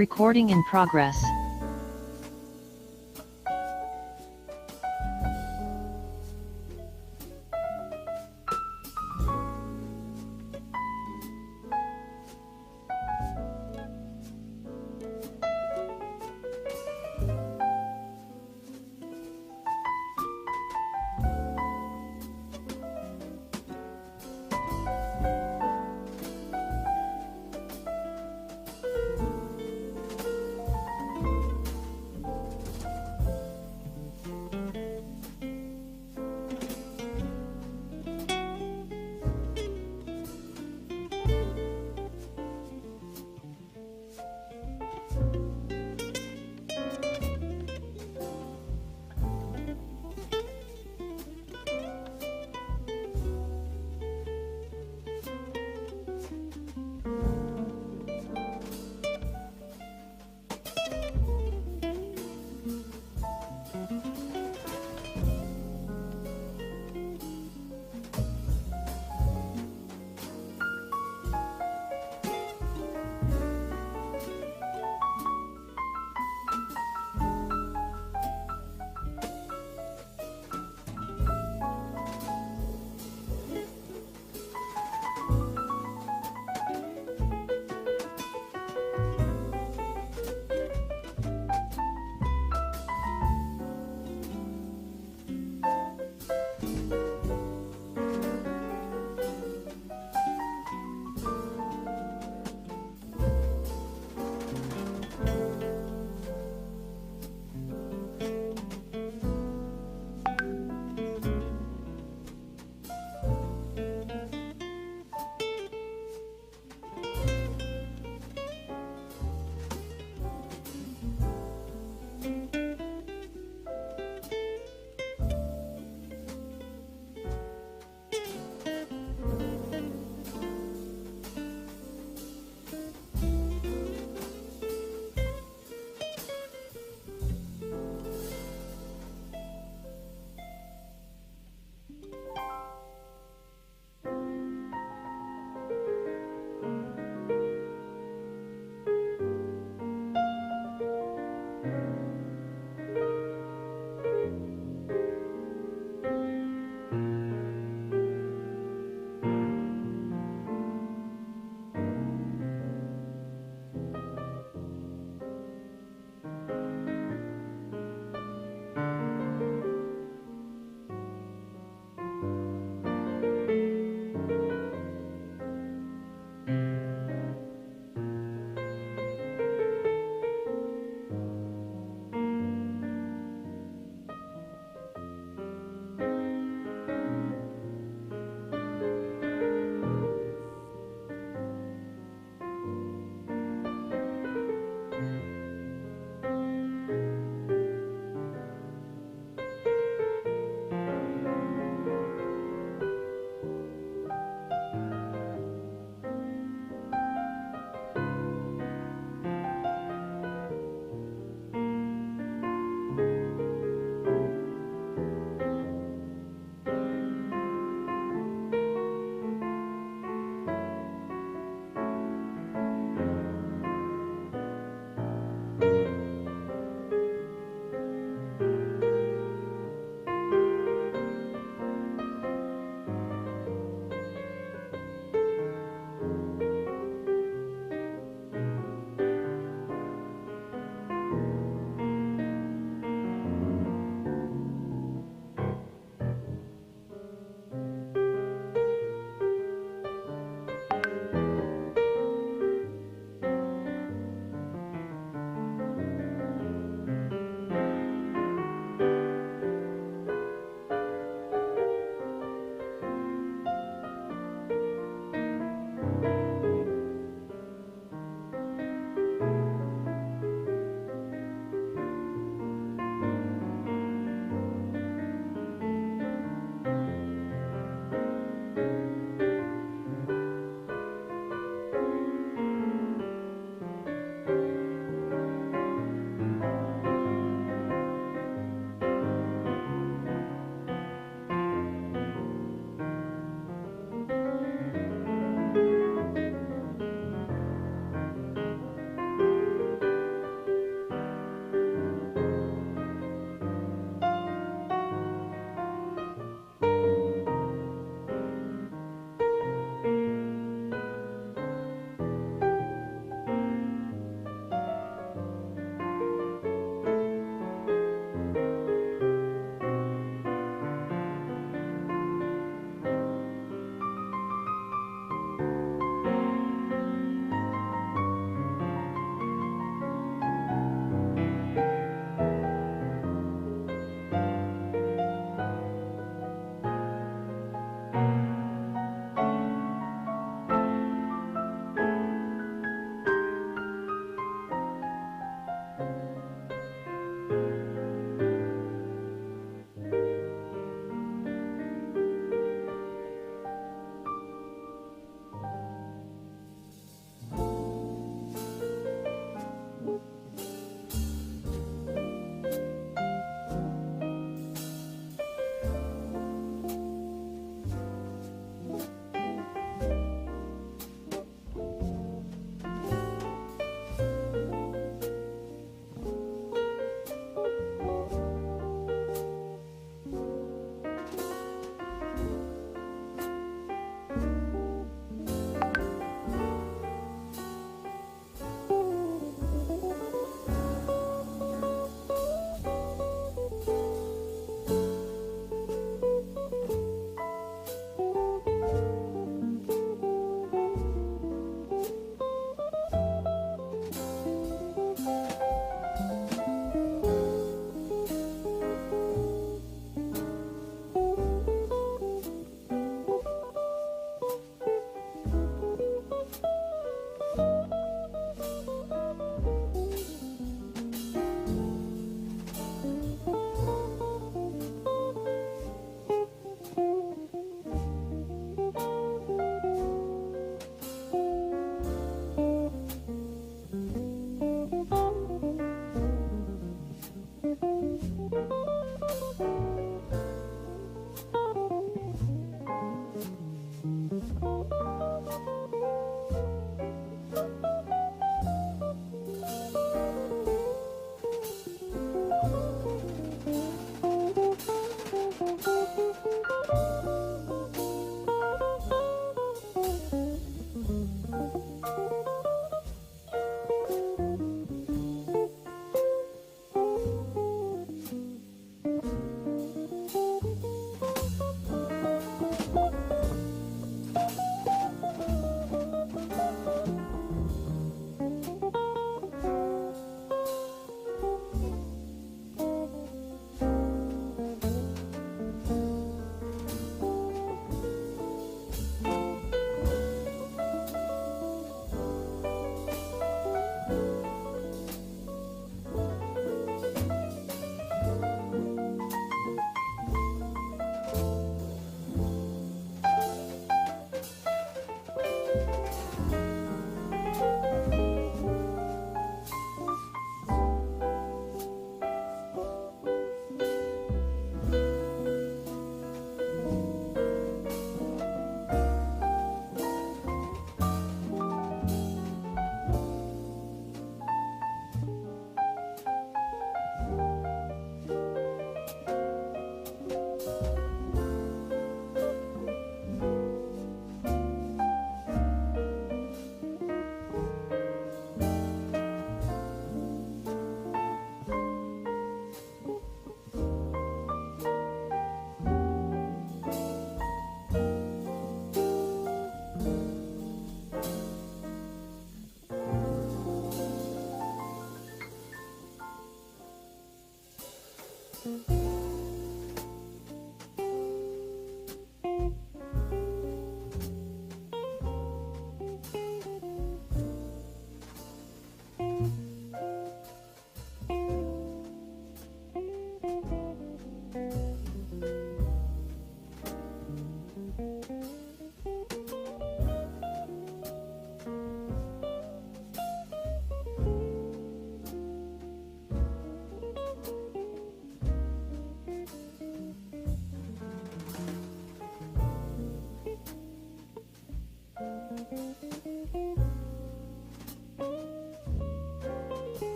Recording in progress.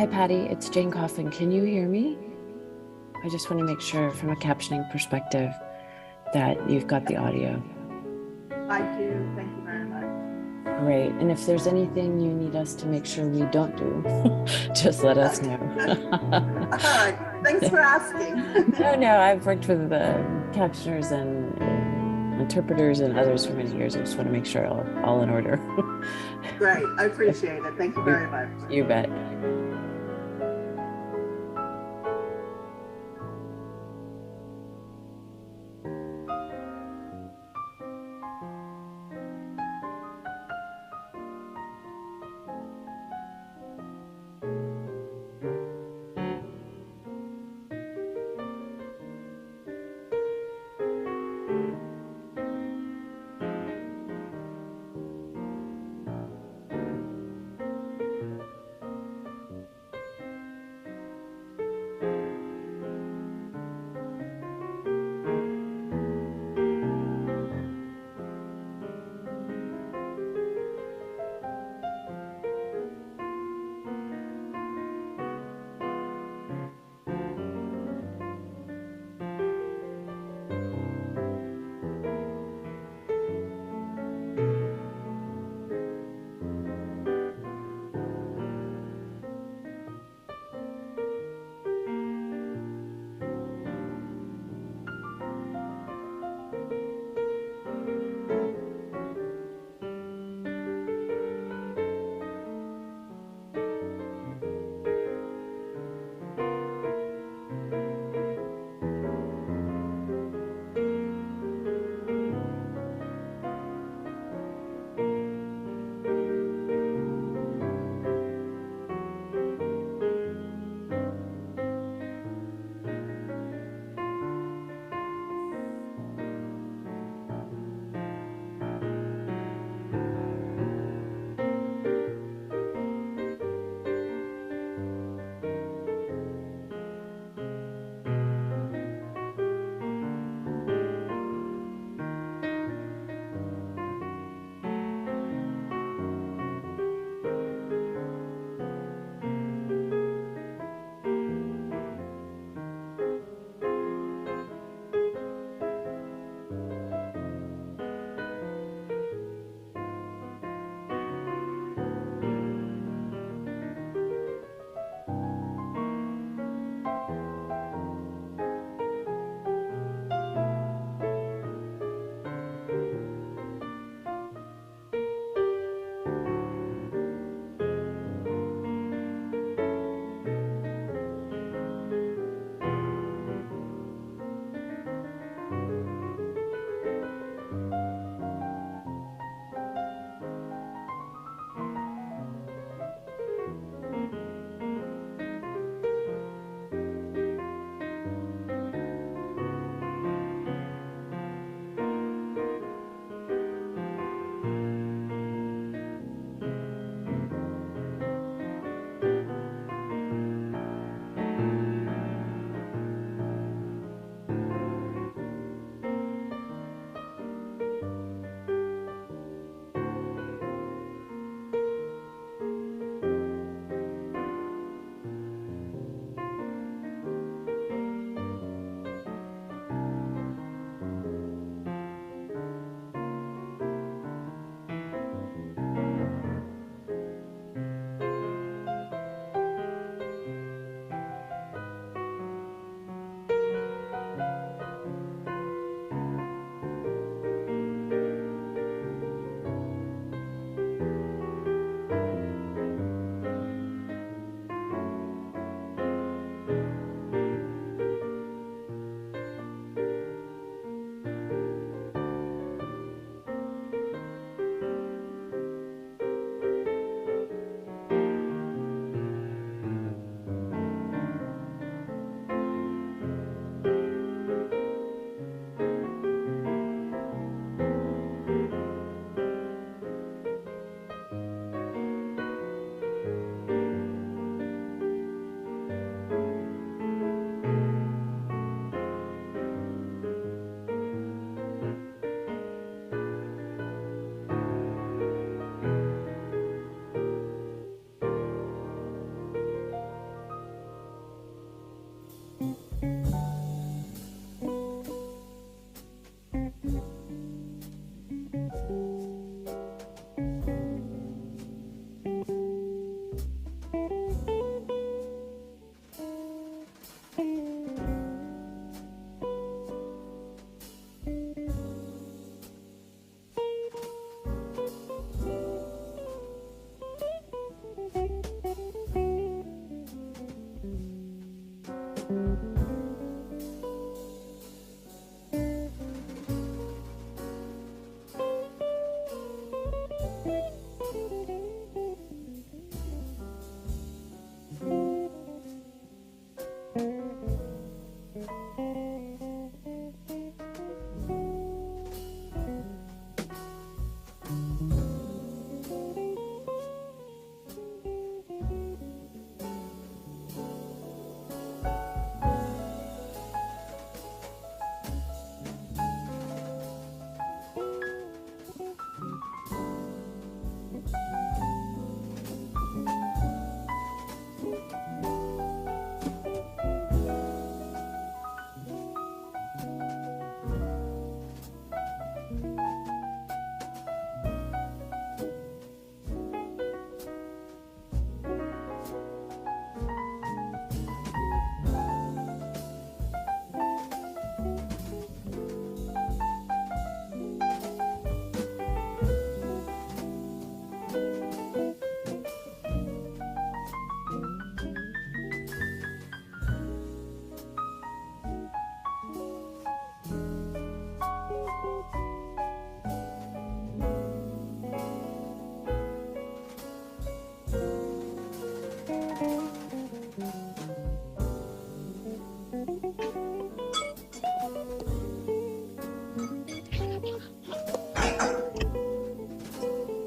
Hi, Patty. It's Jane Coffin. Can you hear me? I just want to make sure from a captioning perspective that you've got the audio. I do. Thank you very much. Great. And if there's anything you need us to make sure we don't do, just let us know. All right. Thanks for asking. No, I've worked with captioners and interpreters and others for many years. I just want to make sure all in order. Great. I appreciate it. Thank you You, very much. you bet.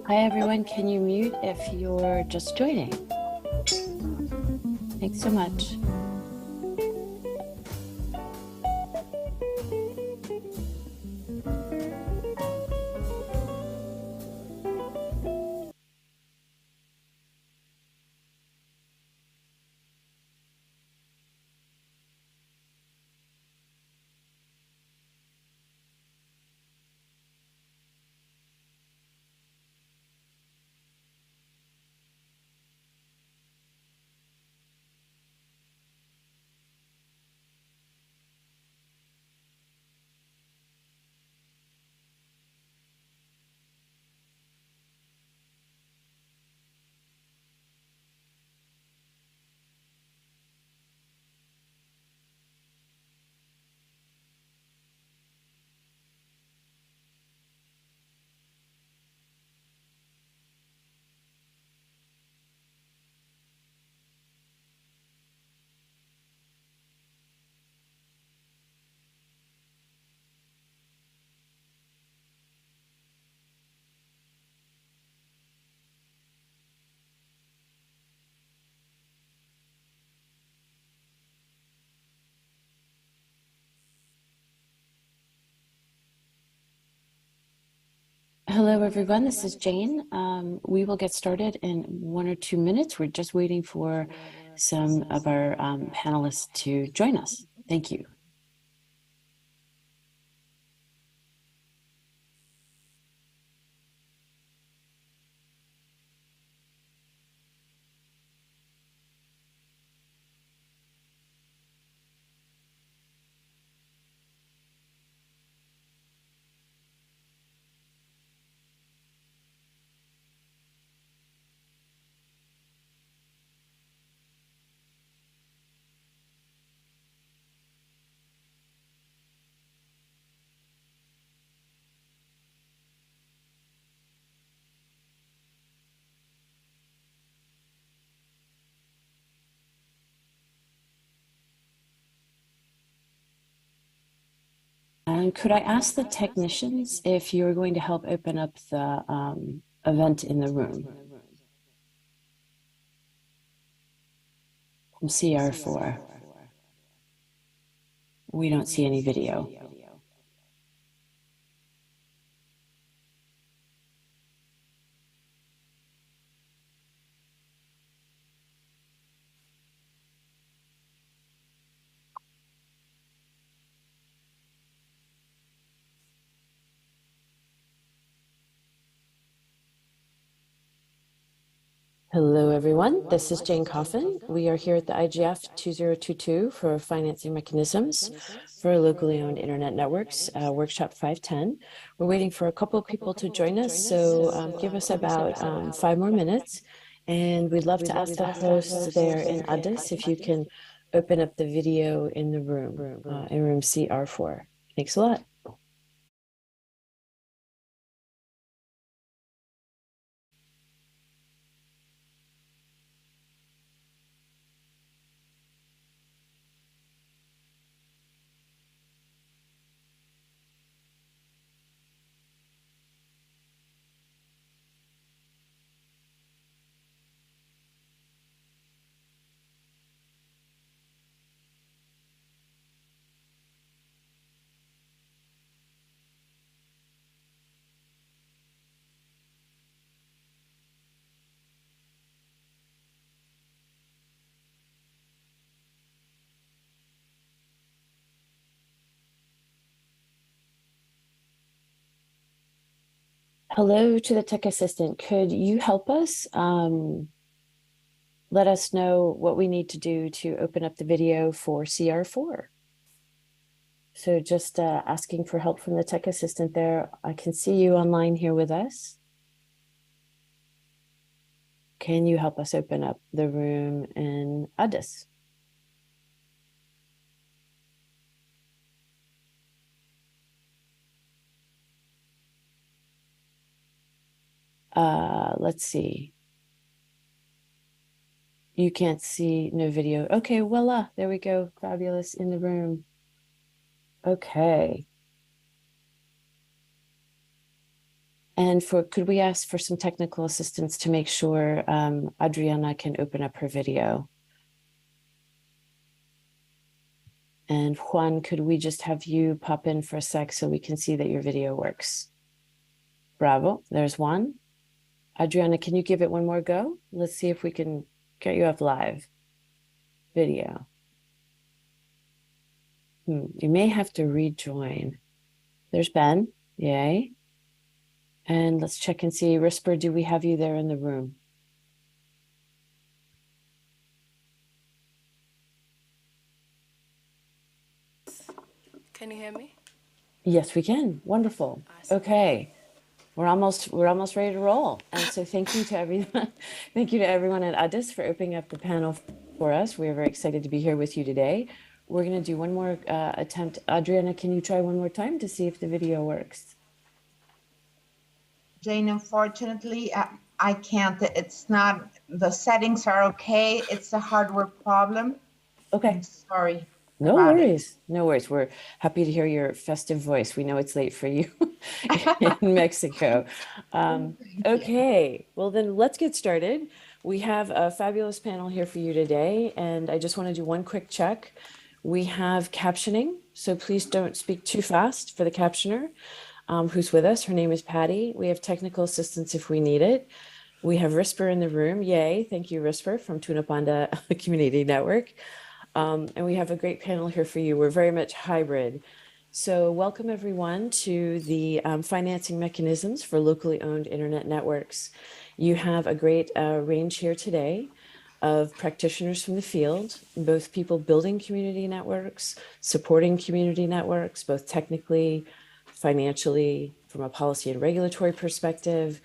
Hi, everyone. Can you mute if you're just joining? Thanks so much. Hello, everyone. This is Jane. We will get started in 1 or 2 minutes. We're just waiting for some of our panelists to join us. Thank you. And could I ask the technicians if you're going to help open up the event in the room? From CR4. We don't see any video. Hello, everyone. This is Jane Coffin. We are here at the IGF 2022 for Financing Mechanisms for Locally Owned Internet Networks, Workshop 510. We're waiting for a couple of people to join us, so give us about 5 more minutes. And we'd love to ask the hosts there in Addis if you can open up the video in the room, in room CR4. Thanks a lot. Hello to the tech assistant. Could you help us? Let us know what we need to do to open up the video for CR4. So just asking for help from the tech assistant there. I can see you online here with us. Can you help us open up the room in Addis? Let's see. You can't see, no video. Okay, voila, there we go. Fabulous in the room. Okay. And could we ask for some technical assistance to make sure Adriana can open up her video? And Juan, could we just have you pop in for a sec so we can see that your video works? Bravo, there's Juan. Adriana, can you give it one more go? Let's see if we can get you up live. Video. You may have to rejoin. There's Ben, yay. And let's check and see, Risper, do we have you there in the room? Can you hear me? Yes, we can. Wonderful. Awesome. Okay. We're almost ready to roll. And so thank you to everyone. Thank you to everyone at ADIS for opening up the panel for us. We are very excited to be here with you today. We're going to do one more attempt. Adriana, can you try one more time to see if the video works? Jane, unfortunately, I can't. It's not, the settings are okay. It's a hardware problem. Okay. I'm sorry. No worries. No worries. We're happy to hear your festive voice. We know it's late for you in Mexico. Okay, well then let's get started. We have a fabulous panel here for you today, and I just want to do one quick check. We have captioning, so please don't speak too fast for the captioner who's with us. Her name is Patty. We have technical assistance if we need it. We have Risper in the room. Yay. Thank you, Risper from Tuna Panda Community Network. And we have a great panel here for you. We're very much hybrid. So welcome everyone to the financing mechanisms for locally owned internet networks. You have a great range here today of practitioners from the field, both people building community networks, supporting community networks, both technically, financially, from a policy and regulatory perspective,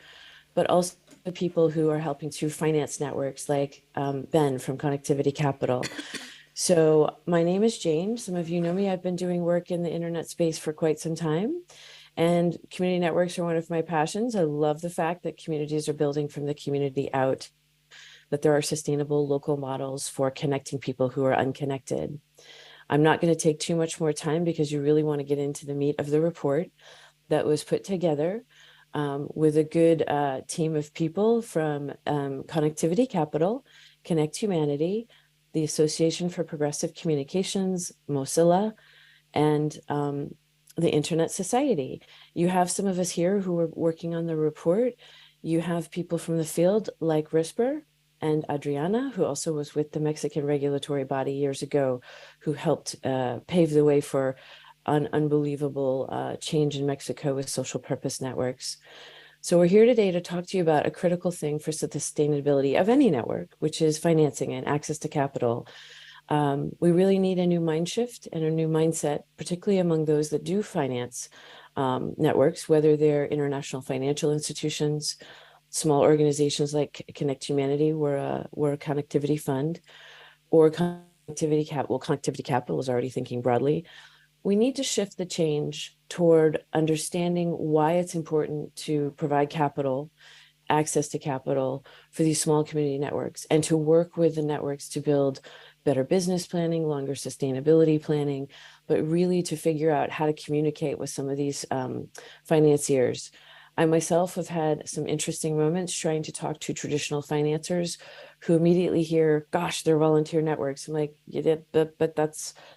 but also the people who are helping to finance networks like Ben from Connectivity Capital. So my name is Jane. Some of you know me. I've been doing work in the internet space for quite some time, and community networks are one of my passions. I love the fact that communities are building from the community out, that there are sustainable local models for connecting people who are unconnected. I'm not going to take too much more time because you really want to get into the meat of the report that was put together with a good team of people from Connectivity Capital, Connect Humanity, the Association for Progressive Communications, MOSILA, and the Internet Society. You have some of us here who are working on the report. You have people from the field like Risper and Adriana, who also was with the Mexican regulatory body years ago, who helped pave the way for an unbelievable change in Mexico with social purpose networks. So we're here today to talk to you about a critical thing for the sustainability of any network, which is financing and access to capital. We really need a new mind shift and a new mindset, particularly among those that do finance networks, whether they're international financial institutions, small organizations like Connect Humanity, we're a connectivity fund, or Connectivity Capital. Well, Connectivity Capital is already thinking broadly. We need to shift the change toward understanding why it's important to provide capital, access to capital for these small community networks, and to work with the networks to build better business planning, longer sustainability planning, but really to figure out how to communicate with some of these financiers. I myself have had some interesting moments trying to talk to traditional financiers who immediately hear, gosh, they're volunteer networks. I'm like, yeah, but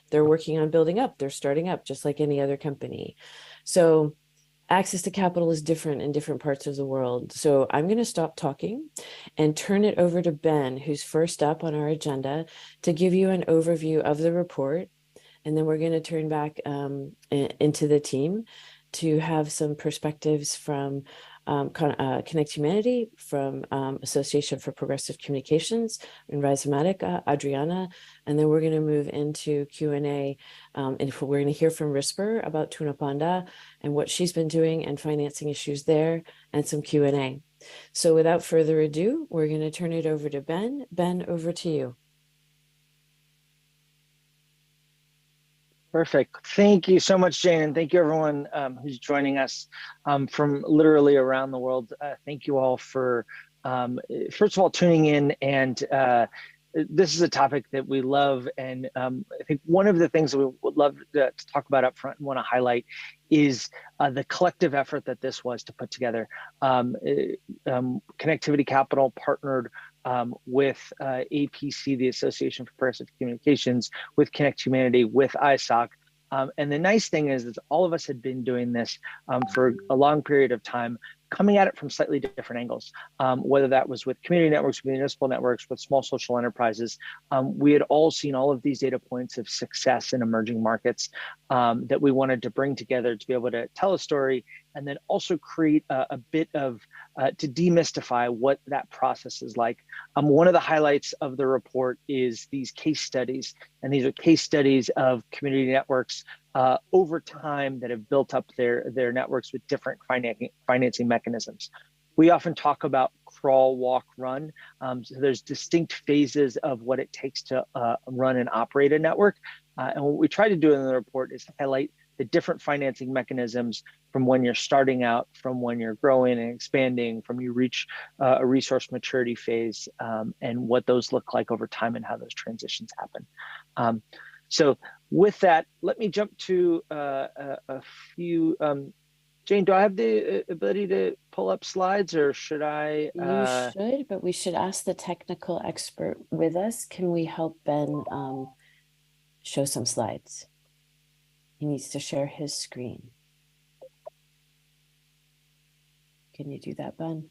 they're working on building up, they're starting up just like any other company. So access to capital is different in different parts of the world. So I'm going to stop talking and turn it over to Ben, who's first up on our agenda, to give you an overview of the report. And then we're going to turn back into the team to have some perspectives from Connect Humanity, from Association for Progressive Communications, and Rhizomatic, Adriana, and then we're going to move into Q&A, and we're going to hear from Risper about Tuna Panda and what she's been doing and financing issues there, and some Q&A. So without further ado, we're going to turn it over to Ben. Ben, over to you. Perfect. Thank you so much, Jane, and thank you everyone who's joining us from literally around the world. Thank you all for, first of all, tuning in and this is a topic that we love, and I think one of the things that we would love to talk about up front and want to highlight is the collective effort that this was to put together. Connectivity Capital partnered with APC, the Association for Progressive Communications, with Connect Humanity, with ISOC. And the nice thing is all of us had been doing this for a long period of time, coming at it from slightly different angles, whether that was with community networks, municipal networks, with small social enterprises. We had all seen all of these data points of success in emerging markets that we wanted to bring together to be able to tell a story, and then also create a bit of, to demystify what that process is like. One of the highlights of the report is these case studies, and these are case studies of community networks over time that have built up their networks with different financing mechanisms. We often talk about crawl, walk, run. So there's distinct phases of what it takes to run and operate a network. And what we try to do in the report is highlight the different financing mechanisms from when you're starting out, from when you're growing and expanding, from you reach a resource maturity phase, and what those look like over time and how those transitions happen. So with that, let me jump to a few. Jane, do I have the ability to pull up slides, or should I? You should, but we should ask the technical expert with us. Can we help Ben show some slides? He needs to share his screen. Can you do that, Ben?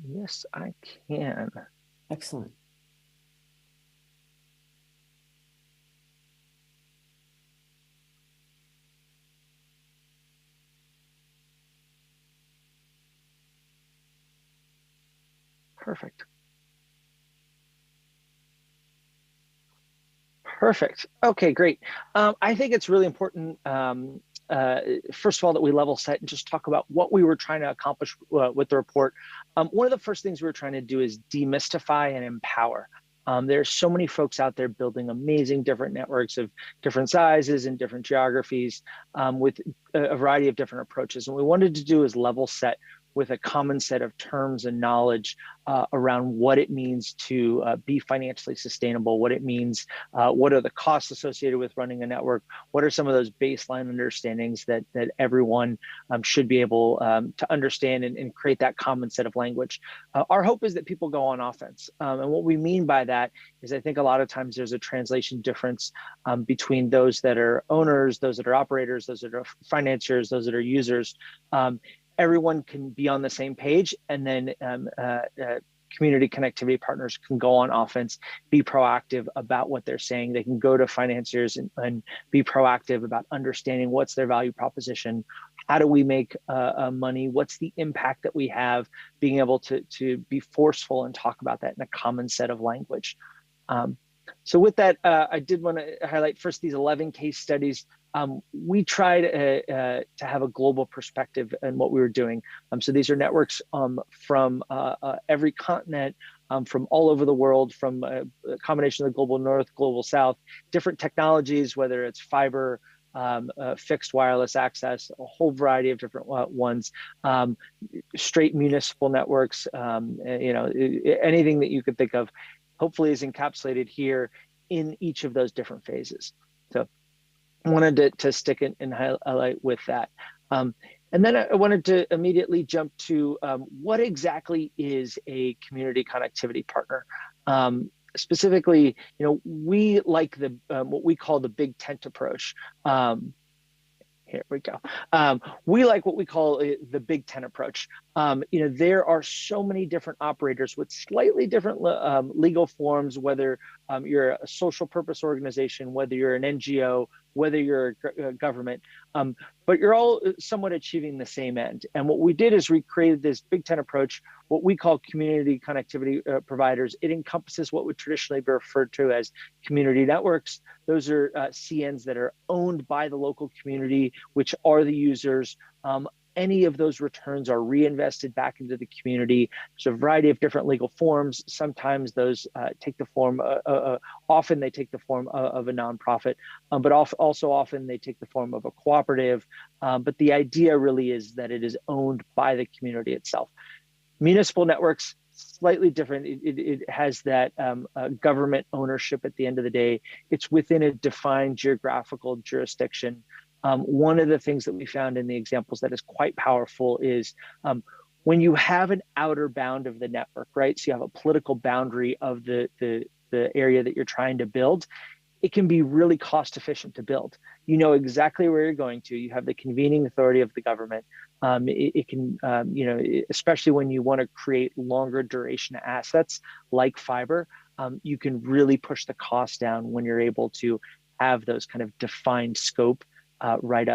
Yes, I can. Excellent. Perfect. Perfect. Okay, great. I think it's really important, first of all, that we level set and just talk about what we were trying to accomplish with the report. One of the first things we were trying to do is demystify and empower. There's so many folks out there building amazing different networks of different sizes and different geographies with a variety of different approaches. And what we wanted to do is level set with a common set of terms and knowledge around what it means to be financially sustainable, what it means, what are the costs associated with running a network, what are some of those baseline understandings that everyone should be able to understand and create that common set of language. Our hope is that people go on offense. And what we mean by that is I think a lot of times there's a translation difference between those that are owners, those that are operators, those that are financiers, those that are users. Everyone can be on the same page, and then community connectivity partners can go on offense, be proactive about what they're saying. They can go to financiers and be proactive about understanding what's their value proposition, how do we make money, what's the impact that we have, being able to be forceful and talk about that in a common set of language. So with that, I did want to highlight first these 11 case studies. We tried to have a global perspective in what we were doing. So these are networks from every continent, from all over the world, from a combination of the global north, global south, different technologies, whether it's fiber, fixed wireless access, a whole variety of different ones, straight municipal networks, anything that you could think of, hopefully is encapsulated here in each of those different phases. So I wanted to stick and highlight with that. And then I wanted to immediately jump to what exactly is a community connectivity partner? Specifically, we like the what we call the big tent approach. Here we go. We like what we call the big tent approach. There are so many different operators with slightly different legal forms, whether you're a social purpose organization, whether you're an NGO, whether you're a government, but you're all somewhat achieving the same end. And what we did is we created this big tent approach, what we call community connectivity providers. It encompasses what would traditionally be referred to as community networks. Those are CNs that are owned by the local community, which are the users. Any of those returns are reinvested back into the community. There's a variety of different legal forms. Sometimes those take the form, often they take the form of a nonprofit, but also often they take the form of a cooperative. But the idea really is that it is owned by the community itself. Municipal networks, slightly different. It has that government ownership at the end of the day. It's within a defined geographical jurisdiction. One of the things that we found in the examples that is quite powerful is when you have an outer bound of the network, right? So you have a political boundary of the area that you're trying to build. It can be really cost efficient to build. You know exactly where you're going to. You have the convening authority of the government. It can, especially when you want to create longer duration assets like fiber, you can really push the cost down when you're able to have those kind of defined scope right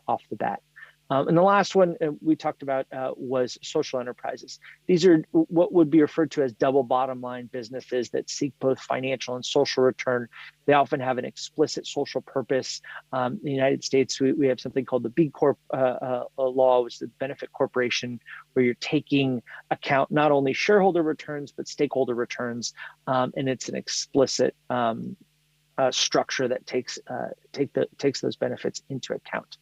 off the bat. And the last one we talked about was social enterprises. These are what would be referred to as double bottom line businesses that seek both financial and social return. They often have an explicit social purpose. In the United States, we have something called the B Corp law, which is the benefit corporation, where you're taking account not only shareholder returns, but stakeholder returns. And it's an explicit structure that takes those benefits into account.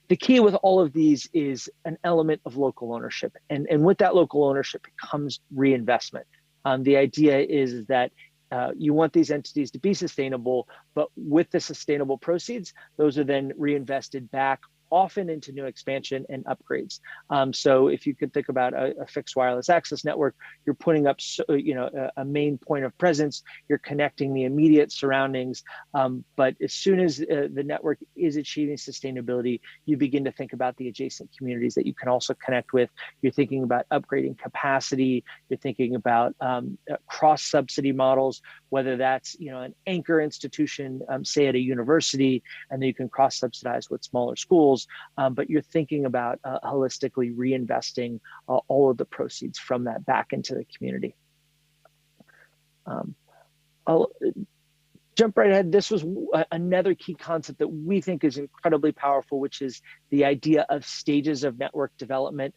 The key with all of these is an element of local ownership, and with that local ownership comes reinvestment. The idea is that you want these entities to be sustainable, but with the sustainable proceeds, those are then reinvested back, often into new expansion and upgrades. So if you could think about a fixed wireless access network, you're putting up, a main point of presence, you're connecting the immediate surroundings. But as soon as the network is achieving sustainability, you begin to think about the adjacent communities that you can also connect with. You're thinking about upgrading capacity. You're thinking about cross-subsidy models, whether that's an anchor institution, say at a university, and then you can cross-subsidize with smaller schools. But you're thinking about holistically reinvesting all of the proceeds from that back into the community. I'll jump right ahead. This was another key concept that we think is incredibly powerful, which is the idea of stages of network development.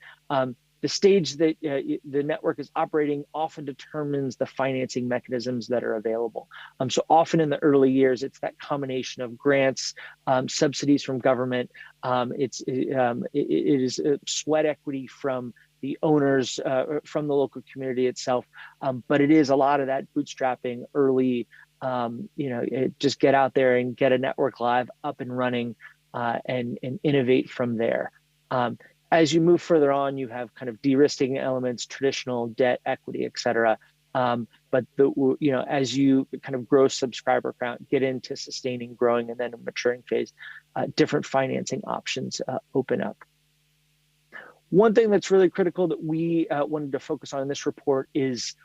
The stage that the network is operating often determines the financing mechanisms that are available. So often in the early years, it's that combination of grants, subsidies from government. It is sweat equity from the owners, from the local community itself. But it is a lot of that bootstrapping early, just get out there and get a network live, up and running, and innovate from there. As you move further on, you have kind of de-risking elements, traditional debt, equity, et cetera. But as you kind of grow subscriber count, get into sustaining, growing, and then a maturing phase, different financing options open up. One thing that's really critical that we wanted to focus on in this report is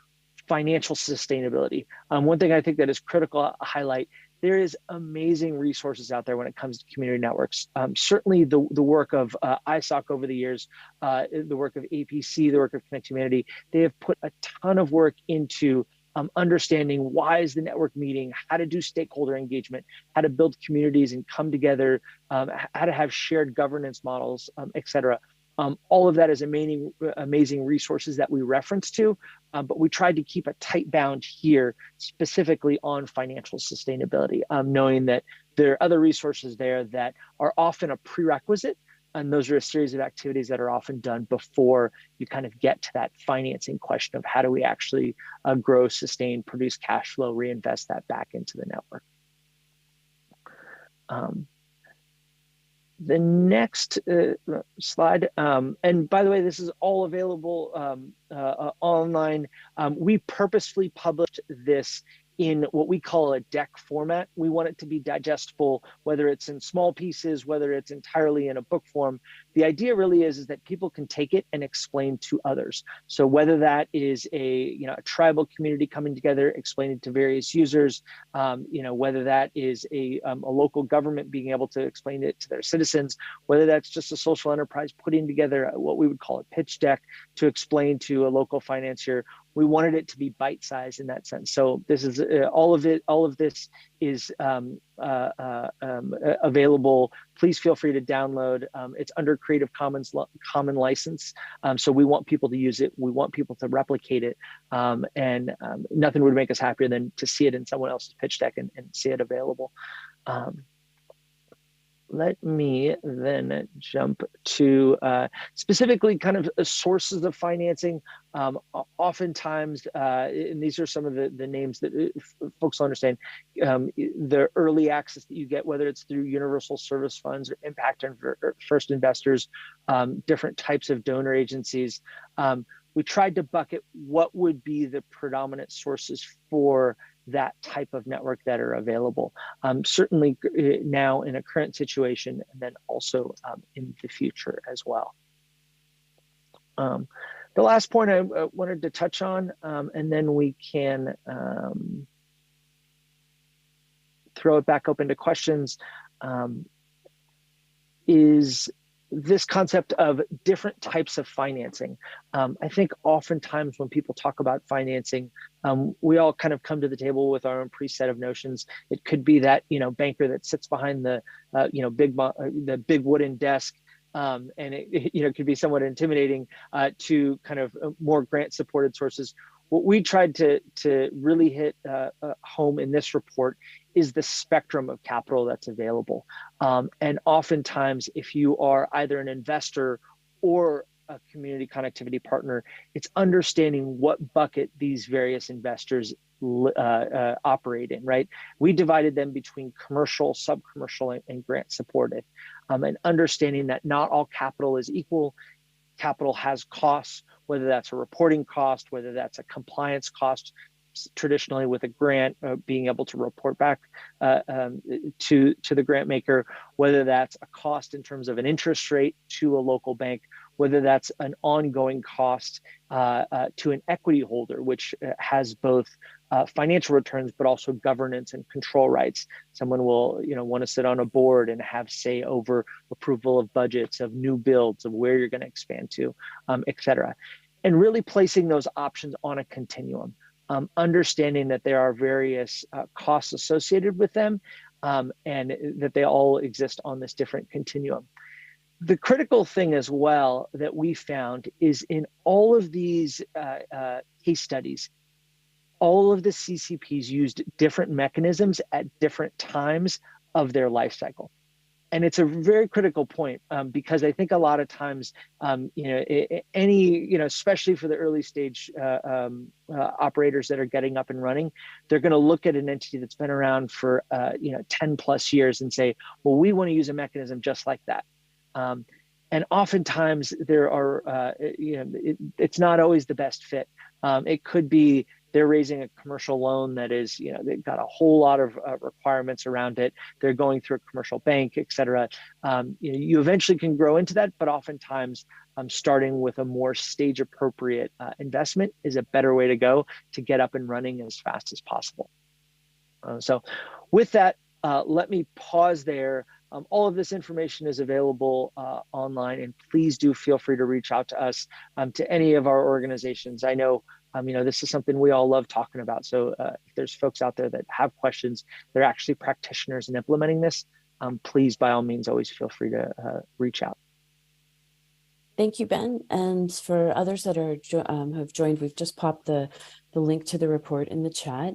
financial sustainability. One thing I think that is critical to highlight, there is amazing resources out there when it comes to community networks. Certainly the work of ISOC over the years, the work of APC, the work of Connect Humanity, they have put a ton of work into understanding why is the network meeting, how to do stakeholder engagement, how to build communities and come together, how to have shared governance models, et cetera. All of that is amazing resources that we reference to, but we tried to keep a tight bound here specifically on financial sustainability, knowing that there are other resources there that are often a prerequisite, and those are a series of activities that are often done before you kind of get to that financing question of how do we actually grow, sustain, produce cash flow, reinvest that back into the network. The next slide, and by the way, this is all available online. We purposefully published this in what we call a deck format. We want it to be digestible, whether it's in small pieces, whether it's entirely in a book form. The idea really is that people can take it and explain to others. So whether that is a tribal community coming together, explaining to various users, whether that is a local government being able to explain it to their citizens, whether that's just a social enterprise putting together what we would call a pitch deck to explain to a local financier. We wanted it to be bite-sized in that sense. So this is all of it. All of this is available. Please feel free to download. It's under Creative Commons common license. So we want people to use it. We want people to replicate it. And nothing would make us happier than to see it in someone else's pitch deck and see it available. let me then jump to specifically kind of sources of financing. Oftentimes, and these are some of the names that folks will understand, the early access that you get, whether it's through universal service funds or impact and first investors, different types of donor agencies. We tried to bucket what would be the predominant sources for that type of network that are available. Certainly now in a current situation, and then also in the future as well. The last point I wanted to touch on, and then we can throw it back open to questions, is this concept of different types of financing. I think oftentimes when people talk about financing, we all kind of come to the table with our own preset of notions. It could be that, banker that sits behind the, the big wooden desk, and it could be somewhat intimidating to kind of more grant supported sources. What we tried to really hit home in this report is the spectrum of capital that's available. And oftentimes, if you are either an investor or a community connectivity partner, it's understanding what bucket these various investors operate in, right? We divided them between commercial, sub-commercial, and grant supported, and understanding that not all capital is equal. Capital has costs, whether that's a reporting cost, whether that's a compliance cost, traditionally with a grant, being able to report back to the grant maker, whether that's a cost in terms of an interest rate to a local bank, whether that's an ongoing cost to an equity holder, which has both financial returns, but also governance and control rights. Someone will, want to sit on a board and have say over approval of budgets, of new builds, of where you're going to expand to, et cetera. And really placing those options on a continuum, understanding that there are various costs associated with them, and that they all exist on this different continuum. The critical thing as well that we found is in all of these case studies, all of the CCPs used different mechanisms at different times of their life cycle. And it's a very critical point because I think a lot of times, especially for the early stage operators that are getting up and running, they're going to look at an entity that's been around for 10 plus years and say, well, we want to use a mechanism just like that. And oftentimes there are, it's not always the best fit. It could be they're raising a commercial loan that is, they've got a whole lot of requirements around it. They're going through a commercial bank, et cetera. You eventually can grow into that, but oftentimes starting with a more stage appropriate investment is a better way to go to get up and running as fast as possible. So with that, let me pause there. All of this information is available online, and please do feel free to reach out to us, to any of our organizations. I know, this is something we all love talking about. So if there's folks out there that have questions, they're actually practitioners in implementing this, please, by all means, always feel free to reach out. Thank you, Ben. And for others that are have joined, we've just popped the link to the report in the chat.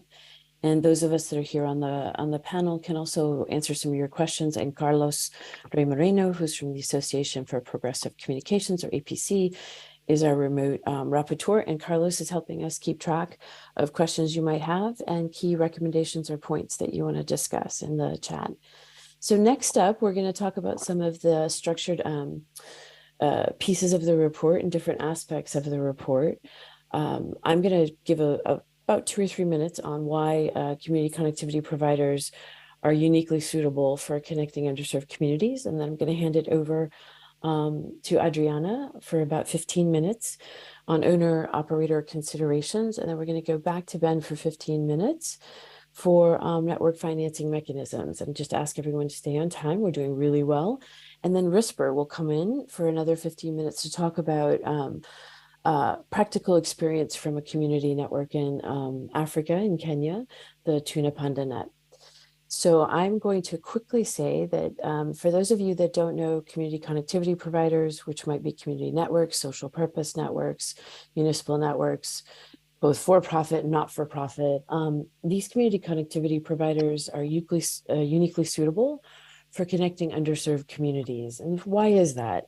And those of us that are here on the panel can also answer some of your questions. And Carlos Rey Moreno, who's from the Association for Progressive Communications, or APC, is our remote rapporteur. And Carlos is helping us keep track of questions you might have and key recommendations or points that you want to discuss in the chat. So next up, we're going to talk about some of the structured pieces of the report and different aspects of the report. I'm going to give about 2 or 3 minutes on why community connectivity providers are uniquely suitable for connecting underserved communities. And then I'm going to hand it over to Adriana for about 15 minutes on owner-operator considerations. And then we're going to go back to Ben for 15 minutes for network financing mechanisms, and just ask everyone to stay on time. We're doing really well. And then Risper will come in for another 15 minutes to talk about practical experience from a community network in Africa, in Kenya, the Tuna Panda Net. So I'm going to quickly say that for those of you that don't know community connectivity providers, which might be community networks, social purpose networks, municipal networks, both for-profit and not-for-profit, these community connectivity providers are uniquely suitable for connecting underserved communities. And why is that?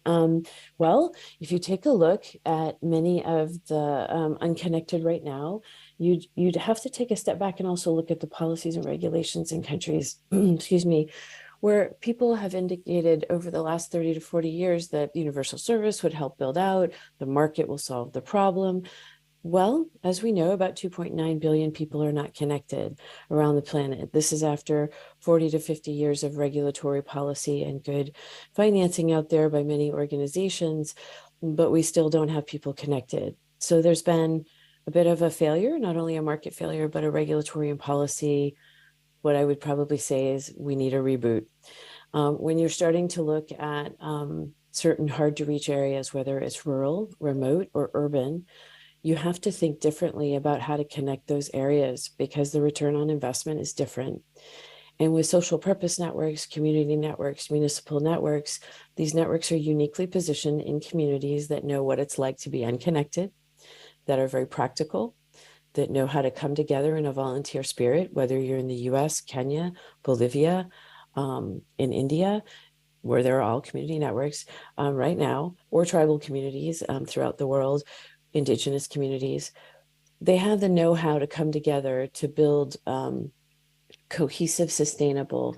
Well, if you take a look at many of the unconnected right now, you'd have to take a step back and also look at the policies and regulations in countries, excuse me, where people have indicated over the last 30 to 40 years that universal service would help build out, the market will solve the problem. Well, as we know, about 2.9 billion people are not connected around the planet. This is after 40 to 50 years of regulatory policy and good financing out there by many organizations, but we still don't have people connected. So there's been a bit of a failure, not only a market failure, but a regulatory and policy. What I would probably say is we need a reboot. When you're starting to look at certain hard to reach areas, whether it's rural, remote, or urban, you have to think differently about how to connect those areas because the return on investment is different. And with social purpose networks, community networks, municipal networks, these networks are uniquely positioned in communities that know what it's like to be unconnected, that are very practical, that know how to come together in a volunteer spirit, whether you're in the US, Kenya, Bolivia, in India, where there are all community networks right now, or tribal communities throughout the world, indigenous communities. They have the know-how to come together to build cohesive, sustainable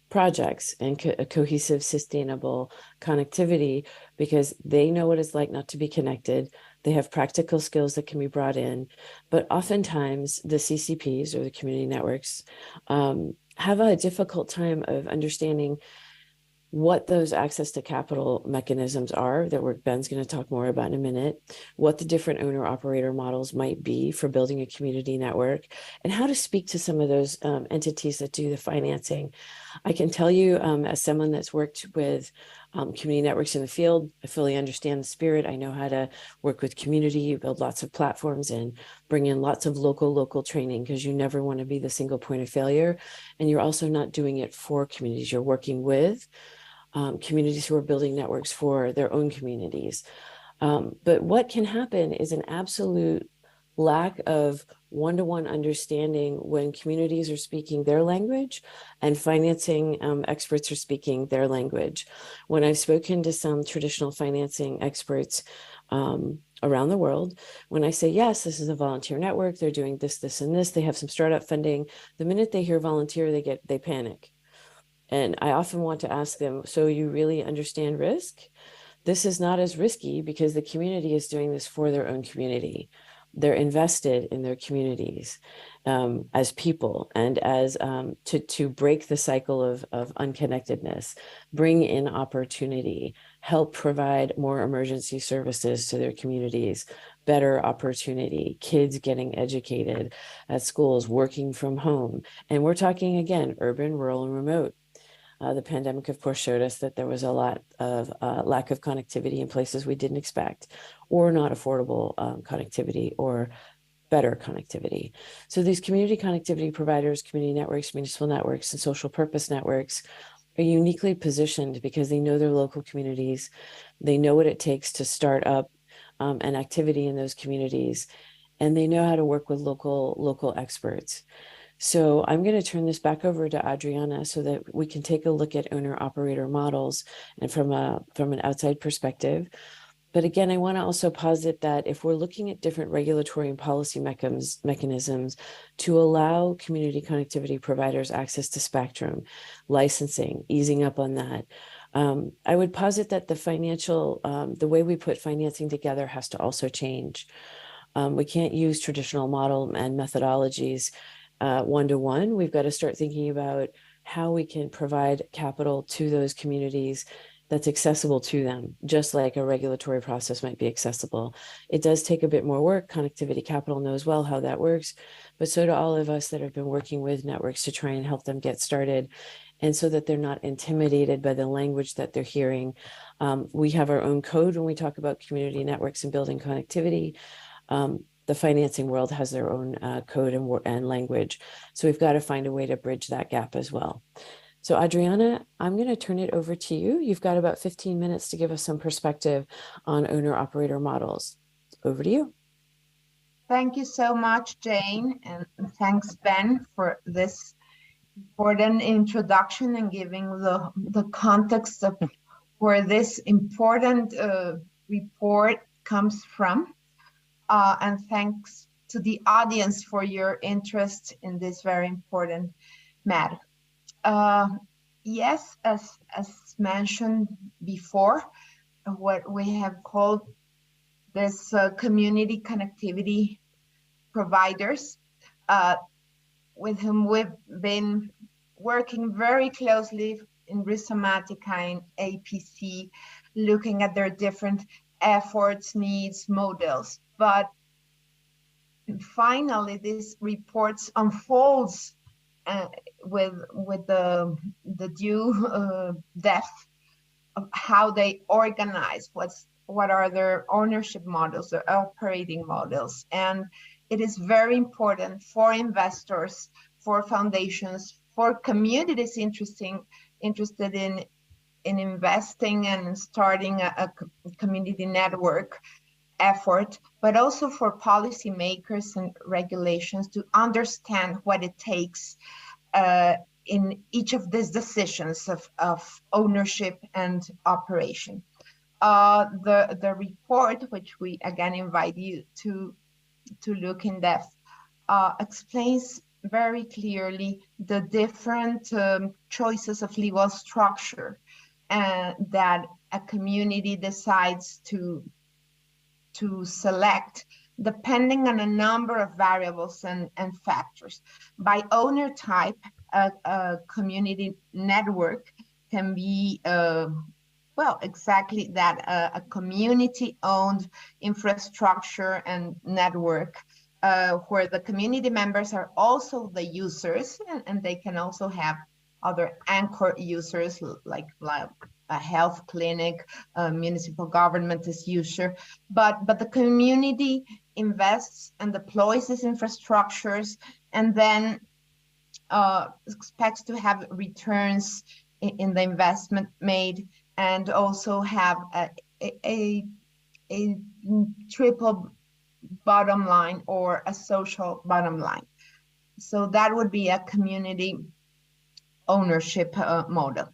projects and cohesive, sustainable connectivity because they know what it's like not to be connected. They have practical skills that can be brought in, but oftentimes the CCPs or the community networks have a difficult time of understanding what those access to capital mechanisms are that Ben's going to talk more about in a minute, what the different owner operator models might be for building a community network, and how to speak to some of those entities that do the financing. I can tell you as someone that's worked with community networks in the field, I fully understand the spirit. I know how to work with community, build lots of platforms and bring in lots of local training because you never want to be the single point of failure. And you're also not doing it for communities. You're working with communities who are building networks for their own communities. But what can happen is an absolute lack of one-to-one understanding when communities are speaking their language and financing experts are speaking their language. When I've spoken to some traditional financing experts around the world, when I say, yes, this is a volunteer network, they're doing this, and this, they have some startup funding, the minute they hear volunteer, they panic. And I often want to ask them, so you really understand risk? This is not as risky because the community is doing this for their own community. They're invested in their communities as people and as to break the cycle of unconnectedness, bring in opportunity, help provide more emergency services to their communities, better opportunity, kids getting educated at schools, working from home. And we're talking again, urban, rural, and remote. The pandemic, of course, showed us that there was a lot of lack of connectivity in places we didn't expect, or not affordable connectivity or better connectivity. So these community connectivity providers, community networks, municipal networks, and social purpose networks are uniquely positioned because they know their local communities. They know what it takes to start up an activity in those communities, and they know how to work with local experts. So I'm going to turn this back over to Adriana so that we can take a look at owner-operator models and from an outside perspective. But again, I want to also posit that if we're looking at different regulatory and policy mechanisms to allow community connectivity providers access to spectrum, licensing, easing up on that, I would posit that the way we put financing together has to also change. We can't use traditional model and methodologies one-to-one. We've got to start thinking about how we can provide capital to those communities that's accessible to them, just like a regulatory process might be accessible. It does take a bit more work. Connectivity Capital knows well how that works, but so do all of us that have been working with networks to try and help them get started. And so that they're not intimidated by the language that they're hearing. We have our own code when we talk about community networks and building connectivity. The financing world has their own code and language. So we've got to find a way to bridge that gap as well. So Adriana, I'm going to turn it over to you. You've got about 15 minutes to give us some perspective on owner-operator models. Over to you. Thank you so much, Jane, and thanks, Ben, for this important introduction and giving the context of where this important report comes from. And thanks to the audience for your interest in this very important matter. Yes, as mentioned before, what we have called this community connectivity providers, with whom we've been working very closely in Rhizomatica and APC, looking at their different efforts, needs, models. But finally, this report unfolds with the due depth of how they organize, what are their ownership models, their operating models. And it is very important for investors, for foundations, for communities interested in investing and starting a community network effort, but also for policymakers and regulations to understand what it takes in each of these decisions of ownership and operation. The report, which we again invite you to look in depth, explains very clearly the different choices of legal structure that a community decides to select, depending on a number of variables and factors. By owner type, a community network can be well, exactly that, a community-owned infrastructure and network where the community members are also the users, and they can also have other anchor users like a health clinic, municipal government as user, but the community invests and deploys these infrastructures and then expects to have returns in the investment made, and also have a triple bottom line or a social bottom line. So that would be a community ownership model.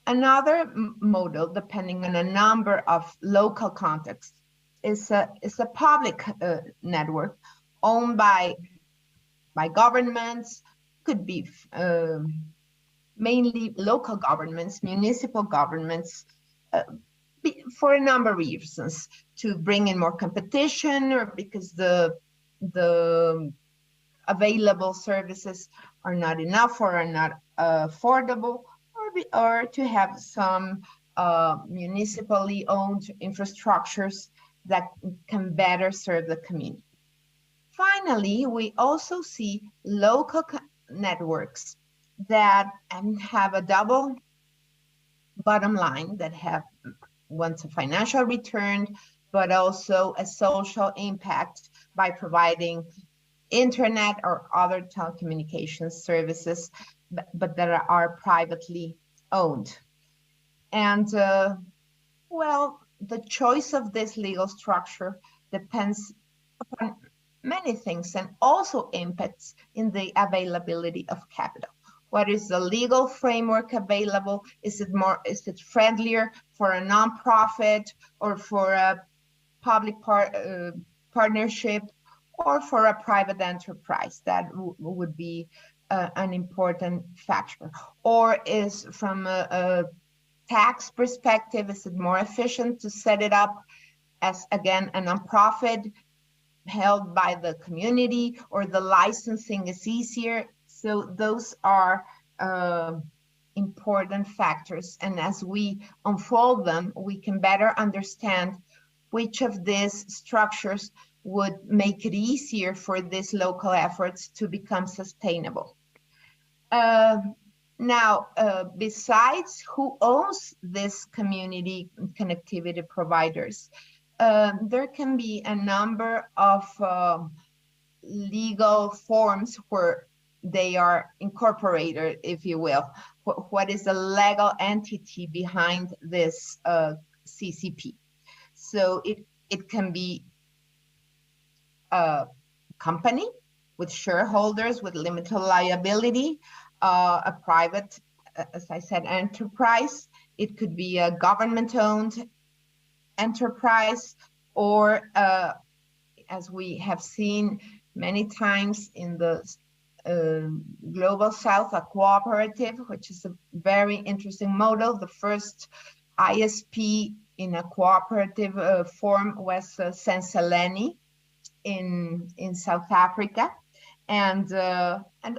Another model, depending on a number of local contexts, is a public network owned by governments, could be mainly local governments, municipal governments, for a number of reasons, to bring in more competition, or because the available services are not enough or are not affordable, or to have some municipally owned infrastructures that can better serve the community. Finally, we also see local networks that have a double bottom line, that have once a financial return, but also a social impact by providing internet or other telecommunications services, but that are privately owned. And well, the choice of this legal structure depends upon many things, and also impacts in the availability of capital. What is the legal framework available? Is it friendlier for a nonprofit or for a public partnership, or for a private enterprise? That would be an important factor. Or is, from a tax perspective, is it more efficient to set it up as, again, a nonprofit held by the community, or the licensing is easier? So those are important factors, and as we unfold them, we can better understand which of these structures would make it easier for these local efforts to become sustainable. Now, besides who owns this community connectivity providers, there can be a number of legal forms where they are incorporated, if you will. What is the legal entity behind this CCP? So it can be a company with shareholders with limited liability. a private, as I said, enterprise. It could be a government-owned enterprise, or as we have seen many times in the Global South, a cooperative, which is a very interesting model. The first ISP in a cooperative form was Senseleni in South Africa. And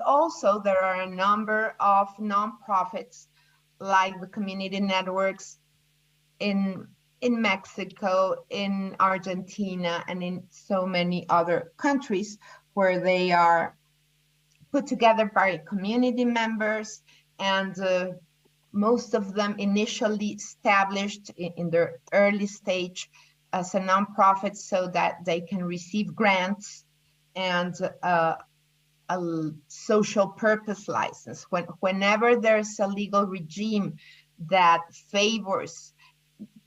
also there are a number of nonprofits like the community networks in Mexico, in Argentina, and in so many other countries where they are put together by community members, and most of them initially established in their early stage as a nonprofit so that they can receive grants and a social purpose license. Whenever there's a legal regime that favors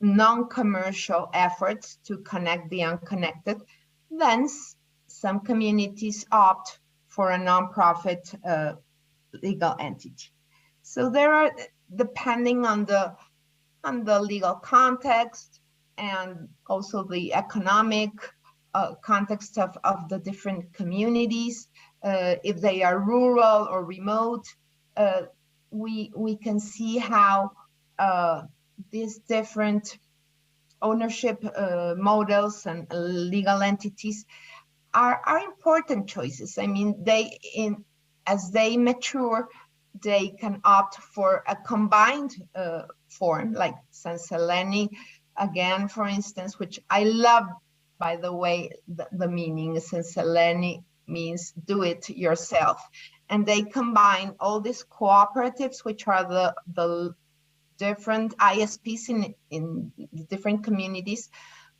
non-commercial efforts to connect the unconnected, then some communities opt for a nonprofit legal entity. So there are, depending on the legal context and also the economic context of the different communities, if they are rural or remote, we can see how these different ownership models and legal entities are important choices. I mean, as they mature, they can opt for a combined form, like Senseleni, again, for instance, which I love, by the way, the meaning. Senseleni means do it yourself. And they combine all these cooperatives, which are the different ISPs in different communities,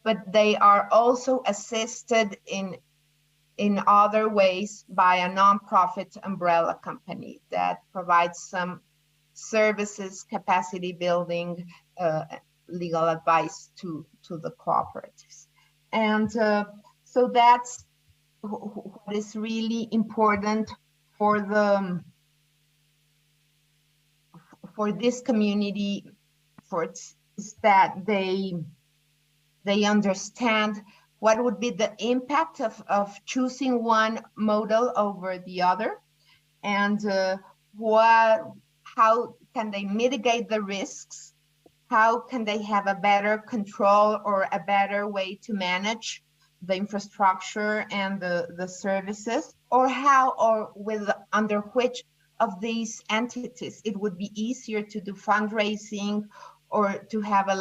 but they are also assisted in other ways by a nonprofit umbrella company that provides some services, capacity building, legal advice to the cooperatives. And so that's what is really important for this community, is that they understand what would be the impact of choosing one model over the other, and how can they mitigate the risks, how can they have a better control or a better way to manage the infrastructure and the services, or under which of these entities it would be easier to do fundraising or to have a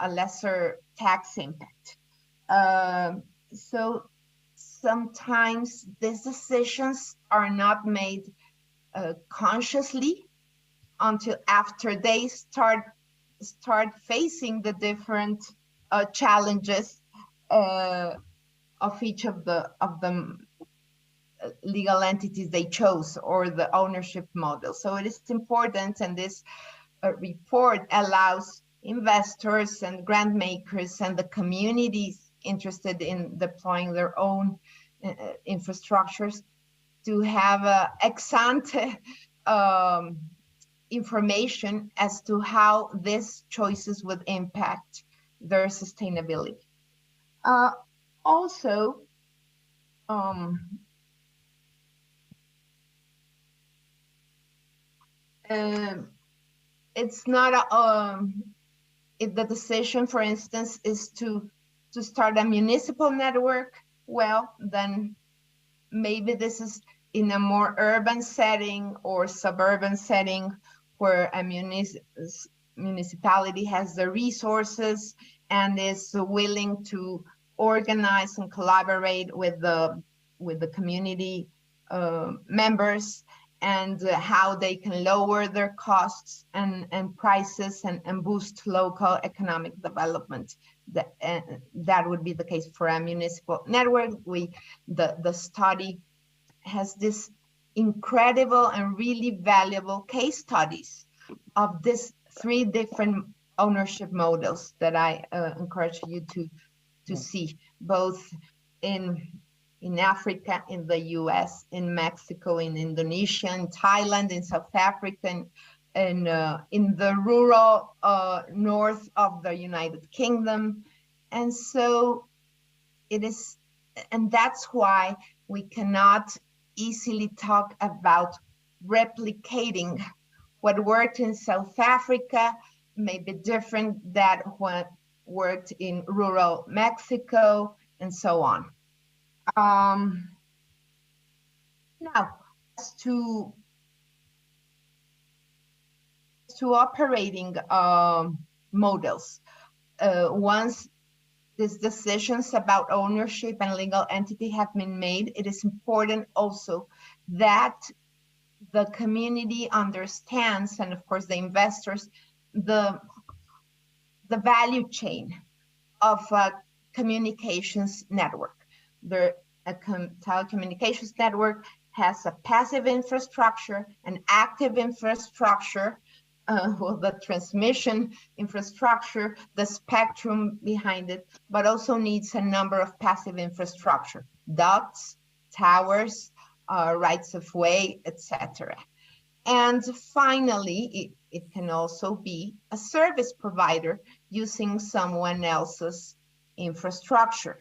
lesser tax impact. So sometimes these decisions are not made consciously until after they start facing the different challenges of each of the legal entities they chose, or the ownership model. So it is important, and this report allows investors and grant makers and the communities interested in deploying their own infrastructures to have ex-ante information as to how these choices would impact their sustainability. Also, it's not if the decision, for instance, is to start a municipal network, well, then maybe this is in a more urban setting or suburban setting where a municipality has the resources and is willing to organize and collaborate with the community members, and how they can lower their costs and prices and boost local economic development. That would be the case for a municipal network. The study has this incredible and really valuable case studies of these 3 different ownership models that I encourage you to see, both in in Africa, in the US, in Mexico, in Indonesia, in Thailand, in South Africa, and in the rural north of the United Kingdom. And so it is, and that's why we cannot easily talk about replicating what worked in South Africa may be different than what worked in rural Mexico, and so on. Now, as to operating models, once these decisions about ownership and legal entity have been made, it is important also that the community understands, and of course the investors, the value chain of a communications network. A telecommunications network has a passive infrastructure, an active infrastructure, well, the transmission infrastructure, the spectrum behind it, but also needs a number of passive infrastructure, ducts, towers, rights of way, etc. And finally, it can also be a service provider using someone else's infrastructure.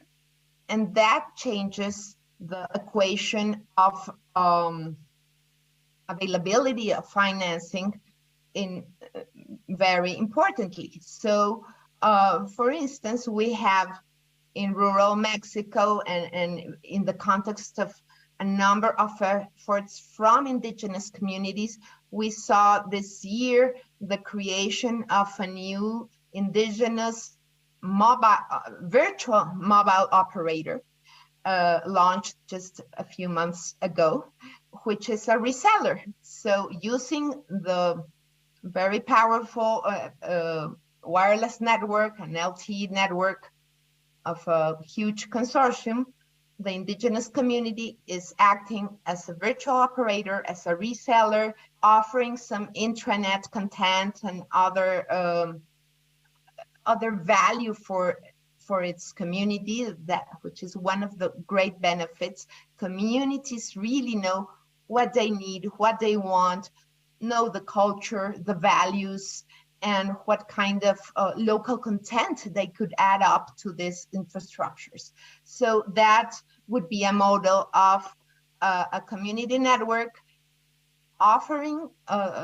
And that changes the equation of availability of financing in very importantly. So, for instance, we have in rural Mexico and in the context of a number of efforts from indigenous communities, we saw this year the creation of a new indigenous virtual mobile operator launched just a few months ago, which is a reseller. So using the very powerful wireless network, an LTE network of a huge consortium, the indigenous community is acting as a virtual operator, as a reseller, offering some intranet content and other value for its community, which is one of the great benefits. Communities really know what they need, what they want, know the culture, the values, and what kind of local content they could add up to these infrastructures. So that would be a model of a community network offering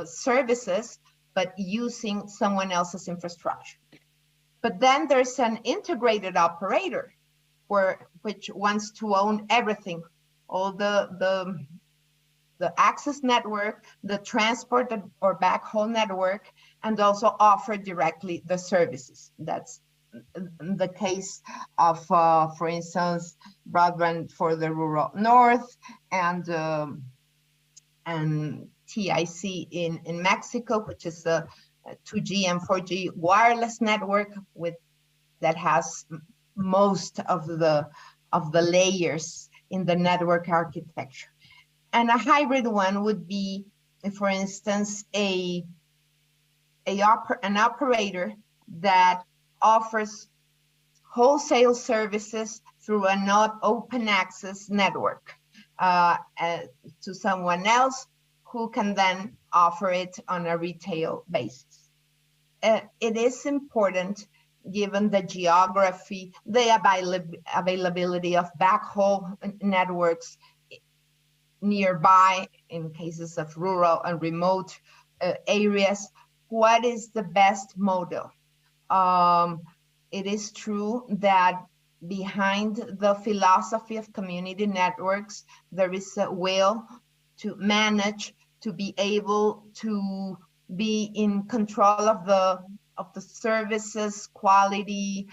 services, but using someone else's infrastructure. But then there's an integrated operator which wants to own everything, all the access network, the transport or backhaul network, and also offer directly the services. That's the case of, for instance, broadband for the rural north and TIC in Mexico, which is a 2G and 4G wireless network that has most of the layers in the network architecture. And a hybrid one would be, for instance, an operator that offers wholesale services through a not open access network to someone else who can then offer it on a retail basis. It is important, given the geography, the availability of backhaul networks nearby in cases of rural and remote areas, what is the best model? It is true that behind the philosophy of community networks, there is a will to manage, to be able to be in control of the services, quality,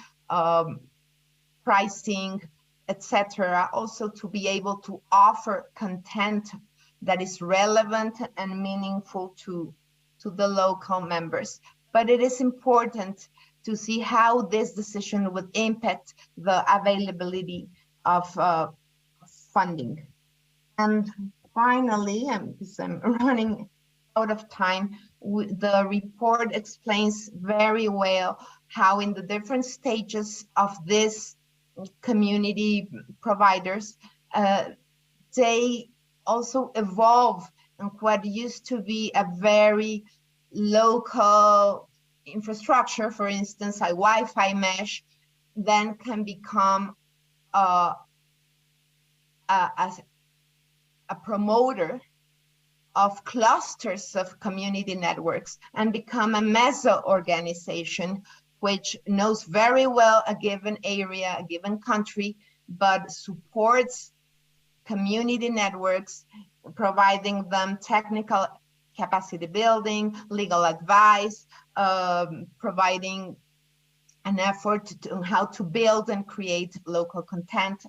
pricing, etc. Also to be able to offer content that is relevant and meaningful to the local members. But it is important to see how this decision would impact the availability of funding. And finally, because I'm running out of time, the report explains very well how in the different stages of this community providers, they also evolve, and what used to be a very local infrastructure, for instance, a Wi-Fi mesh, then can become a promoter of clusters of community networks and become a meso organization which knows very well a given area, a given country, but supports community networks, providing them technical capacity building, legal advice, providing an effort to how to build and create local content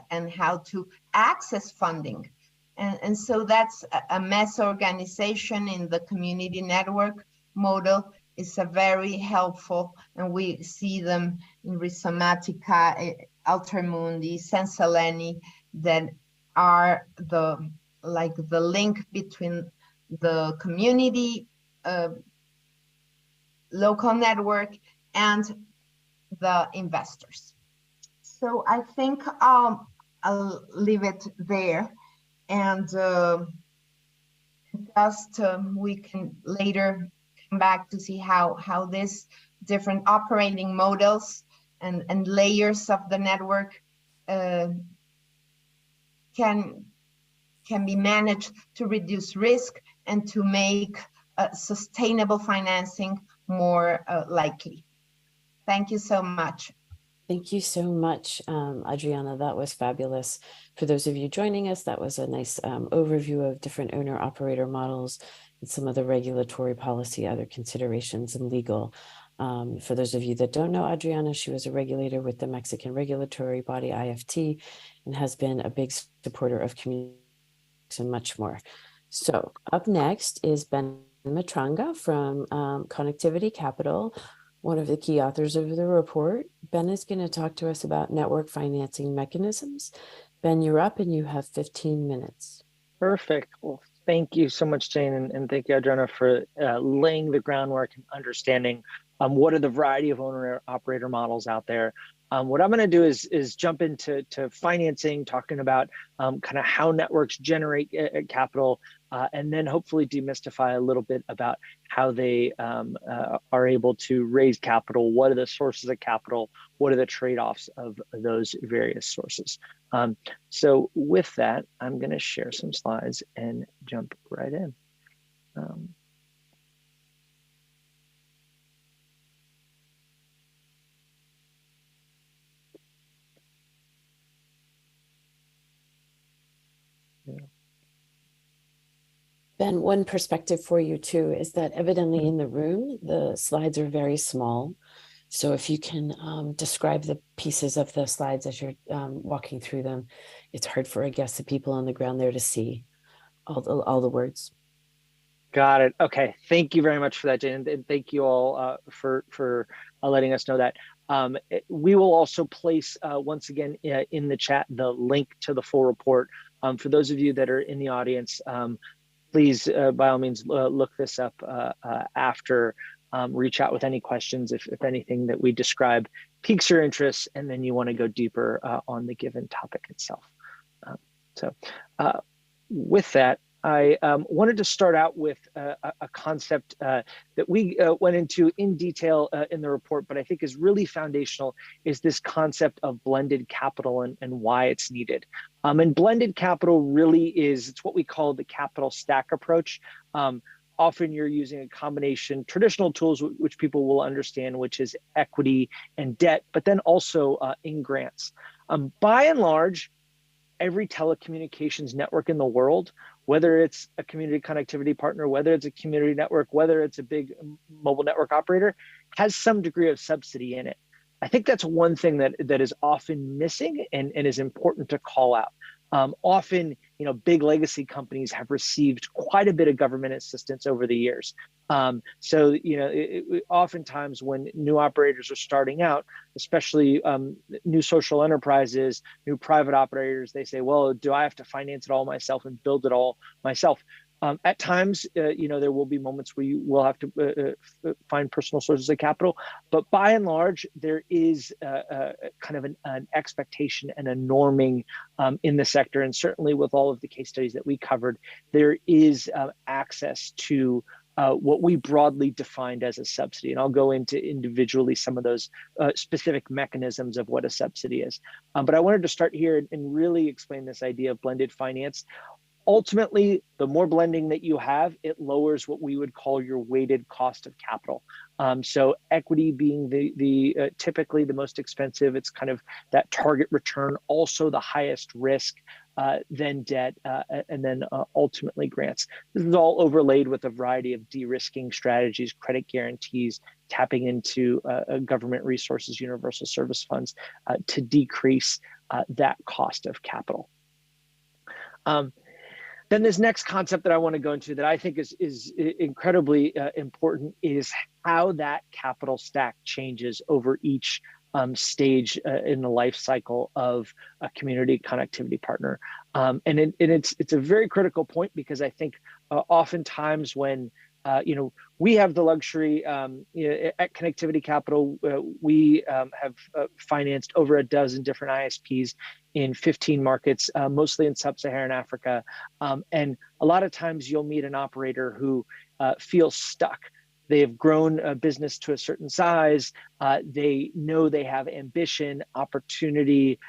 and how to access funding. And so that's a meso organization in the community network model is a very helpful, and we see them in Rhizomatica, Altermundi, Sensaleni, that are the link between the community local network and the investors. So I think I'll leave it there, and we can later come back to see how these different operating models and layers of the network can be managed to reduce risk and to make sustainable financing more likely. Thank you so much. Thank you so much, Adriana. That was fabulous. For those of you joining us, that was a nice overview of different owner-operator models and some of the regulatory policy, other considerations, and legal. For those of you that don't know Adriana, she was a regulator with the Mexican regulatory body IFT and has been a big supporter of community and much more. So up next is Ben Matranga from Connectivity Capital, one of the key authors of the report. Ben is going to talk to us about network financing mechanisms. Ben, you're up and you have 15 minutes. Perfect. Well, thank you so much, Jane, and thank you, Adriana, for laying the groundwork and understanding what are the variety of owner-operator models out there. What I'm going to do is jump into financing, talking about kind of how networks generate capital, and then hopefully demystify a little bit about how they are able to raise capital. What are the sources of capital? What are the trade-offs of those various sources? So with that, I'm going to share some slides and jump right in. Ben, one perspective for you too is that evidently in the room, the slides are very small. So if you can describe the pieces of the slides as you're walking through them, it's hard for, I guess, the people on the ground there to see all the words. Got it. Okay. Thank you very much for that, Jane. And thank you all for letting us know that. We will also place, once again, in the chat, the link to the full report. For those of you that are in the audience, please, by all means, look this up after, reach out with any questions if anything that we describe piques your interest, and then you want to go deeper on the given topic itself. With that, I wanted to start out with a concept that we went into in detail in the report, but I think is really foundational, is this concept of blended capital and why it's needed. And blended capital really is, it's what we call the capital stack approach. Often you're using a combination, traditional tools, which people will understand, which is equity and debt, but then also in grants. By and large, every telecommunications network in the world, whether it's a community connectivity partner, whether it's a community network, whether it's a big mobile network operator, has some degree of subsidy in it. I think that's one thing that is often missing and is important to call out. Often, big legacy companies have received quite a bit of government assistance over the years. So, oftentimes when new operators are starting out, especially new social enterprises, new private operators, they say, well, do I have to finance it all myself and build it all myself? At times, there will be moments where you will have to find personal sources of capital, but by and large, there is kind of an expectation and a norming in the sector, and certainly with all of the case studies that we covered, there is access to what we broadly defined as a subsidy. And I'll go into individually some of those specific mechanisms of what a subsidy is. But I wanted to start here and really explain this idea of blended finance. Ultimately, the more blending that you have, it lowers what we would call your weighted cost of capital. So equity being the typically the most expensive, it's kind of that target return, also the highest risk, then debt, and then ultimately grants. This is all overlaid with a variety of de-risking strategies, credit guarantees, tapping into government resources, universal service funds to decrease that cost of capital. Then this next concept that I want to go into that I think is incredibly important is how that capital stack changes over each stage in the life cycle of a community connectivity partner. And it's a very critical point, because I think oftentimes when we have the luxury at Connectivity Capital, we have financed over a dozen different ISPs in 15 markets, mostly in sub-Saharan Africa. And a lot of times you'll meet an operator who feels stuck. They have grown a business to a certain size. They know they have ambition, opportunity,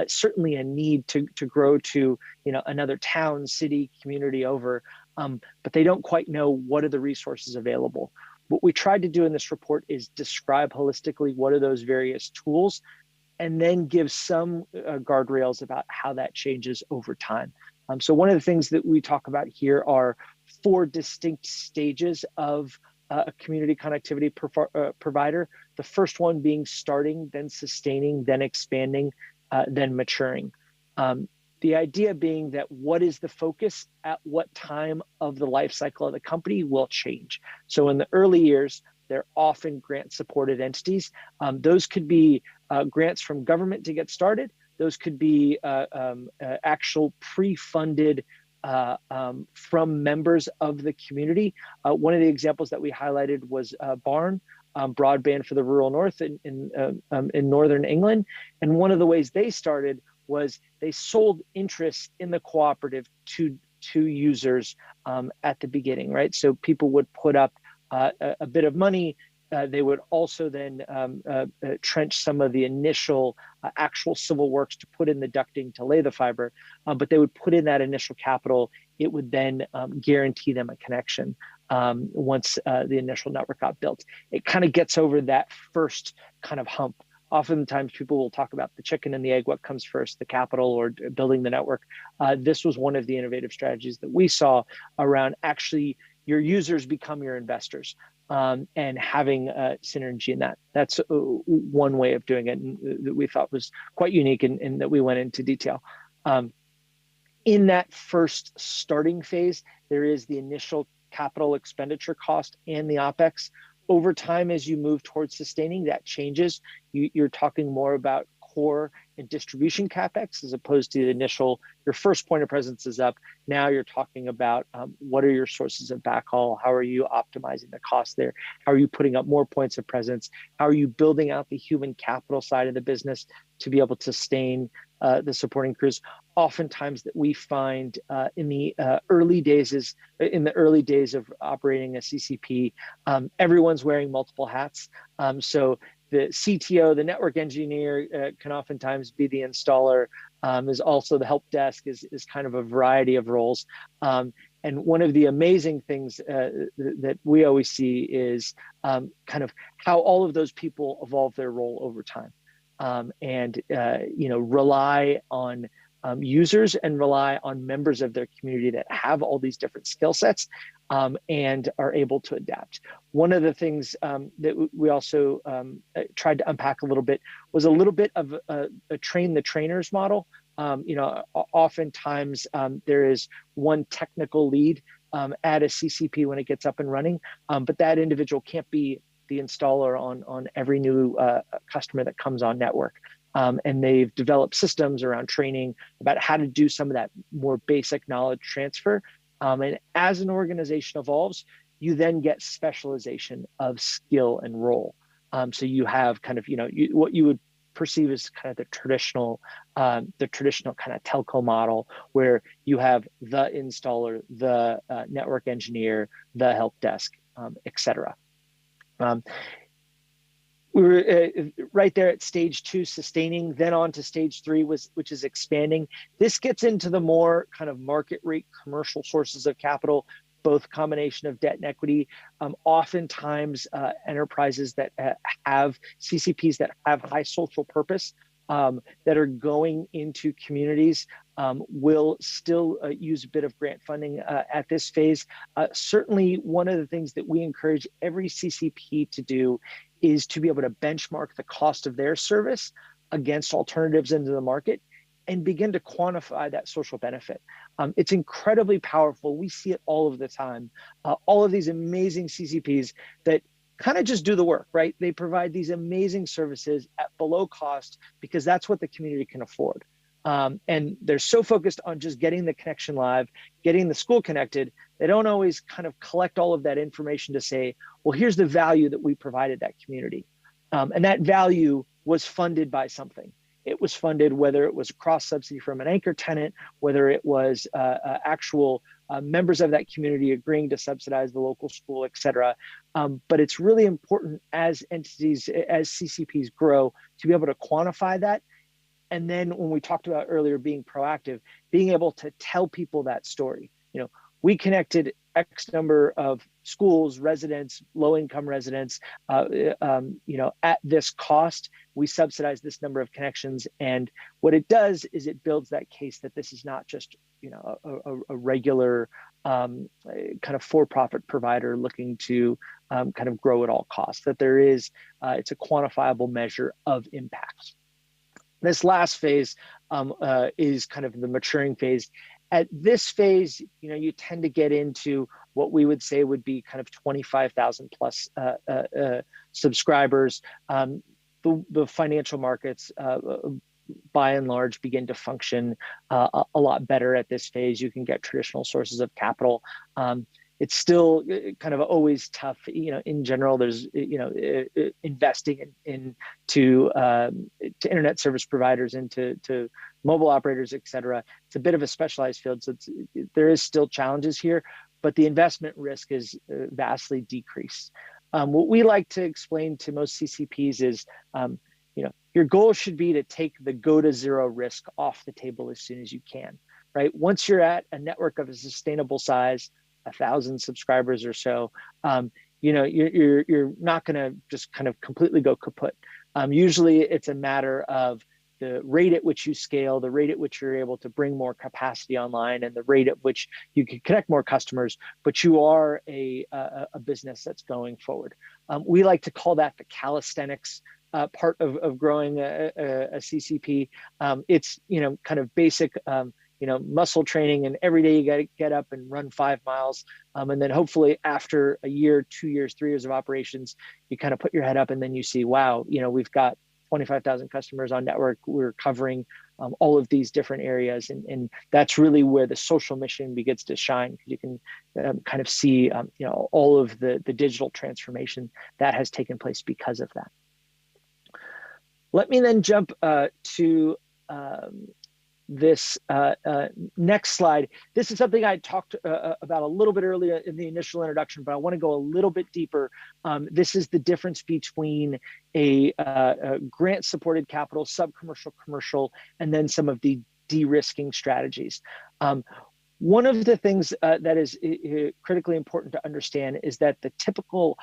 certainly a need to grow to another town, city, community over, but they don't quite know what are the resources available. What we tried to do in this report is describe holistically what are those various tools, and then give some guardrails about how that changes over time. So one of the things that we talk about here are 4 distinct stages of a community connectivity provider. The first one being starting, then sustaining, then expanding, then maturing. The idea being that what is the focus at what time of the life cycle of the company will change. So in the early years, they're often grant supported entities. Those could be grants from government to get started. Those could be actual pre-funded from members of the community. One of the examples that we highlighted was Barn, broadband for the rural north in northern England. And one of the ways they started was they sold interest in the cooperative to users at the beginning, right? So people would put up a bit of money. They would also then trench some of the initial actual civil works to put in the ducting to lay the fiber, but they would put in that initial capital. It would then guarantee them a connection once the initial network got built. It kind of gets over that first kind of hump. Oftentimes people will talk about the chicken and the egg, what comes first, the capital or building the network. This was one of the innovative strategies that we saw around actually your users become your investors. And having synergy in that. That's one way of doing it, and that we thought was quite unique, and that we went into detail. In that first starting phase, there is the initial capital expenditure cost and the OpEx. Over time, as you move towards sustaining, that changes. You're talking more about core and distribution CapEx as opposed to the initial, your first point of presence is up. Now you're talking about what are your sources of backhaul? How are you optimizing the cost there? How are you putting up more points of presence? How are you building out the human capital side of the business to be able to sustain the supporting crews? Oftentimes that we find in the early days of operating a CCP, everyone's wearing multiple hats. So the CTO, the network engineer, can oftentimes be the installer, is also the help desk, is kind of a variety of roles. And one of the amazing things that we always see is kind of how all of those people evolve their role over time, and rely on users and rely on members of their community that have all these different skill sets and are able to adapt. One of the things that we also tried to unpack a little bit was a little bit of a train the trainers model. Oftentimes there is one technical lead at a CCP when it gets up and running, but that individual can't be the installer on every new customer that comes on network. And they've developed systems around training about how to do some of that more basic knowledge transfer And as an organization evolves, you then get specialization of skill and role. So you have kind of, what you would perceive as kind of the traditional kind of telco model, where you have the installer, the network engineer, the help desk, et cetera. We were right there at stage 2, sustaining, then on to stage 3, which is expanding. This gets into the more kind of market rate commercial sources of capital, both combination of debt and equity. Oftentimes, enterprises that have CCPs that have high social purpose, that are going into communities, will still use a bit of grant funding at this phase. Certainly, one of the things that we encourage every CCP to do is to be able to benchmark the cost of their service against alternatives into the market and begin to quantify that social benefit. It's incredibly powerful. We see it all of the time. All of these amazing CCPs that kind of just do the work, right? They provide these amazing services at below cost because that's what the community can afford. And they're so focused on just getting the connection live, getting the school connected, they don't always kind of collect all of that information to say, well, here's the value that we provided that community. And that value was funded by something. It was funded, whether it was a cross subsidy from an anchor tenant, whether it was actual members of that community agreeing to subsidize the local school, et cetera. But it's really important as entities, as CCPs grow, to be able to quantify that. And then when we talked about earlier being proactive, being able to tell people that story. We connected X number of schools, residents, low-income residents, at this cost. We subsidize this number of connections, and what it does is it builds that case that this is not just a regular kind of for-profit provider looking to kind of grow at all costs. That there is, it's a quantifiable measure of impact. This last phase is kind of the maturing phase. At this phase, you tend to get into what we would say would be kind of 25,000 plus subscribers. The financial markets, by and large, begin to function a lot better at this phase. You can get traditional sources of capital. It's still kind of always tough, in general. There's, investing into internet service providers, into mobile operators, et cetera. It's a bit of a specialized field, so there is still challenges here, but the investment risk is vastly decreased. What we like to explain to most CCPs is, your goal should be to take the go to zero risk off the table as soon as you can, right? Once you're at a network of a sustainable size, 1,000 subscribers or so, you're not going to just kind of completely go kaput. Usually it's a matter of the rate at which you scale, the rate at which you're able to bring more capacity online, and the rate at which you can connect more customers, but you are a business that's going forward. We like to call that the calisthenics part of growing a CCP. It's, kind of basic, muscle training, and every day you got to get up and run 5 miles. And then hopefully after a year, 2 years, 3 years of operations, you kind of put your head up and then you see, wow, we've got 25,000 customers on network. We're covering all of these different areas. And that's really where the social mission begins to shine, because you can kind of see, all of the digital transformation that has taken place because of that. Let me then jump to this next slide. This is something I talked about a little bit earlier in the initial introduction, but I want to go a little bit deeper. This is the difference between a grant-supported capital, sub-commercial, commercial, and then some of the de-risking strategies. One of the things that is critically important to understand is that the typical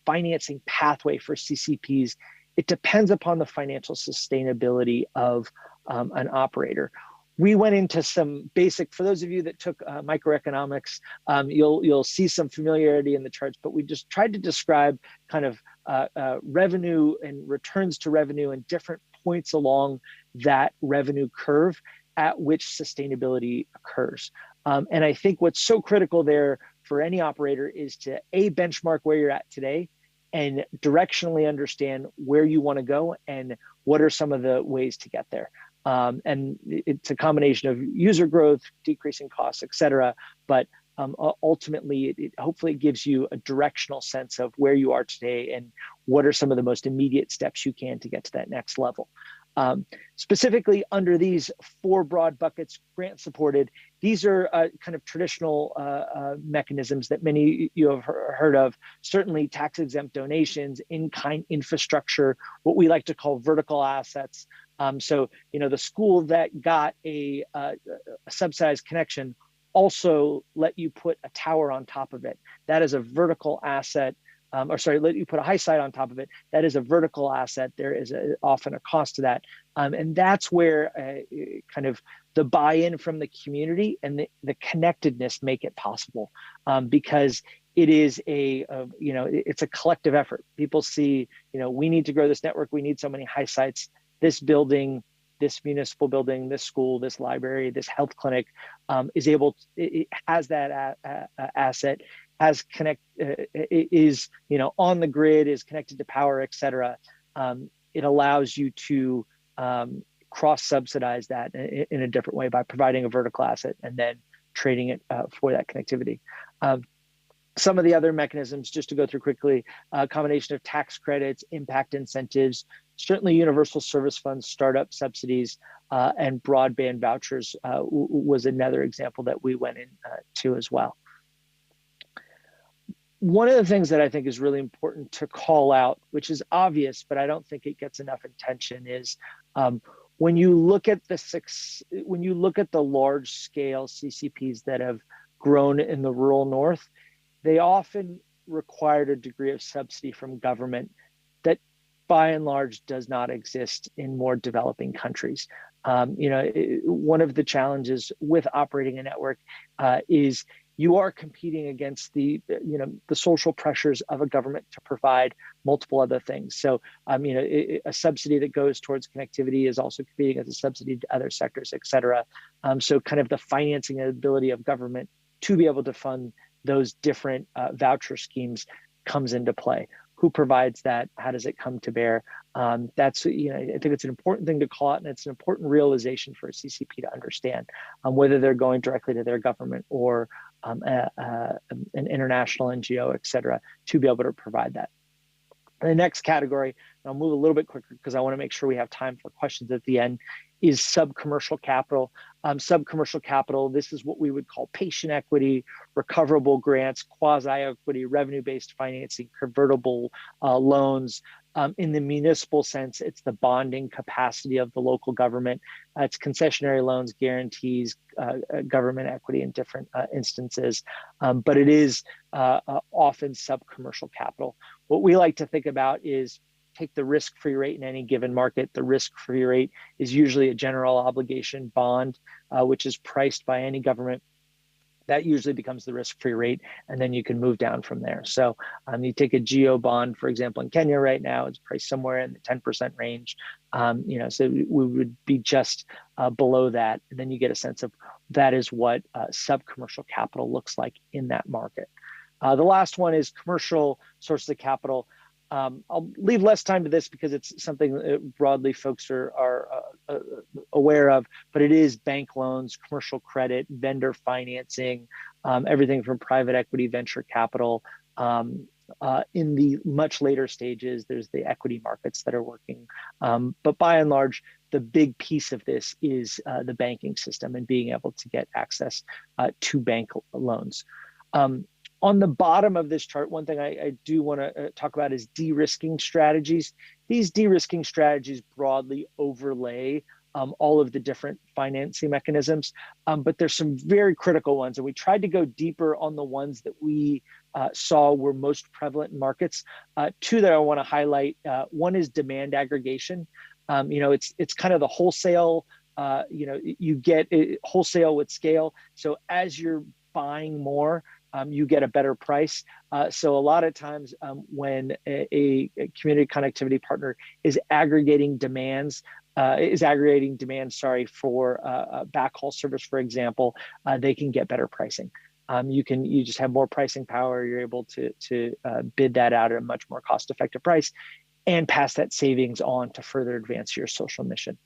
financing pathway for CCPs, it depends upon the financial sustainability of an operator. We went into some basic, for those of you that took microeconomics, you'll see some familiarity in the charts, but we just tried to describe kind of revenue and returns to revenue and different points along that revenue curve at which sustainability occurs. And I think what's so critical there for any operator is to benchmark where you're at today and directionally understand where you want to go and what are some of the ways to get there. And it's a combination of user growth, decreasing costs, et cetera. But ultimately, hopefully it gives you a directional sense of where you are today and what are some of the most immediate steps you can to get to that next level. Specifically under these 4 broad buckets, grant supported, these are kind of traditional mechanisms that many you have heard of, certainly tax exempt donations, in-kind infrastructure, what we like to call vertical assets. So, the school that got a subsidized connection also let you put a tower on top of it. That is a vertical asset. Let you put a high side on top of it. That is a vertical asset. There is often a cost to that. And that's where kind of the buy-in from the community and the connectedness make it possible, because it is it's a collective effort. People see, we need to grow this network. We need so many high sites. This building, this municipal building, this school, this library, this health clinic it has that asset, has is on the grid, is connected to power, et cetera. It allows you to cross subsidize that in a different way by providing a vertical asset and then trading it for that connectivity. Some of the other mechanisms, just to go through quickly, a combination of tax credits, impact incentives, certainly universal service funds, startup subsidies, and broadband vouchers was another example that we went into as well. One of the things that I think is really important to call out, which is obvious, but I don't think it gets enough attention, is when you look at the large scale CCPs that have grown in the rural North, they often required a degree of subsidy from government that by and large does not exist in more developing countries. One of the challenges with operating a network is you are competing against the social pressures of a government to provide multiple other things. So, a subsidy that goes towards connectivity is also competing as a subsidy to other sectors, et cetera. So kind of the financing ability of government to be able to fund those different voucher schemes comes into play. Who provides that? How does it come to bear? I think it's an important thing to call out, and it's an important realization for a CCP to understand, whether they're going directly to their government or an international NGO, et cetera, to be able to provide that. The next category, and I'll move a little bit quicker because I want to make sure we have time for questions at the end, is sub-commercial capital. Sub-commercial capital, this is what we would call patient equity, recoverable grants, quasi-equity, revenue-based financing, convertible loans. In the municipal sense, it's the bonding capacity of the local government. It's concessionary loans, guarantees, government equity in different instances, but it is often sub-commercial capital. What we like to think about is take the risk-free rate in any given market. The risk-free rate is usually a general obligation bond, which is priced by any government. That usually becomes the risk-free rate, and then you can move down from there. So you take a geo bond, for example, in Kenya right now, it's priced somewhere in the 10% range. So we would be just below that, and then you get a sense of that is what sub-commercial capital looks like in that market. The last one is commercial sources of capital. I'll leave less time to this because it's something that broadly folks are aware of, but it is bank loans, commercial credit, vendor financing, everything from private equity, venture capital. In the much later stages, there's the equity markets that are working. But by and large, the big piece of this is the banking system and being able to get access to bank loans. On the bottom of this chart, one thing I do want to talk about is de-risking strategies. These de-risking strategies broadly overlay all of the different financing mechanisms, but there's some very critical ones, and we tried to go deeper on the ones that we saw were most prevalent in markets. Two that I want to highlight, one is demand aggregation. It's kind of the wholesale, you get wholesale with scale. So as you're buying more, you get a better price. So a lot of times when a community connectivity partner is aggregating demands, for backhaul service, for example, they can get better pricing. You just have more pricing power. You're able to bid that out at a much more cost-effective price and pass that savings on to further advance your social mission.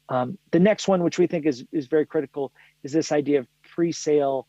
The next one, which we think is very critical, is this idea of pre-sale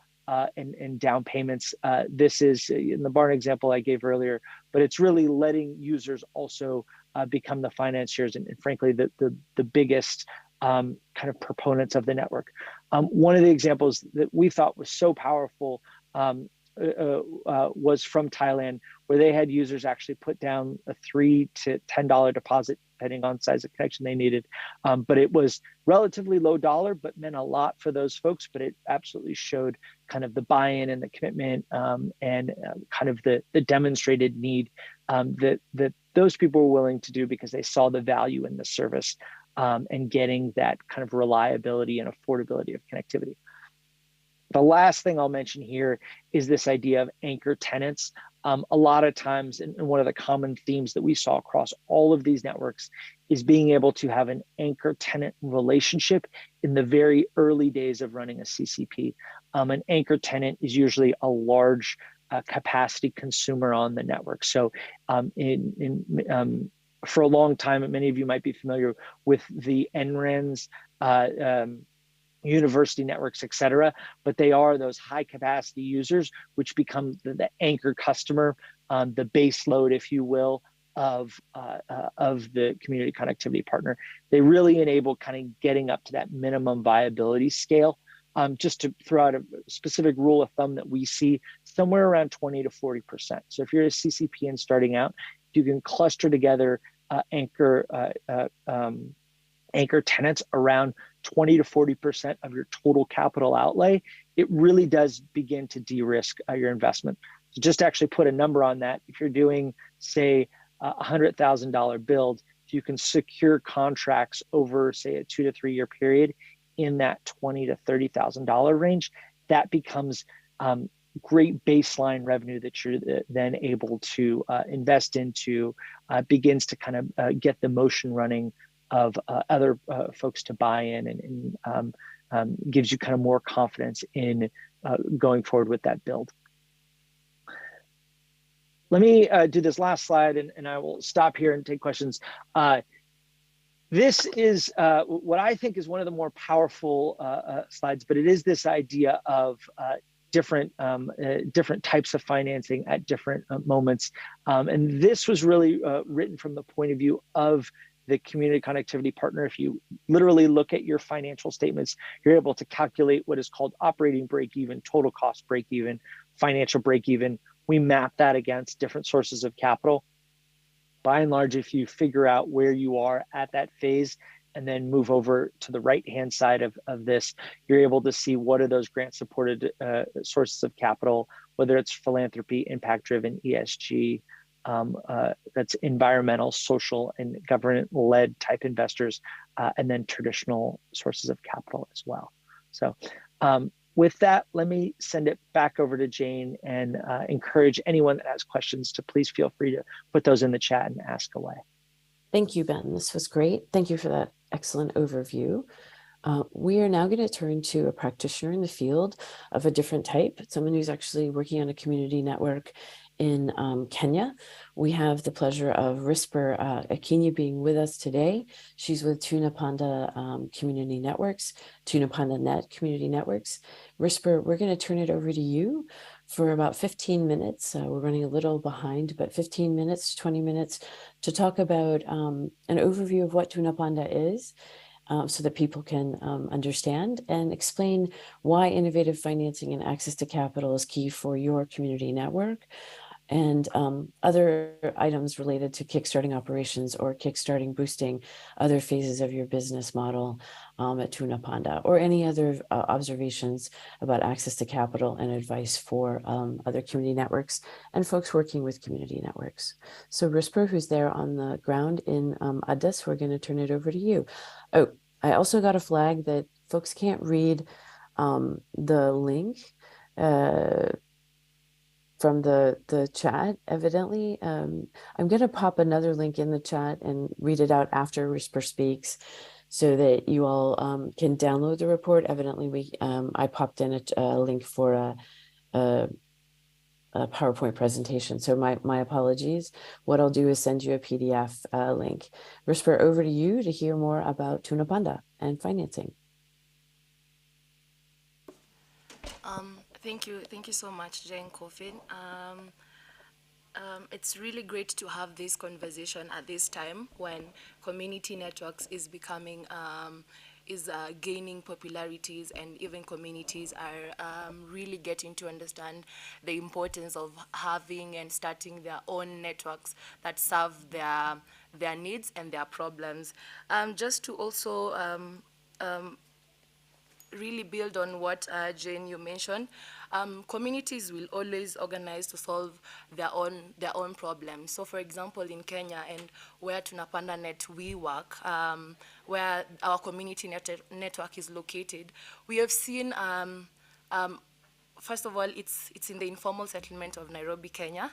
and down payments. This is in the barn example I gave earlier, but it's really letting users also become the financiers and frankly, the biggest kind of proponents of the network. One of the examples that we thought was so powerful was from Thailand, where they had users actually put down a $3 to $10 deposit, depending on size of connection they needed. But it was relatively low dollar, but meant a lot for those folks. But it absolutely showed kind of the buy-in and the commitment and kind of the demonstrated need that those people were willing to do because they saw the value in the service and getting that kind of reliability and affordability of connectivity. The last thing I'll mention here is this idea of anchor tenants. A lot of times, and one of the common themes that we saw across all of these networks is being able to have an anchor tenant relationship in the very early days of running a CCP. An anchor tenant is usually a large capacity consumer on the network. So for a long time, and many of you might be familiar with the NRENs, university networks, et cetera, but they are those high capacity users, which become the anchor customer, the base load, if you will, of the community connectivity partner. They really enable kind of getting up to that minimum viability scale. Just to throw out a specific rule of thumb that we see, somewhere around 20 to 40%. So if you're a CCP and starting out, you can cluster together anchor tenants around 20 to 40% of your total capital outlay. It really does begin to de-risk your investment. So just to actually put a number on that, if you're doing, say, a $100,000 build, if you can secure contracts over, say, a 2 to 3 year period in that $20,000 to $30,000 range, that becomes great baseline revenue that you're then able to invest into, begins to kind of get the motion running of other folks to buy in and gives you kind of more confidence in going forward with that build. Let me do this last slide and I will stop here and take questions. This is what I think is one of the more powerful slides, but it is this idea of different types of financing at different moments. And this was really written from the point of view of the community connectivity partner. If you literally look at your financial statements, you're able to calculate what is called operating break-even, total cost break-even, financial break-even. We map that against different sources of capital. By and large, if you figure out where you are at that phase and then move over to the right-hand side of this, you're able to see what are those grant-supported sources of capital, whether it's philanthropy, impact-driven, ESG, that's environmental, social, and government-led type investors, and then traditional sources of capital as well. So with that, let me send it back over to Jane and encourage anyone that has questions to please feel free to put those in the chat and ask away. Thank you, Ben. This was great. Thank you for that excellent overview. We are now going to turn to a practitioner in the field of a different type, someone who's actually working on a community network in Kenya. We have the pleasure of Risper Akinyi being with us today. She's with Tuna Panda Community Networks, Tuna Panda Net Community Networks. Risper, we're going to turn it over to you for about 15 minutes. We're running a little behind, but 15 minutes, 20 minutes to talk about an overview of what Tuna Panda is, so that people can understand and explain why innovative financing and access to capital is key for your community network, and other items related to kickstarting operations or kickstarting, boosting other phases of your business model at Tuna Panda, or any other observations about access to capital and advice for other community networks and folks working with community networks. So Risper, who's there on the ground in Addis, we're going to turn it over to you. Oh, I also got a flag that folks can't read the link from the chat, evidently. I'm going to pop another link in the chat and read it out after Risper speaks so that you all can download the report. Evidently, I popped in a link for a PowerPoint presentation. So my apologies. What I'll do is send you a PDF link. Risper, over to you to hear more about Tuna Panda and financing. Thank you so much, Jane Coffin. It's really great to have this conversation at this time when community networks is becoming gaining popularities, and even communities are really getting to understand the importance of having and starting their own networks that serve their needs and their problems. Just to also really build on what Jane you mentioned. Communities will always organize to solve their own problems. So, for example, in Kenya and where Tunapanda Net we work, where our community network is located, we have seen. First of all, it's in the informal settlement of Nairobi, Kenya.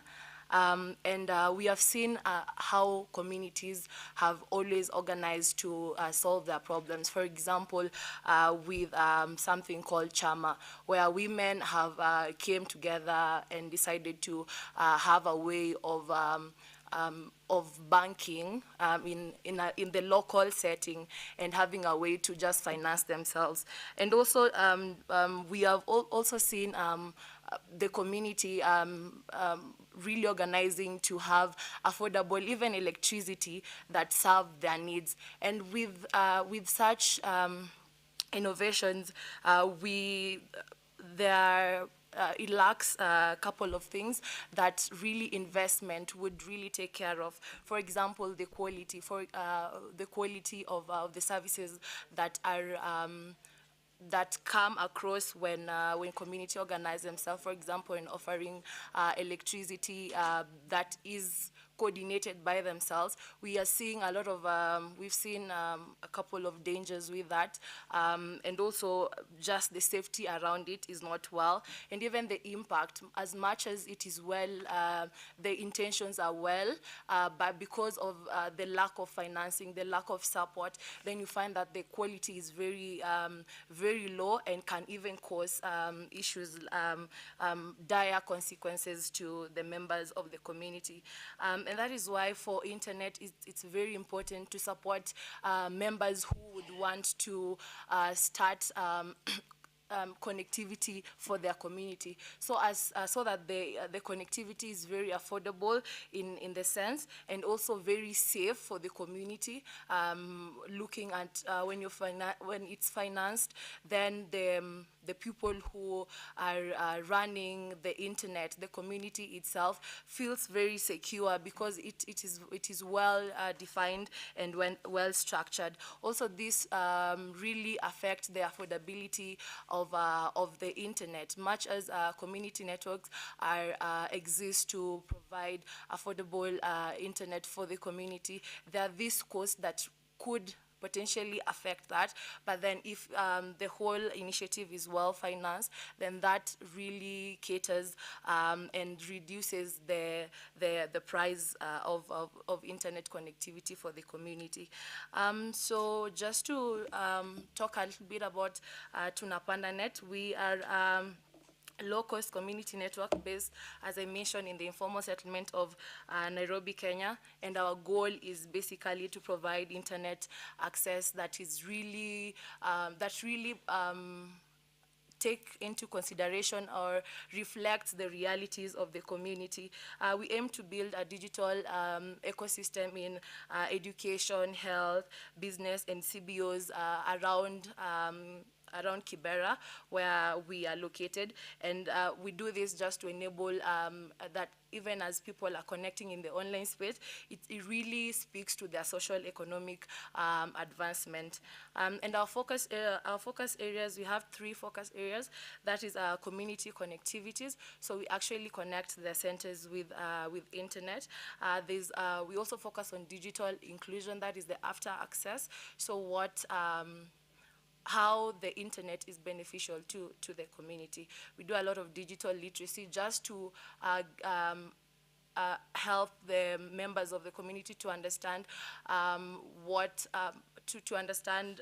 And we have seen how communities have always organized to solve their problems. For example, with something called Chama, where women have came together and decided to have a way of banking in the local setting and having a way to just finance themselves. And also, we have also seen the community really organizing to have affordable, even electricity that serve their needs. And with such innovations, it lacks a couple of things that really investment would really take care of. For example, the quality of the services that are that come across when community organize themselves. For example, in offering electricity that is coordinated by themselves. We are seeing a lot of, we've seen a couple of dangers with that, and also just the safety around it is not well, and even the impact, as much as it is well, the intentions are well, but because of the lack of financing, the lack of support, then you find that the quality is very, very low and can even cause issues, dire consequences to the members of the community. And that is why for internet, it's very important to support members who would want to start connectivity for their community, so that the connectivity is very affordable in the sense, and also very safe for the community. Looking at when it's financed, then the people who are running the internet, the community itself feels very secure because it is well defined and well structured. Also, this really affects the affordability of the internet, much as community networks exist to provide affordable internet for the community. There are these costs that could potentially affect that, but then if the whole initiative is well financed, then that really caters and reduces the price of internet connectivity for the community. So just to talk a little bit about Tunapanda Net, we are low-cost community network based, as I mentioned, in the informal settlement of Nairobi, Kenya, and our goal is basically to provide internet access that is really take into consideration or reflect the realities of the community. We aim to build a digital ecosystem in education, health, business, and CBOs around Kibera, where we are located, and we do this just to enable that even as people are connecting in the online space, it really speaks to their social economic advancement. And our focus areas, we have 3 focus areas. That is community connectivities. So we actually connect the centers with internet. We also focus on digital inclusion. That is the after access. So how the internet is beneficial to the community. We do a lot of digital literacy just to help the members of the community to understand to understand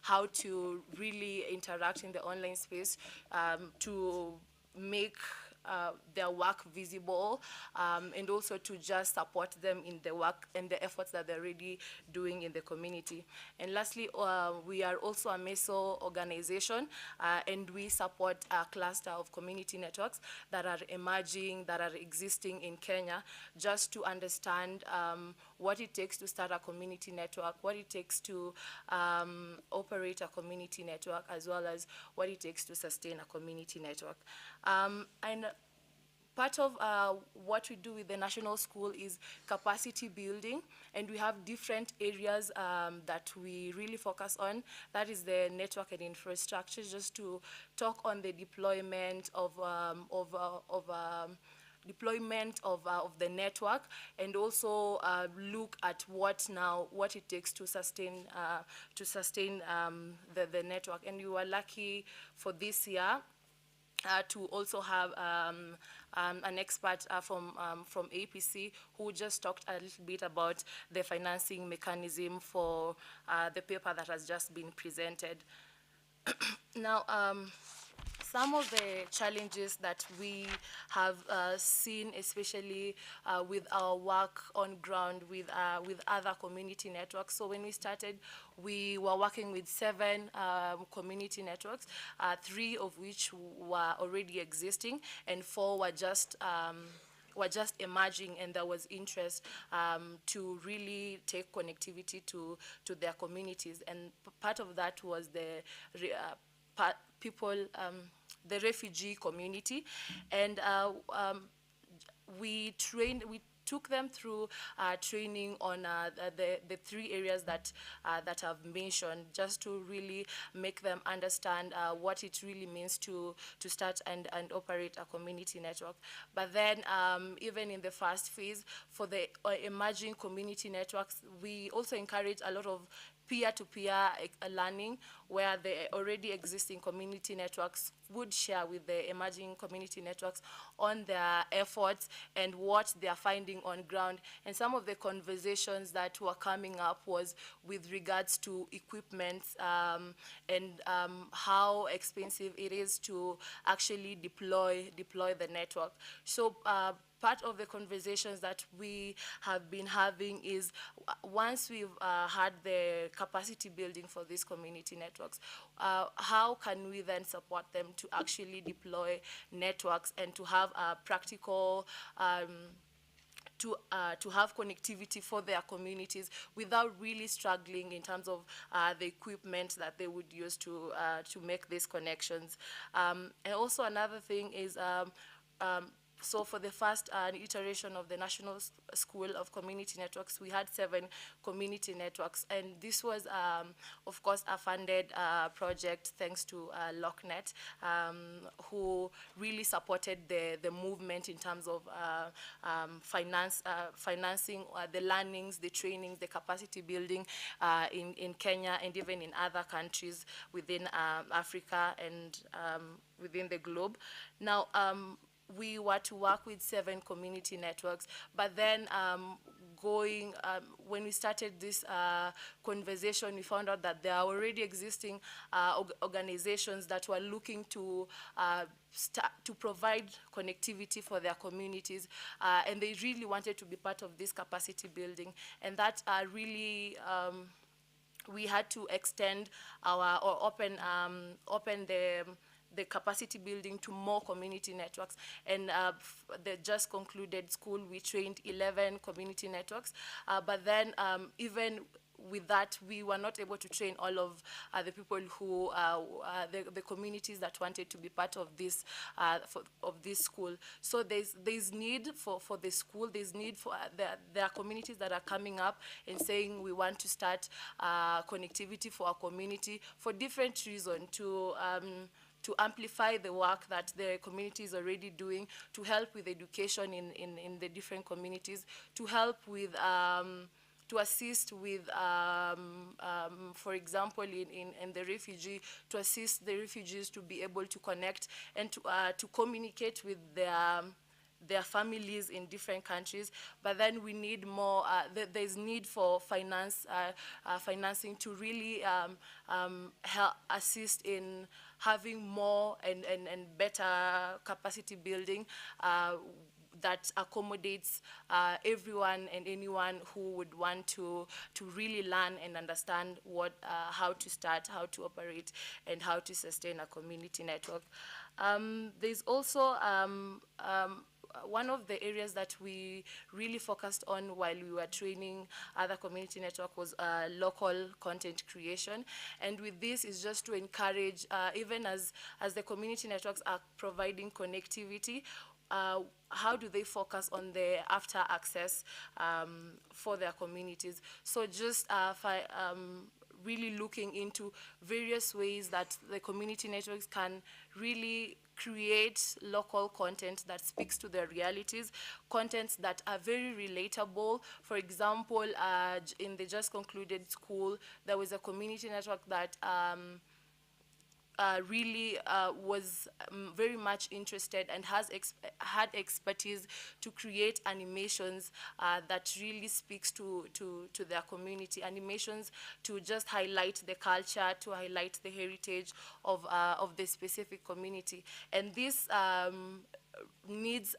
how to really interact in the online space, to make their work visible, and also to just support them in the work and the efforts that they're already doing in the community. And lastly, we are also a MESO organization, and we support a cluster of community networks that are emerging, that are existing in Kenya, just to understand what it takes to start a community network, what it takes to operate a community network, as well as what it takes to sustain a community network. And part of what we do with the national school is capacity building, and we have different areas that we really focus on. That is the network and infrastructure, just to talk on the deployment of the network, and also look at what it takes to sustain the network. And we were lucky for this year to also have an expert from APC who just talked a little bit about the financing mechanism for the paper that has just been presented. Now, some of the challenges that we have seen, especially with our work on ground with other community networks. So when we started, we were working with 7 community networks, 3 of which were already existing, and 4 were just emerging, and there was interest to really take connectivity to their communities. And part of that was the the refugee community, and we took them through training on the 3 areas that I've mentioned, just to really make them understand what it really means to start and operate a community network. But then even in the first phase, for the emerging community networks, we also encourage a lot of peer-to-peer learning, where the already existing community networks would share with the emerging community networks on their efforts and what they are finding on ground. And some of the conversations that were coming up was with regards to equipment and how expensive it is to actually deploy the network. So part of the conversations that we have been having is, once we've had the capacity building for these community networks, how can we then support them to actually deploy networks and to have a practical to have connectivity for their communities without really struggling in terms of the equipment that they would use to make these connections. And also another thing is, so for the first iteration of the National School of Community Networks, we had 7 community networks. And this was, of course, a funded project thanks to LockNet, who really supported the movement in terms of financing the learnings, the trainings, the capacity building in Kenya and even in other countries within Africa and within the globe. Now, we were to work with 7 community networks, but then when we started this conversation, we found out that there are already existing organizations that were looking to provide connectivity for their communities, and they really wanted to be part of this capacity building, and that really we had to extend or open the capacity building to more community networks. And the just concluded school, we trained 11 community networks, but then even with that, we were not able to train all of the people who, the communities that wanted to be part of this school. So there's need for the school, there's need for, there are communities that are coming up and saying we want to start connectivity for our community for different reasons, to amplify the work that the community is already doing, to help with education in the different communities, to help with, to assist with, for example, in the refugee, to assist the refugees to be able to connect and to communicate with their families in different countries, but then we need more, there's need for financing to really help assist in having more and better capacity building that accommodates everyone and anyone who would want to really learn and understand what how to start, how to operate, and how to sustain a community network. There's also one of the areas that we really focused on while we were training other community network was local content creation. And with this is just to encourage, even as the community networks are providing connectivity, how do they focus on the after access for their communities? So just really looking into various ways that the community networks can really create local content that speaks to their realities, contents that are very relatable. For example, in the just concluded school, there was a community network that really was very much interested and had expertise to create animations that really speaks to their community, animations to just highlight the culture, to highlight the heritage of the specific community. And this needs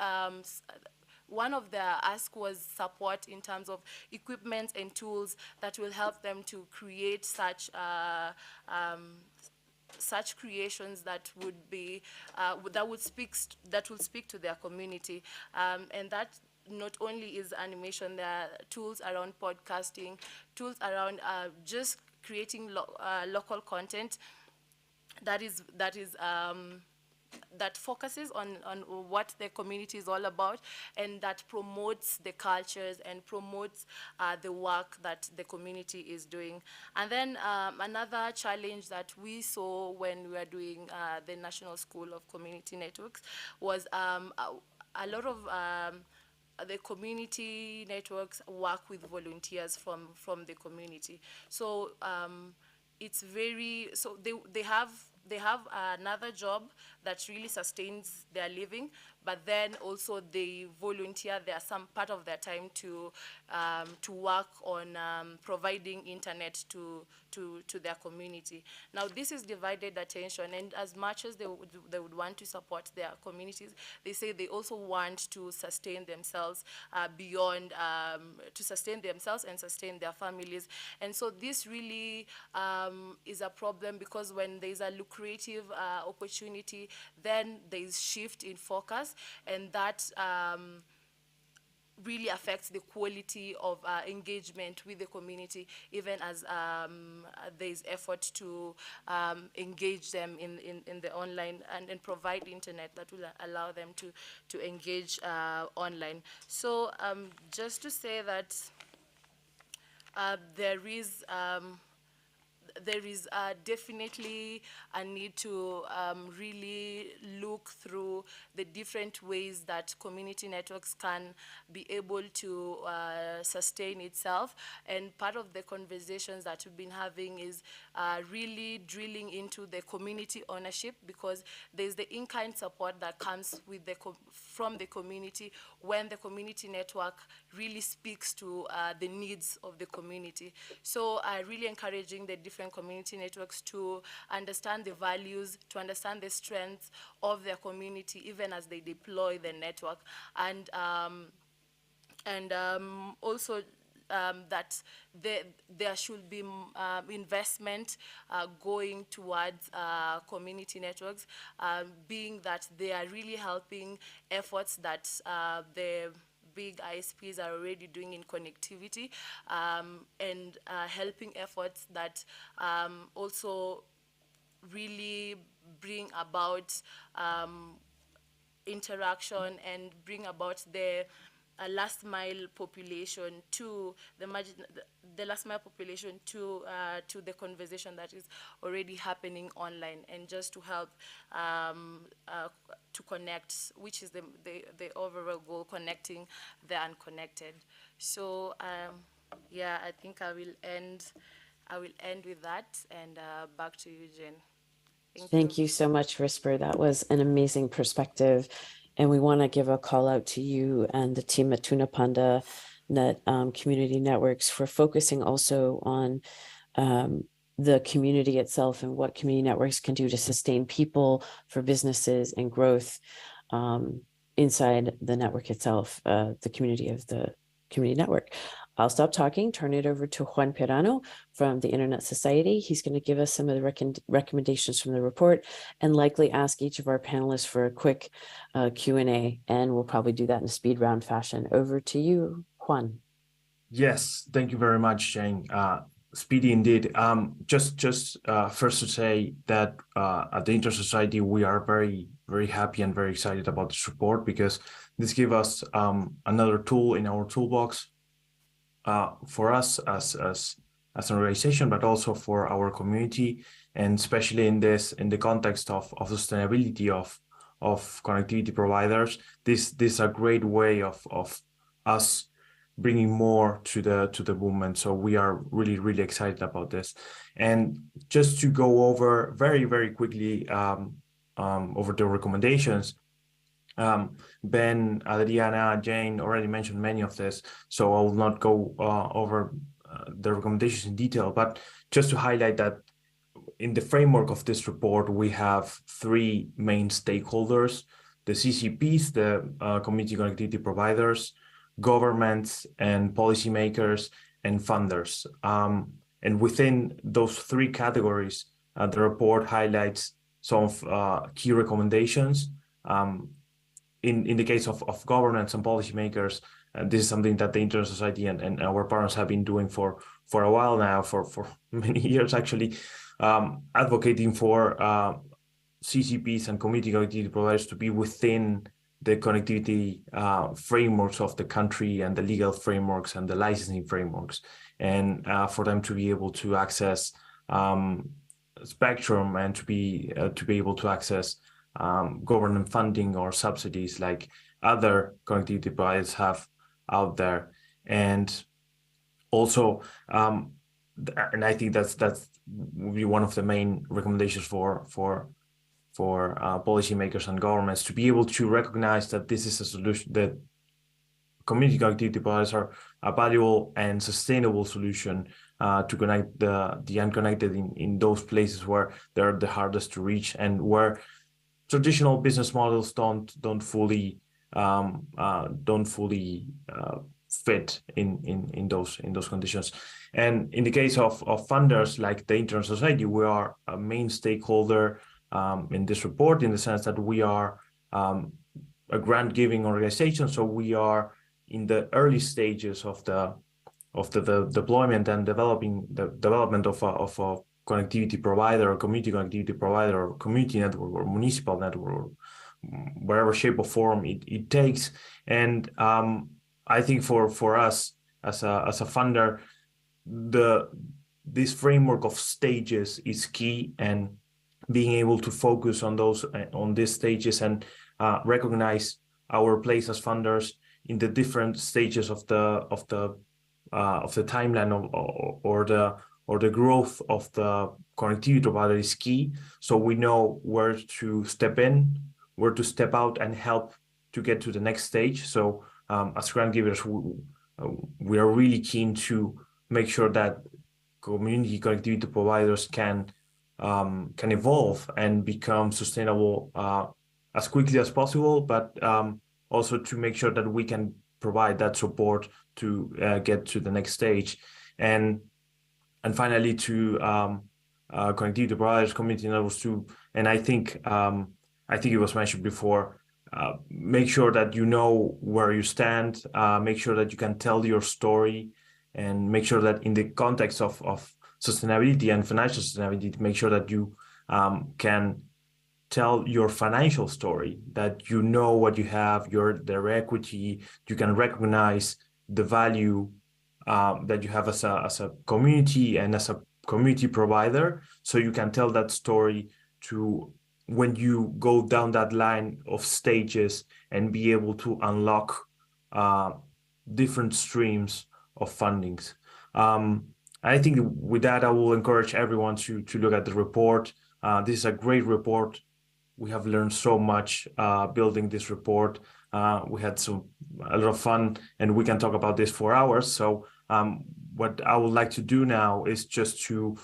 one of their ask was support in terms of equipment and tools that will help them to create such creations that would be that will speak to their community, and that not only is animation. There are tools around podcasting, tools around just creating local content that focuses on what the community is all about, and that promotes the cultures and promotes the work that the community is doing. And then another challenge that we saw when we were doing the National School of Community Networks was a lot of the community networks work with volunteers from the community. So it's very, so they have another job that really sustains their living, but then also they volunteer there some part of their time to work on providing internet to their community. Now this is divided attention, and as much as they would want to support their communities, they say they also want to sustain themselves beyond, to sustain themselves and sustain their families. And so this really is a problem, because when there's a lucrative opportunity, then there's shift in focus, and that really affects the quality of engagement with the community, even as there's effort to engage them in the online and provide internet that will allow them to engage online. So just to say that there is definitely a need to really look through the different ways that community networks can be able to sustain itself. And part of the conversations that we've been having is really drilling into the community ownership, because there's the in-kind support that comes with from the community when the community network really speaks to the needs of the community. So really encouraging the different community networks to understand the values, to understand the strengths of their community, even as they deploy the network, and also that there should be investment going towards community networks, being that they are really helping efforts that the big ISPs are already doing in connectivity, and helping efforts that also really bring about interaction and bring about the last mile population to the last mile population to the conversation that is already happening online, and just to help to connect, which is the overall goal, connecting the unconnected. So yeah, I think I will end with that, and back to you, Jen. Thank you so much, Whisper. That was an amazing perspective. And we want to give a call out to you and the team at Tuna Panda Net Community Networks for focusing also on the community itself and what community networks can do to sustain people, for businesses, and growth inside the network itself, the community of the community network. I'll stop talking, turn it over to Juan Pirano from the Internet Society. He's going to give us some of the recommendations from the report and likely ask each of our panelists for a quick Q&A, and we'll probably do that in a speed round fashion. Over to you, Juan. Yes, thank you very much, Jane. Speedy indeed. Just first to say that at the Internet Society, we are very, very happy and very excited about this report, because this gives us another tool in our toolbox for us as an organization, but also for our community, and especially in the context of sustainability of connectivity providers. This is a great way of us bringing more to the movement. So we are really, really excited about this. And just to go over very, very quickly over the recommendations, Ben, Adriana, Jane already mentioned many of this, so I will not go over the recommendations in detail, but just to highlight that in the framework of this report, we have three main stakeholders: the CCPs, the community connectivity providers, governments and policymakers, and funders. And within those three categories, the report highlights some of key recommendations. In the case of governments and policymakers, this is something that the Internet Society and our partners have been doing for a while now, for many years actually, advocating for CCPs and community connectivity providers to be within the connectivity frameworks of the country, and the legal frameworks and the licensing frameworks, and for them to be able to access spectrum, and to be able to access government funding or subsidies like other connectivity providers have out there. And also, and I think that's will be one of the main recommendations for policymakers and governments, to be able to recognize that this is a solution, that community connectivity providers are a valuable and sustainable solution to connect the unconnected in those places where they're the hardest to reach, and where traditional business models don't fully fit in those conditions. And in the case of funders like the Internet Society, we are a main stakeholder in this report, in the sense that we are a grant-giving organization. So we are in the early stages of the deployment and development of a connectivity provider, or community connectivity provider, or community network, or municipal network, or whatever shape or form it takes. And I think for us as a funder, this framework of stages is key, and being able to focus on these stages, and recognize our place as funders in the different stages of the timeline or the growth of the connectivity provider is key. So we know where to step in, where to step out, and help to get to the next stage. So as grant givers, we are really keen to make sure that community connectivity providers can evolve and become sustainable as quickly as possible, but also to make sure that we can provide that support to get to the next stage. And finally, to connectivity providers, community networks too. And I think it was mentioned before, make sure that you know where you stand, make sure that you can tell your story, and make sure that in the context of sustainability and financial sustainability, make sure that you can tell your financial story, that you know what you have, their equity, you can recognize the value that you have as a community and as a community provider, so you can tell that story to when you go down that line of stages and be able to unlock different streams of fundings. I think with that, I will encourage everyone to look at the report. This is a great report we have learned so much building this report. We had a lot of fun, and we can talk about this for hours. So what I would like to do now is just to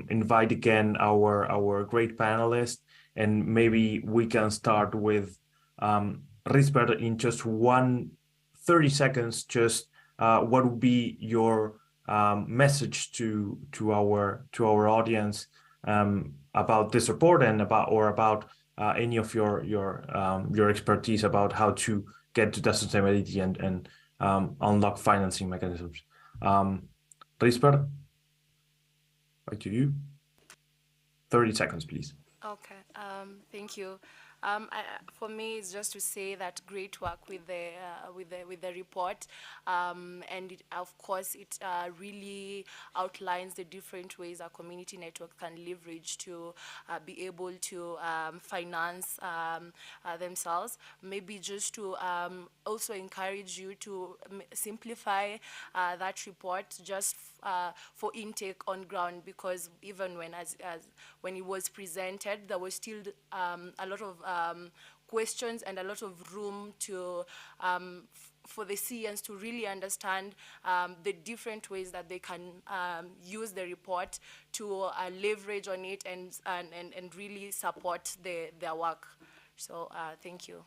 invite again our great panelists, and maybe we can start with Risbert in just 30 seconds. Just what would be your message to our audience about this report, and about any of your expertise about how to get to that sustainability and unlock financing mechanisms. Risbert, back to you. 30 seconds, please. Okay, thank you. For me, it's just to say that great work with the report, and of course it really outlines the different ways a community network can leverage to be able to finance themselves. Maybe just to also encourage you to simplify that report just for intake on ground, because even when it was presented, there was still a lot of questions and a lot of room to for the CENs to really understand the different ways that they can use the report to leverage on it and really support their work. So thank you.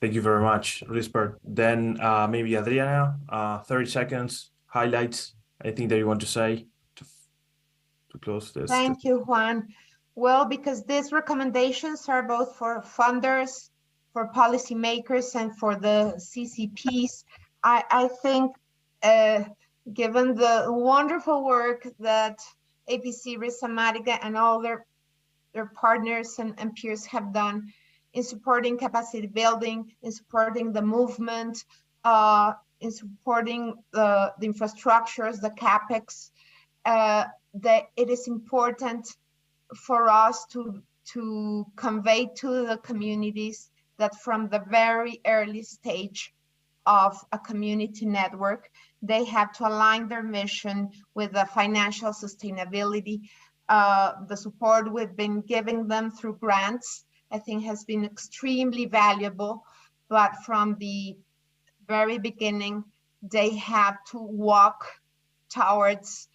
Thank you very much, Risbert. Then maybe Adriana, 30 seconds, highlights, anything that you want to say to close this. Thank you, Juan. Well, because these recommendations are both for funders, for policymakers, and for the CCPs, I think given the wonderful work that APC, Risamatica, and all their partners and peers have done in supporting capacity building, in supporting the movement, in supporting the infrastructures, the CapEx, that it is important for us to convey to the communities that from the very early stage of a community network, they have to align their mission with the financial sustainability. The support we've been giving them through grants, I think, has been extremely valuable, but from the very beginning, they have to walk towards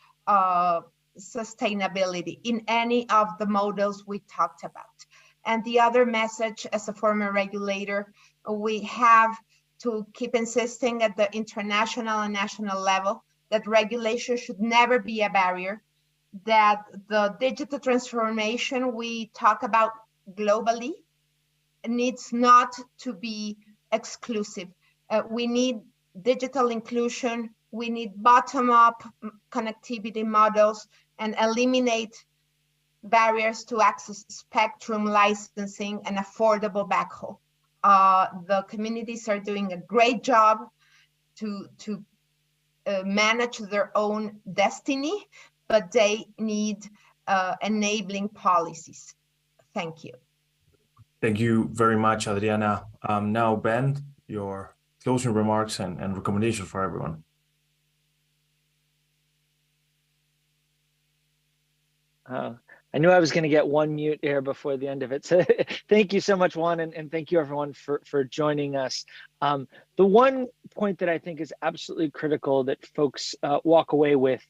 sustainability in any of the models we talked about. And the other message, as a former regulator, we have to keep insisting at the international and national level that regulation should never be a barrier, that the digital transformation we talk about globally needs not to be exclusive. We need digital inclusion, we need bottom-up connectivity models, and eliminate barriers to access spectrum licensing and affordable backhaul. The communities are doing a great job to manage their own destiny, but they need enabling policies. Thank you. Thank you very much, Adriana. Now, Ben, your closing remarks and recommendations for everyone. I knew I was going to get one mute here before the end of it. So thank you so much, Juan, and thank you everyone for joining us. The one point that I think is absolutely critical that folks walk away with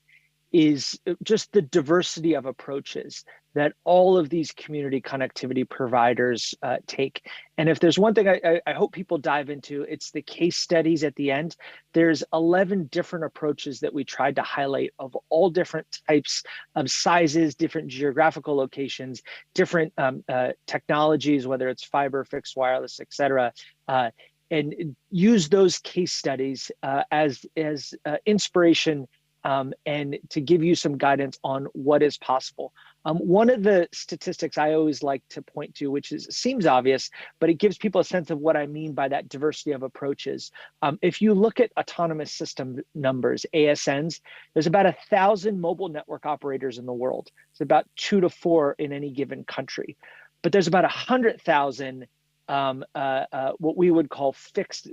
is just the diversity of approaches that all of these community connectivity providers take. And if there's one thing I hope people dive into, it's the case studies at the end. There's 11 different approaches that we tried to highlight of all different types of sizes, different geographical locations, different technologies, whether it's fiber, fixed wireless, et cetera, and use those case studies as inspiration and to give you some guidance on what is possible. One of the statistics I always like to point to, which seems obvious, but it gives people a sense of what I mean by that diversity of approaches. If you look at autonomous system numbers, ASNs, there's about 1,000 mobile network operators in the world. It's about 2 to 4 in any given country. But there's about 100,000 what we would call fixed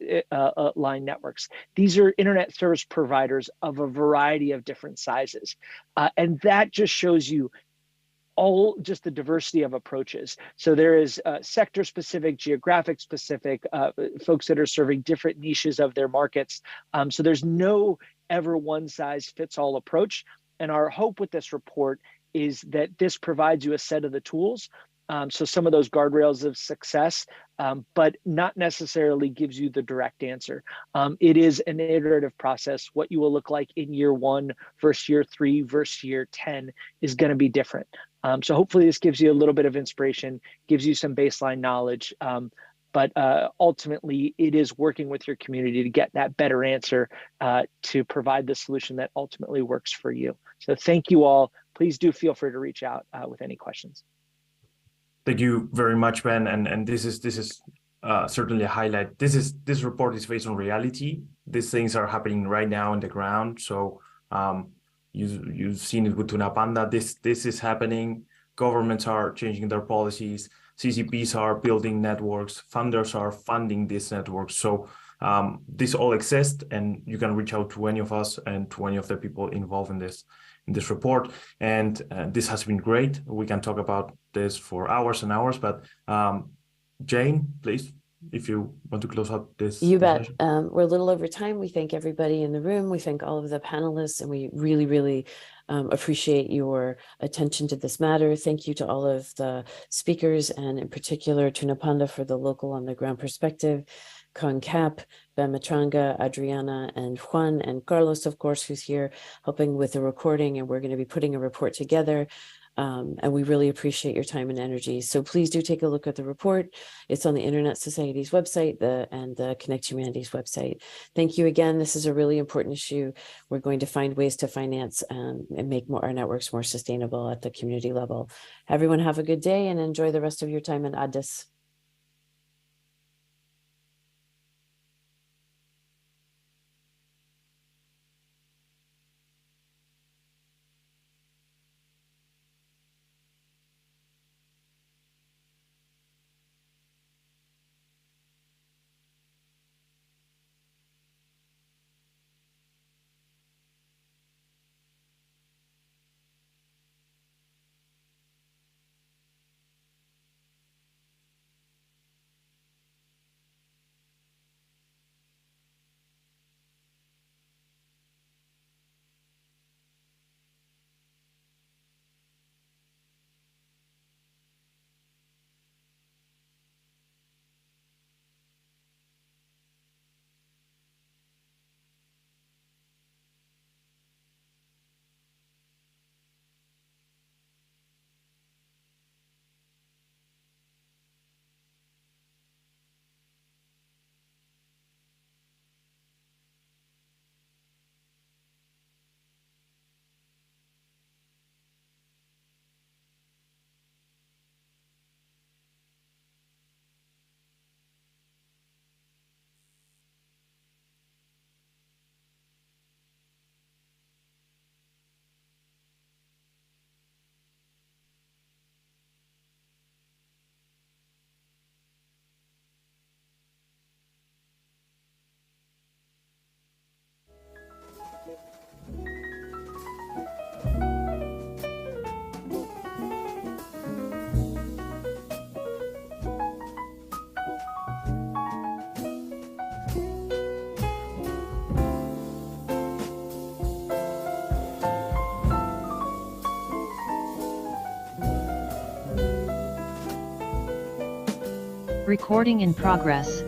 line networks. These are internet service providers of a variety of different sizes. And that just shows you all just the diversity of approaches. So there is sector specific, geographic specific, folks that are serving different niches of their markets. So there's no ever one size fits all approach. And our hope with this report is that this provides you a set of the tools. So some of those guardrails of success, but not necessarily gives you the direct answer. It is an iterative process. What you will look like in year 1 versus year 3 versus year 10 is going to be different. So hopefully this gives you a little bit of inspiration, gives you some baseline knowledge, but ultimately it is working with your community to get that better answer to provide the solution that ultimately works for you. So thank you all. Please do feel free to reach out with any questions. Thank you very much, Ben. And this is certainly a highlight. This report is based on reality. These things are happening right now on the ground. So you've seen it with Tuna Panda. This is happening. Governments are changing their policies. CCPs are building networks. Funders are funding these networks. So this all exists, and you can reach out to any of us and to any of the people involved in this report. And this has been great. We can talk about this for hours and hours, but Jane, please, if you want to close up this. You bet. We're a little over time. We thank everybody in the room. We thank all of the panelists, and we really, really appreciate your attention to this matter. Thank you to all of the speakers, and in particular Tuna Panda for the local on the ground perspective, CONCAP, Ben Matranga, Adriana, and Juan, and Carlos, of course, who's here helping with the recording, and we're going to be putting a report together. And we really appreciate your time and energy. So please do take a look at the report. It's on the Internet Society's website and the Connect Humanities website. Thank you again. This is a really important issue. We're going to find ways to finance and make our networks more sustainable at the community level. Everyone have a good day and enjoy the rest of your time in Addis. Recording in progress.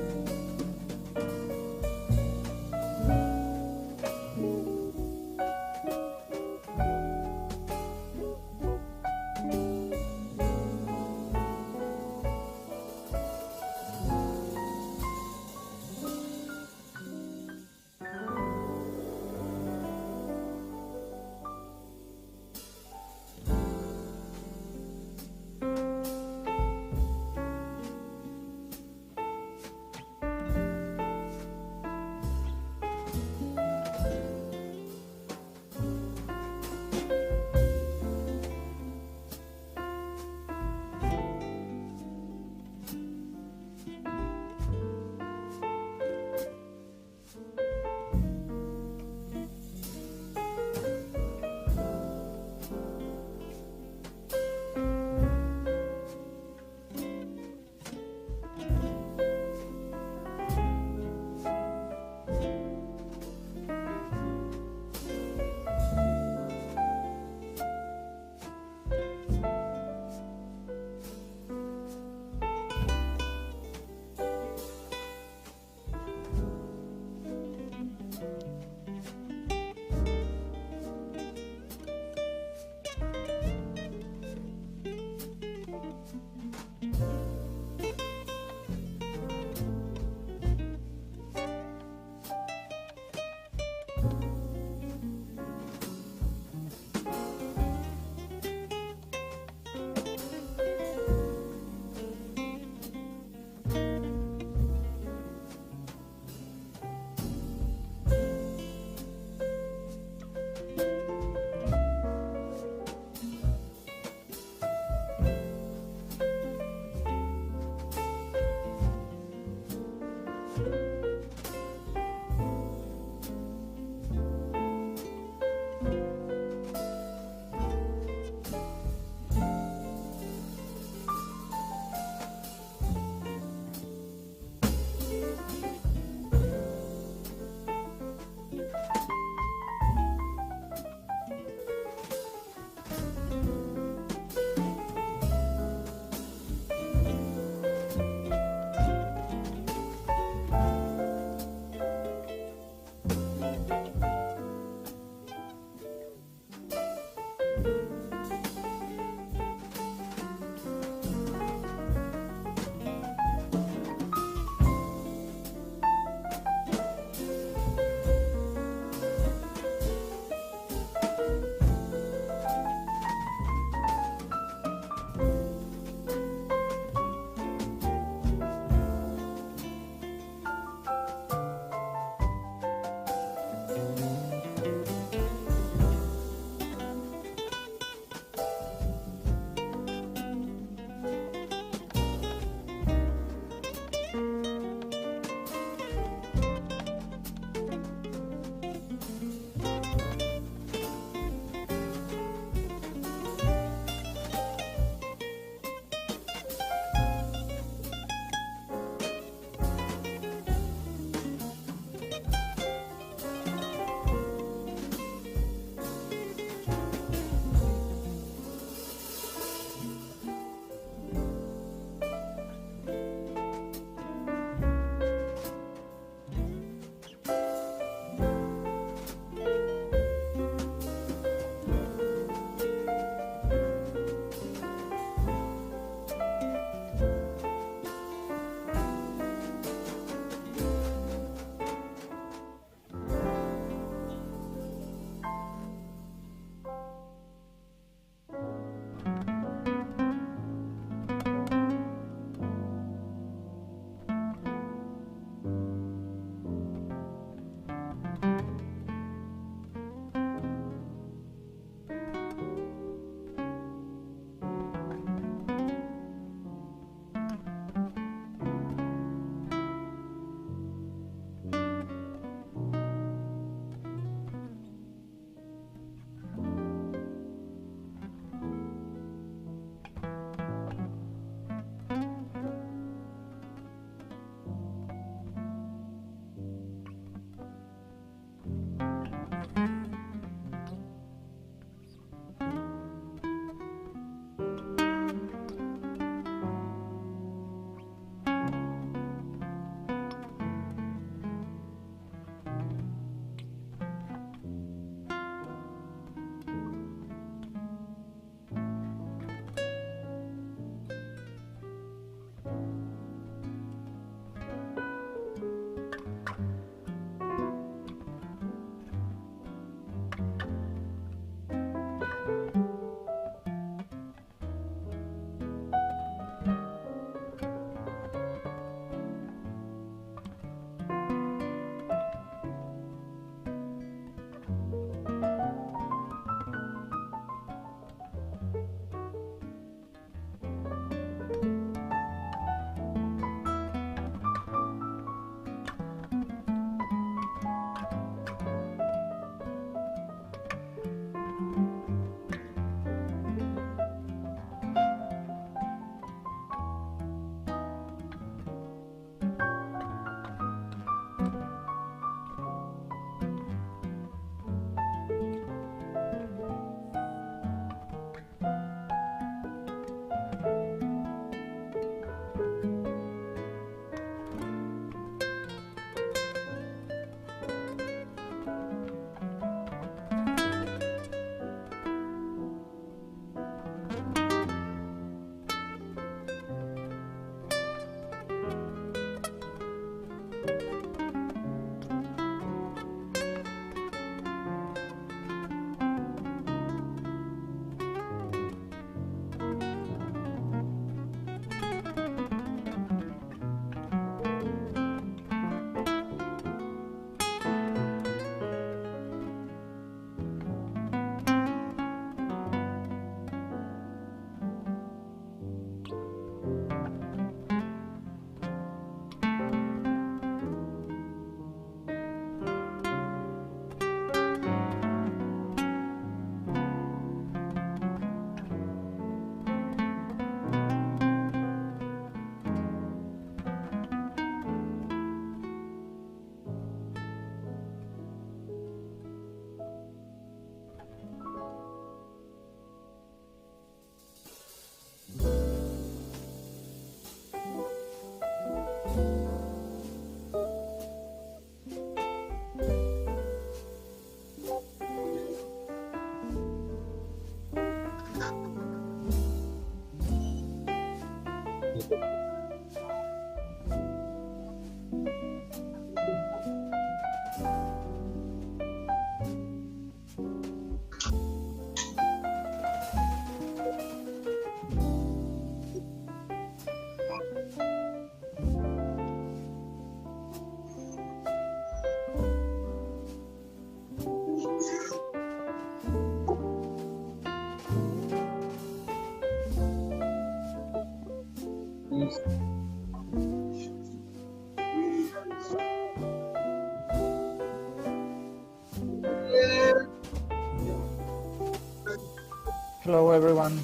Hello, everyone.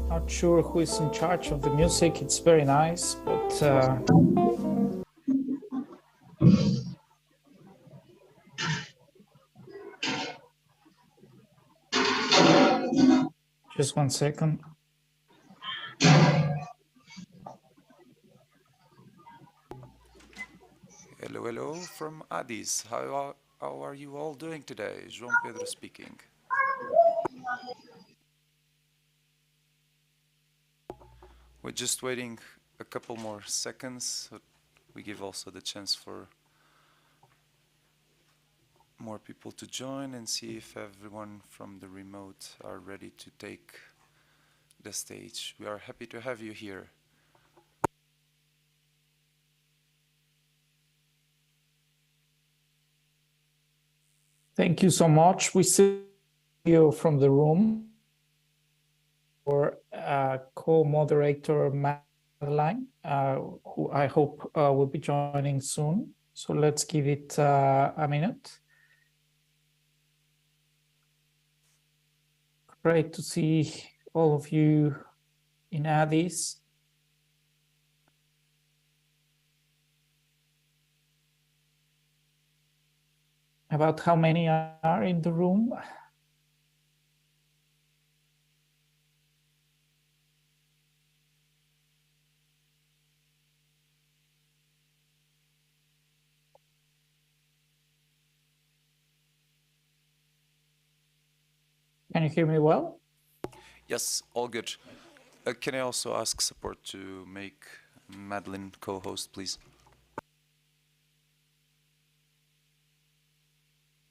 Not sure who is in charge of the music. It's very nice, but just 1 second. Hello, hello from Addis. How are you all doing today? João Pedro speaking. We're just waiting a couple more seconds. So we give also the chance for more people to join and see if everyone from the remote are ready to take the stage. We are happy to have you here. Thank you so much. We see you from the room. Or co-moderator Madeline, who I hope will be joining soon. So let's give it a minute. Great to see all of you in Addis. About how many are in the room? Can you hear me well? Yes, all good. Can I also ask support to make Madeline co-host, please?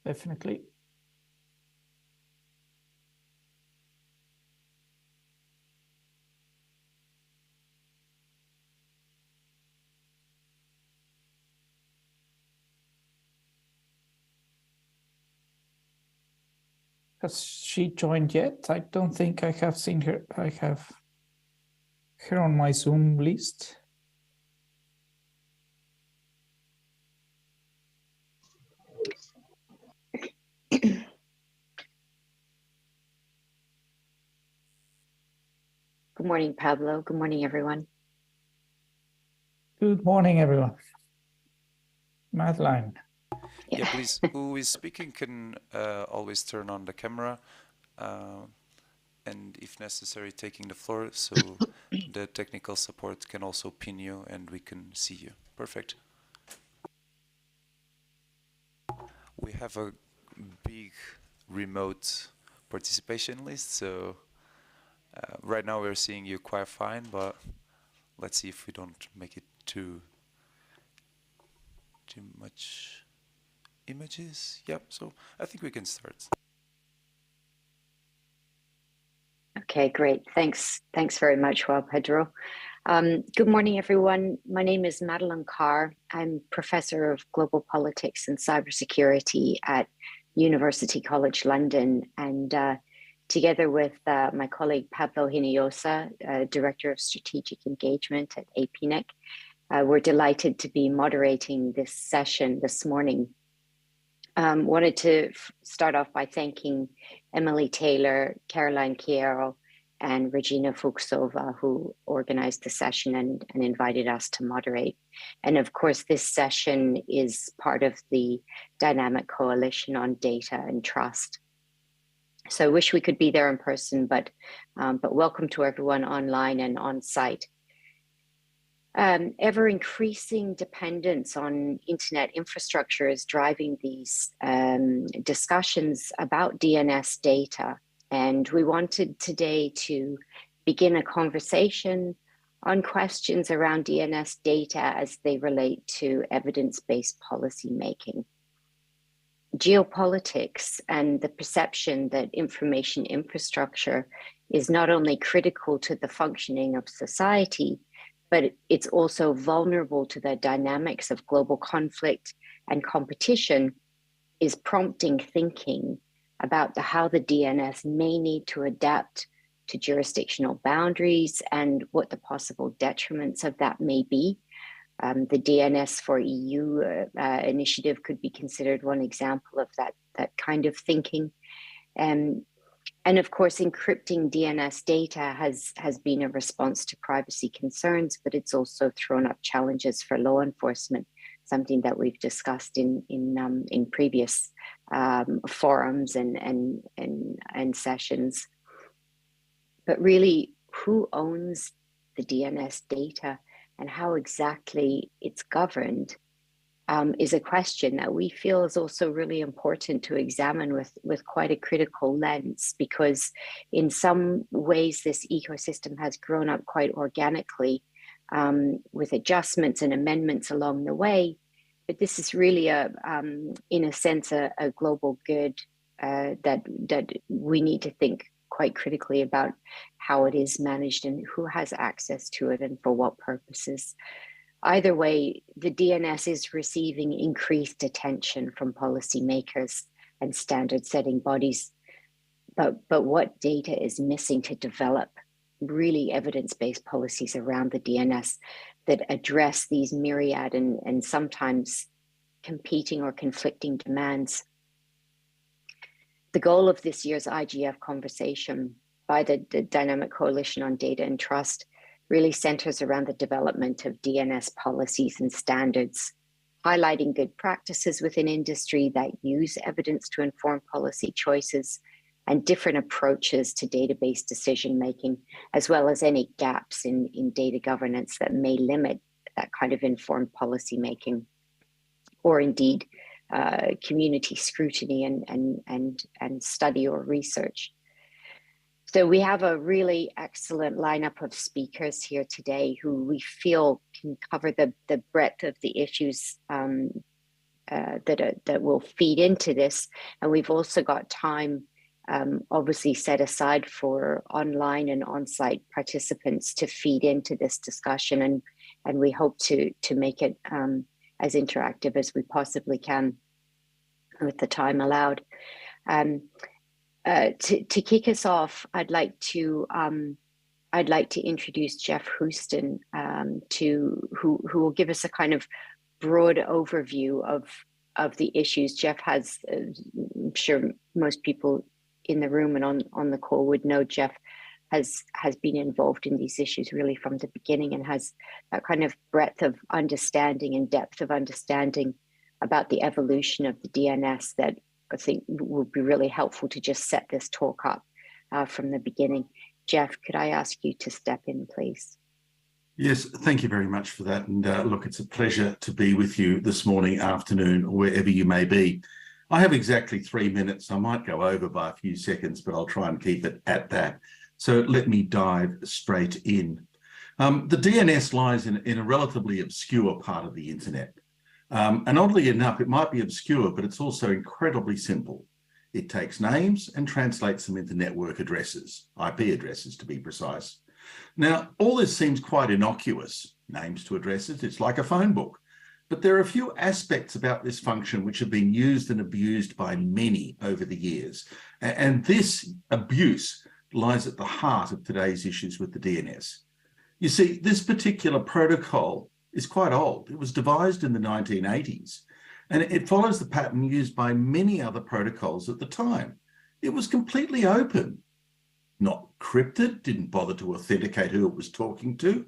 Definitely. Has she joined yet? I don't think I have seen her. I have her on my Zoom list. Good morning, Pablo. Good morning, everyone. Good morning, everyone. Madeline. Yeah, please. Who is speaking can always turn on the camera and, if necessary, taking the floor so the technical support can also pin you and we can see you. Perfect. We have a big remote participation list, so right now we're seeing you quite fine, but let's see if we don't make it too much images. Yep, so I think we can start. Okay, great. Thanks very much, João Pedro. Good morning, everyone. My name is Madeline Carr. I'm Professor of Global Politics and Cybersecurity at University College London, and together with my colleague Pablo Hinojosa, Director of Strategic Engagement at APNIC, we're delighted to be moderating this session this morning. Wanted to start off by thanking Emily Taylor, Caroline Chiaro, and Regina Fuchsova, who organized the session and invited us to moderate. And of course, this session is part of the Dynamic Coalition on Data and Trust. So I wish we could be there in person, but welcome to everyone online and on site. Ever increasing dependence on internet infrastructure is driving these discussions about DNS data. And we wanted today to begin a conversation on questions around DNS data as they relate to evidence-based policy making. Geopolitics and the perception that information infrastructure is not only critical to the functioning of society, but it's also vulnerable to the dynamics of global conflict and competition, is prompting thinking about how the DNS may need to adapt to jurisdictional boundaries and what the possible detriments of that may be. The DNS for EU initiative could be considered one example of that kind of thinking. And of course, encrypting DNS data has been a response to privacy concerns, but it's also thrown up challenges for law enforcement, something that we've discussed in previous forums and sessions. But really, who owns the DNS data and how exactly it's governed is a question that we feel is also really important to examine with quite a critical lens, because in some ways this ecosystem has grown up quite organically with adjustments and amendments along the way. But this is really in a sense, a global good that we need to think quite critically about how it is managed and who has access to it and for what purposes. Either way, the DNS is receiving increased attention from policymakers and standard setting bodies. But what data is missing to develop really evidence-based policies around the DNS that address these myriad and sometimes competing or conflicting demands? The goal of this year's IGF conversation by the Dynamic Coalition on Data and Trust really centers around the development of DNS policies and standards, highlighting good practices within industry that use evidence to inform policy choices and different approaches to database decision-making, as well as any gaps in data governance that may limit that kind of informed policy-making, or indeed community scrutiny and study or research. So we have a really excellent lineup of speakers here today who we feel can cover the breadth of the issues that will feed into this. And we've also got time obviously set aside for online and on-site participants to feed into this discussion. And we hope to make it as interactive as we possibly can with the time allowed. To kick us off, I'd like to introduce Jeff Houston, who will give us a kind of broad overview of the issues. Jeff has, I'm sure most people in the room and on the call would know, Jeff has been involved in these issues really from the beginning and has that kind of breadth of understanding and depth of understanding about the evolution of the DNS that I think would be really helpful to just set this talk up from the beginning. Jeff, could I ask you to step in, please? Yes, thank you very much for that. And look, it's a pleasure to be with you this morning, afternoon, or wherever you may be. I have exactly 3 minutes. I might go over by a few seconds, but I'll try and keep it at that. So let me dive straight in. The DNS lies in a relatively obscure part of the internet. And oddly enough, it might be obscure, but it's also incredibly simple. It takes names and translates them into network addresses, IP addresses to be precise. Now, all this seems quite innocuous, names to addresses, it's like a phone book. But there are a few aspects about this function which have been used and abused by many over the years. And this abuse lies at the heart of today's issues with the DNS. You see, this particular protocol is quite old. It was devised in the 1980s, and it follows the pattern used by many other protocols at the time. It was completely open, not crypted, didn't bother to authenticate who it was talking to.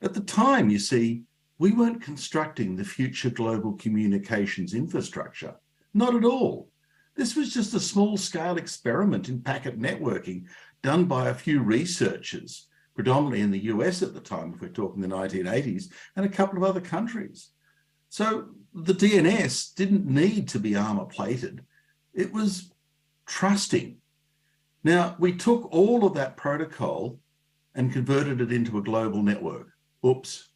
At the time, you see, we weren't constructing the future global communications infrastructure, not at all. This was just a small-scale experiment in packet networking done by a few researchers, predominantly in the US at the time, if we're talking the 1980s, and a couple of other countries. So the DNS didn't need to be armor-plated. It was trusting. Now, we took all of that protocol and converted it into a global network. Oops.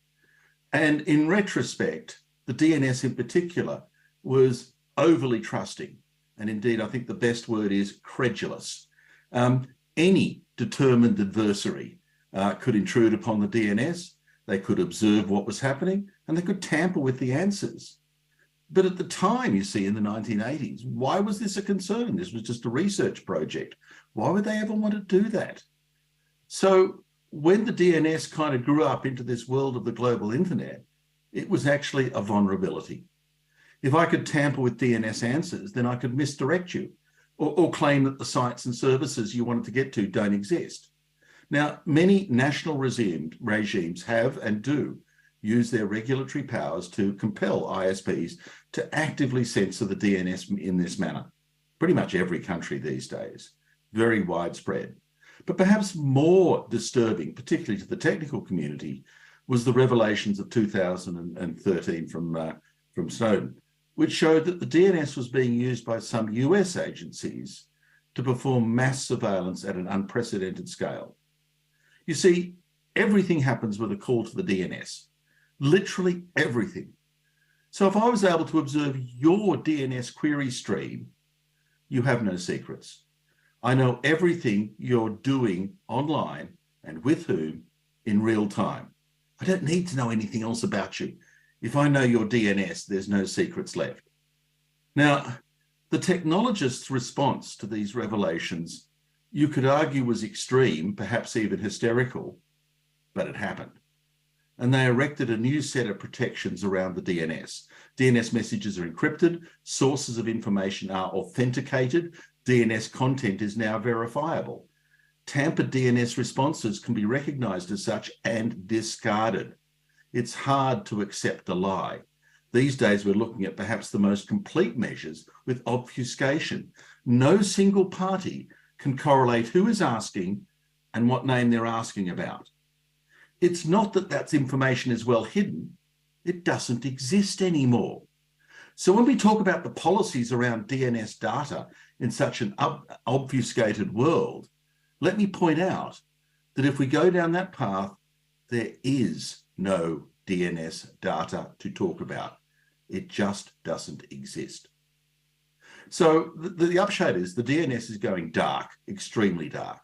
And in retrospect, the DNS in particular was overly trusting. And indeed, I think the best word is credulous. Any determined adversary could intrude upon the DNS, they could observe what was happening, and they could tamper with the answers. But at the time, you see, in the 1980s, why was this a concern? This was just a research project. Why would they ever want to do that? So when the DNS kind of grew up into this world of the global internet, it was actually a vulnerability. If I could tamper with DNS answers, then I could misdirect you or claim that the sites and services you wanted to get to don't exist. Now, many national regimes have and do use their regulatory powers to compel ISPs to actively censor the DNS in this manner. Pretty much every country these days, very widespread. But perhaps more disturbing, particularly to the technical community, was the revelations of 2013 from Snowden, which showed that the DNS was being used by some US agencies to perform mass surveillance at an unprecedented scale. You see, everything happens with a call to the DNS, literally everything. So if I was able to observe your DNS query stream, you have no secrets. I know everything you're doing online and with whom in real time. I don't need to know anything else about you. If I know your DNS, there's no secrets left. Now, the technologists' response to these revelations, you could argue was extreme, perhaps even hysterical, but it happened. And they erected a new set of protections around the DNS. DNS messages are encrypted, sources of information are authenticated, DNS content is now verifiable. Tampered DNS responses can be recognized as such and discarded. It's hard to accept a lie. These days, we're looking at perhaps the most complete measures with obfuscation. No single party can correlate who is asking and what name they're asking about. It's not that that information is well hidden. It doesn't exist anymore. So when we talk about the policies around DNS data in such an obfuscated world, let me point out that if we go down that path, there is no DNS data to talk about. It just doesn't exist. So the upshot is the DNS is going dark, extremely dark.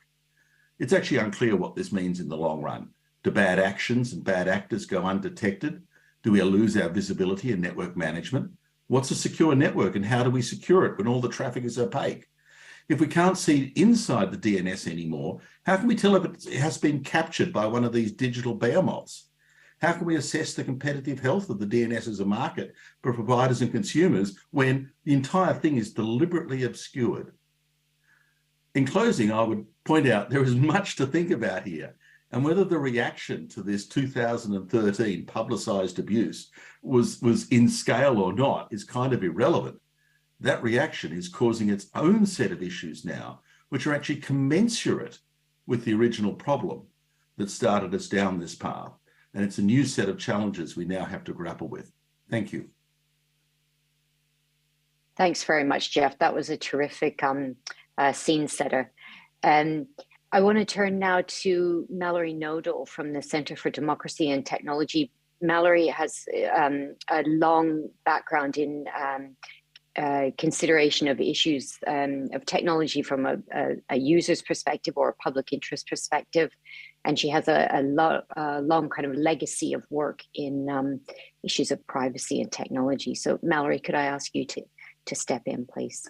It's actually unclear what this means in the long run. Do bad actions and bad actors go undetected? Do we lose our visibility in network management? What's a secure network and how do we secure it when all the traffic is opaque? If we can't see inside the DNS anymore, how can we tell if it has been captured by one of these digital behemoths? How can we assess the competitive health of the DNS as a market for providers and consumers when the entire thing is deliberately obscured? In closing, I would point out there is much to think about here, and whether the reaction to this 2013 publicised abuse was in scale or not is kind of irrelevant. That reaction is causing its own set of issues now, which are actually commensurate with the original problem that started us down this path. And it's a new set of challenges we now have to grapple with. Thank you. Thanks very much, Jeff. That was a terrific scene setter. I want to turn now to Mallory Nodal from the Center for Democracy and Technology. Mallory has a long background in consideration of issues of technology from a user's perspective or a public interest perspective. And she has a long kind of legacy of work in issues of privacy and technology. So Mallory, could I ask you to step in, please?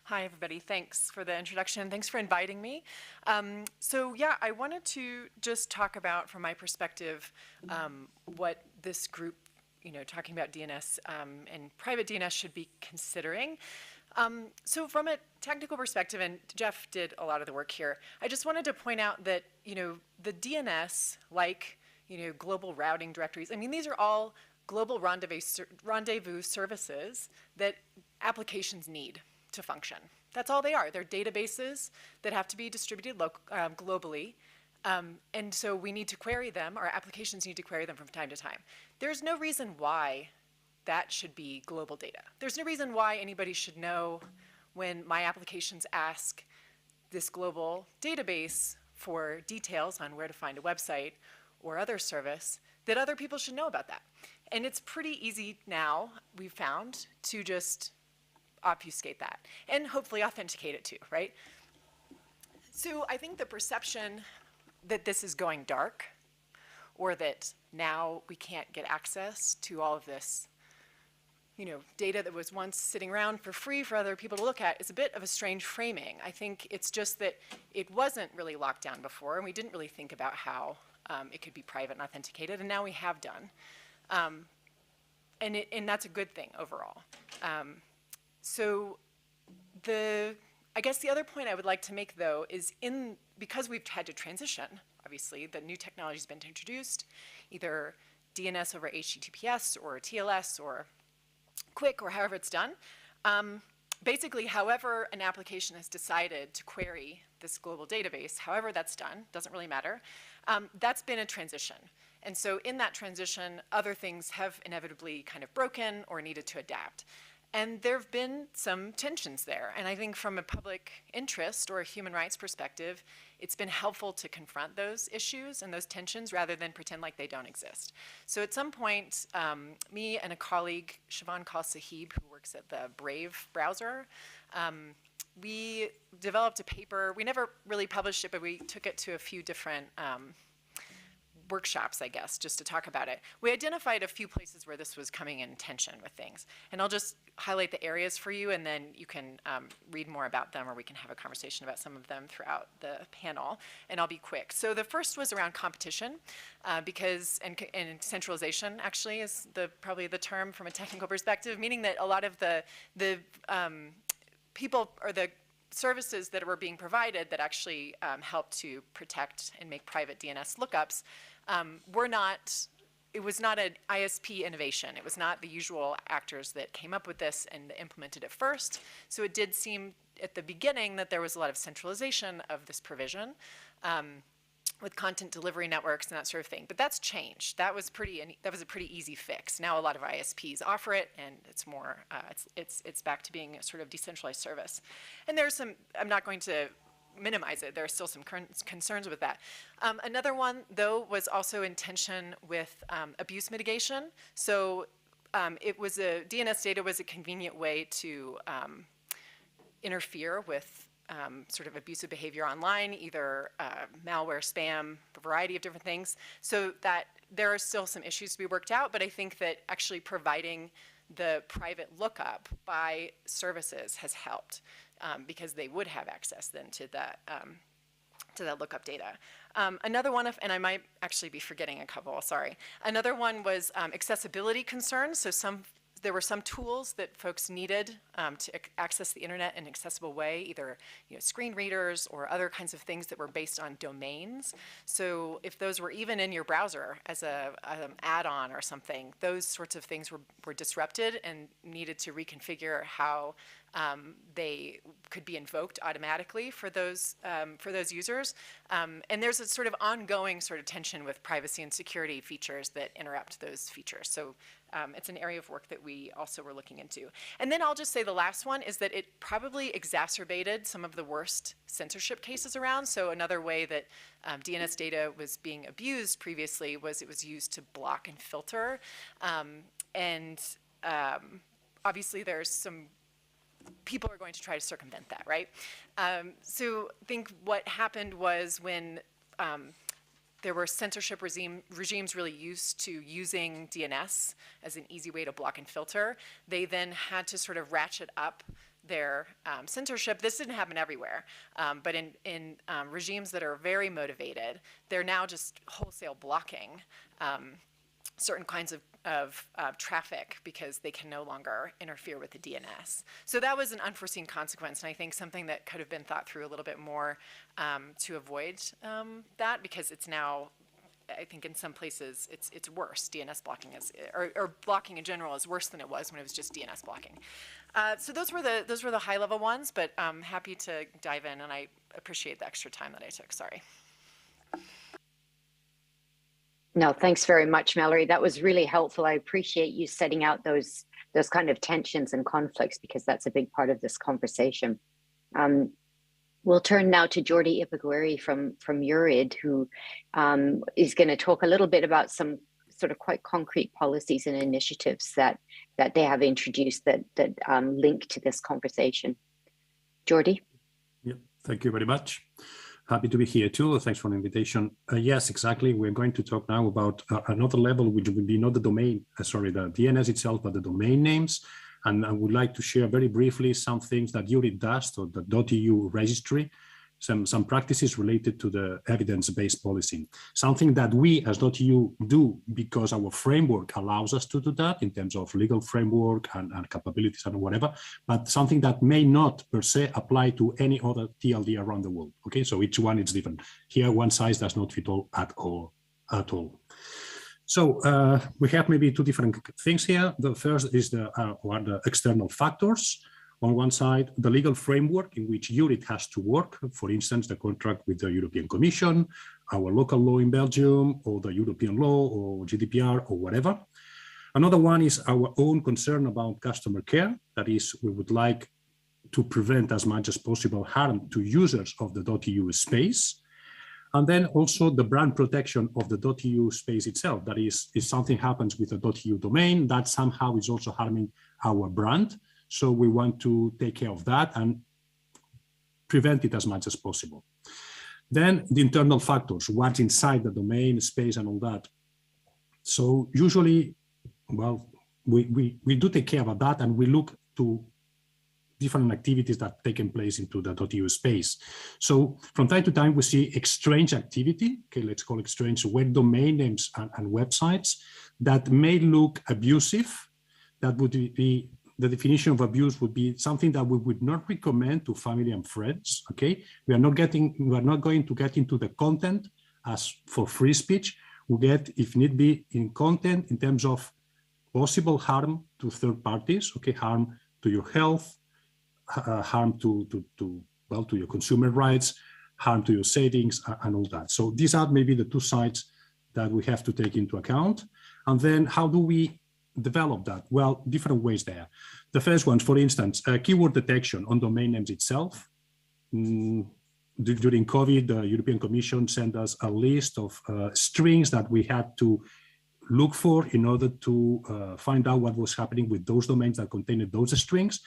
Hi, everybody. Thanks for the introduction. Thanks for inviting me. So yeah, I wanted to just talk about, from my perspective, what this group, talking about DNS and private DNS should be considering. So from a technical perspective, and Jeff did a lot of the work here, I just wanted to point out that, the DNS, like, global routing directories, I mean, these are all global rendezvous services that applications need to function. That's all they are. They're databases that have to be distributed globally. And so we need to query them, our applications need to query them from time to time. There's no reason why that should be global data. There's no reason why anybody should know when my applications ask this global database for details on where to find a website or other service, that other people should know about that. And it's pretty easy now, we've found, to just obfuscate that and hopefully authenticate it too, right? So I think the perception that this is going dark, or that now we can't get access to all of this, you know, data that was once sitting around for free for other people to look at, is a bit of a strange framing. I think it's just that it wasn't really locked down before, and we didn't really think about how it could be private and authenticated, and now we have done. And that's a good thing overall. So I guess the other point I would like to make, though, is because we've had to transition, obviously, the new technology has been introduced, either DNS over HTTPS or TLS or QUIC or however it's done. Basically, however an application has decided to query this global database, however that's done, doesn't really matter, that's been a transition. And so in that transition, other things have inevitably kind of broken or needed to adapt. And there have been some tensions there. And I think from a public interest or a human rights perspective, it's been helpful to confront those issues and those tensions rather than pretend like they don't exist. So at some point, me and a colleague, Siobhan Kal-Sahib, who works at the Brave browser, we developed a paper. We never really published it, but we took it to a few different workshops, I guess, just to talk about it. We identified a few places where this was coming in tension with things. And I'll just highlight the areas for you, and then you can read more about them, or we can have a conversation about some of them throughout the panel. And I'll be quick. So the first was around competition, and centralization, actually, is probably the term from a technical perspective, meaning that a lot of the people or the services that were being provided that actually helped to protect and make private DNS lookups it was not an ISP innovation. It was not the usual actors that came up with this and implemented it first. So it did seem at the beginning that there was a lot of centralization of this provision with content delivery networks and that sort of thing. But that's changed. That was a pretty easy fix. Now a lot of ISPs offer it, and it's more it's back to being a sort of decentralized service. And there's some, I'm not going to minimize it. There are still some concerns with that. Another one, though, was also in tension with abuse mitigation. So DNS data was a convenient way to interfere with sort of abusive behavior online, either malware, spam, a variety of different things. So that there are still some issues to be worked out, but I think that actually providing the private lookup by services has helped. Because they would have access then to that lookup data. Another one, and I might actually be forgetting a couple, sorry. Another one was accessibility concerns. So there were some tools that folks needed to access the internet in an accessible way, either screen readers or other kinds of things that were based on domains. So if those were even in your browser as an add-on or something, those sorts of things were disrupted and needed to reconfigure how they could be invoked automatically for those users. And there's a sort of ongoing sort of tension with privacy and security features that interrupt those features. So it's an area of work that we also were looking into. And then I'll just say the last one is that it probably exacerbated some of the worst censorship cases around. So another way that DNS data was being abused previously was it was used to block and filter. Obviously there's some people are going to try to circumvent that, right? So I think what happened was when there were censorship regimes really used to using DNS as an easy way to block and filter, they then had to sort of ratchet up their censorship. This didn't happen everywhere, but in regimes that are very motivated, they're now just wholesale blocking certain kinds of traffic because they can no longer interfere with the DNS. So that was an unforeseen consequence, and I think something that could have been thought through a little bit more to avoid that, because it's now, I think in some places it's worse. DNS blocking or blocking in general is worse than it was when it was just DNS blocking. So those were the high level ones, but I'm happy to dive in, and I appreciate the extra time that I took. Sorry. No, thanks very much, Mallory. That was really helpful. I appreciate you setting out those kind of tensions and conflicts, because that's a big part of this conversation. We'll turn now to Jordi Ipaguirre from URID, who is going to talk a little bit about some sort of quite concrete policies and initiatives that they have introduced that link to this conversation. Jordi? Yeah, thank you very much. Happy to be here too. Thanks for the invitation. Yes, exactly. We're going to talk now about another level, which would be not the domain, the DNS itself, but the domain names. And I would like to share very briefly some things that URID does, so the .eu registry, some practices related to the evidence-based policing. Something that we as .eu do because our framework allows us to do that in terms of legal framework and capabilities and whatever, but something that may not per se apply to any other TLD around the world. Okay, so each one is different. Here, one size does not fit all at all. So we have maybe two different things here. The first is the external factors. On one side, the legal framework in which URID has to work, for instance, the contract with the European Commission, our local law in Belgium, or the European law, or GDPR, or whatever. Another one is our own concern about customer care. That is, we would like to prevent as much as possible harm to users of the .eu space. And then also the brand protection of the .eu space itself. That is, if something happens with the .eu domain, that somehow is also harming our brand. So we want to take care of that and prevent it as much as possible. Then the internal factors, what's inside the domain, space, and all that. So usually, well, we do take care of that, and we look to different activities that have taken place into the .eu space. So from time to time, we see exchange activity, okay, let's call it exchange, web domain names and websites that may look abusive. That would be, the definition of abuse would be something that we would not recommend to family and friends, okay? We are not going to get into the content as for free speech. We get, if need be, in content in terms of possible harm to third parties, okay? Harm to your health, harm to your consumer rights, harm to your savings, and all that. So these are maybe the two sides that we have to take into account. And then how do we develop that? Well, different ways there. The first one, for instance, keyword detection on domain names itself. During COVID, the European Commission sent us a list of strings that we had to look for in order to find out what was happening with those domains that contained those strings,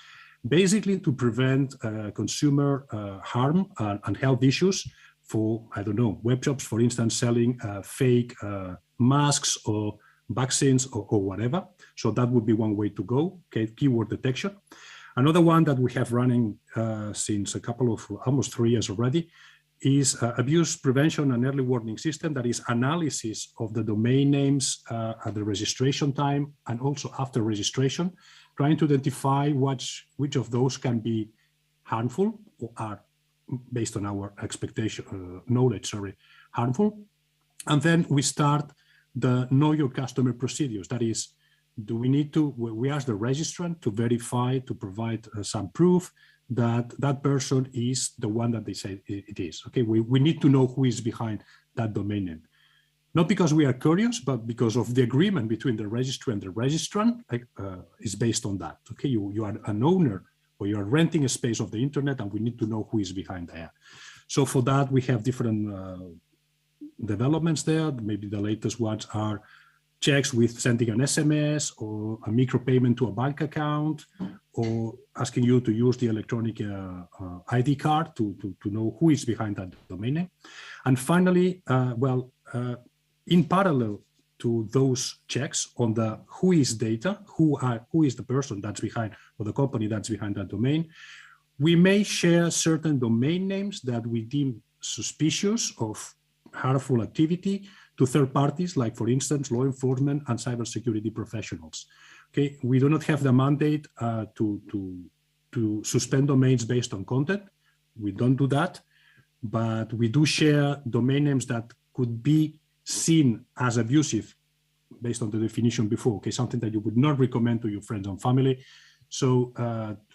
basically to prevent consumer harm and health issues for, I don't know, web shops, for instance, selling fake masks or vaccines or whatever. So that would be one way to go, okay, keyword detection. Another one that we have running since a couple of, almost 3 years already, is abuse prevention and early warning system. That is analysis of the domain names at the registration time and also after registration, trying to identify which of those can be harmful or are, based on our expectation, knowledge, harmful. And then we start the know your customer procedures. That is, do we need to, we ask the registrant to verify, to provide some proof that that person is the one that they say it is. Okay, we need to know who is behind that domain name. Not because we are curious, but because of the agreement between the registry and the registrant is based on that. Okay, you are an owner or you are renting a space of the internet, and we need to know who is behind there. So for that, we have different developments there. Maybe the latest ones are checks with sending an SMS or a micropayment to a bank account, or asking you to use the electronic ID card to know who is behind that domain name. And finally, in parallel to those checks on the who is data, who is the person that's behind, or the company that's behind that domain, we may share certain domain names that we deem suspicious of harmful activity to third parties, like, for instance, law enforcement and cybersecurity professionals. Okay, we do not have the mandate to suspend domains based on content. We don't do that, but we do share domain names that could be seen as abusive based on the definition before, okay, something that you would not recommend to your friends and family. So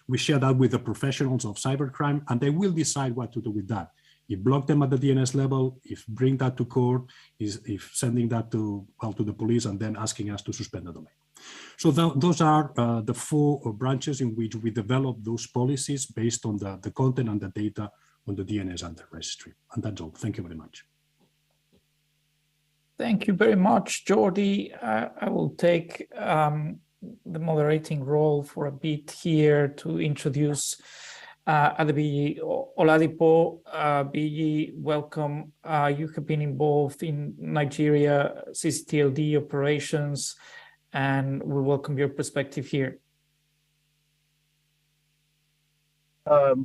we share that with the professionals of cybercrime, and they will decide what to do with that. If block them at the DNS level, if bring that to court, if sending that to the police and then asking us to suspend the domain. So those are the 4 branches in which we develop those policies based on the content and the data on the DNS and the registry. And that's all. Thank you very much. Thank you very much, Jordi. I will take the moderating role for a bit here to introduce Adebiyi Oladipo. Biyi, welcome. You have been involved in Nigeria CCTLD operations, and we welcome your perspective here.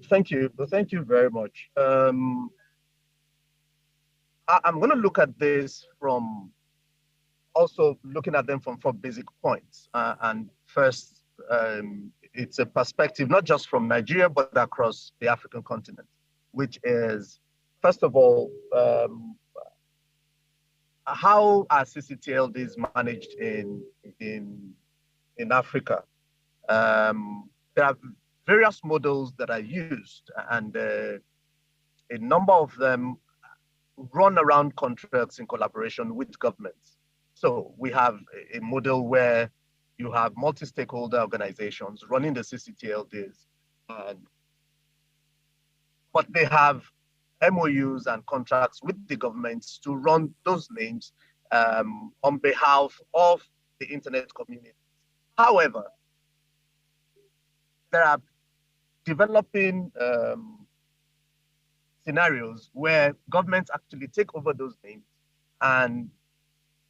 Thank you very much. I'm going to look at this from also looking at them from 4 basic points. And first, it's a perspective not just from Nigeria, but across the African continent, which is, first of all, how are CCTLDs managed in Africa? There are various models that are used, and a number of them run around contracts in collaboration with governments. So we have a model where you have multi-stakeholder organizations running the CCTLDs, but they have MOUs and contracts with the governments to run those names on behalf of the internet community. However, there are developing scenarios where governments actually take over those names and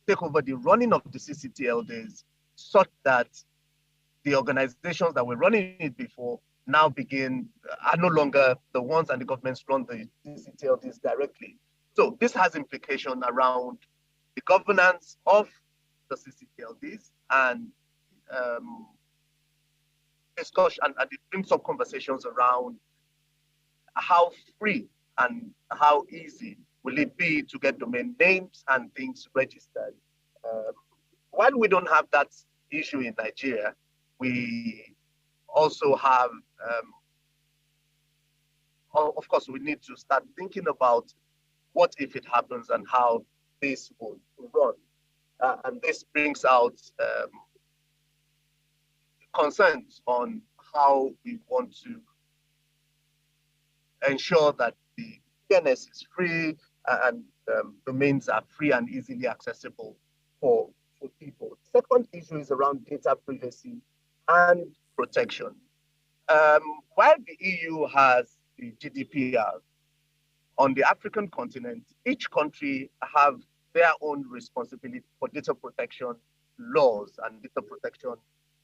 take over the running of the CCTLDs, such that the organizations that were running it before now are no longer the ones, and the governments run the CCTLDs directly. So this has implication around the governance of the CCTLDs and discussion, and it brings up conversations around how free and how easy will it be to get domain names and things registered. While we don't have that issue in Nigeria, we also have, of course, we need to start thinking about what if it happens and how this would run. And this brings out concerns on how we want to ensure that the DNS is free and domains are free and easily accessible for people. Second issue is around data privacy and protection. While the EU has the GDPR, on the African continent, each country have their own responsibility for data protection laws and data protection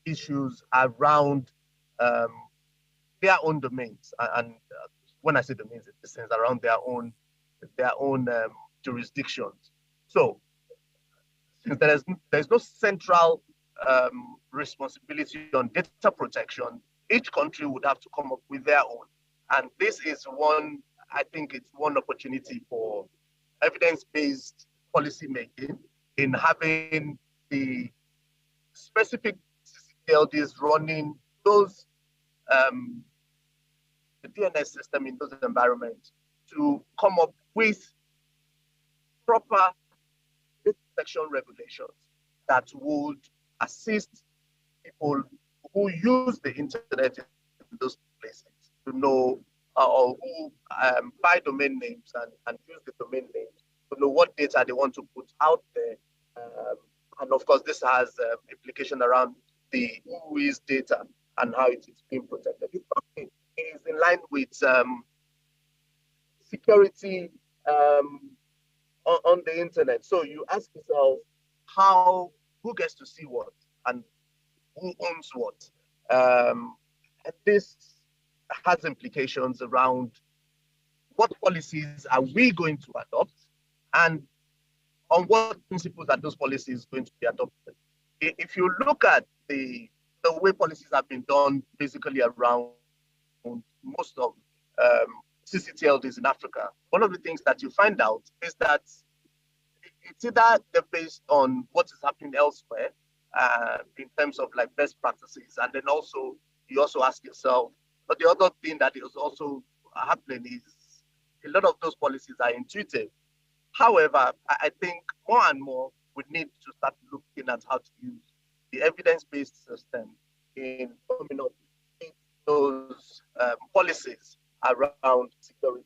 issues around their own domains. And when I say domains, it's around their own jurisdictions. So since there's no central responsibility on data protection, each country would have to come up with their own. And this is I think it's one opportunity for evidence-based policy making in having the specific CCTLDs running those the DNS system in those environments to come up with proper data protection regulations that would assist people who use the internet in those places to know, or who buy domain names and use the domain names to know what data they want to put out there. And of course, this has implication around the who is data and how it is being protected. It is in line with security on the internet. So you ask yourself, who gets to see what and who owns what? And this has implications around what policies are we going to adopt, and on what principles are those policies going to be adopted. If you look at the way policies have been done basically around most of CCTLDs in Africa, one of the things that you find out is that it's either they're based on what is happening elsewhere in terms of like best practices, and then also you also ask yourself, but the other thing that is also happening is a lot of those policies are intuitive. However, I think more and more we need to start looking at how to use the evidence-based system in coming up with those policies around security.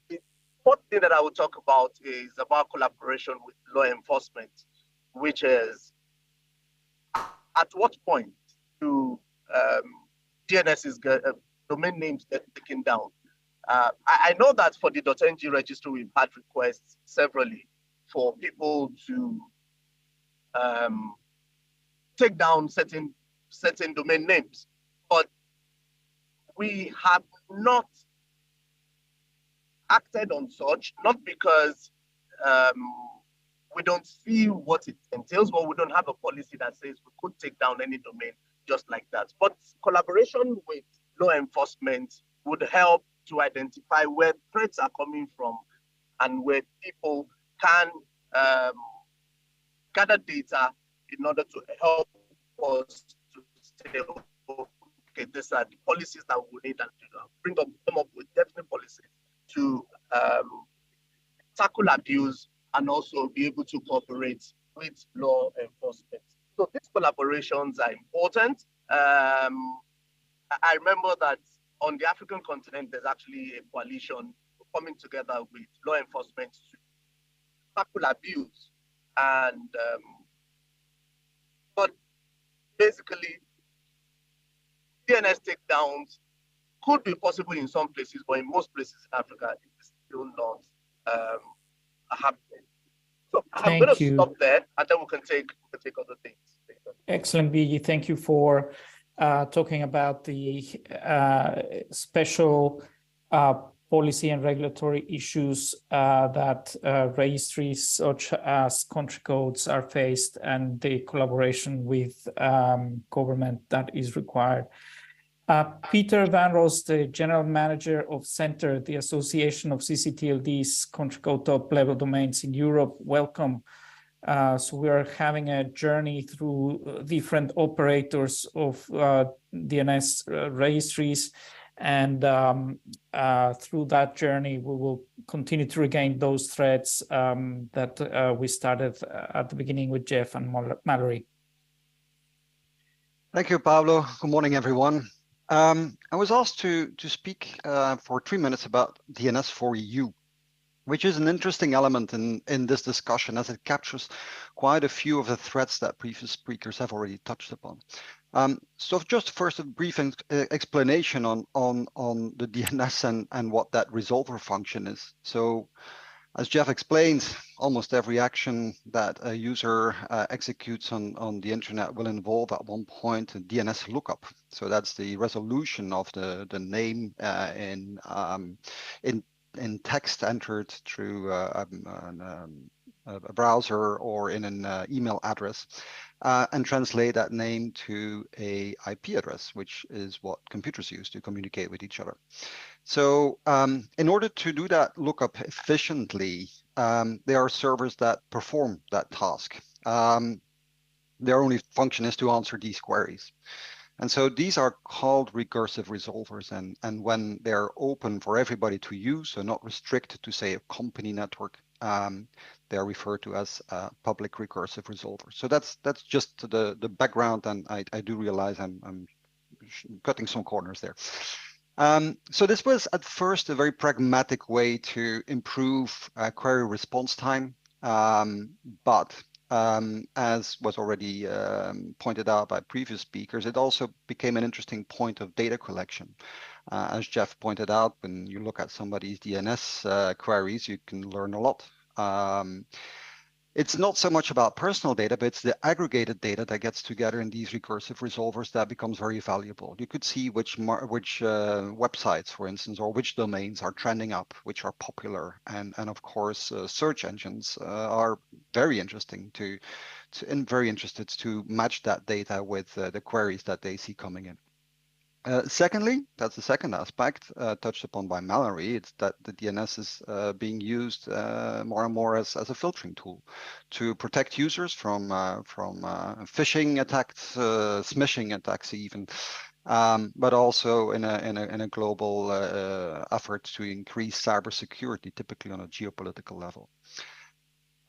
The fourth thing that I will talk about is about collaboration with law enforcement, which is at what point do DNS's domain names get taken down? I know that for the .ng registry, we've had requests severally for people to take down certain domain names, but we have not acted on such, not because we don't see what it entails, but we don't have a policy that says we could take down any domain just like that. But collaboration with law enforcement would help to identify where threats are coming from and where people can gather data in order to help us to say, okay, these are the policies that we need, and come up with definite policies to tackle abuse and also be able to cooperate with law enforcement. So these collaborations are important. I remember that on the African continent, there's actually a coalition coming together with law enforcement to tackle abuse. And but basically, DNS takedowns could be possible in some places, but in most places in Africa, it's still not happening. So I'm going to stop there, and then we can take other things. Excellent, Biggie. Thank you for talking about the special policy and regulatory issues that registries such as country codes are faced, and the collaboration with government that is required. Peter Van Roos, the General Manager of Center, the Association of CCTLD's country code top level domains in Europe, welcome. So we are having a journey through different operators of DNS registries, and through that journey, we will continue to regain those threads that we started at the beginning with Jeff and Mallory. Thank you, Pablo. Good morning, everyone. I was asked to speak for 3 minutes about DNS for EU, which is an interesting element in this discussion, as it captures quite a few of the threats that previous speakers have already touched upon. So just first a brief explanation on the DNS and what that resolver function is. So as Jeff explained, almost every action that a user executes on the internet will involve at one point a DNS lookup. So that's the resolution of the name in text entered through a browser or in an email address, and translate that name to a IP address, which is what computers use to communicate with each other. So in order to do that lookup efficiently, there are servers that perform that task. Their only function is to answer these queries. And so these are called recursive resolvers, and when they're open for everybody to use, so not restricted to, say, a company network, they're referred to as public recursive resolvers. So that's just the background, and I do realize I'm cutting some corners there. So this was at first a very pragmatic way to improve query response time, but as was already pointed out by previous speakers, it also became an interesting point of data collection. As Jeff pointed out, when you look at somebody's DNS queries, you can learn a lot. It's not so much about personal data, but it's the aggregated data that gets together in these recursive resolvers that becomes very valuable. You could see which websites, for instance, or which domains are trending up, which are popular, and of course search engines are very interesting very interested to match that data with the queries that they see coming in. Secondly, that's the second aspect touched upon by Mallory. It's that the DNS is being used more and more as a filtering tool to protect users from phishing attacks, smishing attacks even, but also in a global effort to increase cybersecurity, typically on a geopolitical level.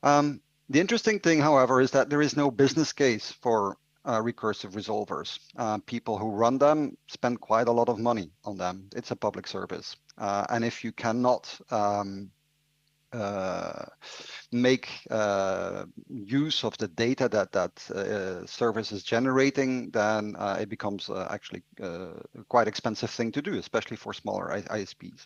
The interesting thing, however, is that there is no business case for recursive resolvers. People who run them spend quite a lot of money on them. It's a public service. And if you cannot make use of the data that service is generating, then it becomes actually quite expensive thing to do, especially for smaller ISPs.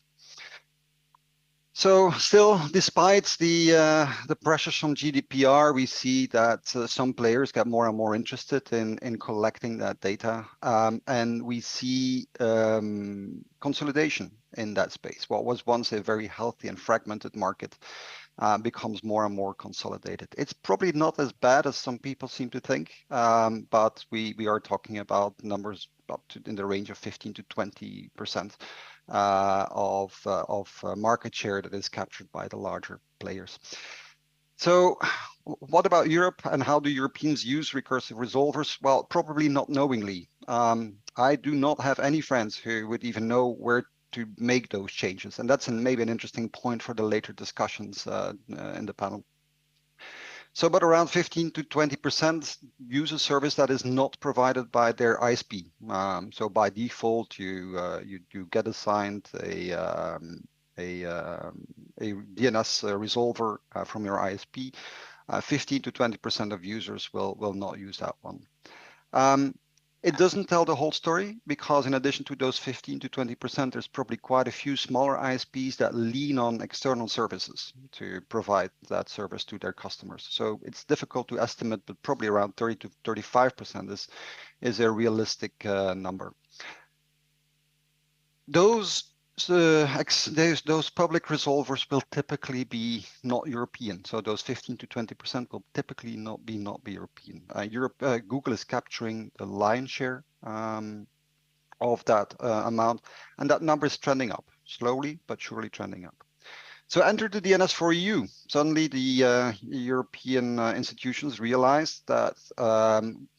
So still, despite the pressures from GDPR, we see that some players get more and more interested in collecting that data, and we see consolidation in that space. What was once a very healthy and fragmented market becomes more and more consolidated. It's probably not as bad as some people seem to think, but we are talking about numbers up to in the range of 15 to 20% of market share that is captured by the larger players. So what about Europe, and how do Europeans use recursive resolvers? Well, probably not knowingly. I do not have any friends who would even know where to make those changes, and that's maybe an interesting point for the later discussions in the panel. So, but around 15 to 20% use a service that is not provided by their ISP. So by default, you get assigned a DNS resolver from your ISP. 15 to 20% of users will not use that one. It doesn't tell the whole story, because in addition to those 15 to 20%, there's probably quite a few smaller ISPs that lean on external services to provide that service to their customers. So it's difficult to estimate, but probably around 30 to 35% is a realistic number. Those public resolvers will typically be not European. So those 15 to 20% will typically not be European. Google is capturing the lion's share of that amount, and that number is trending up, slowly but surely trending up. So enter the DNS4EU. Suddenly the European institutions realized that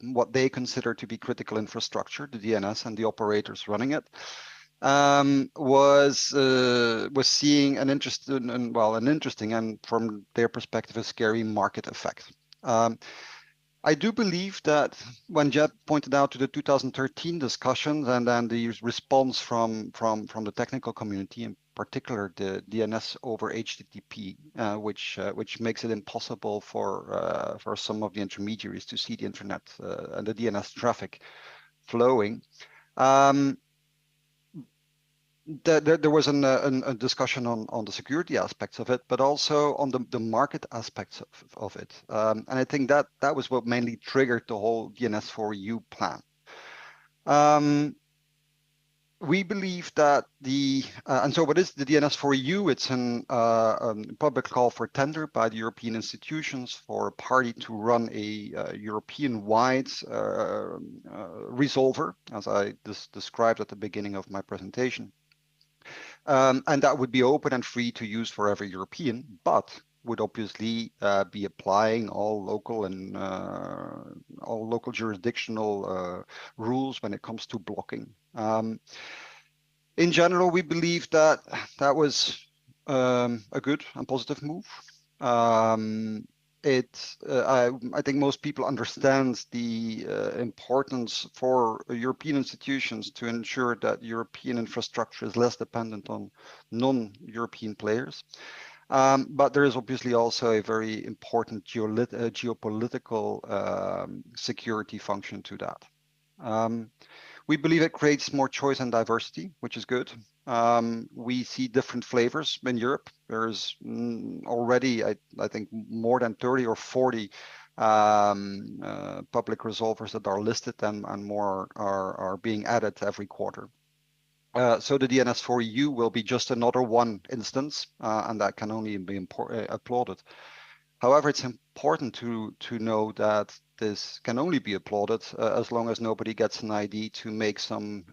what they consider to be critical infrastructure, the DNS and the operators running it, was seeing an interesting and from their perspective a scary market effect. I do believe that when Jeb pointed out to the 2013 discussions and then the response from the technical community, in particular the DNS over HTTP, which makes it impossible for some of the intermediaries to see the internet and the DNS traffic flowing. There was a discussion on the security aspects of it, but also on the market aspects of it. And I think that was what mainly triggered the whole DNS4EU plan. We believe that and so what is the DNS4EU? It's a public call for tender by the European institutions for a party to run a European-wide resolver, as I described at the beginning of my presentation. And that would be open and free to use for every European, but would obviously be applying all local and all local jurisdictional rules when it comes to blocking. In general, we believe that was a good and positive move. I think most people understand the importance for European institutions to ensure that European infrastructure is less dependent on non-European players. But there is obviously also a very important geopolitical security function to that. We believe it creates more choice and diversity, which is good. We see different flavors in Europe. There's already, I think, more than 30 or 40 public resolvers that are listed, and more are being added every quarter. So the DNS4EU will be just another one instance, and that can only be applauded. However, it's important to know that this can only be applauded as long as nobody gets an ID to make some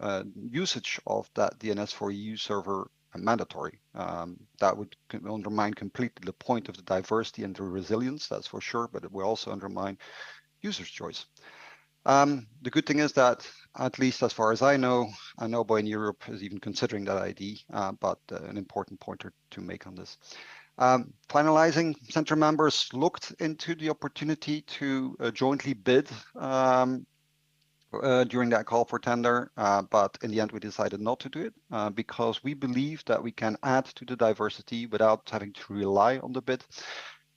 usage of that DNS4EU server mandatory. That would undermine completely the point of the diversity and the resilience, that's for sure, but it will also undermine user's choice. The good thing is that, at least as far as I know, nobody in Europe is even considering that ID, but an important pointer to make on this. Finalizing, center members looked into the opportunity to jointly bid during that call for tender, but in the end we decided not to do it because we believe that we can add to the diversity without having to rely on the bid.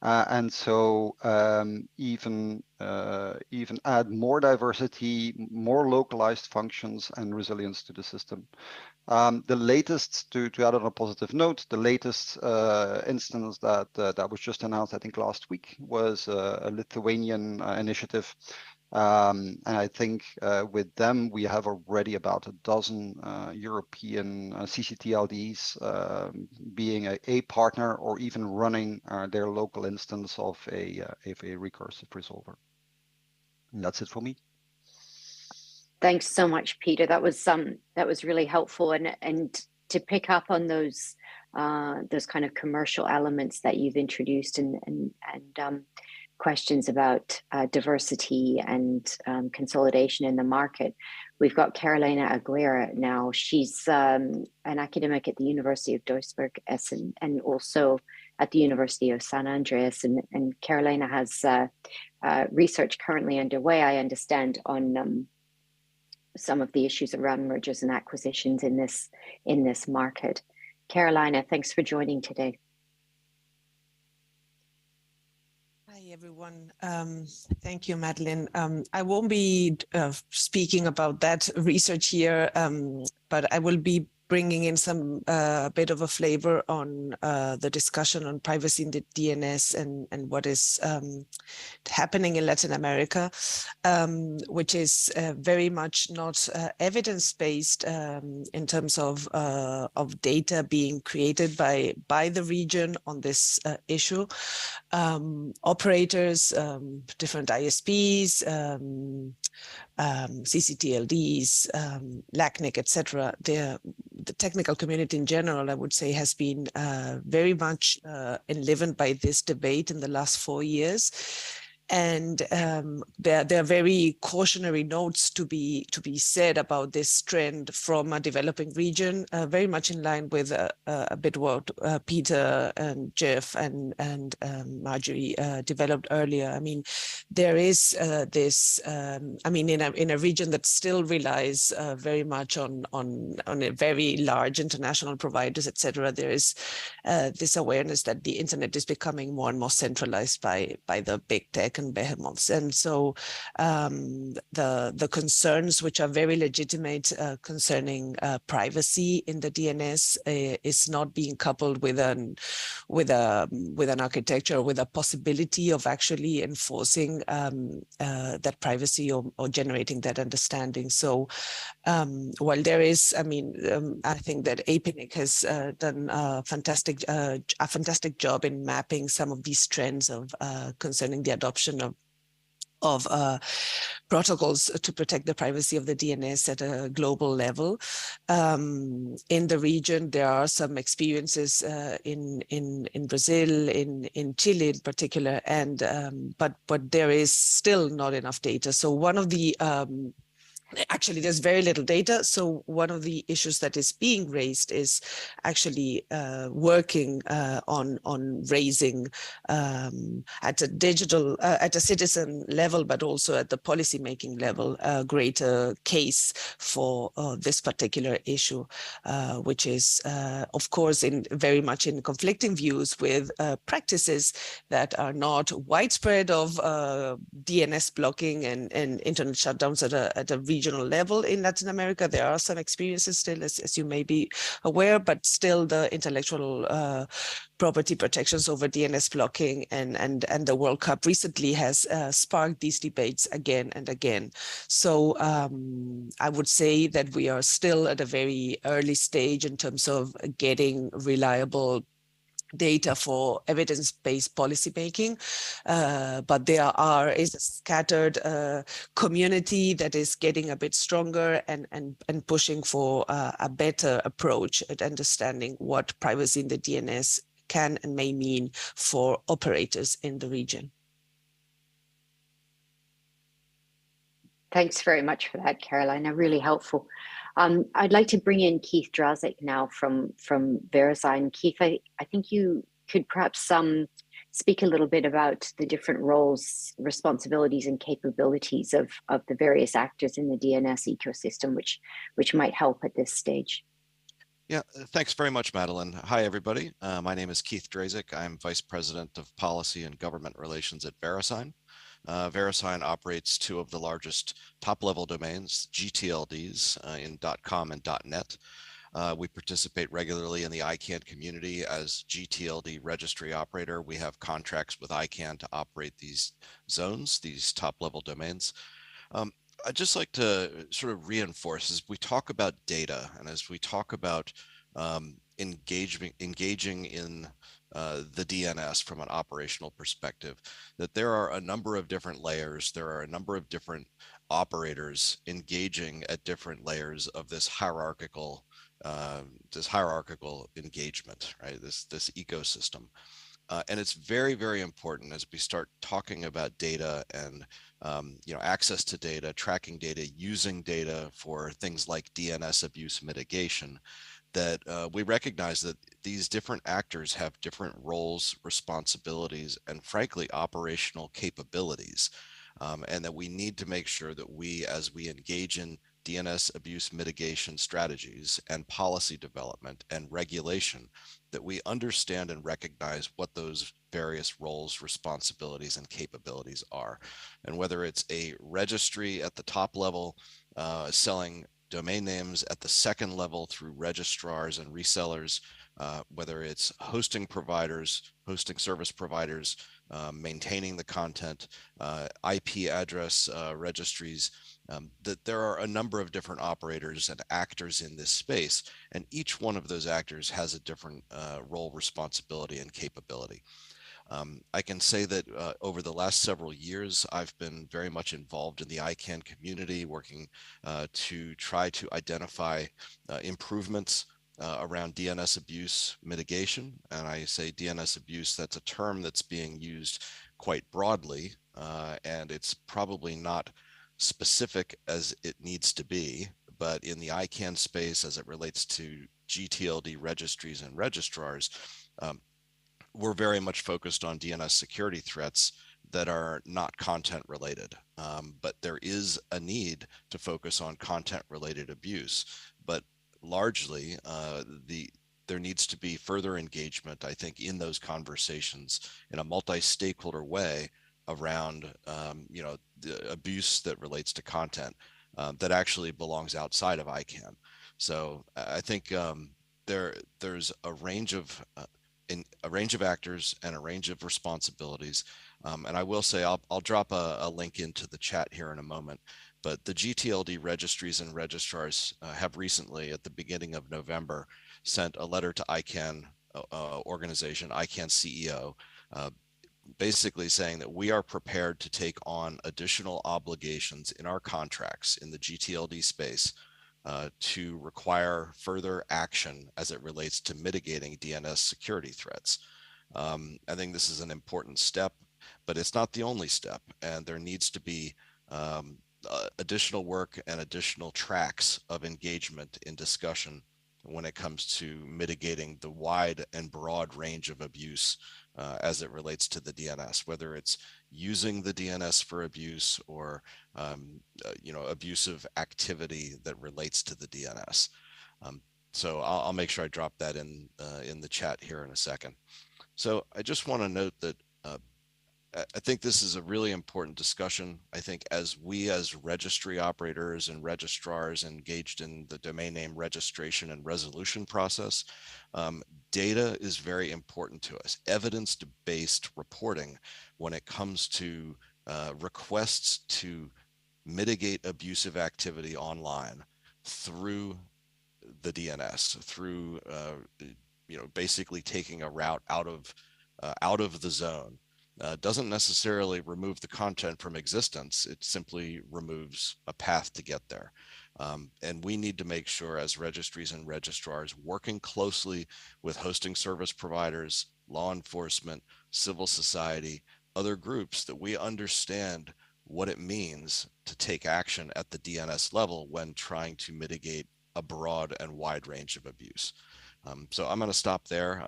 And so even add more diversity, more localized functions and resilience to the system. The latest, to add on a positive note, the latest instance that was just announced, I think last week, was a Lithuanian initiative. And I think with them, we have already about a dozen European CCTLDs being a partner or even running their local instance of a recursive resolver. And that's it for me. Thanks so much, Peter. That was really helpful, and to pick up on those kind of commercial elements that you've introduced and questions about diversity and consolidation in the market. We've got Carolina Aguirre now. She's an academic at the University of Duisburg Essen and also at the University of San Andreas. And Carolina has research currently underway, I understand, on some of the issues around mergers and acquisitions in this market. Carolina, thanks for joining today. Hi, everyone. Thank you, Madeline. I won't be speaking about that research here, but I will be bringing in some bit of a flavor on the discussion on privacy in the DNS and what is happening in Latin America, which is very much not evidence-based in terms of data being created by the region on this issue. Operators, different ISPs, CCTLDs, LACNIC, etc. The technical community in general, I would say, has been very much enlivened by this debate in the last 4 years. And there are very cautionary notes to be said about this trend from a developing region, very much in line with a bit what Peter and Jeff and Marjorie developed earlier. I mean, there is this. I mean, in a region that still relies very much on a very large international providers, etc. There is this awareness that the internet is becoming more and more centralized by the big tech and behemoths, and so the concerns, which are very legitimate, concerning privacy in the DNS, is not being coupled with an architecture, with a possibility of actually enforcing that privacy or generating that understanding. So while there is, I mean, I think that APNIC has done a fantastic job in mapping some of these trends of concerning the adoption of protocols to protect the privacy of the DNS at a global level. In the region, there are some experiences in Brazil, in Chile in particular, and but there is still not enough data. So one of the actually, there's very little data. So one of the issues that is being raised is actually working on raising at a citizen level, but also at the policymaking level, a greater case for this particular issue, which is, of course, very much in conflicting views with practices that are not widespread of DNS blocking and internet shutdowns at a regional level in Latin America. There are some experiences still, as you may be aware, but still the intellectual property protections over DNS blocking and the World Cup recently has sparked these debates again and again. So I would say that we are still at a very early stage in terms of getting reliable data for evidence-based policymaking, but there is a scattered community that is getting a bit stronger and pushing for a better approach at understanding what privacy in the DNS can and may mean for operators in the region. Thanks very much for that, Carolina. Really helpful. I'd like to bring in Keith Drazik now from VeriSign. Keith, I think you could perhaps speak a little bit about the different roles, responsibilities, and capabilities of the various actors in the DNS ecosystem, which might help at this stage. Yeah, thanks very much, Madeline. Hi, everybody. My name is Keith Drazik. I'm Vice President of Policy and Government Relations at VeriSign. VeriSign operates two of the largest top-level domains, GTLDs, in .com and .net. We participate regularly in the ICANN community as GTLD registry operator. We have contracts with ICANN to operate these zones, these top-level domains. I'd just like to sort of reinforce as we talk about data and as we talk about engaging in the DNS from an operational perspective, that there are a number of different layers, there are a number of different operators engaging at different layers of this hierarchical engagement, right? This ecosystem. And it's very, very important as we start talking about data and access to data, tracking data, using data for things like DNS abuse mitigation, that we recognize that these different actors have different roles, responsibilities, and frankly, operational capabilities. And that we need to make sure that we, as we engage in DNS abuse mitigation strategies and policy development and regulation, that we understand and recognize what those various roles, responsibilities, and capabilities are. And whether it's a registry at the top level, selling domain names at the second level through registrars and resellers, whether it's hosting providers, hosting service providers, maintaining the content, IP address registries, that there are a number of different operators and actors in this space, and each one of those actors has a different role, responsibility, and capability. I can say that over the last several years, I've been very much involved in the ICANN community, working to try to identify improvements around DNS abuse mitigation. And I say DNS abuse, that's a term that's being used quite broadly, and it's probably not specific as it needs to be. But in the ICANN space, as it relates to GTLD registries and registrars, we're very much focused on DNS security threats that are not content related. But there is a need to focus on content related abuse. But largely, there needs to be further engagement, I think, in those conversations in a multi-stakeholder way around the abuse that relates to content that actually belongs outside of ICANN. So I think there's a range of actors and a range of responsibilities. And I will say, I'll drop a link into the chat here in a moment, but the GTLD registries and registrars have recently, at the beginning of November, sent a letter to ICANN organization, ICANN CEO, basically saying that we are prepared to take on additional obligations in our contracts in the GTLD space to require further action as it relates to mitigating DNS security threats. I think this is an important step, but it's not the only step, and there needs to be additional work and additional tracks of engagement in discussion when it comes to mitigating the wide and broad range of abuse as it relates to the DNS, whether it's using the DNS for abuse or abusive activity that relates to the DNS. So I'll make sure I drop that in the chat here in a second. So I just want to note that I think this is a really important discussion. I think as registry operators and registrars engaged in the domain name registration and resolution process, data is very important to us. Evidence-based reporting when it comes to requests to mitigate abusive activity online through the DNS, through basically taking a route out of the zone. Doesn't necessarily remove the content from existence. It simply removes a path to get there. And we need to make sure, as registries and registrars, working closely with hosting service providers, law enforcement, civil society, other groups, that we understand what it means to take action at the DNS level when trying to mitigate a broad and wide range of abuse. So I'm going to stop there.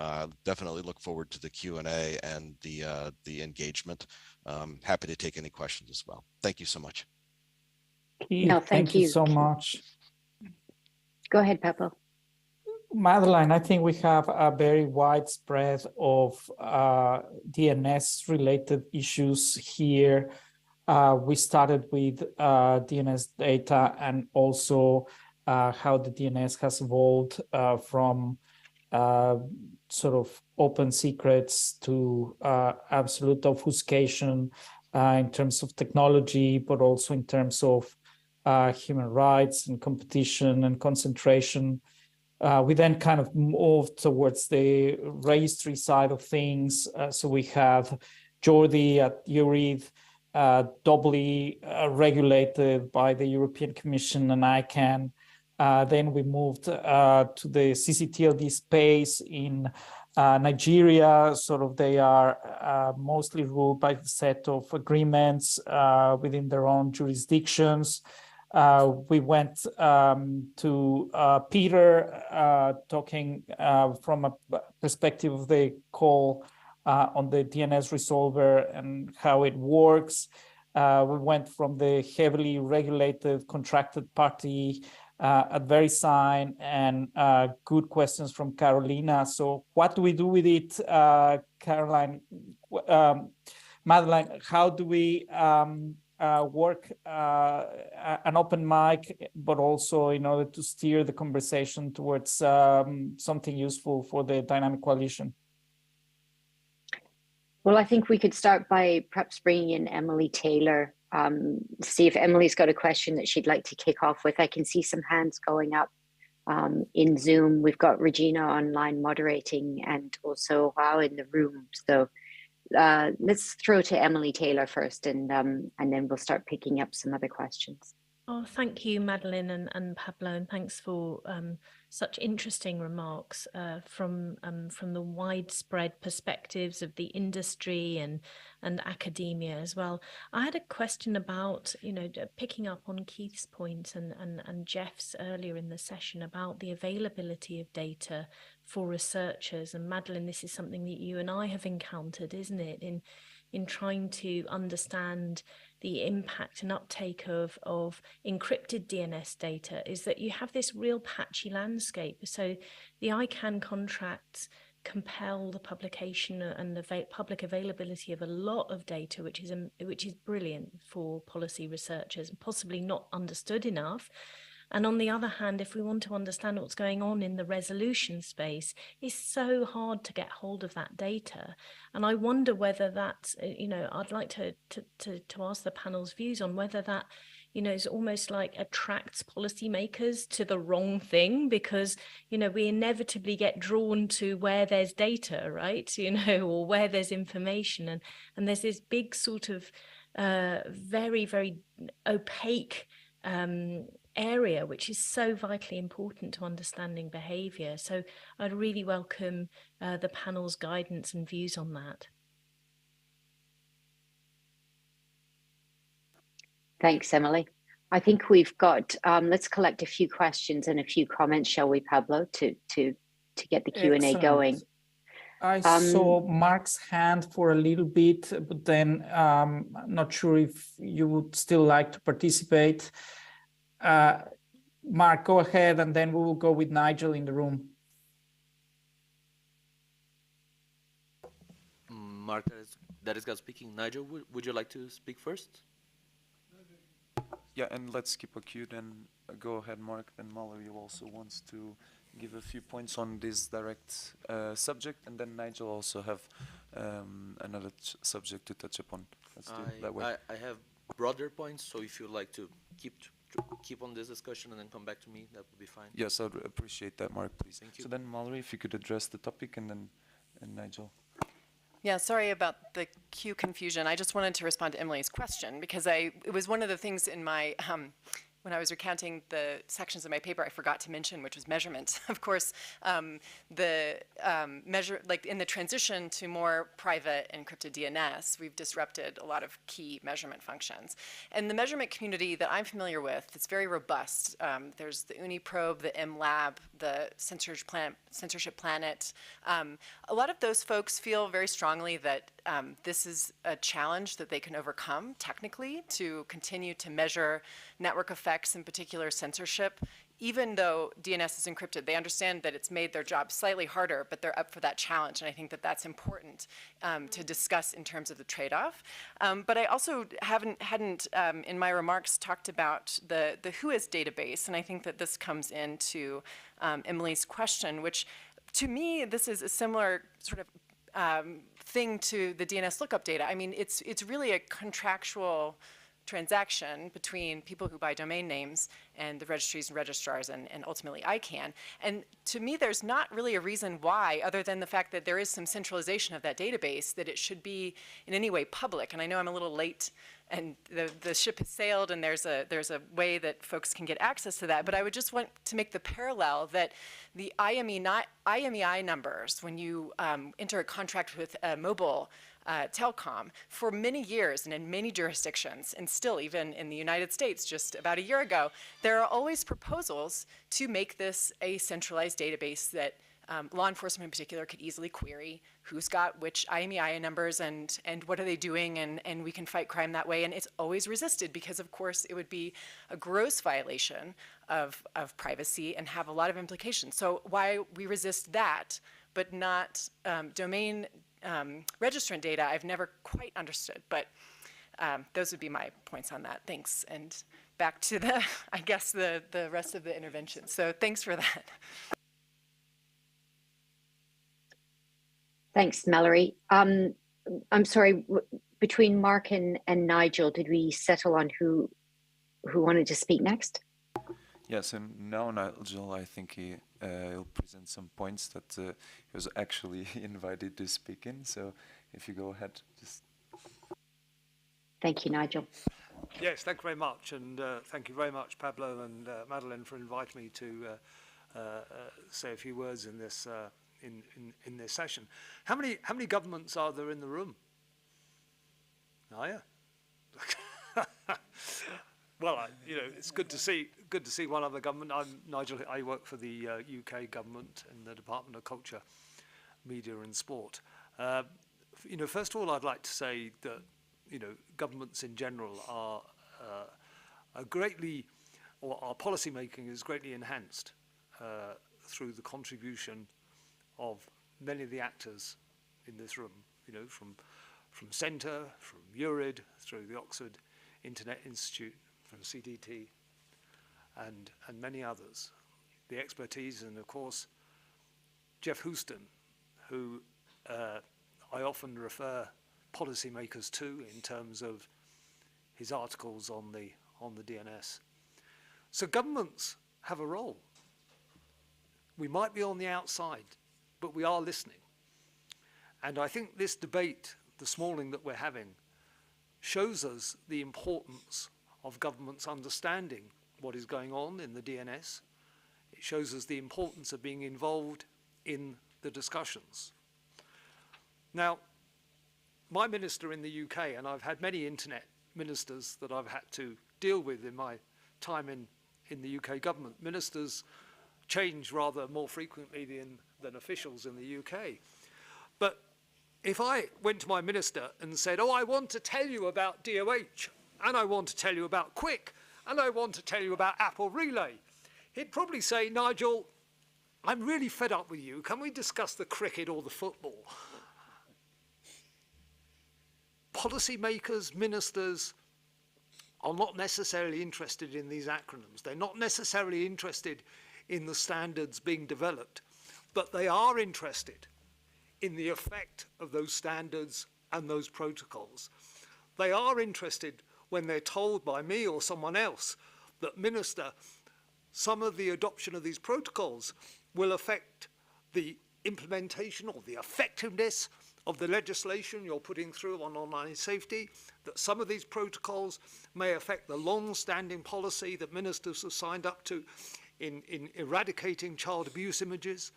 Definitely look forward to the Q&A and the engagement. Happy to take any questions as well. Thank you so much. No, thank Thank you you. so much. Go ahead, Pablo. Madeline, I think we have a very widespread of DNS-related issues here. We started with DNS data and also how the DNS has evolved from sort of open secrets to absolute obfuscation in terms of technology, but also in terms of human rights and competition and concentration. We then kind of moved towards the registry side of things. So we have Jordi at URID, doubly regulated by the European Commission and ICANN. Then we moved to the CCTLD space in Nigeria. Sort of they are mostly ruled by the set of agreements within their own jurisdictions. We went to Peter talking from a perspective of the call on the DNS resolver and how it works. We went from the heavily regulated contracted party at VeriSign and good questions from Carolina. So what do we do with it, Caroline? Madeline, how do we work an open mic, but also in order to steer the conversation towards something useful for the dynamic coalition? Well, I think we could start by perhaps bringing in Emily Taylor, see if Emily's got a question that she'd like to kick off with. I can see some hands going up in Zoom. We've got Regina online moderating and also Wow in the room. So let's throw to Emily Taylor first, and then we'll start picking up some other questions. Oh, thank you, Madeline and Pablo, and thanks for such interesting remarks from the widespread perspectives of the industry and academia as well. I had a question about, picking up on Keith's point and Jeff's earlier in the session about the availability of data for researchers. And Madeline, this is something that you and I have encountered, isn't it, in trying to understand the impact and uptake of encrypted DNS data, is that you have this real patchy landscape. So the ICANN contracts compel the publication and the public availability of a lot of data, which is brilliant for policy researchers, possibly not understood enough. And on the other hand, if we want to understand what's going on in the resolution space, it's so hard to get hold of that data. And I wonder whether that, I'd like to ask the panel's views on whether that, is almost like attracts policymakers to the wrong thing, because, we inevitably get drawn to where there's data, right? Or where there's information. And there's this big sort of very, very opaque area, which is so vitally important to understanding behavior. So I'd really welcome the panel's guidance and views on that. Thanks, Emily. I think we've got, let's collect a few questions and a few comments, shall we, Pablo, to get the Q&A going. I saw Mark's hand for a little bit, but then I'm not sure if you would still like to participate. Mark, go ahead, and then we will go with Nigel in the room. Mark, that is God speaking. Nigel, would you like to speak first? Yeah, and let's keep a queue then. Go ahead, Mark. Then Mallory also wants to give a few points on this direct subject, and then Nigel also have another subject to touch upon. Let's do it that way. I have broader points, so if you'd like to keep on this discussion and then come back to me, that would be fine. Yes, I'd appreciate that, Mark, please. Thank you. So then, Mallory, if you could address the topic, and then Nigel. Yeah, sorry about the queue confusion. I just wanted to respond to Emily's question because it was one of the things in my when I was recounting the sections of my paper, I forgot to mention, which was measurement. Of course, like in the transition to more private encrypted DNS, we've disrupted a lot of key measurement functions. And the measurement community that I'm familiar with, it's very robust. There's the UniProbe, the MLab, the Censorship Planet. A lot of those folks feel very strongly that this is a challenge that they can overcome technically to continue to measure network effects, in particular censorship. Even though DNS is encrypted, they understand that it's made their job slightly harder, but they're up for that challenge. And I think that that's important to discuss in terms of the trade-off. But I also hadn't in my remarks talked about the WHOIS database. And I think that this comes into Emily's question, which to me, this is a similar sort of thing to the DNS lookup data. I mean, it's really a contractual transaction between people who buy domain names and the registries and registrars and ultimately ICANN. And to me, there's not really a reason why, other than the fact that there is some centralization of that database, that it should be in any way public. And I know I'm a little late and the ship has sailed and there's a way that folks can get access to that. But I would just want to make the parallel that the IMEI numbers, when you enter a contract with a mobile telecom, for many years and in many jurisdictions, and still even in the United States just about a year ago, there are always proposals to make this a centralized database that law enforcement in particular could easily query who's got which IMEI numbers and what are they doing, and we can fight crime that way. And it's always resisted because, of course, it would be a gross violation of privacy and have a lot of implications. So why we resist that, but not domain registrant data, I've never quite understood. But those would be my points on that. Thanks. And back to I guess, the rest of the intervention. So thanks for that. Thanks, Mallory. I'm sorry, between Mark and Nigel, did we settle on who wanted to speak next? Yes, and now Nigel, I think he'll present some points that he was actually invited to speak in. So if you go ahead, just. Thank you, Nigel. Yes, thank you very much. And thank you very much, Pablo and Madeleine, for inviting me to say a few words in this in this session. How many governments are there in the room? Oh, yeah. Well, it's good to see one other government. I'm Nigel. I work for the UK government in the Department of Culture, Media and Sport. First of all, I'd like to say that governments in general are greatly, or our policy making is greatly enhanced through the contribution of many of the actors in this room. From Centre, from URID, through the Oxford Internet Institute, from CDT, and many others. The expertise, and of course, Jeff Houston, who I often refer policymakers to in terms of his articles on the DNS. So governments have a role. We might be on the outside, but we are listening. And I think this debate this morning that we're having shows us the importance of governments understanding what is going on in the DNS. It shows us the importance of being involved in the discussions. Now, my minister in the UK, and I've had many internet ministers that I've had to deal with in my time in the UK government. Ministers change rather more frequently than officials in the UK. But if I went to my minister and said, oh, I want to tell you about DOH, and I want to tell you about Quick, and I want to tell you about Apple Relay, he'd probably say, Nigel, I'm really fed up with you. Can we discuss the cricket or the football? Policymakers, ministers are not necessarily interested in these acronyms. They're not necessarily interested in the standards being developed, but they are interested in the effect of those standards and those protocols. They are interested when they're told by me or someone else that, Minister, some of the adoption of these protocols will affect the implementation or the effectiveness of the legislation you're putting through on online safety, that some of these protocols may affect the long-standing policy that ministers have signed up to in eradicating child abuse images.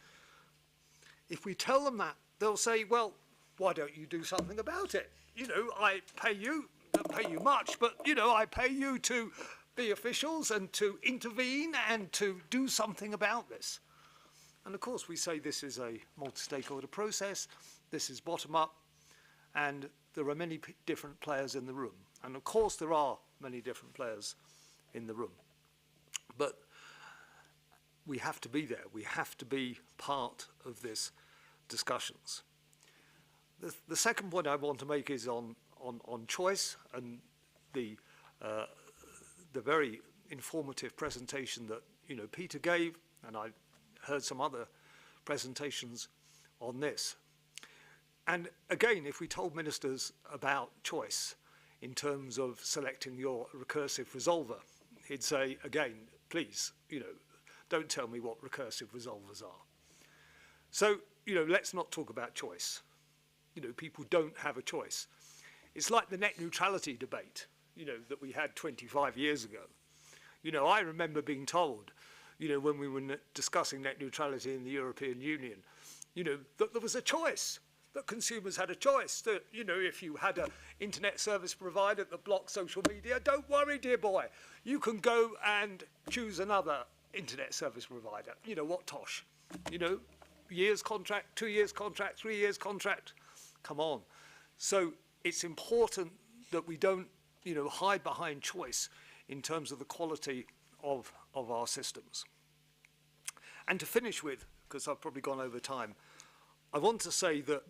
If we tell them that, they'll say, well, why don't you do something about it? You know, I pay you, don't pay you much, but, you know, I pay you to be officials and to intervene and to do something about this. And of course, we say this is a multi-stakeholder process, this is bottom-up, and there are many different players in the room. And of course, there are many different players in the room. But we have to be there. We have to be part of this discussions. The second point I want to make is on choice and the very informative presentation that, you know, Peter gave, and I heard some other presentations on this. And again, if we told ministers about choice in terms of selecting your recursive resolver, he'd say, again, please, you know, don't tell me what recursive resolvers are. So, you know, let's not talk about choice. You know, people don't have a choice. It's like the net neutrality debate, you know, that we had 25 years ago. You know, I remember being told, you know, when we were discussing net neutrality in the European Union, you know, that there was a choice, that consumers had a choice, that, you know, if you had an internet service provider that blocked social media, don't worry, dear boy, you can go and choose another internet service provider. You know, what tosh? You know, years contract, 2 years contract, 3 years contract, come on. So it's important that we don't, you know, hide behind choice in terms of the quality of our systems. And to finish with, because I've probably gone over time, I want to say that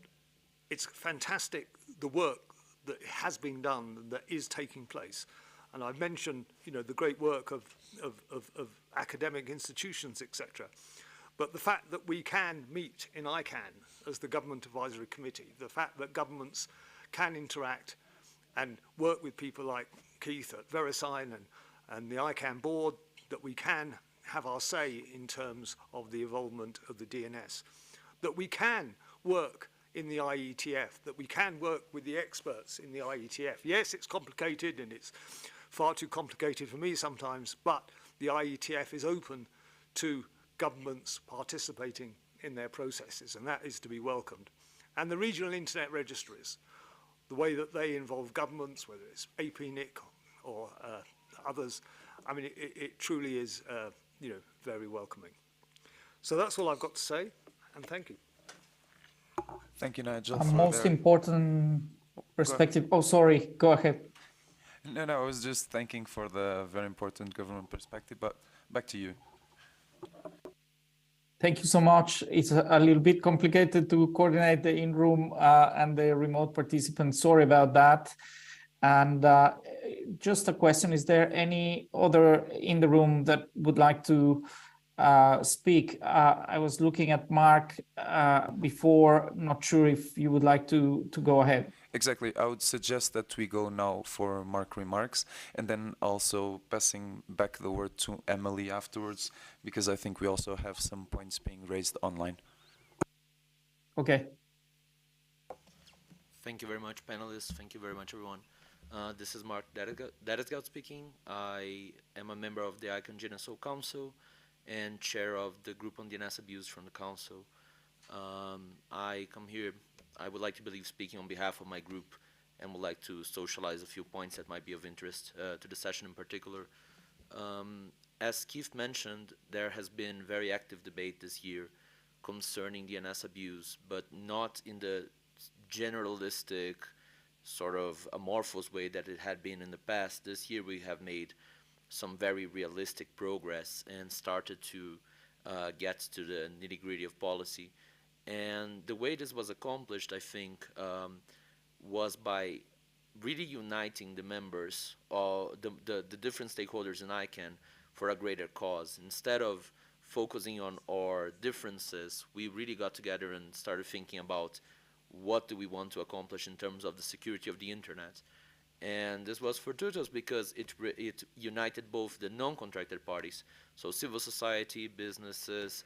it's fantastic the work that has been done, that is taking place. And I've mentioned, you know, the great work of academic institutions, etc. But the fact that we can meet in ICANN as the Government Advisory Committee, the fact that governments can interact and work with people like Keith at VeriSign and the ICANN board, that we can have our say in terms of the involvement of the DNS, that we can work in the IETF, that we can work with the experts in the IETF. Yes, it's complicated and it's far too complicated for me sometimes, but the IETF is open to governments participating in their processes, and that is to be welcomed. And the regional internet registries, the way that they involve governments, whether it's APNIC or others, I mean, it truly is, you know, very welcoming. So that's all I've got to say, and thank you. Thank you, Nigel. Most important perspective. Oh, sorry, go ahead. No, I was just thanking for the very important government perspective, but back to you. Thank you so much. It's a little bit complicated to coordinate the in-room and the remote participants. Sorry about that. And just a question, is there any other in the room that would like to speak? I was looking at Mark before, not sure if you would like to go ahead. Exactly. I would suggest that we go now for Mark remarks, and then also passing back the word to Emily afterwards, because I think we also have some points being raised online. Okay. Thank you very much, panelists. Thank you very much, everyone. This is Mark Dadesgout speaking. I am a member of the ICANN GNSO Council and chair of the group on DNS abuse from the council. I come here, I would like to believe, speaking on behalf of my group, and would like to socialize a few points that might be of interest to the session in particular. As Keith mentioned, there has been very active debate this year concerning DNS abuse, but not in the generalistic, sort of amorphous way that it had been in the past. This year we have made some very realistic progress and started to get to the nitty-gritty of policy. And the way this was accomplished, I think, was by really uniting the members, the different stakeholders in ICANN for a greater cause. Instead of focusing on our differences, we really got together and started thinking about what do we want to accomplish in terms of the security of the internet. And this was fortuitous because it united both the non-contracted parties, so civil society, businesses,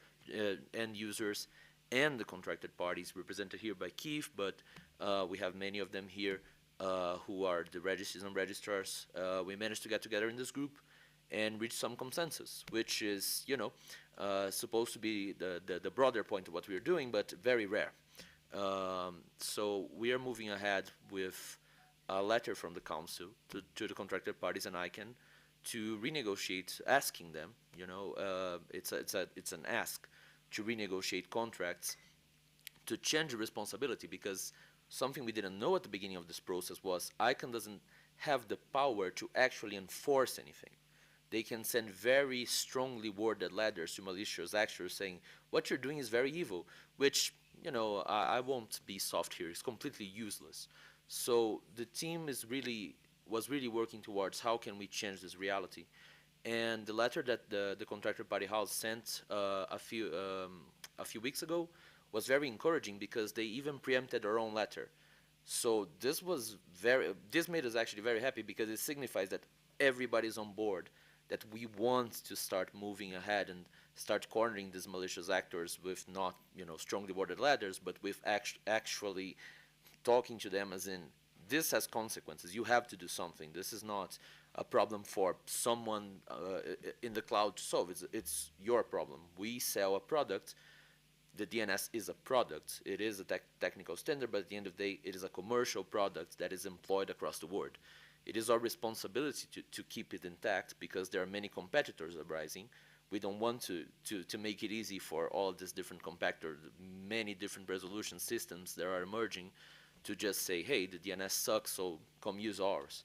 end users, and the contracted parties represented here by Keith, but we have many of them here who are the registries and registrars. We managed to get together in this group and reach some consensus, which is, supposed to be the broader point of what we're doing, but very rare. So we are moving ahead with a letter from the council to the contracted parties and ICANN to renegotiate, asking them, it's an ask to renegotiate contracts, to change the responsibility, because something we didn't know at the beginning of this process was ICANN doesn't have the power to actually enforce anything. They can send very strongly worded letters to malicious actors saying, what you're doing is very evil, which, I won't be soft here, it's completely useless. So the team was really working towards how can we change this reality. And the letter that the contractor party house sent a few weeks ago was very encouraging, because they even preempted their own letter. So this made us actually very happy, because it signifies that everybody's on board, that we want to start moving ahead and start cornering these malicious actors with not, strongly worded letters, but with actually talking to them as in, this has consequences. You have to do something. This is not a problem for someone in the cloud to solve. It's your problem. We sell a product. The DNS is a product. It is a technical standard, but at the end of the day, it is a commercial product that is employed across the world. It is our responsibility to keep it intact, because there are many competitors arising. We don't want to make it easy for all these different competitors, many different resolution systems that are emerging, to just say, hey, the DNS sucks, so come use ours.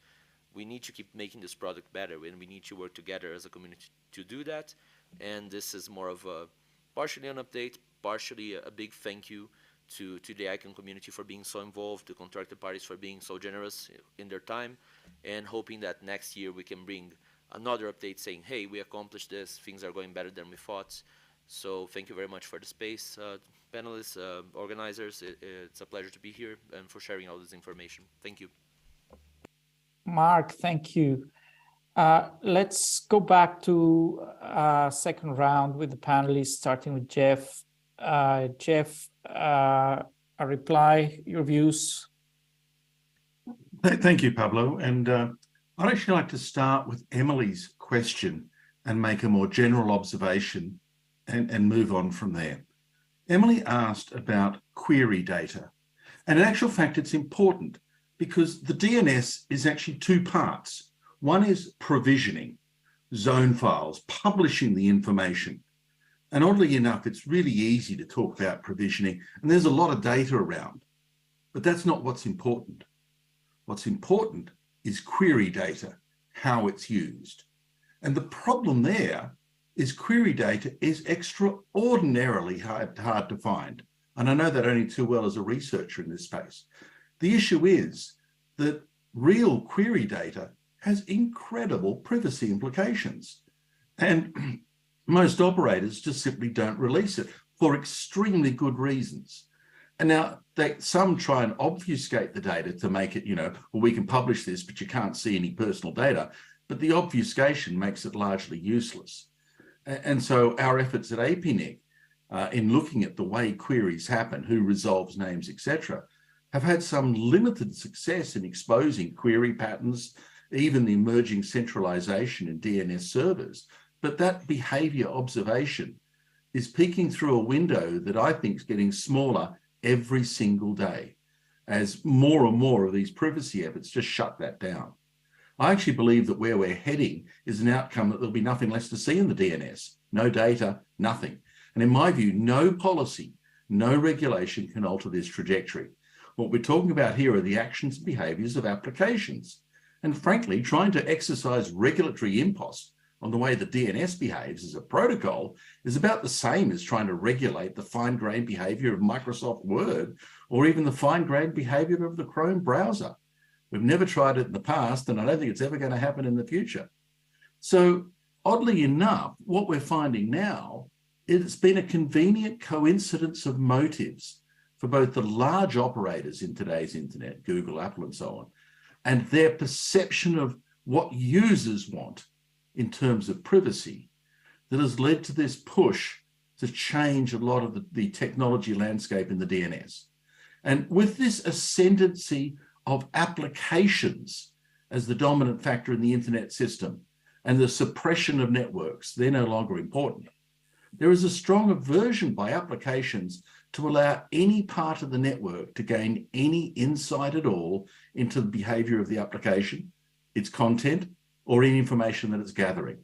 We need to keep making this product better, and we need to work together as a community to do that. And this is more of a partially an update, partially a big thank you to the ICANN community for being so involved, the contracted parties for being so generous in their time, and hoping that next year we can bring another update saying, hey, we accomplished this, things are going better than we thought. So thank you very much for the space, panelists, organizers. It's a pleasure to be here and for sharing all this information. Thank you. Mark, thank you. Let's go back to second round with the panelists, starting with Jeff. Jeff, a reply, your views? Thank you, Pablo. And I'd actually like to start with Emily's question and make a more general observation and move on from there. Emily asked about query data. And in actual fact, it's important, because the DNS is actually two parts. One is provisioning, zone files, publishing the information. And oddly enough, it's really easy to talk about provisioning, and there's a lot of data around, but that's not what's important. What's important is query data, how it's used. And the problem there is query data is extraordinarily hard to find. And I know that only too well as a researcher in this space. The issue is that real query data has incredible privacy implications. And most operators just simply don't release it for extremely good reasons. And now some try and obfuscate the data to make it, well, we can publish this, but you can't see any personal data. But the obfuscation makes it largely useless. And so our efforts at APNIC in looking at the way queries happen, who resolves names, etc., have had some limited success in exposing query patterns, even the emerging centralization in DNS servers. But that behavior observation is peeking through a window that I think is getting smaller every single day, as more and more of these privacy efforts just shut that down. I actually believe that where we're heading is an outcome that there'll be nothing less to see in the DNS. No data, nothing. And in my view, no policy, no regulation can alter this trajectory. What we're talking about here are the actions and behaviors of applications. And frankly, trying to exercise regulatory impost on the way the DNS behaves as a protocol is about the same as trying to regulate the fine-grained behavior of Microsoft Word, or even the fine-grained behavior of the Chrome browser. We've never tried it in the past, and I don't think it's ever going to happen in the future. So oddly enough, what we're finding now, it's been a convenient coincidence of motives for both the large operators in today's internet, Google, Apple, and so on, and their perception of what users want in terms of privacy, that has led to this push to change a lot of the technology landscape in the DNS. And with this ascendancy of applications as the dominant factor in the internet system and the suppression of networks, they're no longer important. There is a strong aversion by applications to allow any part of the network to gain any insight at all into the behavior of the application, its content, or any information that it's gathering.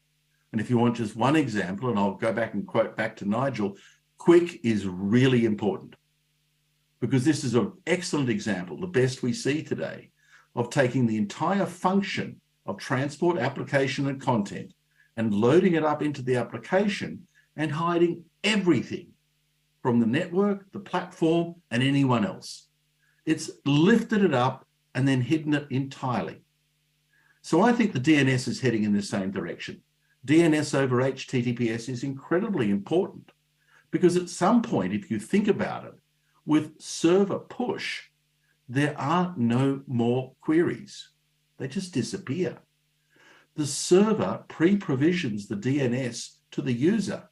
And if you want just one example, and I'll go back and quote back to Nigel, quick is really important, because this is an excellent example, the best we see today, of taking the entire function of transport, application, and content and loading it up into the application and hiding everything from the network, the platform, and anyone else. It's lifted it up and then hidden it entirely. So I think the DNS is heading in the same direction. DNS over HTTPS is incredibly important because at some point, if you think about it, with server push, there are no more queries. They just disappear. The server pre-provisions the DNS to the user.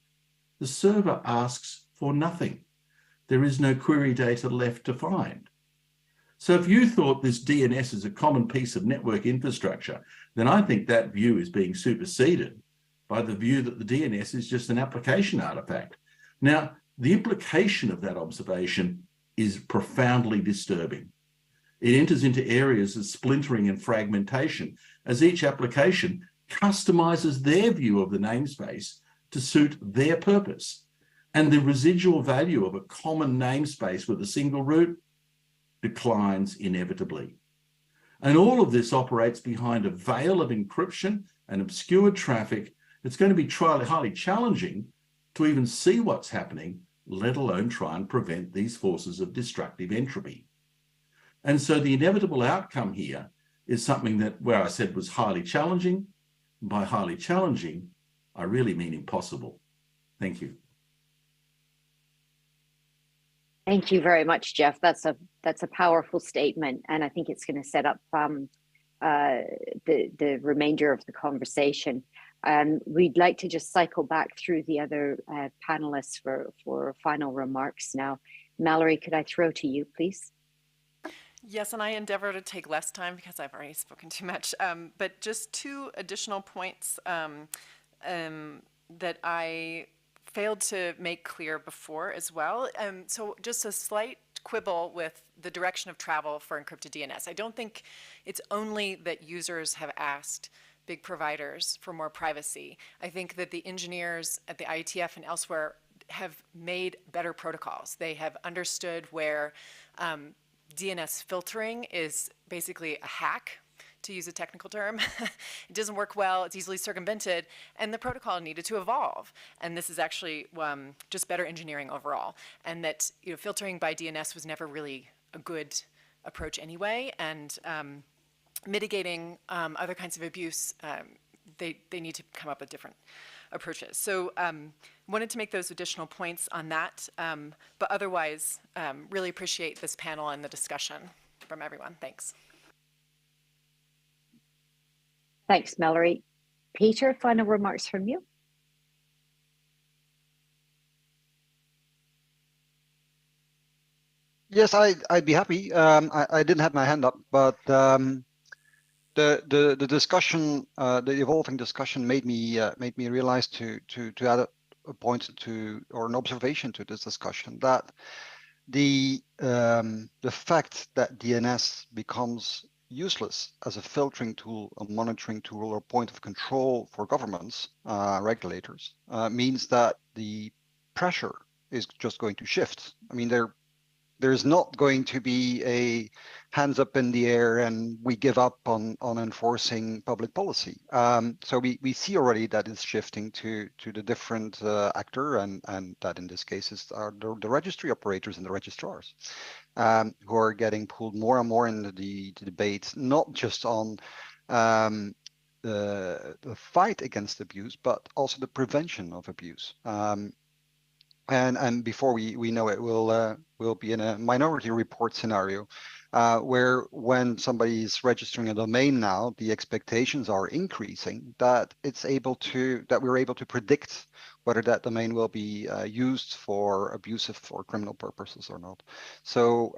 The server asks for nothing. There is no query data left to find. So if you thought this DNS is a common piece of network infrastructure, then I think that view is being superseded by the view that the DNS is just an application artifact. Now, the implication of that observation is profoundly disturbing. It enters into areas of splintering and fragmentation as each application customizes their view of the namespace to suit their purpose. And the residual value of a common namespace with a single root declines inevitably. And all of this operates behind a veil of encryption and obscured traffic. It's going to be highly challenging to even see what's happening, let alone try and prevent these forces of destructive entropy. And so the inevitable outcome here is something that, where I said was highly challenging. By highly challenging, I really mean impossible. Thank you. Thank you very much, Jeff. That's a powerful statement, and I think it's going to set up the remainder of the conversation. We'd like to just cycle back through the other panelists for final remarks now. Mallory, could I throw to you, please? Yes, and I endeavor to take less time because I've already spoken too much. But just two additional points that I failed to make clear before as well. So just a slight quibble with the direction of travel for encrypted DNS. I don't think it's only that users have asked big providers for more privacy. I think that the engineers at the IETF and elsewhere have made better protocols. They have understood where DNS filtering is basically a hack, to use a technical term. It doesn't work well, it's easily circumvented, and the protocol needed to evolve. And this is actually just better engineering overall. And that filtering by DNS was never really a good approach anyway, and mitigating other kinds of abuse, they need to come up with different approaches. So wanted to make those additional points on that, but otherwise really appreciate this panel and the discussion from everyone. Thanks. Thanks, Mallory. Peter, final remarks from you? Yes, I'd be happy. I didn't have my hand up, but the discussion, the evolving discussion, made me realize to add a point to, or an observation to this discussion, that the fact that DNS becomes useless as a filtering tool, a monitoring tool, or point of control for governments, regulators, means that the pressure is just going to shift. I mean, there's not going to be a hands up in the air and we give up on enforcing public policy. So we see already that it's shifting to the different actor, and that in this case is the registry operators and the registrars, who are getting pulled more and more into the debate, not just on the fight against abuse, but also the prevention of abuse. And before we know it, we'll be in a minority report scenario where when somebody is registering a domain now, the expectations are increasing that we're able to predict whether that domain will be used for abusive or criminal purposes or not. So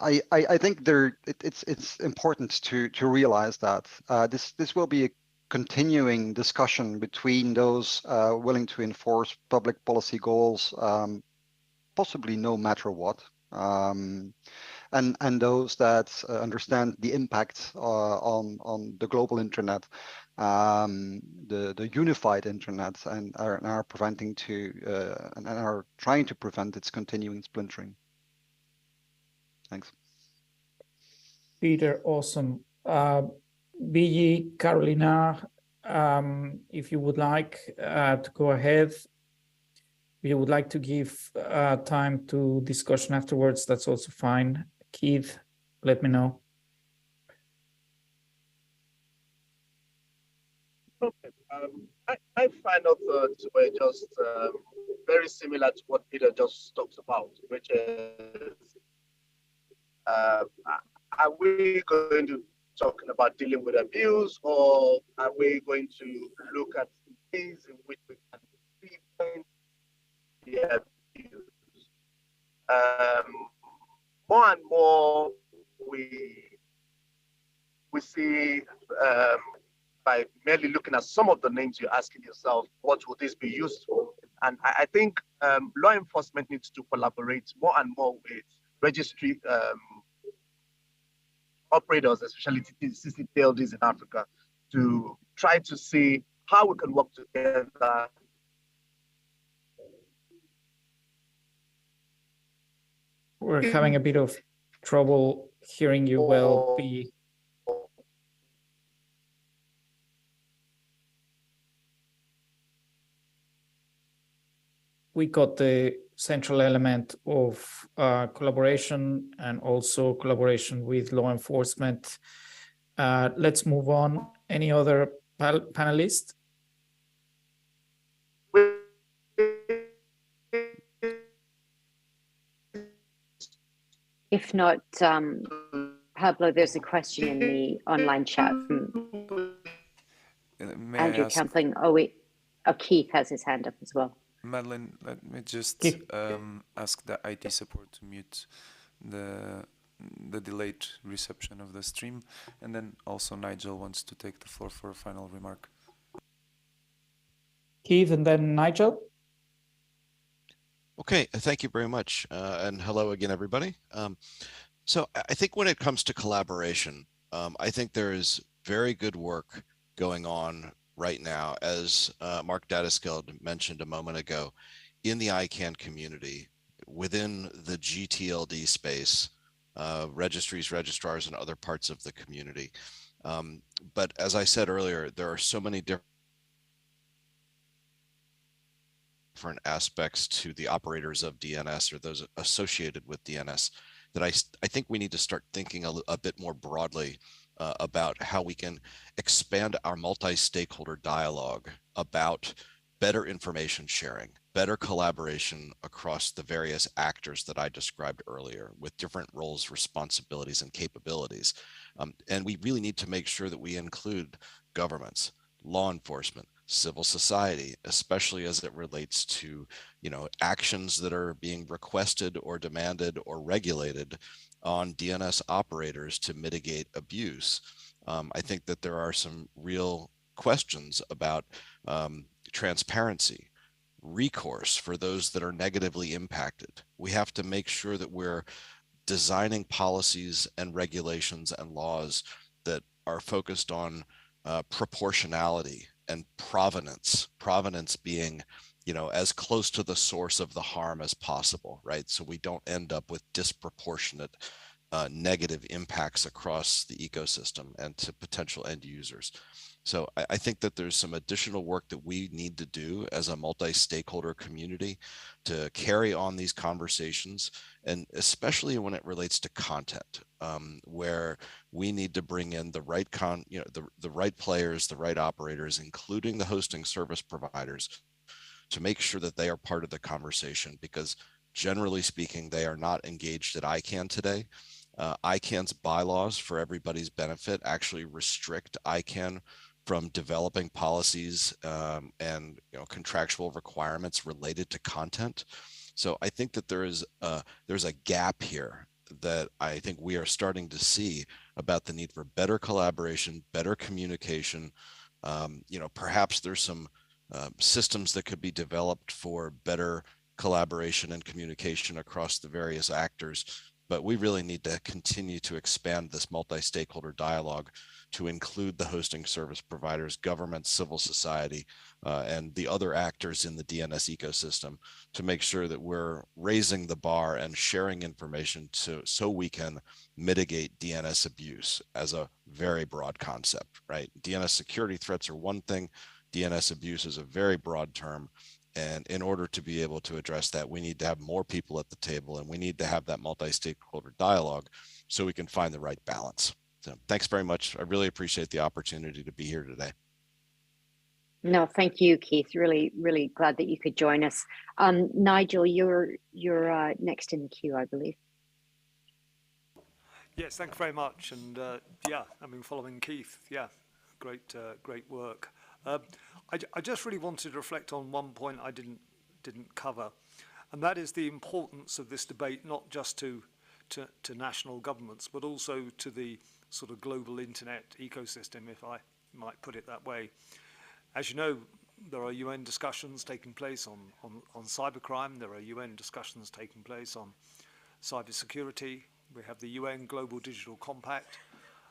I think it's important to realize that this will be a continuing discussion between those willing to enforce public policy goals, possibly no matter what, and those that understand the impact on the global internet, the unified internet, and are preventing and are trying to prevent its continuing splintering. Thanks. Peter, awesome. BG, Carolina, if you would like to go ahead, if you would like to give time to discussion afterwards, that's also fine. Keith, let me know. Okay. My final thoughts were just very similar to what Peter just talked about, which is, are we going to talk about dealing with abuse, or are we going to look at ways in which we can prevent the abuse? More and more, we see by merely looking at some of the names, you're asking yourself, what will this be used for? And I think law enforcement needs to collaborate more and more with registry operators, especially CCTLDs in Africa, to try to see how we can work together. We're having a bit of trouble hearing you well, B. We got the central element of collaboration and also collaboration with law enforcement. Let's move on. Any other panelists? If not, Pablo, there's a question in the online chat from Andrew Campling. Oh, wait. Oh, Keith has his hand up as well. Madeline, let me just ask the IT support to mute the delayed reception of the stream, and then also Nigel wants to take the floor for a final remark. Keith and then Nigel. Okay, thank you very much, and hello again, everybody. So I think when it comes to collaboration, I think there is very good work going on right now, as Mark Dataskeld mentioned a moment ago, in the ICANN community, within the GTLD space, registries, registrars, and other parts of the community. But as I said earlier, there are so many different aspects to the operators of DNS or those associated with DNS that I think we need to start thinking a bit more broadly about how we can expand our multi-stakeholder dialogue about better information sharing, better collaboration across the various actors that I described earlier with different roles, responsibilities, and capabilities. And we really need to make sure that we include governments, law enforcement, civil society, especially as it relates to, actions that are being requested or demanded or regulated on DNS operators to mitigate abuse. I think that there are some real questions about transparency, recourse for those that are negatively impacted. We have to make sure that we're designing policies and regulations and laws that are focused on proportionality and provenance being as close to the source of the harm as possible, right? So we don't end up with disproportionate negative impacts across the ecosystem and to potential end users. So I think that there's some additional work that we need to do as a multi-stakeholder community to carry on these conversations, and especially when it relates to content, where we need to bring in the right the right players, the right operators, including the hosting service providers, to make sure that they are part of the conversation. Because generally speaking, they are not engaged at ICANN today. ICANN's bylaws, for everybody's benefit, actually restrict ICANN from developing policies and contractual requirements related to content. So I think that there's a gap here that I think we are starting to see about the need for better collaboration, better communication. Perhaps there's some systems that could be developed for better collaboration and communication across the various actors. But we really need to continue to expand this multi-stakeholder dialogue to include the hosting service providers, governments, civil society, and the other actors in the DNS ecosystem to make sure that we're raising the bar and sharing information so we can mitigate DNS abuse as a very broad concept, right? DNS security threats are one thing, DNS abuse is a very broad term. And in order to be able to address that, we need to have more people at the table, and we need to have that multi-stakeholder dialogue so we can find the right balance. So thanks very much. I really appreciate the opportunity to be here today. No, thank you, Keith. Really, really glad that you could join us. Nigel, you're next in the queue, I believe. Yes, thank you very much. And yeah, I mean, following Keith, yeah, great work. I just really wanted to reflect on one point I didn't cover, and that is the importance of this debate, not just to national governments, but also to the sort of global internet ecosystem, if I might put it that way. As you know, there are UN discussions taking place on cybercrime. There are UN discussions taking place on cybersecurity. We have the UN Global Digital Compact,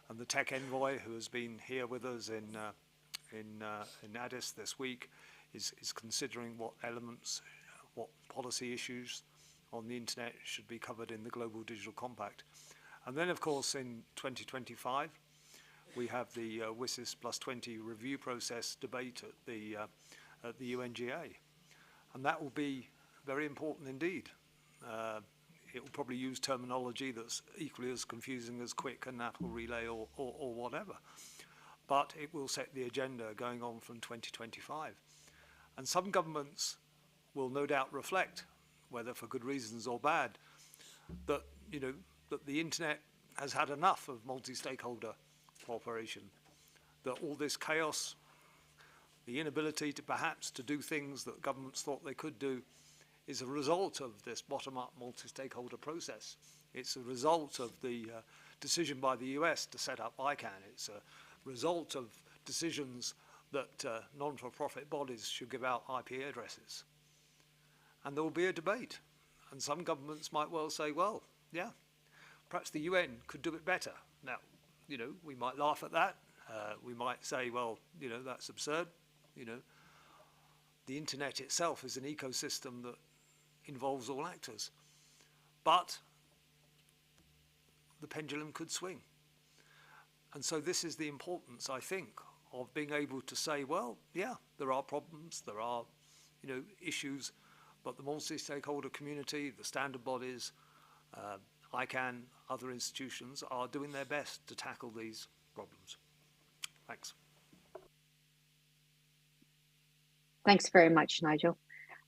and the tech envoy, who has been here with us in Addis this week, is considering what elements, what policy issues on the internet should be covered in the Global Digital Compact. And then, of course, in 2025, we have the WSIS plus 20 review process debate at the UNGA. And that will be very important indeed. It will probably use terminology that's equally as confusing as quick and NATL relay or whatever. But it will set the agenda going on from 2025. And some governments will no doubt reflect, whether for good reasons or bad, that, that the internet has had enough of multi-stakeholder cooperation, that all this chaos, the inability to perhaps to do things that governments thought they could do, is a result of this bottom-up multi-stakeholder process. It's a result of the decision by the US to set up ICANN. It's a result of decisions that non-for-profit bodies should give out IP addresses. And there will be a debate. And some governments might well say, well, yeah, perhaps the UN could do it better. Now, we might laugh at that. We might say, well, that's absurd. The internet itself is an ecosystem that involves all actors. But the pendulum could swing. And so this is the importance, I think, of being able to say, well, yeah, there are problems, there are, issues, but the multi-stakeholder community, the standard bodies, ICANN, other institutions are doing their best to tackle these problems. Thanks. Thanks very much, Nigel.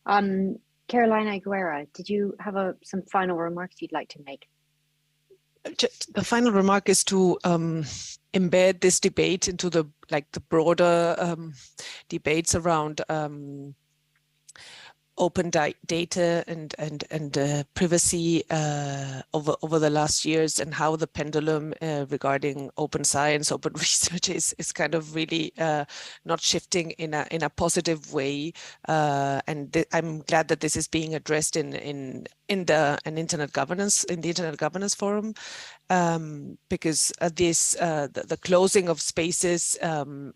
Carolina Aguera, did you have some final remarks you'd like to make? Just the final remark is to embed this debate into the broader debates around open data and privacy over the last years, and how the pendulum regarding open science, open research is kind of really not shifting in a positive way. And I'm glad that this is being addressed in the Internet Governance Forum, because the closing of spaces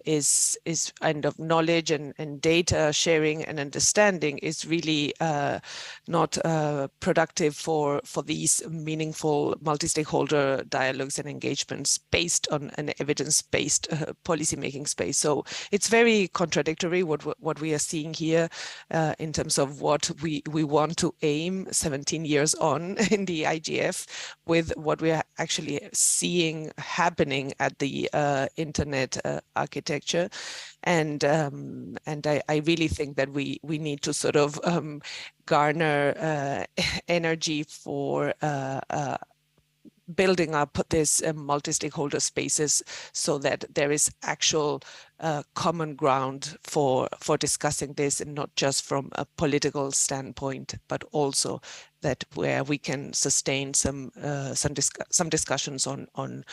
is kind of knowledge and data sharing and understanding is really not productive for these meaningful multi-stakeholder dialogues and engagements based on an evidence-based policymaking space. So it's very contradictory what we are seeing here in terms of what we want to aim 17 years on in the IGF with what we are actually seeing happening at the internet architecture. And I really think that we need to sort of garner energy for building up this multi-stakeholder spaces so that there is actual common ground for discussing this, and not just from a political standpoint, but also that where we can sustain some discussions on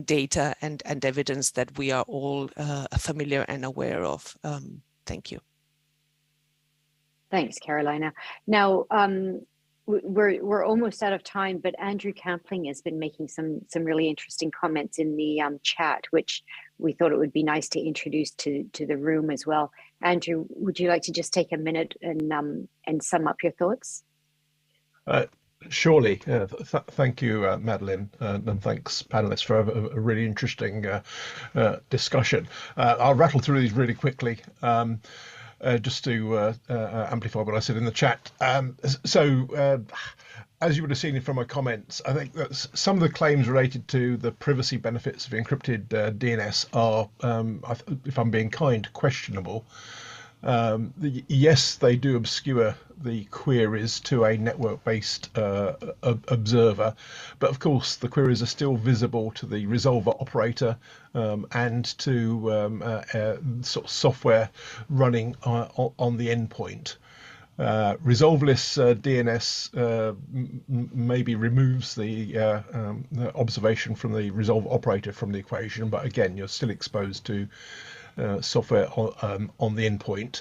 data and evidence that we are all familiar and aware of. Thank you. Thanks, Carolina. Now, we're almost out of time, but Andrew Campling has been making some really interesting comments in the chat, which we thought it would be nice to introduce to the room as well. Andrew, would you like to just take a minute and sum up your thoughts? Surely. Thank you, Madeline, and thanks, panelists, for a really interesting discussion. I'll rattle through these really quickly. Just to amplify what I said in the chat. As you would have seen from my comments, I think that some of the claims related to the privacy benefits of encrypted DNS are, if I'm being kind, questionable. Yes, they do obscure the queries to a network-based observer, but of course the queries are still visible to the resolver operator and to sort of software running on the endpoint. Resolveless DNS maybe removes the observation from the resolver operator from the equation, but again, you're still exposed to software on the endpoint.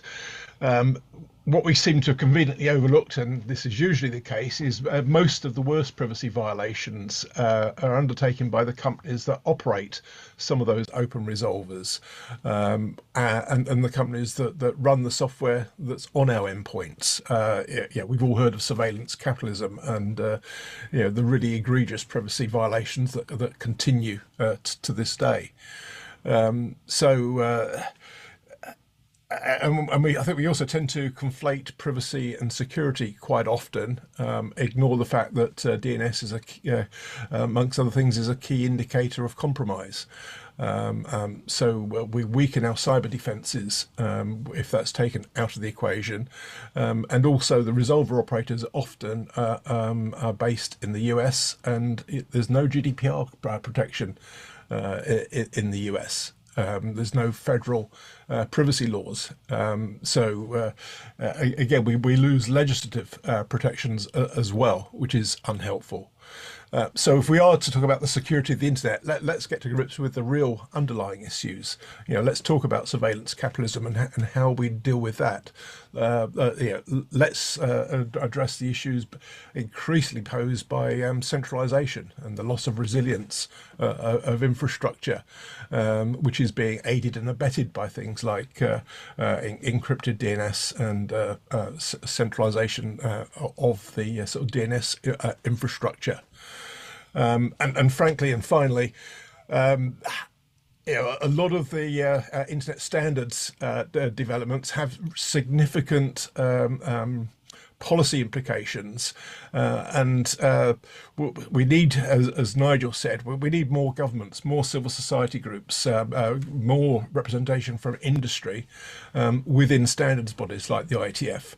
What we seem to have conveniently overlooked, and this is usually the case, is most of the worst privacy violations are undertaken by the companies that operate some of those open resolvers and the companies that run the software that's on our endpoints. We've all heard of surveillance capitalism and the really egregious privacy violations that continue to this day. I think we also tend to conflate privacy and security quite often, ignore the fact that DNS is amongst other things, is a key indicator of compromise. We weaken our cyber defenses if that's taken out of the equation. And also the resolver operators often are based in the US, and there's no GDPR protection in the US. There's no federal privacy laws. Again, we lose legislative protections as well, which is unhelpful. So if we are to talk about the security of the internet, let's get to grips with the real underlying issues. Let's talk about surveillance capitalism and how we deal with that. Let's address the issues increasingly posed by centralization and the loss of resilience of infrastructure, which is being aided and abetted by things like encrypted DNS and centralization of the sort of DNS infrastructure. And frankly and finally, a lot of the internet standards developments have significant policy implications, and we need, as Nigel said, we need more governments, more civil society groups, more representation from industry within standards bodies like the IGF.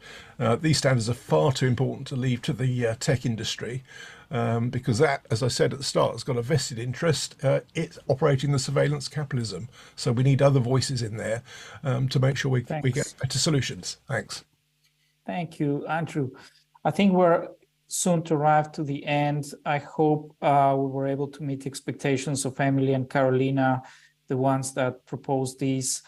These standards are far too important to leave to the tech industry. Because that, as I said at the start, has got a vested interest. It's operating the surveillance capitalism. So we need other voices in there to make sure we get better solutions. Thanks. Thank you, Andrew. I think we're soon to arrive to the end. I hope we were able to meet expectations of Emily and Carolina, the ones that proposed these.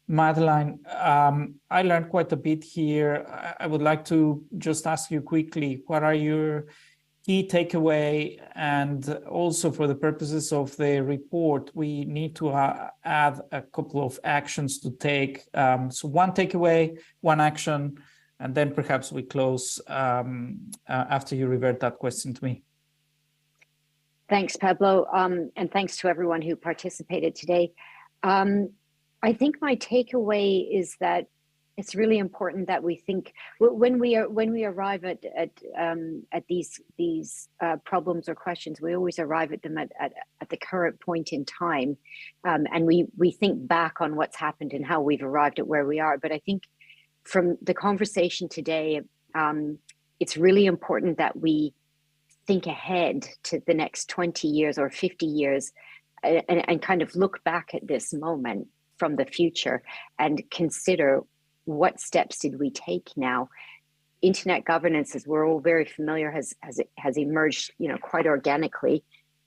Madeline, I learned quite a bit here. I would like to just ask you quickly, what are your key takeaway? And also for the purposes of the report, we need to add a couple of actions to take. So one takeaway, one action, and then perhaps we close after you revert that question to me. Thanks, Pablo, and thanks to everyone who participated today. I think my takeaway is that it's really important that we think when we arrive at these problems or questions, we always arrive at them at the current point in time, and we think back on what's happened and how we've arrived at where we are. But I think from the conversation today, it's really important that we think ahead to the next 20 years or 50 years and kind of look back at this moment from the future and consider what steps did we take now. Internet governance, as we're all very familiar, has emerged, quite organically.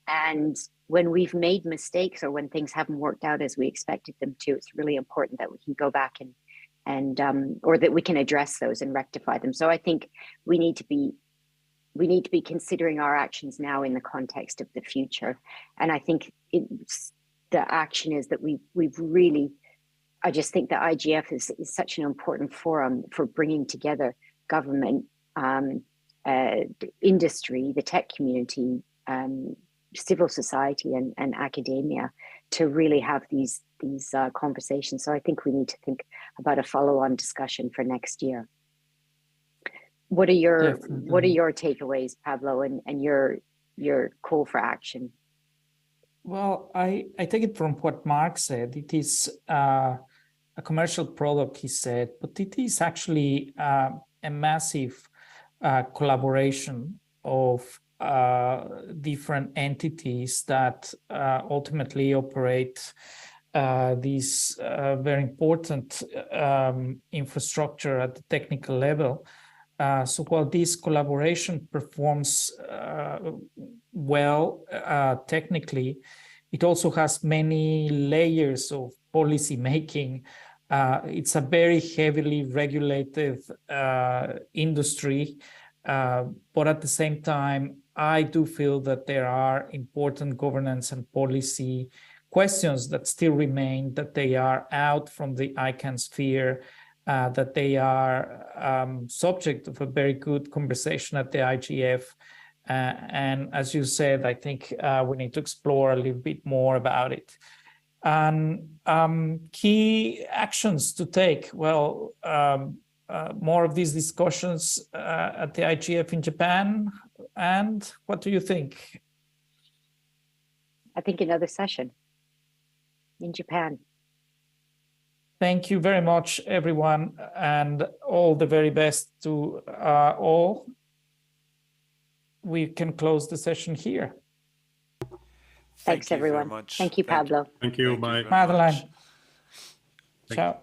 And when we've made mistakes or when things haven't worked out as we expected them to, it's really important that we can go back and or that we can address those and rectify them. So I think we need to be considering our actions now in the context of the future. And I think the action is that we've really, I just think that IGF is such an important forum for bringing together government, industry, the tech community, civil society, and academia to really have these conversations. So I think we need to think about a follow-on discussion for next year. What are your takeaways, Pablo, and your call for action? Well, I take it from what Mark said. It is a commercial product, he said, but it is actually a massive collaboration of different entities that ultimately operate this very important infrastructure at the technical level. So while this collaboration performs well technically, it also has many layers of policy making. It's a very heavily regulated industry, but at the same time, I do feel that there are important governance and policy questions that still remain, that they are out from the ICANN sphere, that they are subject of a very good conversation at the IGF. And as you said, I think we need to explore a little bit more about it. And key actions to take, well, more of these discussions at the IGF in Japan. And what do you think? I think another session in Japan. Thank you very much, everyone, and all the very best to all. We can close the session here. Thanks, everyone. Thank you, Pablo. Thank you. Bye. Madeline. Ciao.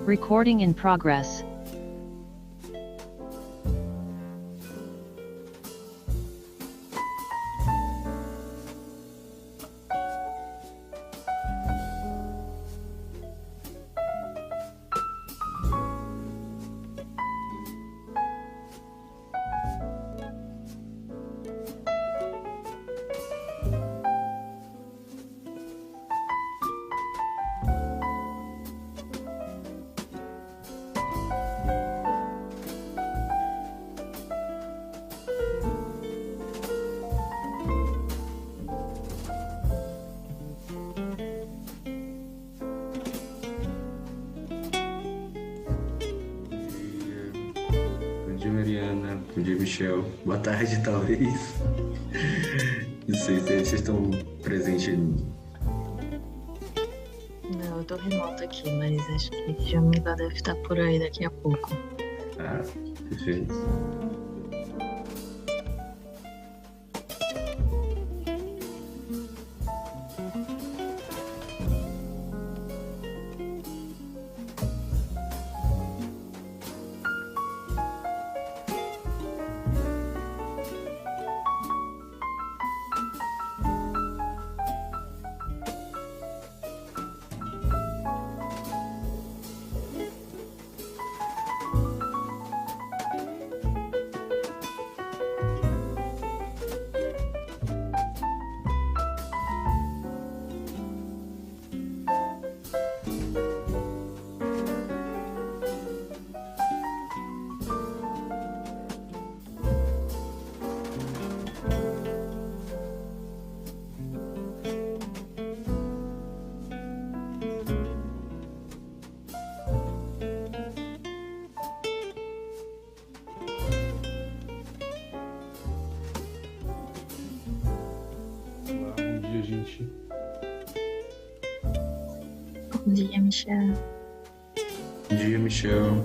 Recording in progress. Bom dia, Mariana. Bom dia, Michel. Boa tarde, talvez. Não sei se vocês estão presentes aí. Não, eu tô remota aqui, mas acho que Jamila deve estar por aí daqui a pouco. Ah, perfeito. Bom dia, gente. Bom dia, Michel. Bom dia, Michel.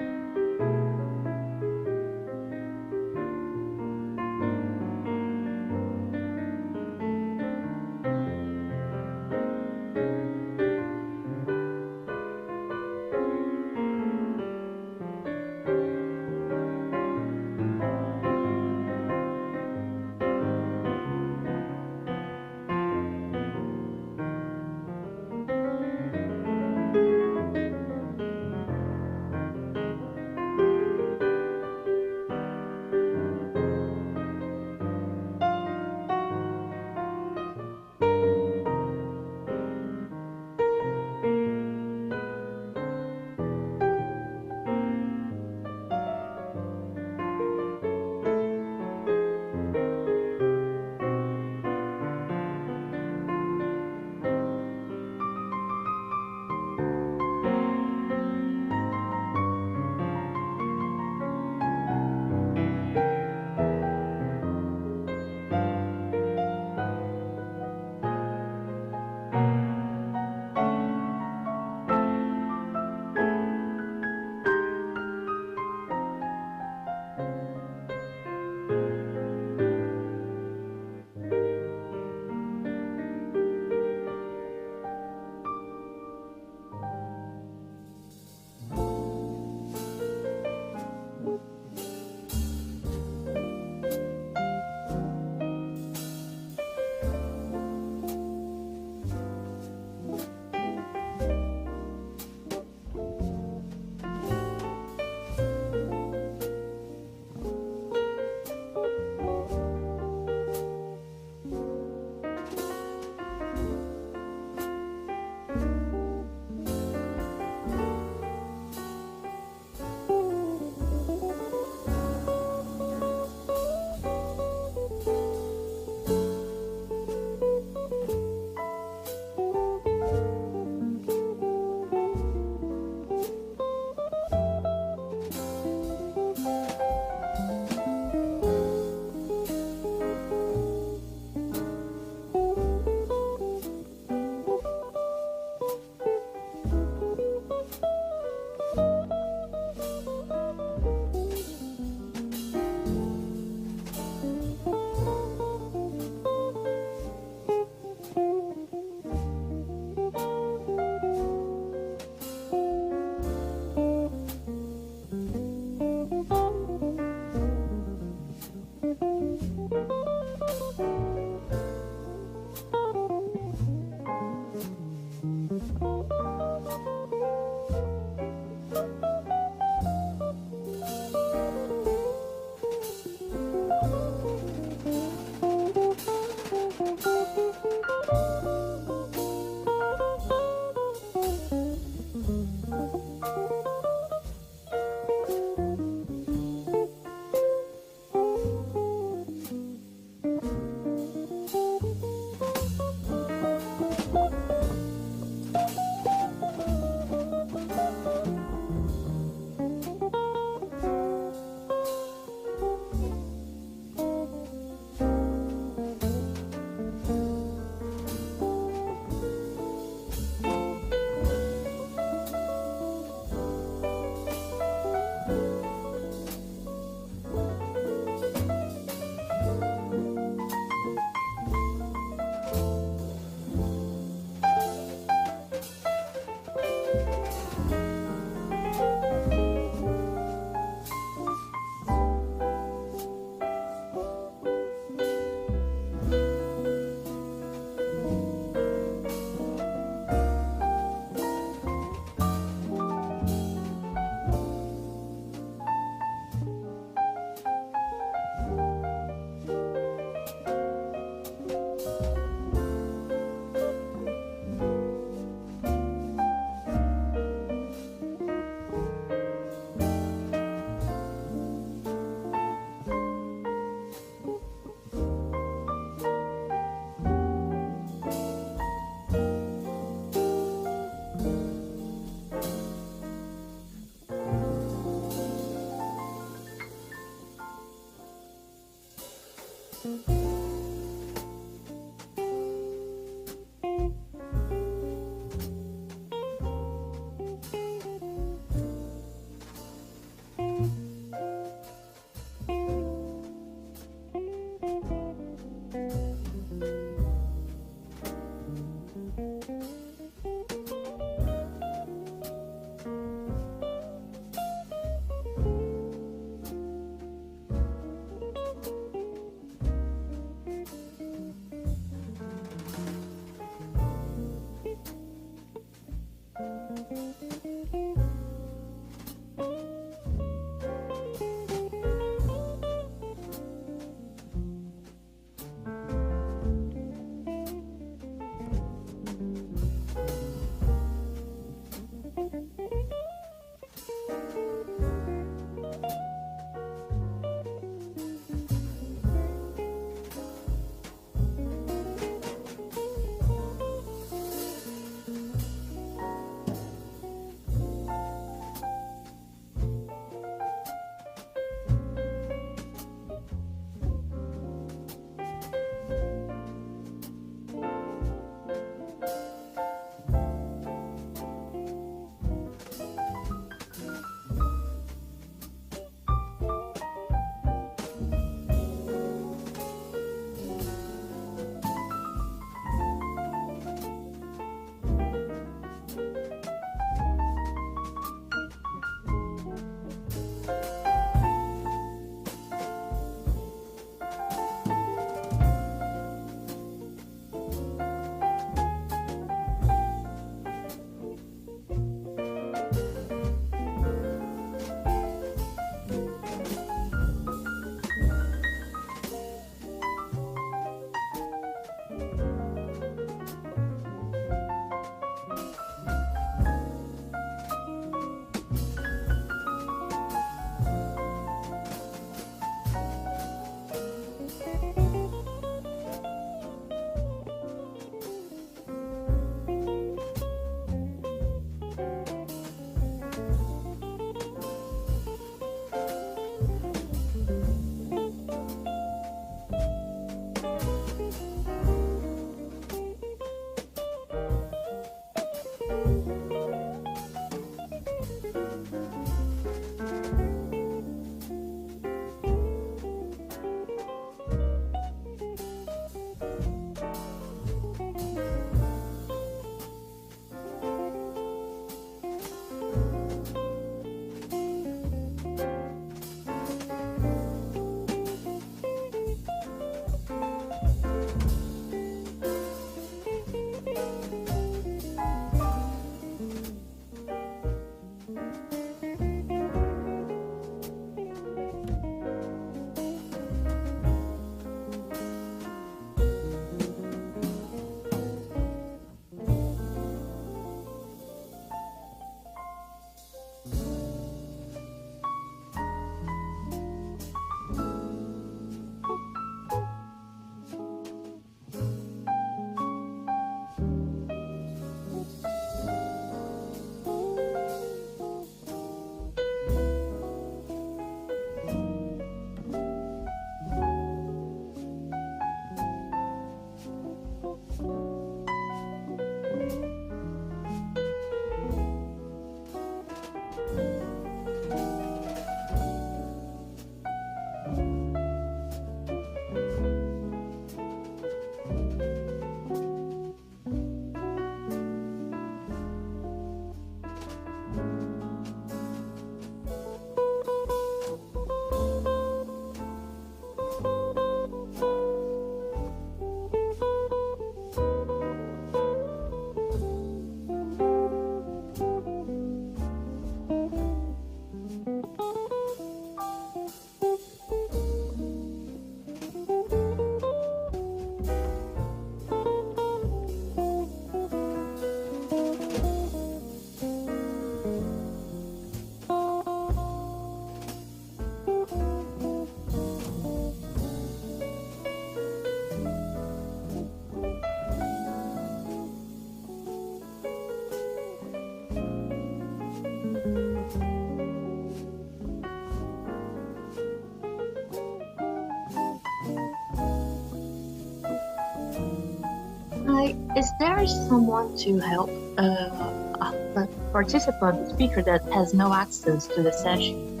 Hi, is there someone to help a participant speaker that has no access to the session?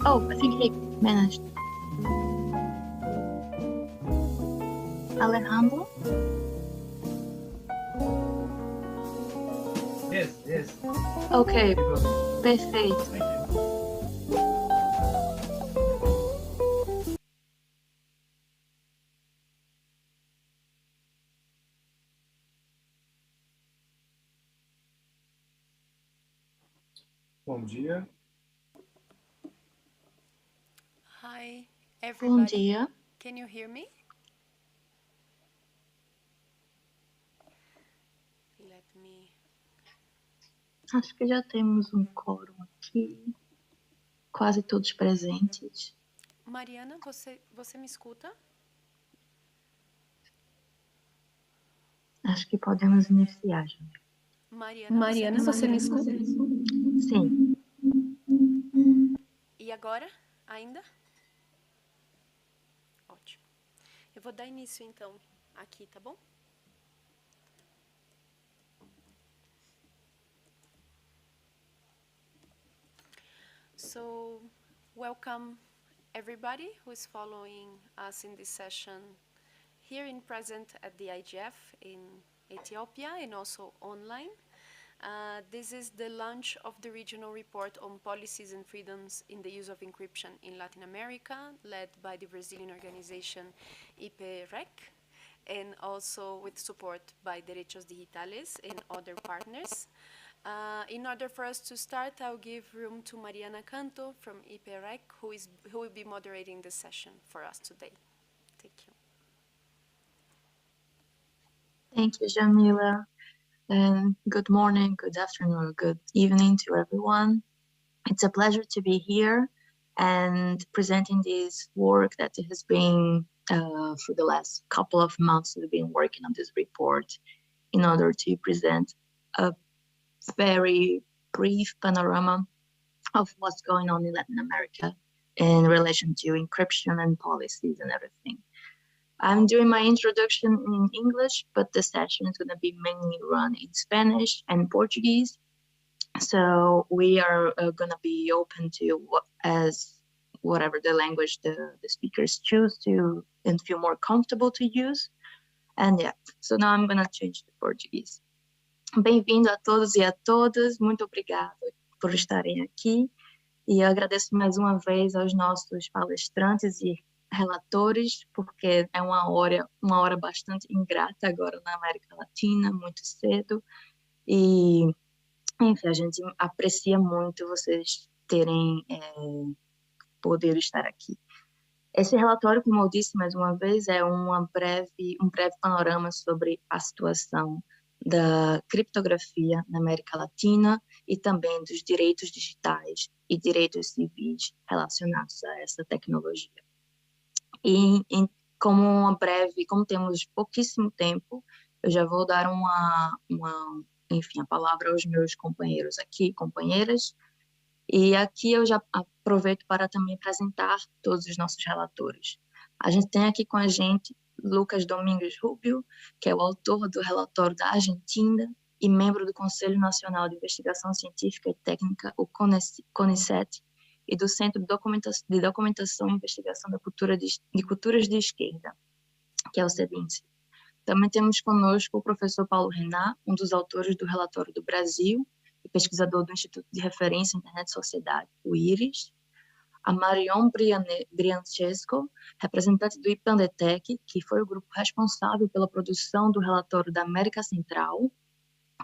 Oh, I think he managed. Alejandro? Yes. Okay, perfeito. Bom dia. Hi, Bom everybody. dia. Can you hear me? Let me. Acho que já temos um quórum aqui. Quase todos presentes. Mariana, você me escuta? Acho que podemos iniciar já. Mariana, você me escuta? Sim. E agora? Ainda? Ótimo. Eu vou dar início então aqui, tá bom? So, welcome everybody who is following us in this session here in present at the IGF in Ethiopia and also online. This is the launch of the regional report on policies and freedoms in the use of encryption in Latin America, led by the Brazilian organization IPREC, and also with support by Derechos Digitales and other partners. In order for us to start, I'll give room to Mariana Canto from IPREC, who will be moderating the session for us today. Thank you. Thank you, Jamila. And good morning, good afternoon, or good evening to everyone. It's a pleasure to be here and presenting this work that has been for the last couple of months. We've been working on this report in order to present a very brief panorama of what's going on in Latin America in relation to encryption and policies and everything. I'm doing my introduction in English, but the session is going to be mainly run in Spanish and Portuguese. So we are going to be open to whatever the language the speakers choose to and feel more comfortable to use. And yeah, so now I'm going to change to Portuguese. Bem-vindo a todos e a todas. Muito obrigada por estarem aqui. E eu agradeço mais uma vez aos nossos palestrantes e relatores, porque é uma hora bastante ingrata agora na América Latina, muito cedo. E, enfim, a gente aprecia muito vocês terem poder estar aqui. Esse relatório, como eu disse mais uma vez, é um breve panorama sobre a situação da criptografia na América Latina e também dos direitos digitais e direitos civis relacionados a essa tecnologia. E como temos pouquíssimo tempo, eu já vou dar a palavra aos meus companheiros aqui, companheiras, e aqui eu já aproveito para também apresentar todos os nossos relatores. A gente tem aqui com a gente Lucas Domingos Rubio, que é o autor do relatório da Argentina e membro do Conselho Nacional de Investigação Científica e Técnica, o CONICET, e do Centro de Documentação e Investigação de Culturas de Esquerda, que é o CEDINSE. Também temos conosco o professor Paulo Renat, um dos autores do Relatório do Brasil e pesquisador do Instituto de Referência Internet e Sociedade, o IRIS. A Marion Briancesco, representante do IPANDETEC, que foi o grupo responsável pela produção do relatório da América Central.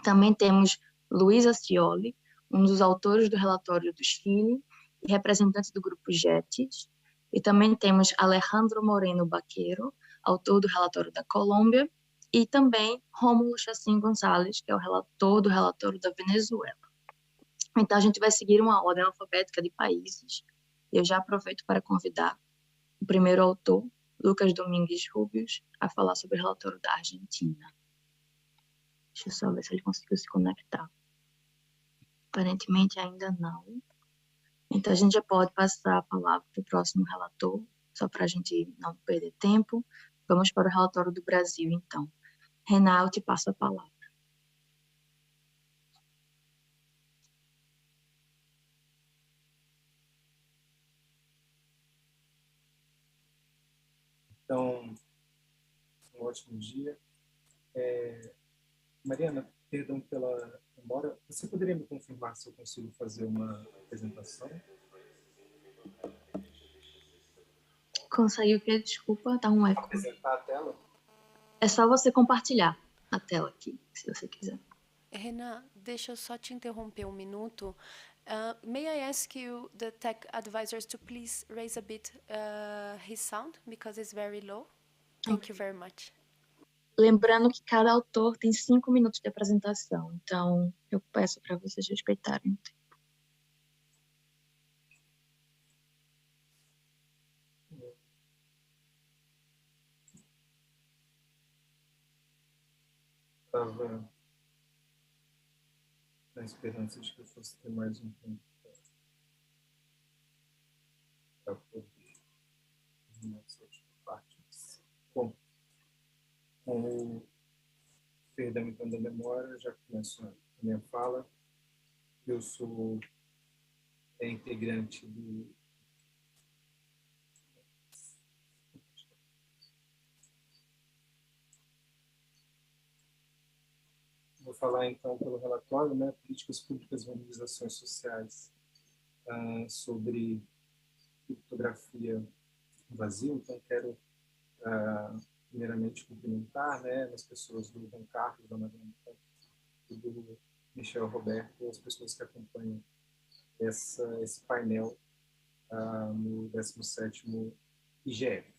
Também temos Luiz Ascioli, um dos autores do relatório do Chile e representante do grupo JETES. E também temos Alejandro Moreno Baqueiro, autor do relatório da Colômbia, e também Rômulo Chacín Gonçalves, que é o relator do relatório da Venezuela. Então, a gente vai seguir uma ordem alfabética de países. Eu já aproveito para convidar o primeiro autor, Lucas Domingues Rubio, a falar sobre o relatório da Argentina. Deixa eu só ver se ele conseguiu se conectar. Aparentemente ainda não. Então, a gente já pode passar a palavra para o próximo relator, só para a gente não perder tempo. Vamos para o relatório do Brasil, então. Renan, eu te passo a palavra. Então, um ótimo dia. Mariana, perdão pela demora. Você poderia me confirmar se eu consigo fazer uma apresentação? Consegue o quê? Desculpa, tá um eco. Apresentar a tela? É só você compartilhar a tela aqui, se você quiser. Renan, deixa eu só te interromper um minuto. May I ask you, the tech advisors, to please raise a bit his sound, because it's very low? Thank you very much. Lembrando que cada autor tem 5 minutos de apresentação, então eu peço para vocês respeitarem o tempo. Estava na esperança de que eu fosse ter mais um tempo para poder terminar essa última parte. Bom, com o perdão então da demora, já começo a minha fala. Eu sou integrante do Vou falar então pelo relatório, né, Políticas Públicas e Organizações Sociais sobre criptografia no Brasil. Então quero primeiramente cumprimentar, né, as pessoas do Dom Carlos, da Mariana e do Michel Roberto, as pessoas que acompanham esse painel no 17º IGF.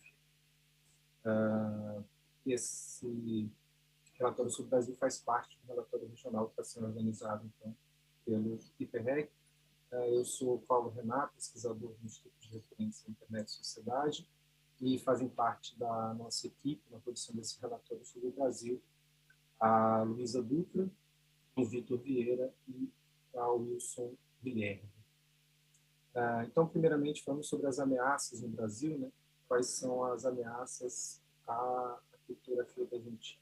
Esse relatório sobre o Brasil faz parte do relatório regional que está sendo organizado então, pelo IPREC. Eu sou Paulo Renato, pesquisador do Instituto de Referência Internet e Sociedade, e fazem parte da nossa equipe na produção desse relatório sobre o Brasil a Luísa Dutra, o Vitor Vieira e a Wilson Guilherme. Então, primeiramente, falamos sobre as ameaças no Brasil, né? Quais são as ameaças à criptografia que a gente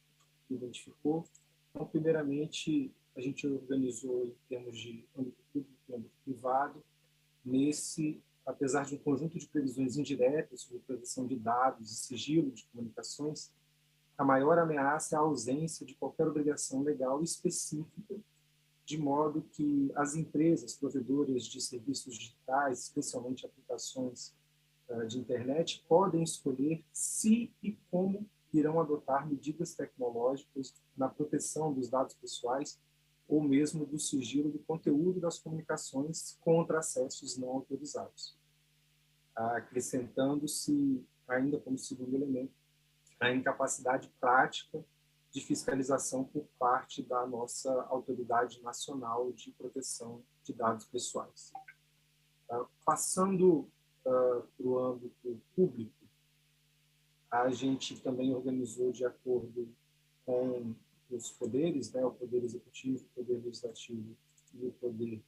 identificou. Então, primeiramente, a gente organizou em termos de âmbito público e âmbito privado, apesar de um conjunto de previsões indiretas sobre proteção de dados e sigilo de comunicações, a maior ameaça é a ausência de qualquer obrigação legal específica, de modo que as empresas provedoras de serviços digitais, especialmente aplicações de internet, podem escolher se e como irão adotar medidas tecnológicas na proteção dos dados pessoais ou mesmo do sigilo do conteúdo das comunicações contra acessos não autorizados. Acrescentando-se, ainda como segundo elemento, a incapacidade prática de fiscalização por parte da nossa Autoridade Nacional de Proteção de Dados Pessoais. Passando para o âmbito público, a gente também organizou de acordo com os poderes, né, o Poder Executivo, o Poder Legislativo e o Poder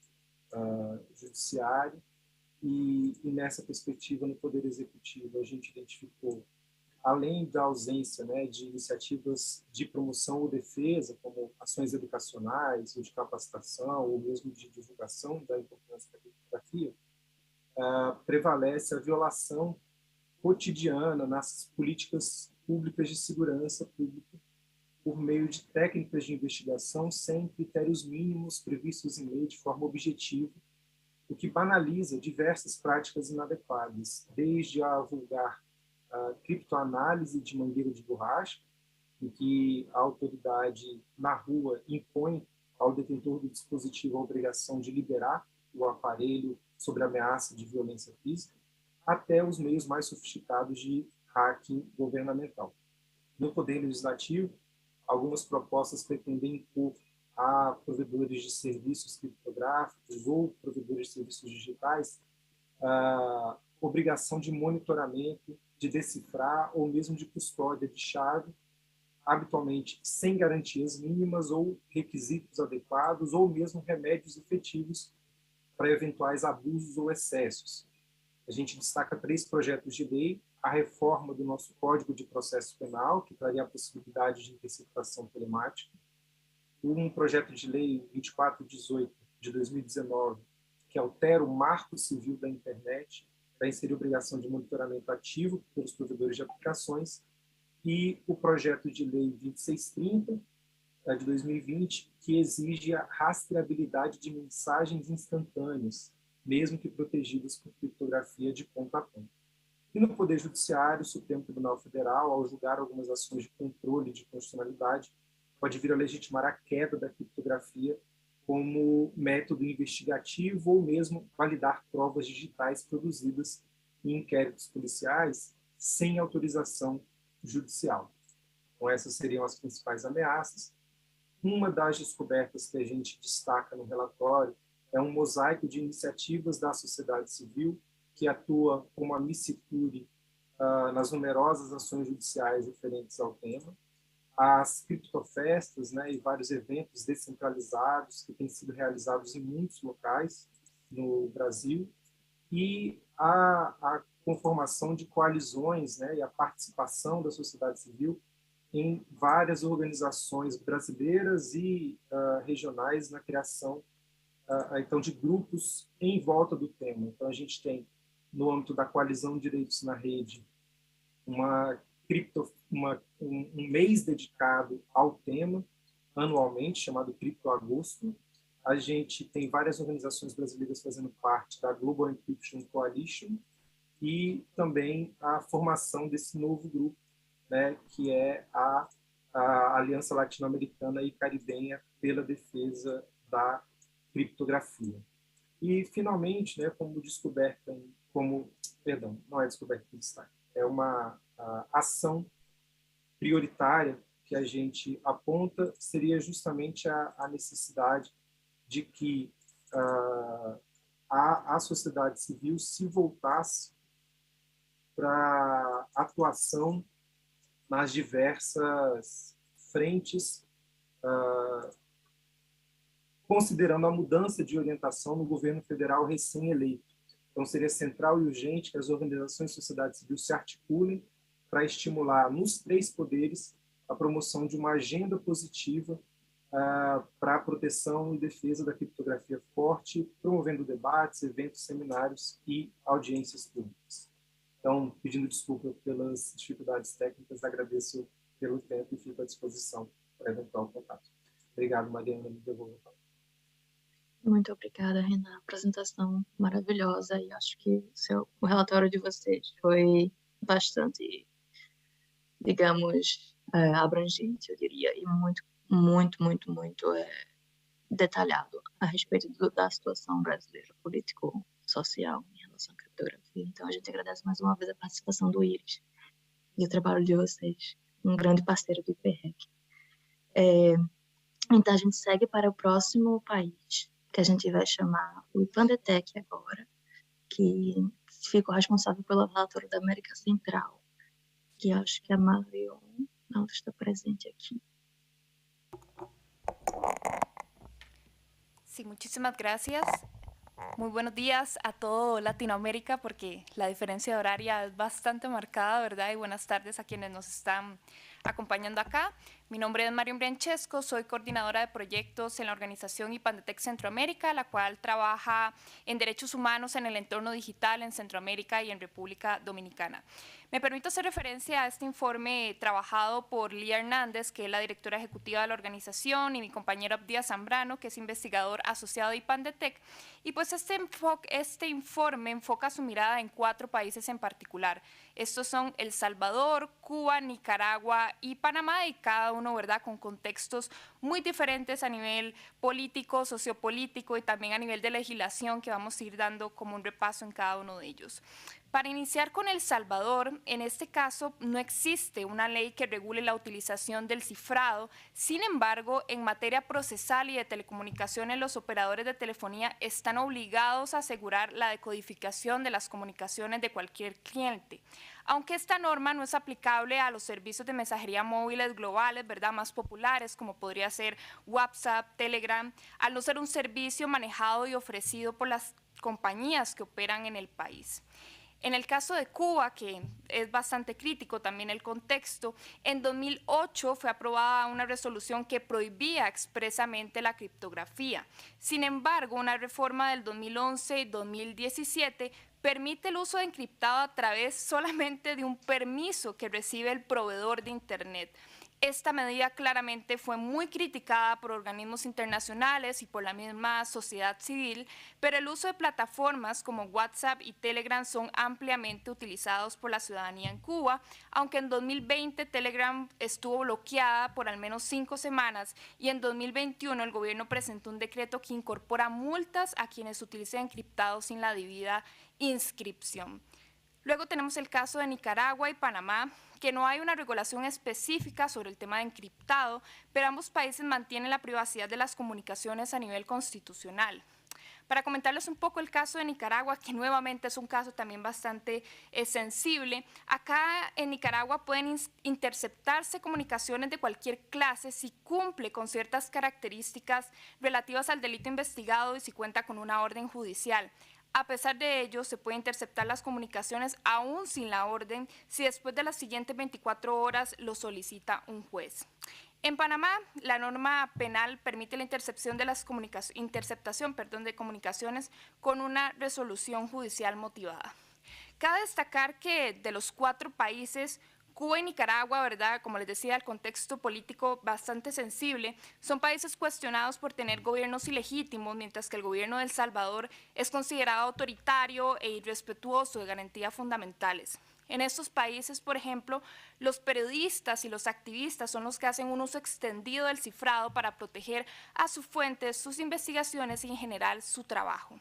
Judiciário, e nessa perspectiva, no Poder Executivo, a gente identificou, além da ausência, né, de iniciativas de promoção ou defesa, como ações educacionais, ou de capacitação, ou mesmo de divulgação da importância da criptografia, prevalece a violação cotidiana nas políticas públicas de segurança pública por meio de técnicas de investigação sem critérios mínimos previstos em lei de forma objetiva, o que banaliza diversas práticas inadequadas, desde a vulgar criptoanálise de mangueira de borracha, em que a autoridade na rua impõe ao detentor do dispositivo a obrigação de liberar o aparelho sob ameaça de violência física, até os meios mais sofisticados de hacking governamental. No Poder Legislativo, algumas propostas pretendem impor a provedores de serviços criptográficos ou provedores de serviços digitais obrigação de monitoramento, de decifrar ou mesmo de custódia de chave, habitualmente sem garantias mínimas ou requisitos adequados ou mesmo remédios efetivos para eventuais abusos ou excessos. A gente destaca 3 projetos de lei: a reforma do nosso Código de Processo Penal, que traria a possibilidade de interceptação telemática, um projeto de lei 2418 de 2019, que altera o Marco Civil da Internet para inserir obrigação de monitoramento ativo pelos provedores de aplicações, e o projeto de lei 2630 de 2020, que exige a rastreabilidade de mensagens instantâneas, mesmo que protegidas por criptografia de ponta a ponta. E no Poder Judiciário, o Supremo Tribunal Federal, ao julgar algumas ações de controle de constitucionalidade, pode vir a legitimar a queda da criptografia como método investigativo ou mesmo validar provas digitais produzidas em inquéritos policiais sem autorização judicial. Então, essas seriam as principais ameaças. Uma das descobertas que a gente destaca no relatório é um mosaico de iniciativas da sociedade civil que atua como a missicure nas numerosas ações judiciais referentes ao tema, as criptofestas, né, e vários eventos descentralizados que têm sido realizados em muitos locais no Brasil, e a conformação de coalizões, né, e a participação da sociedade civil em várias organizações brasileiras e regionais na criação então de grupos em volta do tema. Então a gente tem, no âmbito da Coalizão de Direitos na Rede, um mês dedicado ao tema, anualmente, chamado Cripto Agosto. A gente tem várias organizações brasileiras fazendo parte da Global Encryption Coalition e também a formação desse novo grupo, né, que é a Aliança Latino-Americana e Caribenha pela Defesa da Criptografia. E, finalmente, né, como descoberta, não é descoberta em destaque, é uma ação prioritária que a gente aponta, seria justamente a necessidade de que a sociedade civil se voltasse para atuação nas diversas frentes, considerando a mudança de orientação no governo federal recém-eleito. Então, seria central e urgente que as organizações de sociedade civil se articulem para estimular, nos 3 poderes, a promoção de uma agenda positiva para a proteção e defesa da criptografia forte, promovendo debates, eventos, seminários e audiências públicas. Então, pedindo desculpa pelas dificuldades técnicas, agradeço pelo tempo e fico à disposição para eventual contato. Obrigado, Mariana, me devolvo a palavra. Muito obrigada, Renan. Apresentação maravilhosa, e acho que o relatório de vocês foi bastante, digamos, abrangente, eu diria, e muito detalhado a respeito da situação brasileira, político-social em relação à criptografia. Então, a gente agradece mais uma vez a participação do Iris e o trabalho de vocês, um grande parceiro do IPREC. Então, a gente segue para o próximo país, que a gente vai chamar o IPANDETEC agora, que ficou responsável pelo relatório da América Central, que acho que a Marion não está presente aqui. Sí, muchísimas gracias. Muy buenos días a todo Latinoamérica, porque la diferencia horaria es bastante marcada, ¿verdad? Y buenas tardes a quienes nos están acompañando acá. Mi nombre es Marion Brianchesco, soy coordinadora de proyectos en la organización IPANDETEC Centroamérica, la cual trabaja en derechos humanos en el entorno digital en Centroamérica y en República Dominicana. Me permito hacer referencia a este informe trabajado por Lía Hernández, que es la directora ejecutiva de la organización, y mi compañero Abdías Zambrano, que es investigador asociado de IPANDETEC. Y pues este informe enfoca su mirada en 4 países en particular. Estos son El Salvador, Cuba, Nicaragua y Panamá, y cada uno, ¿verdad?, con contextos muy diferentes a nivel político, sociopolítico y también a nivel de legislación, que vamos a ir dando como un repaso en cada uno de ellos. Para iniciar con El Salvador, en este caso no existe una ley que regule la utilización del cifrado. Sin embargo, en materia procesal y de telecomunicaciones, los operadores de telefonía están obligados a asegurar la decodificación de las comunicaciones de cualquier cliente. Aunque esta norma no es aplicable a los servicios de mensajería móviles globales, ¿verdad?, más populares, como podría ser WhatsApp, Telegram, al no ser un servicio manejado y ofrecido por las compañías que operan en el país. En el caso de Cuba, que es bastante crítico también el contexto, en 2008 fue aprobada una resolución que prohibía expresamente la criptografía. Sin embargo, una reforma del 2011 y 2017 permite el uso de encriptado a través solamente de un permiso que recibe el proveedor de Internet. Esta medida claramente fue muy criticada por organismos internacionales y por la misma sociedad civil, pero el uso de plataformas como WhatsApp y Telegram son ampliamente utilizados por la ciudadanía en Cuba, aunque en 2020 Telegram estuvo bloqueada por al menos 5 semanas y en 2021 el gobierno presentó un decreto que incorpora multas a quienes utilicen encriptado sin la debida inscripción. Luego tenemos el caso de Nicaragua y Panamá, que no hay una regulación específica sobre el tema de encriptado, pero ambos países mantienen la privacidad de las comunicaciones a nivel constitucional. Para comentarles un poco el caso de Nicaragua, que nuevamente es un caso también bastante sensible, acá en Nicaragua pueden interceptarse comunicaciones de cualquier clase si cumple con ciertas características relativas al delito investigado y si cuenta con una orden judicial. A pesar de ello, se puede interceptar las comunicaciones aún sin la orden si después de las siguientes 24 horas lo solicita un juez. En Panamá, la norma penal permite la interceptación de comunicaciones con una resolución judicial motivada. Cabe destacar que de los 4 países, Cuba y Nicaragua, ¿verdad?, como les decía, el contexto político bastante sensible, son países cuestionados por tener gobiernos ilegítimos, mientras que el gobierno de El Salvador es considerado autoritario e irrespetuoso de garantías fundamentales. En estos países, por ejemplo, los periodistas y los activistas son los que hacen un uso extendido del cifrado para proteger a sus fuentes, sus investigaciones y en general su trabajo.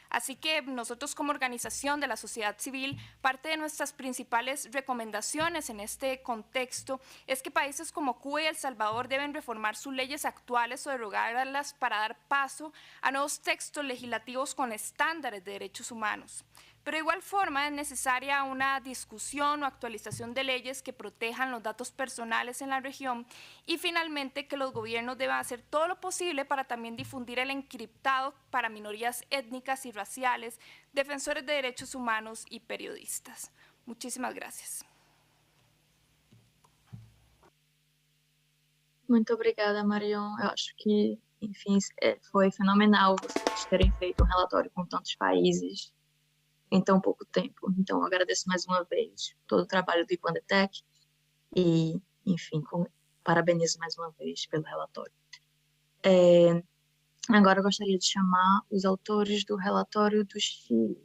Así que nosotros como organización de la sociedad civil, parte de nuestras principales recomendaciones en este contexto es que países como Cuba y El Salvador deben reformar sus leyes actuales o derogarlas para dar paso a nuevos textos legislativos con estándares de derechos humanos. Pero de igual forma es necesaria una discusión o actualización de leyes que protejan los datos personales en la región y finalmente que los gobiernos deban hacer todo lo posible para también difundir el encriptado para minorías étnicas y raciales, defensores de derechos humanos y periodistas. Muchísimas gracias. Muito obrigada, Marion. Eu acho que, enfim, foi fenomenal vocês terem feito um relatório com tantos países em tão pouco tempo. Então, eu agradeço mais uma vez todo o trabalho do Ipandetec e, enfim, parabenizo mais uma vez pelo relatório. Agora eu gostaria de chamar os autores do relatório do Chile,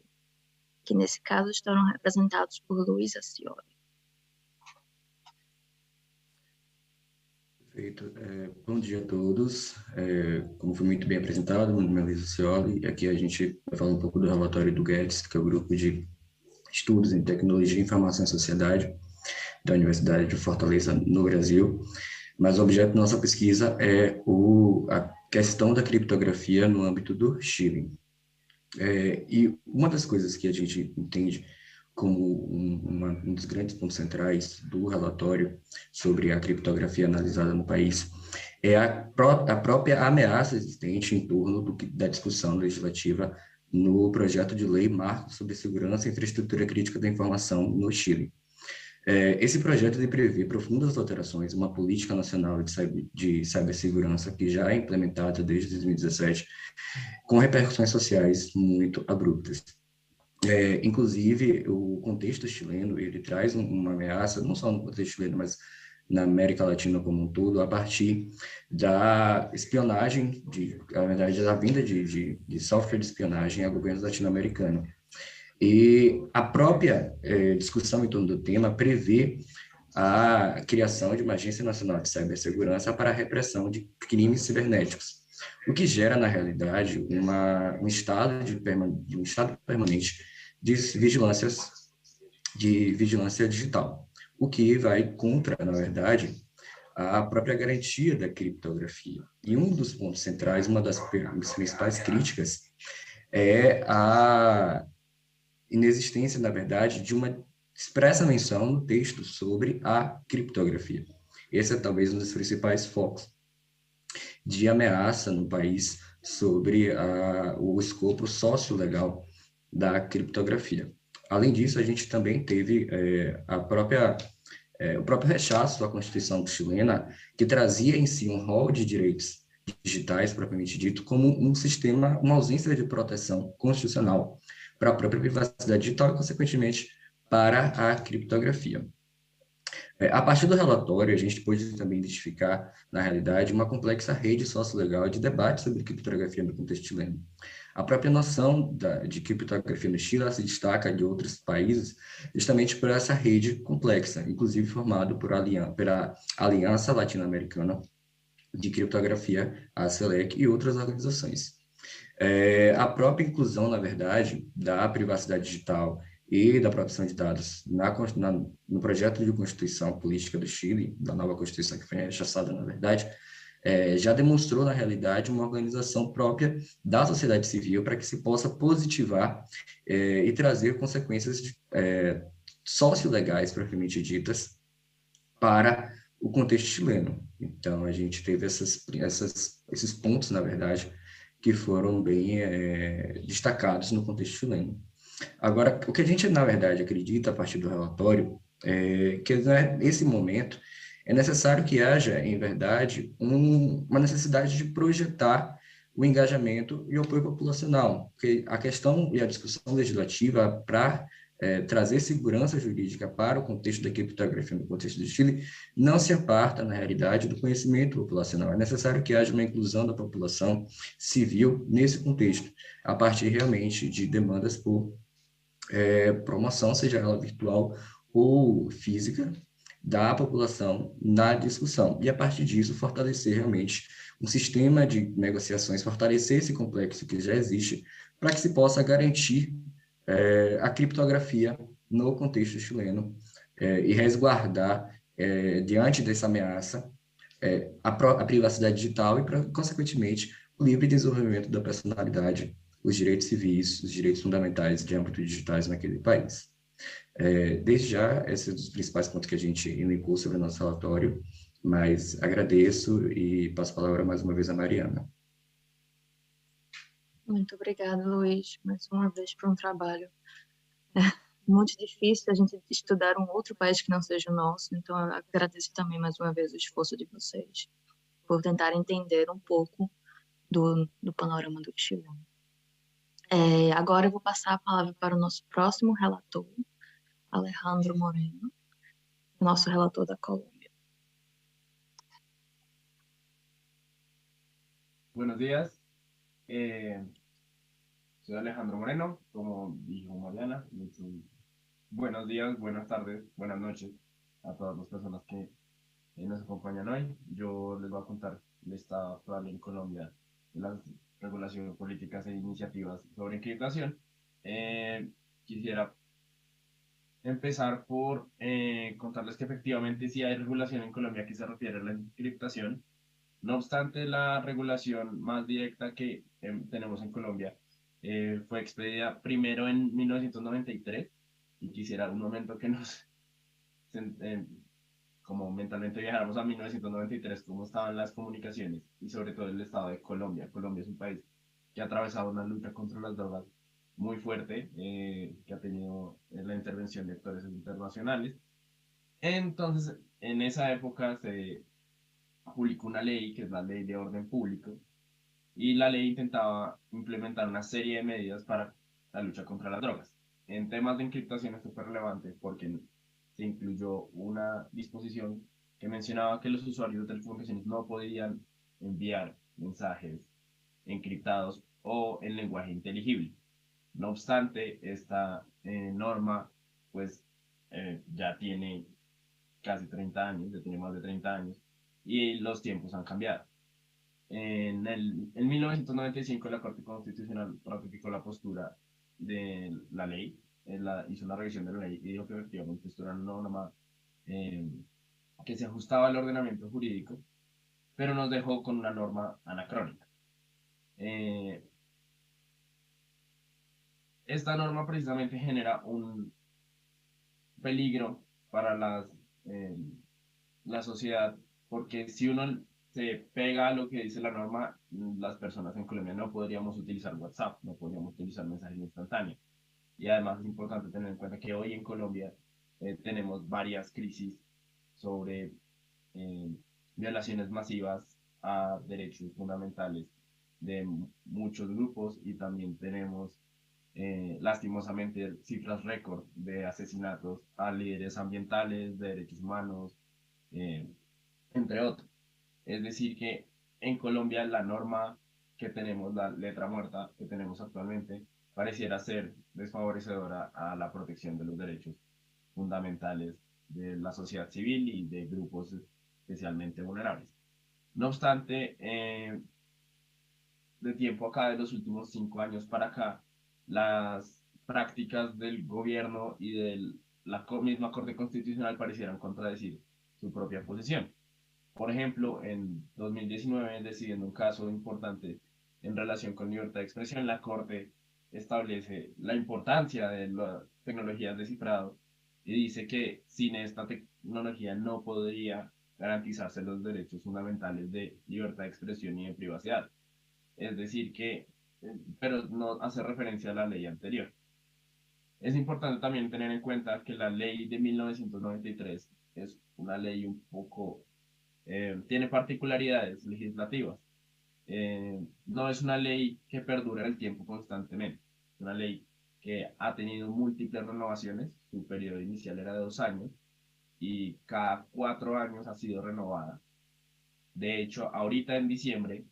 que nesse caso estarão representados por Luiz Acioli. Perfeito. Bom dia a todos. Como foi muito bem apresentado, meu nome é Luiz Acioli, e aqui a gente vai falar um pouco do relatório do GETS, que é o Grupo de Estudos em Tecnologia, Informação e Sociedade da Universidade de Fortaleza, no Brasil. Mas o objeto da nossa pesquisa é a questão da criptografia no âmbito do Chile. E uma das coisas que a gente entende como um dos grandes pontos centrais do relatório sobre a criptografia analisada no país é a própria ameaça existente em torno da discussão legislativa no projeto de lei Marco sobre Segurança e Infraestrutura Crítica da Informação no Chile. Esse projeto prevê profundas alterações, uma política nacional de cibersegurança que já é implementada desde 2017, com repercussões sociais muito abruptas. Inclusive, o contexto chileno, ele traz uma ameaça, não só no contexto chileno, mas na América Latina como um todo, a partir da espionagem, na verdade, da vinda de software de espionagem a governos latino-americanos. E a própria discussão em torno do tema prevê a criação de uma Agência Nacional de Cibersegurança para a repressão de crimes cibernéticos, o que gera, na realidade, um estado permanente de vigilâncias de vigilância digital, o que vai contra, na verdade, a própria garantia da criptografia. E um dos pontos centrais, uma das principais críticas, é a inexistência, na verdade, de uma expressa menção no texto sobre a criptografia. Esse é talvez um dos principais focos de ameaça no país sobre o escopo sociolegal da criptografia. Além disso, a gente também teve o próprio rechaço à Constituição chilena, que trazia em si um rol de direitos digitais, propriamente dito, como um sistema, uma ausência de proteção constitucional para a própria privacidade digital e, consequentemente, para a criptografia. A partir do relatório, a gente pôde também identificar, na realidade, uma complexa rede sociolegal de debate sobre criptografia no contexto chileno. A própria noção de criptografia no Chile se destaca de outros países justamente por essa rede complexa, inclusive formada pela Aliança Latino-Americana de Criptografia, a CELEC, e outras organizações. A própria inclusão, na verdade, da privacidade digital e da proteção de dados no projeto de Constituição Política do Chile, da nova Constituição que foi rechaçada, na verdade, já demonstrou, na realidade, uma organização própria da sociedade civil para que se possa positivar e trazer consequências sociolegais, propriamente ditas, para o contexto chileno. Então, a gente teve esses pontos, na verdade, que foram bem destacados no contexto chileno. Agora, o que a gente, na verdade, acredita a partir do relatório é que, nesse momento, é necessário que haja, em verdade, uma necessidade de projetar o engajamento e o apoio populacional, porque a questão e a discussão legislativa para trazer segurança jurídica para o contexto da criptografia no contexto do Chile não se aparta, na realidade, do conhecimento populacional. É necessário que haja uma inclusão da população civil nesse contexto, a partir realmente de demandas por promoção, seja ela virtual ou física, da população na discussão. E, a partir disso, fortalecer realmente um sistema de negociações, fortalecer esse complexo que já existe, para que se possa garantir a criptografia no contexto chileno e resguardar, diante dessa ameaça, a privacidade digital e, consequentemente, o livre desenvolvimento da personalidade, os direitos civis, os direitos fundamentais de âmbito digitais naquele país. Desde já, esses são os principais pontos que a gente elencou sobre o nosso relatório, mas agradeço e passo a palavra mais uma vez à Mariana. Muito obrigada, Luiz, mais uma vez por um trabalho muito difícil a gente estudar um outro país que não seja o nosso, então eu agradeço também mais uma vez o esforço de vocês por tentar entender um pouco do panorama do Chile. Agora eu vou passar a palavra para o nosso próximo relator, Alejandro Moreno, nosso relator da Colômbia. Buenos días, soy Alejandro Moreno, como dijo Mariana. Buenos días, buenas tardes, buenas noches a todas las personas que nos acompañan hoy. Yo les voy a contar el estado actual en Colombia de las regulaciones políticas e iniciativas sobre encriptación. Quisiera empezar por contarles que efectivamente sí hay regulación en Colombia que se refiere a la encriptación. No obstante, la regulación más directa que tenemos en Colombia fue expedida primero en 1993, y quisiera un momento que nos como mentalmente viajáramos a 1993, cómo estaban las comunicaciones y sobre todo el estado de Colombia. Colombia es un país que ha atravesado una lucha contra las drogas muy fuerte, que ha tenido la intervención de actores internacionales. Entonces, en esa época se publicó una ley, que es la Ley de Orden Público, y la ley intentaba implementar una serie de medidas para la lucha contra las drogas. En temas de encriptación esto fue relevante porque se incluyó una disposición que mencionaba que los usuarios de telecomunicaciones no podían enviar mensajes encriptados o en lenguaje inteligible. No obstante, esta norma pues ya tiene casi 30 años, ya tiene más de 30 años, y los tiempos han cambiado. En 1995 la Corte Constitucional ratificó la postura de la ley, hizo una revisión de la ley y dijo que efectivamente esto era una norma que se ajustaba al ordenamiento jurídico, pero nos dejó con una norma anacrónica. Esta norma precisamente genera un peligro para la sociedad, porque si uno se pega a lo que dice la norma, las personas en Colombia no podríamos utilizar WhatsApp, no podríamos utilizar mensajes instantáneos. Y además es importante tener en cuenta que hoy en Colombia tenemos varias crisis sobre violaciones masivas a derechos fundamentales de muchos grupos, y también tenemos lastimosamente cifras récord de asesinatos a líderes ambientales, de derechos humanos, entre otros. Es decir, que en Colombia la norma que tenemos, la letra muerta que tenemos actualmente, pareciera ser desfavorecedora a la protección de los derechos fundamentales de la sociedad civil y de grupos especialmente vulnerables. No obstante, de tiempo acá, de los últimos 5 años para acá, las prácticas del gobierno y de la misma Corte Constitucional parecieran contradecir su propia posición. Por ejemplo, en 2019, decidiendo un caso importante en relación con libertad de expresión, la Corte establece la importancia de las tecnologías de cifrado y dice que sin esta tecnología no podría garantizarse los derechos fundamentales de libertad de expresión y de privacidad. Es decir, que, pero no hace referencia a la ley anterior. Es importante también tener en cuenta que la ley de 1993 es una ley un poco, tiene particularidades legislativas. No es una ley que perdura el tiempo constantemente. Es una ley que ha tenido múltiples renovaciones. Su periodo inicial era de 2 años y cada 4 años ha sido renovada. De hecho, ahorita en diciembre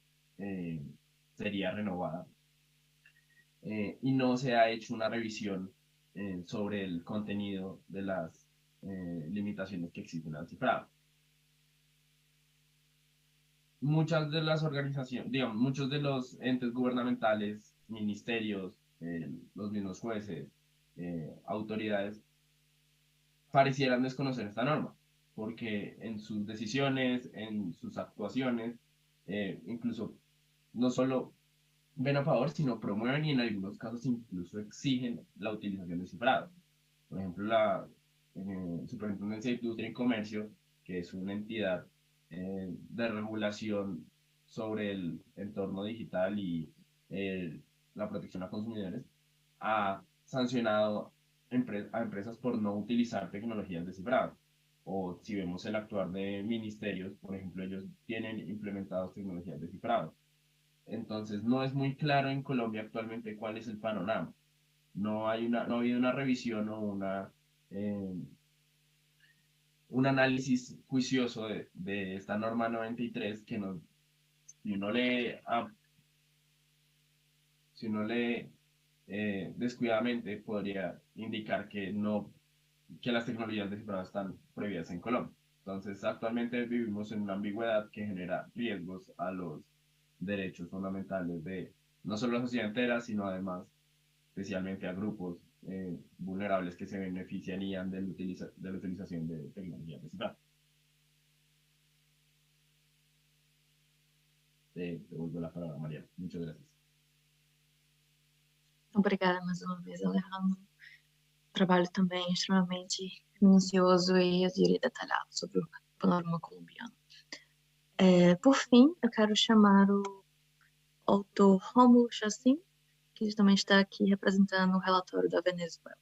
sería renovada. Y no se ha hecho una revisión sobre el contenido de las limitaciones que existen al cifrado. Muchas de las organizaciones, digamos, muchos de los entes gubernamentales, ministerios, los mismos jueces, autoridades, parecieran desconocer esta norma, porque en sus decisiones, en sus actuaciones, incluso no solo ven a favor, sino promueven y en algunos casos incluso exigen la utilización de cifrado. Por ejemplo, la Superintendencia de Industria y Comercio, que es una entidad de regulación sobre el entorno digital y la protección a consumidores, ha sancionado a empresas por no utilizar tecnologías de cifrado. O si vemos el actuar de ministerios, por ejemplo, ellos tienen implementadas tecnologías de cifrado. Entonces, no es muy claro en Colombia actualmente cuál es el panorama. No ha habido una revisión o un análisis juicioso de esta norma 93 que si uno lee descuidadamente podría indicar que las tecnologías de cifrado están prohibidas en Colombia. Entonces, actualmente vivimos en una ambigüedad que genera riesgos a los derechos fundamentales de no solo la sociedad entera, sino además especialmente a grupos vulnerables que se beneficiarían de la utilización de tecnologías de cifrado. Te devuelvo la palabra, María. Muchas gracias. Obrigada mais uma vez, Alejandro. Trabalho também extremamente minucioso e, eu diria, detalhado sobre o panorama colombiano. Por fim, eu quero chamar o autor Rómulo Chassin, que também está aqui representando o relatório da Venezuela.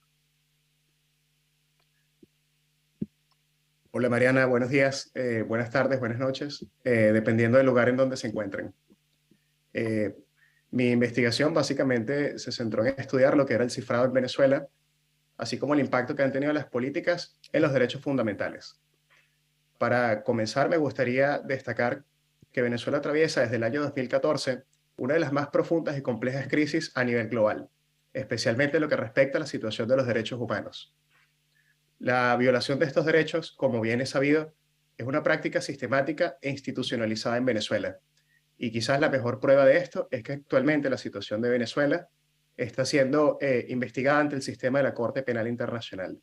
Hola Mariana, buenos días, buenas tardes, buenas noches, dependiendo del lugar en donde se encuentren. Mi investigación básicamente se centró en estudiar lo que era el cifrado en Venezuela, así como el impacto que han tenido las políticas en los derechos fundamentales. Para comenzar, me gustaría destacar que Venezuela atraviesa desde el año 2014 una de las más profundas y complejas crisis a nivel global, especialmente en lo que respecta a la situación de los derechos humanos. La violación de estos derechos, como bien es sabido, es una práctica sistemática e institucionalizada en Venezuela. Y quizás la mejor prueba de esto es que actualmente la situación de Venezuela está siendo investigada ante el sistema de la Corte Penal Internacional.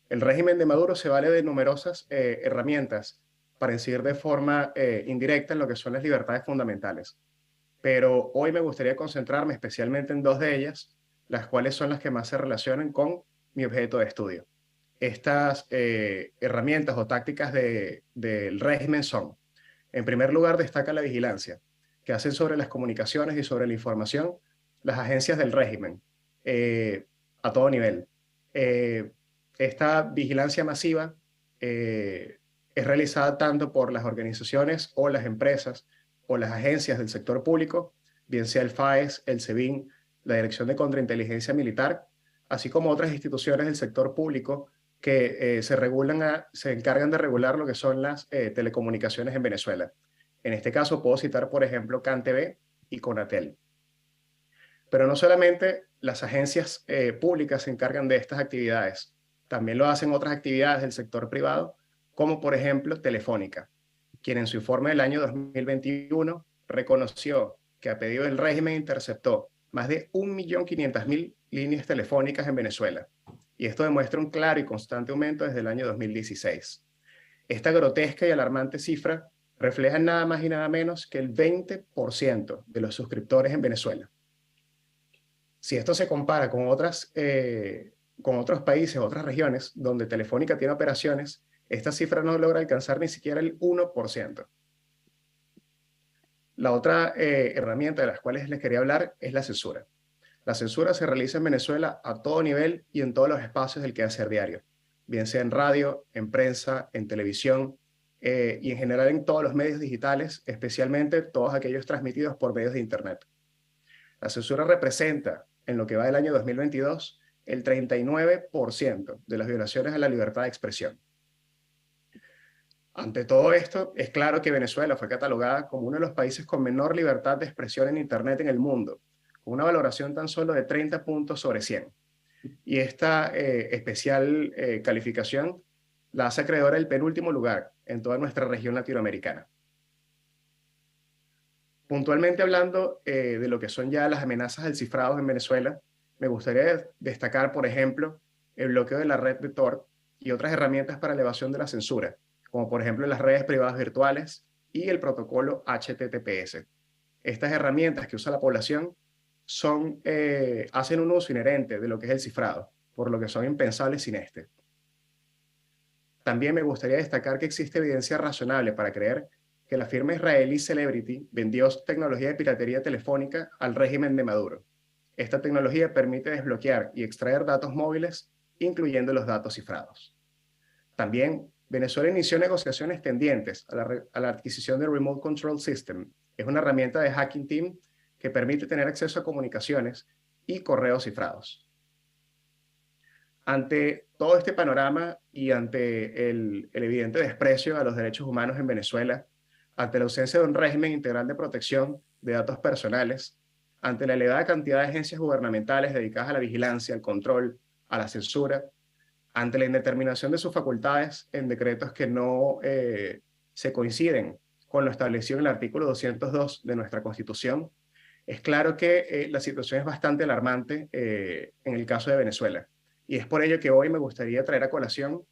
El régimen de Maduro se vale de numerosas herramientas para incidir de forma indirecta en lo que son las libertades fundamentales. Pero hoy me gustaría concentrarme especialmente en dos de ellas, las cuales son las que más se relacionan con mi objeto de estudio. Estas herramientas o tácticas del régimen son, en primer lugar, destaca la vigilancia, que hacen sobre las comunicaciones y sobre la información las agencias del régimen a todo nivel. Esta vigilancia masiva es realizada tanto por las organizaciones o las empresas o las agencias del sector público, bien sea el FAES, el SEBIN, la Dirección de Contrainteligencia Militar, así como otras instituciones del sector público que se encargan de regular lo que son las telecomunicaciones en Venezuela. En este caso puedo citar, por ejemplo, CanTV y Conatel. Pero no solamente las agencias públicas se encargan de estas actividades, también lo hacen otras actividades del sector privado, como por ejemplo Telefónica, quien en su informe del año 2021 reconoció que a pedido del régimen interceptó más de 1.500.000 líneas telefónicas en Venezuela. Y esto demuestra un claro y constante aumento desde el año 2016. Esta grotesca y alarmante cifra refleja nada más y nada menos que el 20% de los suscriptores en Venezuela. Si esto se compara con otros países, otras regiones, donde Telefónica tiene operaciones, esta cifra no logra alcanzar ni siquiera el 1%. La otra herramienta de las cuales les quería hablar es la censura. La censura se realiza en Venezuela a todo nivel y en todos los espacios del quehacer diario, bien sea en radio, en prensa, en televisión y en general en todos los medios digitales, especialmente todos aquellos transmitidos por medios de Internet. La censura representa, en lo que va del año 2022, el 39% de las violaciones a la libertad de expresión. Ante todo esto, es claro que Venezuela fue catalogada como uno de los países con menor libertad de expresión en Internet en el mundo, con una valoración tan solo de 30 puntos sobre 100. Y esta especial calificación la hace acreedora del penúltimo lugar en toda nuestra región latinoamericana. Puntualmente hablando de lo que son ya las amenazas del cifrado en Venezuela, me gustaría destacar, por ejemplo, el bloqueo de la red de Tor y otras herramientas para elevación de la censura, como por ejemplo las redes privadas virtuales y el protocolo HTTPS. Estas herramientas que usa la población hacen un uso inherente de lo que es el cifrado, por lo que son impensables sin este. También me gustaría destacar que existe evidencia razonable para creer que la firma israelí Celebrity vendió tecnología de piratería telefónica al régimen de Maduro. Esta tecnología permite desbloquear y extraer datos móviles, incluyendo los datos cifrados. También, Venezuela inició negociaciones tendientes a la adquisición del Remote Control System. Es una herramienta de hacking team que permite tener acceso a comunicaciones y correos cifrados. Ante todo este panorama y ante el evidente desprecio a los derechos humanos en Venezuela, ante la ausencia de un régimen integral de protección de datos personales, ante la elevada cantidad de agencias gubernamentales dedicadas a la vigilancia, al control, a la censura, ante la indeterminación de sus facultades en decretos que no se coinciden con lo establecido en el artículo 202 de nuestra Constitución, es claro que la situación es bastante alarmante en el caso de Venezuela. Y es por ello que hoy me gustaría traer a colación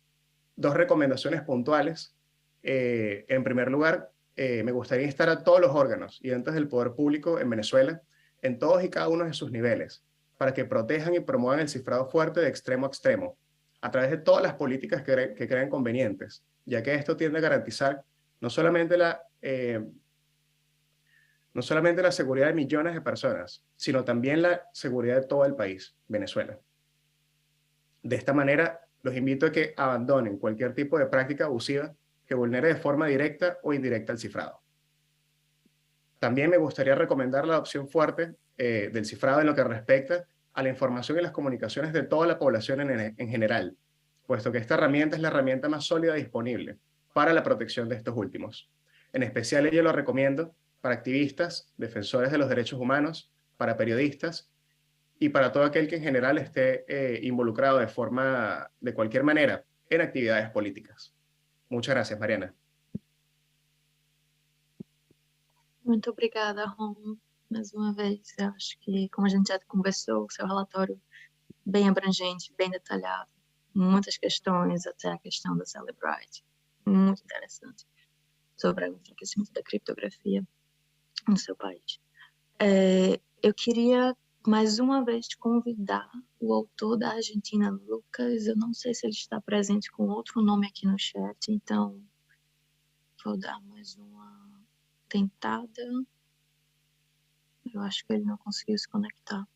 dos recomendaciones puntuales. En primer lugar, me gustaría instar a todos los órganos y entes del poder público en Venezuela, en todos y cada uno de sus niveles, para que protejan y promuevan el cifrado fuerte de extremo a extremo, a través de todas las políticas que crean convenientes, ya que esto tiende a garantizar no solamente la seguridad de millones de personas, sino también la seguridad de todo el país, Venezuela. De esta manera, los invito a que abandonen cualquier tipo de práctica abusiva que vulnere de forma directa o indirecta el cifrado. También me gustaría recomendar la adopción fuerte del cifrado en lo que respecta a la información y las comunicaciones de toda la población en general, puesto que esta herramienta es la herramienta más sólida disponible para la protección de estos últimos. En especial yo lo recomiendo para activistas, defensores de los derechos humanos, para periodistas y para todo aquel que en general esté involucrado de cualquier manera en actividades políticas. Muchas gracias, Mariana. Muito obrigada, Ron. mais uma vez. Eu acho que, como a gente já conversou, o seu relatório bem abrangente, bem detalhado, muitas questões, até a questão da Celebrite, muito interessante, sobre o enfraquecimento da criptografia no seu país. Eu queria, mais uma vez, convidar o autor da Argentina, Lucas. Eu não sei se ele está presente com outro nome aqui no chat, então vou dar mais uma tentada. Eu acho que ele não conseguiu se conectar,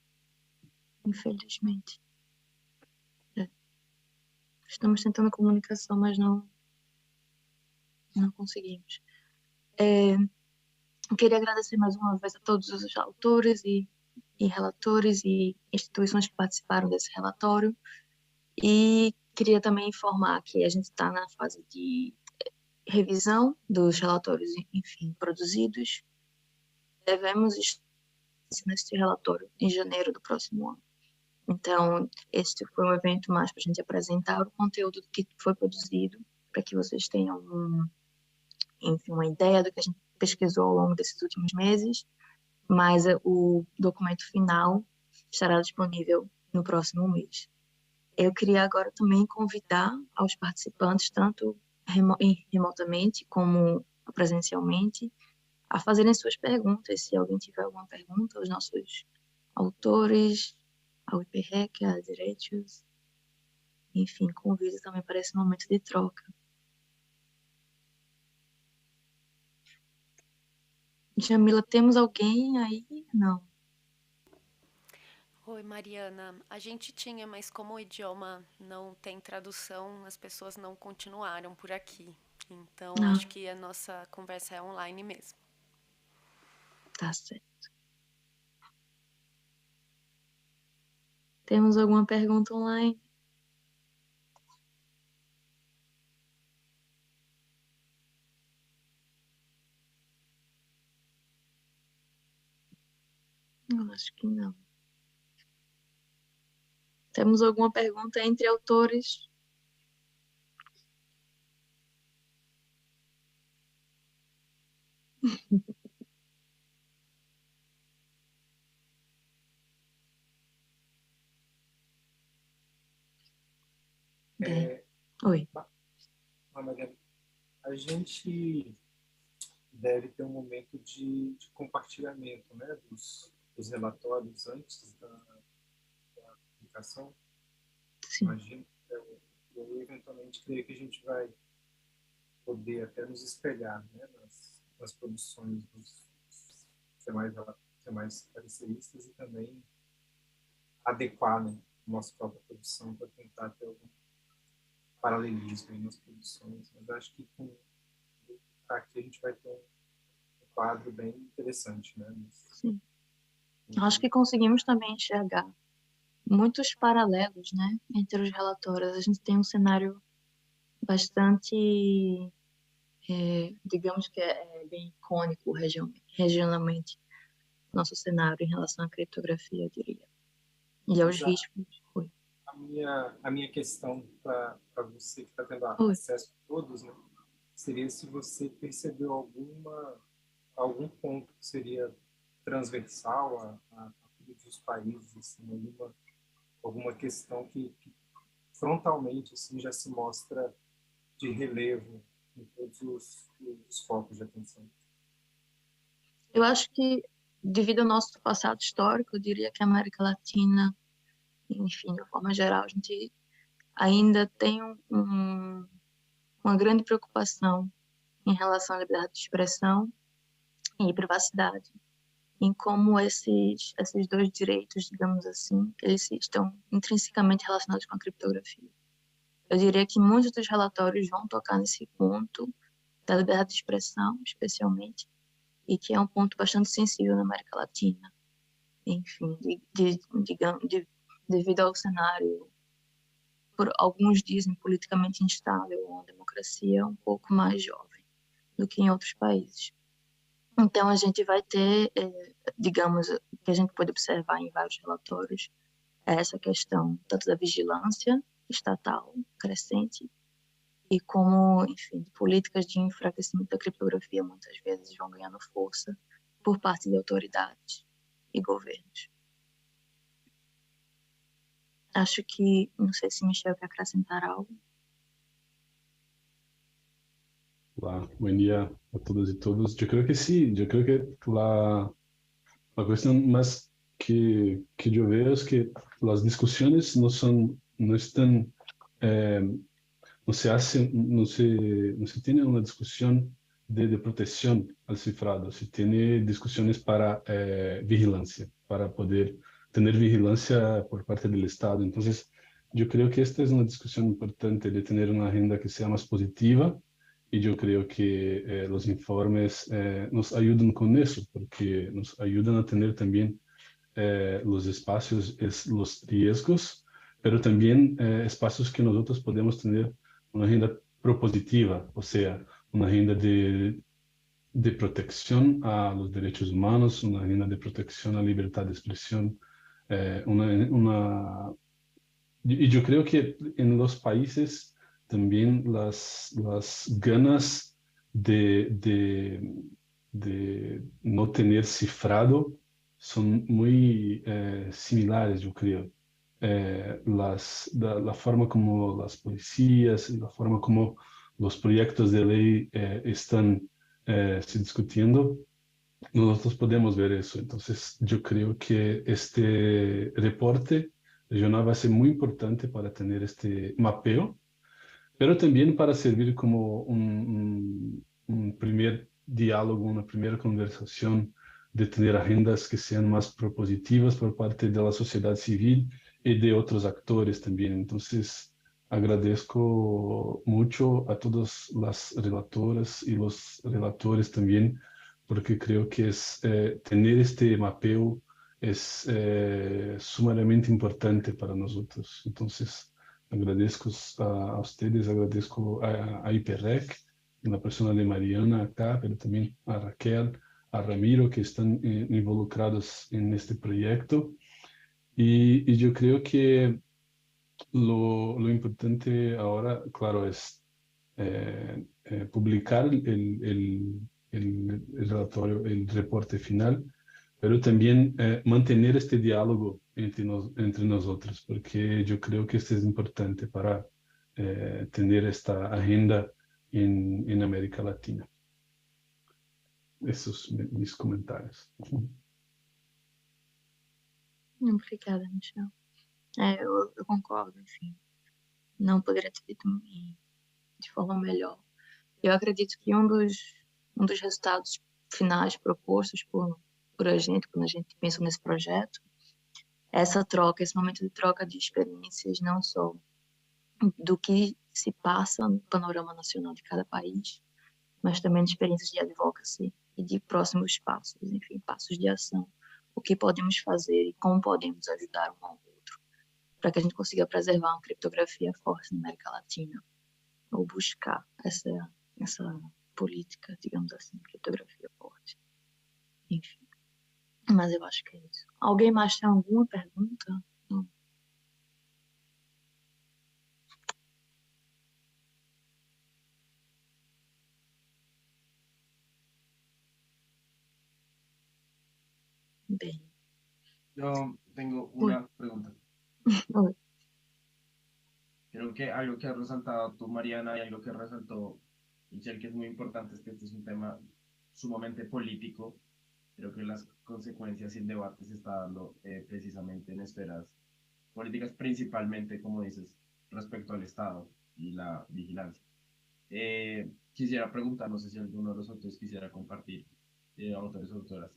infelizmente. Estamos tentando comunicação, mas não conseguimos. Eu queria agradecer mais uma vez a todos os autores e relatores e instituições que participaram desse relatório. E queria também informar que a gente está na fase de revisão dos relatórios, enfim, produzidos. Devemos estar neste relatório em janeiro do próximo ano. Então, este foi um evento mais para a gente apresentar o conteúdo que foi produzido, para que vocês tenham enfim, uma ideia do que a gente pesquisou ao longo desses últimos meses, mas o documento final estará disponível no próximo mês. Eu queria agora também convidar aos participantes, tanto remotamente como presencialmente, a fazerem suas perguntas. Se alguém tiver alguma pergunta aos nossos autores, ao IPREC, a direitos, enfim, convido também para esse momento de troca. Jamila, temos alguém aí? Não. Oi, Mariana. A gente tinha, mas como o idioma não tem tradução, as pessoas não continuaram por aqui. Então, acho que a nossa conversa é online mesmo. Tá certo. Temos alguma pergunta online? Eu acho que não. Temos alguma pergunta entre autores? Bem, oi. Mariana, a gente deve ter um momento de compartilhamento, né, dos relatórios antes da publicação. Sim. Imagino, eu eventualmente creio que a gente vai poder até nos espelhar, né, nas produções dos demais pareceristas e também adequar, né, a nossa própria produção para tentar ter algum paralelismo aí nas produções. Mas acho que aqui a gente vai ter um quadro bem interessante, né? Sim. Acho que conseguimos também enxergar muitos paralelos, né, entre os relatórios. A gente tem um cenário bastante, digamos que é bem icônico regionalmente, nosso cenário em relação à criptografia, eu diria. E aos riscos. Oi. A minha questão para você que está tendo acesso a todos, né, seria se você percebeu algum ponto que seria transversal a todos os países, assim, alguma questão que frontalmente assim, já se mostra de relevo em todos os focos de atenção. Eu acho que, devido ao nosso passado histórico, eu diria que a América Latina, enfim, de forma geral, a gente ainda tem uma grande preocupação em relação à liberdade de expressão e privacidade, em como esses dois direitos, digamos assim, eles estão intrinsecamente relacionados com a criptografia. Eu diria que muitos dos relatórios vão tocar nesse ponto da liberdade de expressão, especialmente, e que é um ponto bastante sensível na América Latina. Enfim, devido ao cenário, por alguns dizem, politicamente instável, ou uma democracia um pouco mais jovem do que em outros países. Então, a gente vai ter, digamos, que a gente pode observar em vários relatórios, essa questão tanto da vigilância estatal crescente e como, enfim, políticas de enfraquecimento da criptografia muitas vezes vão ganhando força por parte de autoridades e governos. Acho que, não sei se Michel quer acrescentar algo. Hola, buen día a todos y todos. Yo creo que sí, yo creo que la cuestión más que yo veo es que las discusiones no están, no se hace, no se tiene una discusión de protección al cifrado, se tiene discusiones para vigilancia, para poder tener vigilancia por parte del Estado. Entonces, yo creo que esta es una discusión importante de tener una agenda que sea más positiva y yo creo que los informes nos ayudan con eso, porque nos ayudan a tener también los espacios, los riesgos, pero también espacios que nosotros podemos tener una agenda propositiva, o sea, una agenda de protección a los derechos humanos, una agenda de protección a la libertad de expresión, y yo creo que en los países también las ganas de no tener cifrado son muy similares, yo creo. La forma como las policías y la forma como los proyectos de ley están se discutiendo, nosotros podemos ver eso. Entonces, yo creo que este reporte regional va a ser muy importante para tener este mapeo, pero también para servir como un primer diálogo, una primera conversación, de tener agendas que sean más propositivas por parte de la sociedad civil y de otros actores también. Entonces, agradezco mucho a todas las relatoras y los relatores también, porque creo que tener este mapeo es sumamente importante para nosotros. Entonces, agradezco a ustedes, agradezco a IPREC, en la persona de Mariana acá, pero también a Raquel, a Ramiro, que están involucrados en este proyecto. Y yo creo que lo importante ahora, claro, es publicar el relatorio, el reporte final, pero también mantener este diálogo entre nosotros, porque yo creo que esto es importante para tener esta agenda en América Latina. Esos son mis comentarios. Obrigada, Michel. Eu concordo, enfim. Não poderia ter dito de forma melhor. Eu acredito que um dos resultados finais propostos por a gente, quando a gente pensa nesse projeto, é essa troca, esse momento de troca de experiências, não só do que se passa no panorama nacional de cada país, mas também de experiências de advocacy e de próximos passos, enfim, passos de ação. O que podemos fazer e como podemos ajudar um ao outro, para que a gente consiga preservar uma criptografia forte na América Latina, ou buscar essa política, digamos assim, criptografia forte. Enfim, mas eu acho que é isso. Alguém mais tem alguma pergunta? Não. Bem. Yo tengo una pregunta. Creo que algo que has resaltado tú, Mariana, y algo que resaltó Michelle, que es muy importante, es que este es un tema sumamente político. Creo que las consecuencias y el debate se está dando precisamente en esferas políticas, principalmente, como dices, respecto al Estado y la vigilancia. Quisiera preguntar, no sé si alguno de los autores quisiera compartir, autores o autoras,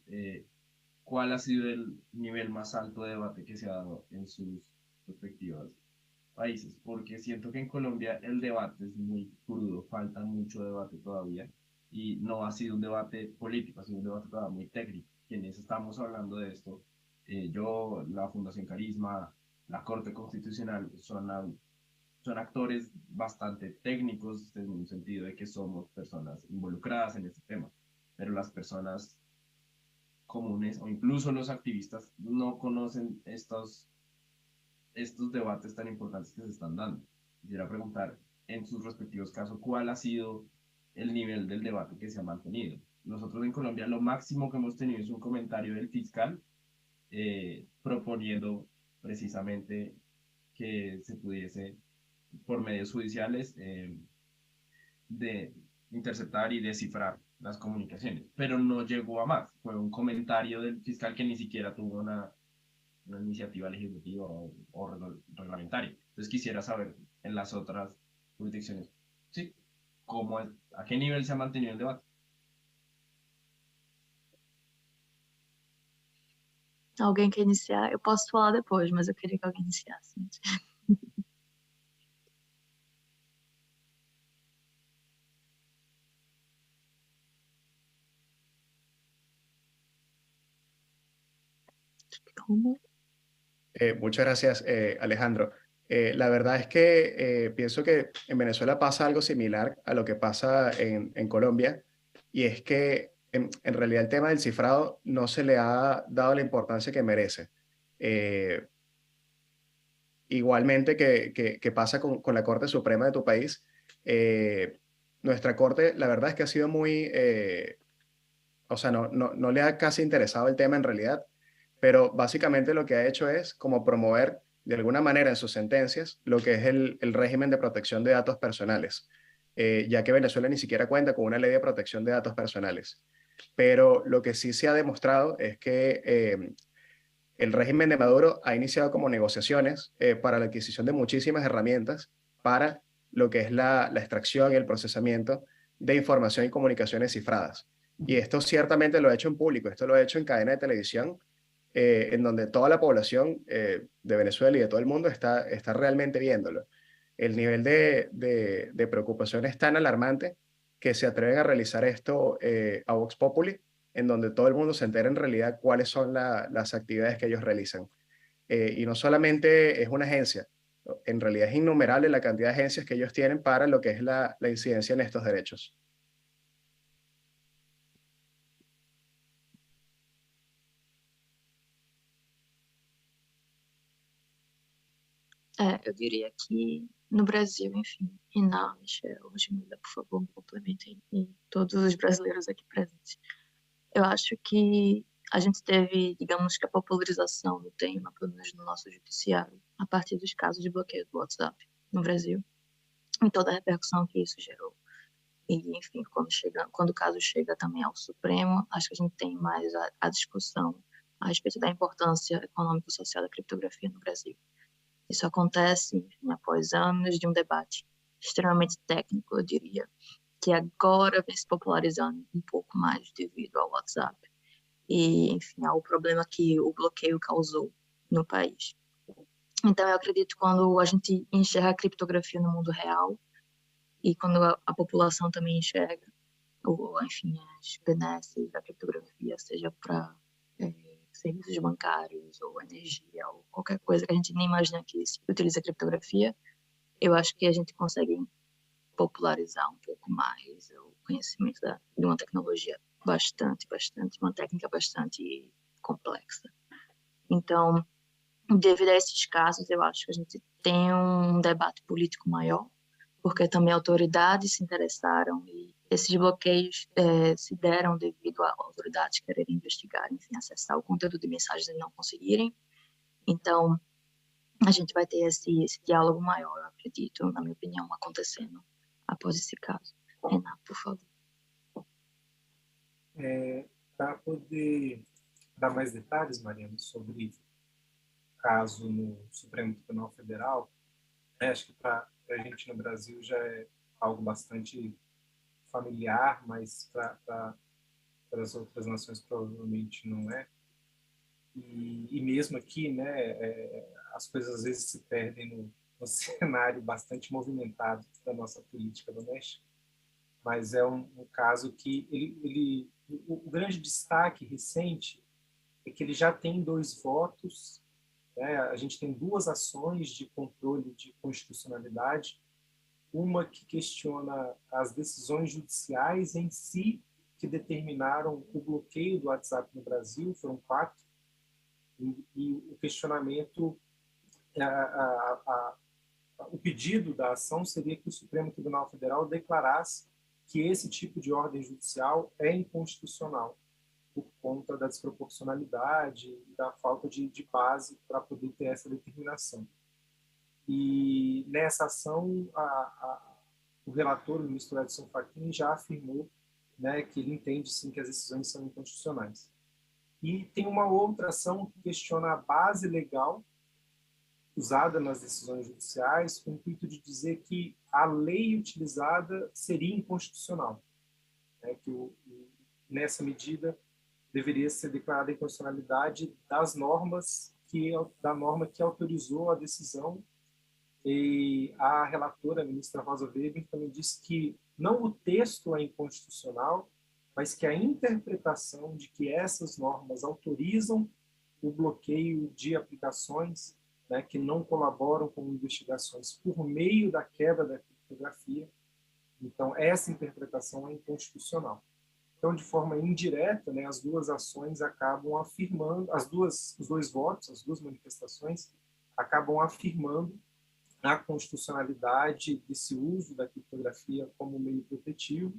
¿cuál ha sido el nivel más alto de debate que se ha dado en sus respectivos países? Porque siento que en Colombia el debate es muy crudo, falta mucho debate todavía y no ha sido un debate político, ha sido un debate todavía muy técnico. Quienes estamos hablando de esto, yo, la Fundación Carisma, la Corte Constitucional, son actores bastante técnicos en un sentido de que somos personas involucradas en este tema, pero las personas comunes o incluso los activistas no conocen estos debates tan importantes que se están dando. Quisiera preguntar, en sus respectivos casos, ¿cuál ha sido el nivel del debate que se ha mantenido? Nosotros en Colombia lo máximo que hemos tenido es un comentario del fiscal proponiendo precisamente que se pudiese, por medios judiciales, de interceptar y descifrar las comunicaciones, pero no llegó a más. Fue un comentario del fiscal que ni siquiera tuvo una iniciativa legislativa o reglamentaria. Entonces quisiera saber en las otras jurisdicciones, sí, cómo es, a qué nivel se ha mantenido el debate. Alguém quer iniciar? Eu posso falar depois, mas eu queria que alguém iniciasse. Muchas gracias, Alejandro. La verdad es que pienso que en Venezuela pasa algo similar a lo que pasa en Colombia, y es que en realidad el tema del cifrado no se le ha dado la importancia que merece. Igualmente que pasa con la Corte Suprema de tu país, nuestra Corte, la verdad es que ha sido muy, o sea, no le ha casi interesado el tema en realidad, pero básicamente lo que ha hecho es como promover de alguna manera en sus sentencias lo que es el régimen de protección de datos personales, ya que Venezuela ni siquiera cuenta con una ley de protección de datos personales. Pero lo que sí se ha demostrado es que el régimen de Maduro ha iniciado como negociaciones para la adquisición de muchísimas herramientas para lo que es la extracción y el procesamiento de información y comunicaciones cifradas. Y esto ciertamente lo ha hecho en público, esto lo ha hecho en cadena de televisión, en donde toda la población de Venezuela y de todo el mundo está realmente viéndolo. El nivel de preocupación es tan alarmante que se atreven a realizar esto a Vox Populi, en donde todo el mundo se entera en realidad cuáles son las actividades que ellos realizan. Y no solamente es una agencia, en realidad es innumerable la cantidad de agencias que ellos tienen para lo que es la incidencia en estos derechos. Eu diria que no Brasil, enfim, Renan, Michel, Jamila, por favor, me complementem, e todos os brasileiros aqui presentes. Eu acho que a gente teve, digamos que a popularização do tema, pelo menos no nosso judiciário, a partir dos casos de bloqueio do WhatsApp no Brasil, e toda a repercussão que isso gerou. E, enfim, quando o caso chega também ao Supremo, acho que a gente tem mais a discussão a respeito da importância econômico-social da criptografia no Brasil. Isso acontece, enfim, após anos de um debate extremamente técnico, eu diria, que agora vem se popularizando um pouco mais devido ao WhatsApp e, enfim, ao problema que o bloqueio causou no país. Então, eu acredito que quando a gente enxerga a criptografia no mundo real e quando a população também enxerga, ou, enfim, as benesses da criptografia, seja para serviços bancários ou energia ou qualquer coisa que a gente nem imagina que utiliza criptografia, eu acho que a gente consegue popularizar um pouco mais o conhecimento de uma tecnologia uma técnica bastante complexa. Então, devido a esses casos, eu acho que a gente tem um debate político maior, porque também autoridades se interessaram e esses bloqueios se deram devido a autoridades quererem investigar, enfim, acessar o conteúdo de mensagens e não conseguirem. Então, a gente vai ter esse diálogo maior, eu acredito, na minha opinião, acontecendo após esse caso. Renato, por favor. Para poder dar mais detalhes, Mariana, sobre o caso no Supremo Tribunal Federal, acho que para a gente no Brasil já é algo bastante familiar, mas para as outras nações provavelmente não é. E mesmo aqui, né, as coisas às vezes se perdem no cenário bastante movimentado da nossa política doméstica, mas é um caso que o grande destaque recente é que ele já tem 2 votos, né? A gente tem 2 ações de controle de constitucionalidade, uma que questiona as decisões judiciais em si que determinaram o bloqueio do WhatsApp no Brasil, foram 4, e o questionamento, o pedido da ação seria que o Supremo Tribunal Federal declarasse que esse tipo de ordem judicial é inconstitucional, por conta da desproporcionalidade e da falta de base para poder ter essa determinação. E nessa ação, o relator, o ministro Edson Fachin, já afirmou, né, que ele entende sim que as decisões são inconstitucionais. E tem uma outra ação que questiona a base legal usada nas decisões judiciais, com o intuito de dizer que a lei utilizada seria inconstitucional, né, que nessa medida deveria ser declarada a inconstitucionalidade das normas da norma que autorizou a decisão. E a relatora, a ministra Rosa Weber, também disse que não o texto é inconstitucional, mas que a interpretação de que essas normas autorizam o bloqueio de aplicações, né, que não colaboram com investigações por meio da quebra da criptografia. Então, essa interpretação é inconstitucional. Então, de forma indireta, né, as duas ações acabam afirmando, os dois votos, as duas manifestações, acabam afirmando a constitucionalidade desse uso da criptografia como meio protetivo,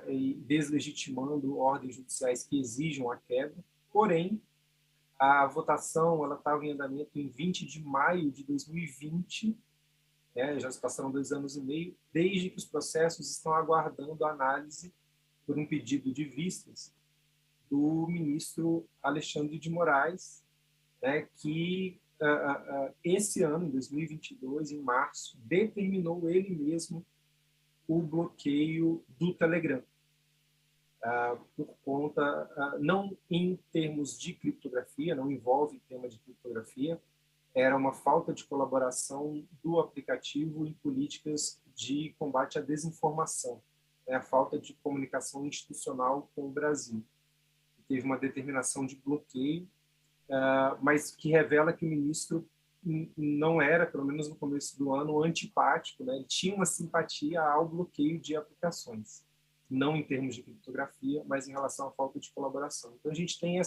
e deslegitimando ordens judiciais que exijam a quebra. Porém, a votação estava em andamento em 20 de maio de 2020, né, já se passaram 2 anos e meio, desde que os processos estão aguardando a análise por um pedido de vistas do ministro Alexandre de Moraes, né, que esse ano, em 2022, em março, determinou ele mesmo o bloqueio do Telegram, por conta, não em termos de criptografia, não envolve tema de criptografia, era uma falta de colaboração do aplicativo em políticas de combate à desinformação, né, a falta de comunicação institucional com o Brasil. Teve uma determinação de bloqueio, mas que revela que o ministro não era, pelo menos no começo do ano, antipático, né? Ele tinha uma simpatia ao bloqueio de aplicações, não em termos de criptografia, mas em relação à falta de colaboração. Então a gente tem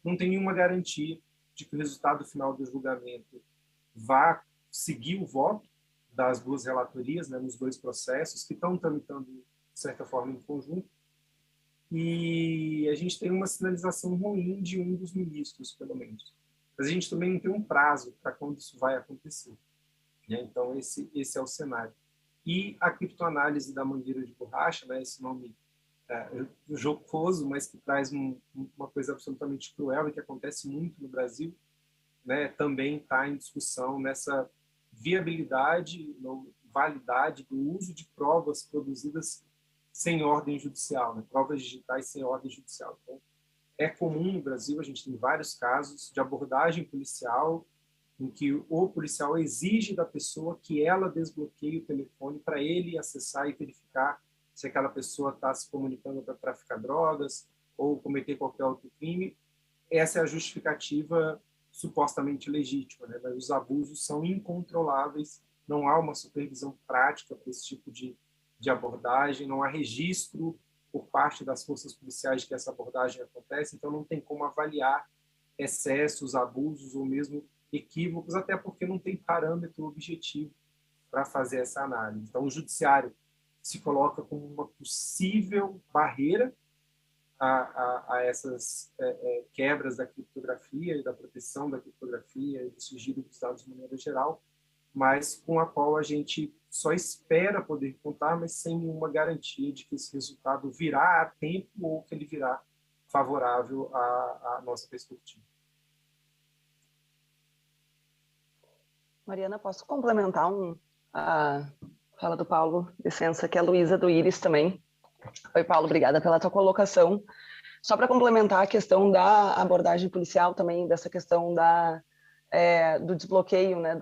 não tem nenhuma garantia de que o resultado final do julgamento vá seguir o voto das duas relatorias, né, nos dois processos que estão tramitando de certa forma em conjunto. E a gente tem uma sinalização ruim de um dos ministros, pelo menos. Mas a gente também não tem um prazo para quando isso vai acontecer, né? Então, esse é o cenário. E a criptoanálise da mangueira de borracha, né, esse nome jocoso, mas que traz uma coisa absolutamente cruel e que acontece muito no Brasil, né, também está em discussão nessa viabilidade, validade do uso de provas produzidas sem ordem judicial, né? Provas digitais sem ordem judicial. Então, é comum no Brasil, a gente tem vários casos de abordagem policial em que o policial exige da pessoa que ela desbloqueie o telefone para ele acessar e verificar se aquela pessoa está se comunicando para traficar drogas ou cometer qualquer outro crime. Essa é a justificativa supostamente legítima, né? Mas os abusos são incontroláveis, não há uma supervisão prática para esse tipo de abordagem, não há registro por parte das forças policiais de que essa abordagem acontece, então não tem como avaliar excessos, abusos ou mesmo equívocos, até porque não tem parâmetro objetivo para fazer essa análise. Então, o judiciário se coloca como uma possível barreira a essas quebras da criptografia e da proteção da criptografia e do sigilo dos dados de maneira geral, mas com a qual a gente só espera poder contar, mas sem nenhuma garantia de que esse resultado virá a tempo ou que ele virá favorável à nossa perspectiva. Mariana, posso complementar a fala do Paulo? Licença, que é a Luísa do Íris também. Oi, Paulo, obrigada pela tua colocação. Só para complementar a questão da abordagem policial também, dessa questão do desbloqueio, né,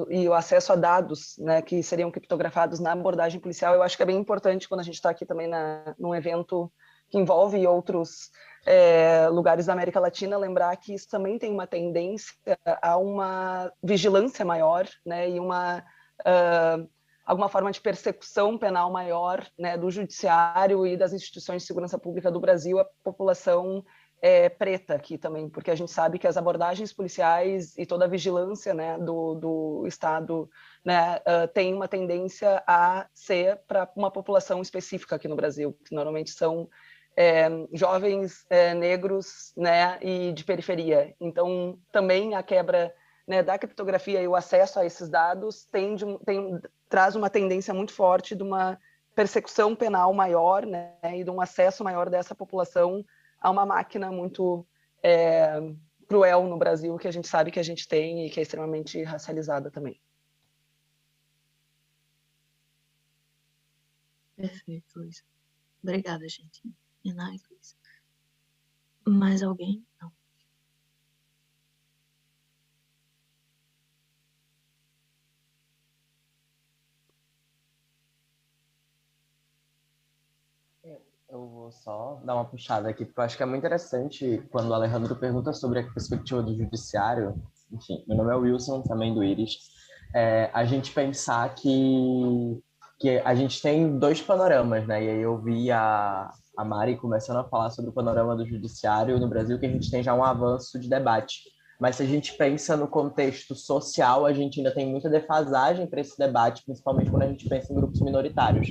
e o acesso a dados, né, que seriam criptografados na abordagem policial, eu acho que é bem importante quando a gente está aqui também num evento que envolve outros lugares da América Latina, lembrar que isso também tem uma tendência a uma vigilância maior, né, e alguma forma de persecução penal maior, né, do judiciário e das instituições de segurança pública do Brasil, a população preta aqui também, porque a gente sabe que as abordagens policiais e toda a vigilância, né, do Estado, né, tem uma tendência a ser para uma população específica aqui no Brasil, que normalmente são jovens negros, né, e de periferia. Então, também a quebra, né, da criptografia e o acesso a esses dados traz uma tendência muito forte de uma persecução penal maior, né, e de um acesso maior dessa população a uma máquina muito cruel no Brasil, que a gente sabe que a gente tem e que é extremamente racializada também. Perfeito, Luísa. Obrigada, gente. E nice, Luísa. Mais alguém? Não. Eu vou só dar uma puxada aqui, porque eu acho que é muito interessante quando o Alejandro pergunta sobre a perspectiva do judiciário. Enfim, meu nome é Wilson, também do Iris. A gente pensar que a gente tem dois panoramas, né? E aí eu vi a Mari começando a falar sobre o panorama do judiciário no Brasil, que a gente tem já um avanço de debate. Mas se a gente pensa no contexto social, a gente ainda tem muita defasagem para esse debate, principalmente quando a gente pensa em grupos minoritários.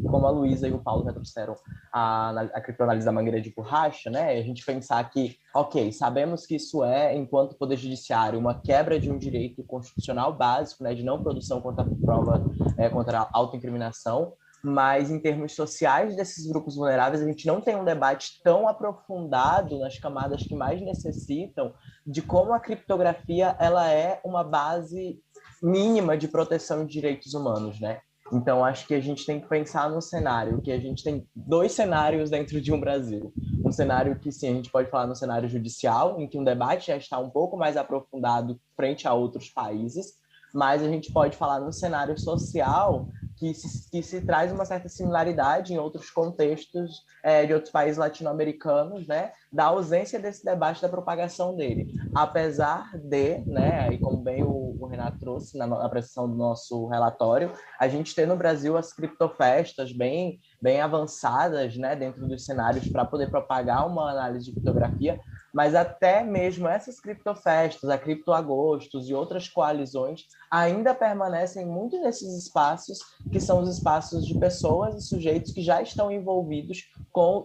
Como a Luísa e o Paulo já trouxeram a criptoanálise da mangueira de borracha, né? A gente pensar que, ok, sabemos que isso enquanto Poder Judiciário, uma quebra de um direito constitucional básico, né, de não produção contra prova, contra a autoincriminação, mas em termos sociais desses grupos vulneráveis, a gente não tem um debate tão aprofundado nas camadas que mais necessitam de como a criptografia ela é uma base mínima de proteção de direitos humanos, né? Então, acho que a gente tem que pensar no cenário, que a gente tem dois cenários dentro de um Brasil. Um cenário que, sim, a gente pode falar no cenário judicial, em que um debate já está um pouco mais aprofundado frente a outros países, mas a gente pode falar no cenário social, que se traz uma certa similaridade em outros contextos de outros países latino-americanos, né, da ausência desse debate, da propagação dele. Apesar de, né, e como bem o Renato trouxe na apresentação do nosso relatório, a gente tem no Brasil as criptofestas bem avançadas, né, dentro dos cenários para poder propagar uma análise de criptografia, mas até mesmo essas criptofestas, a Criptoagostos e outras coalizões ainda permanecem muito nesses espaços que são os espaços de pessoas e sujeitos que já estão envolvidos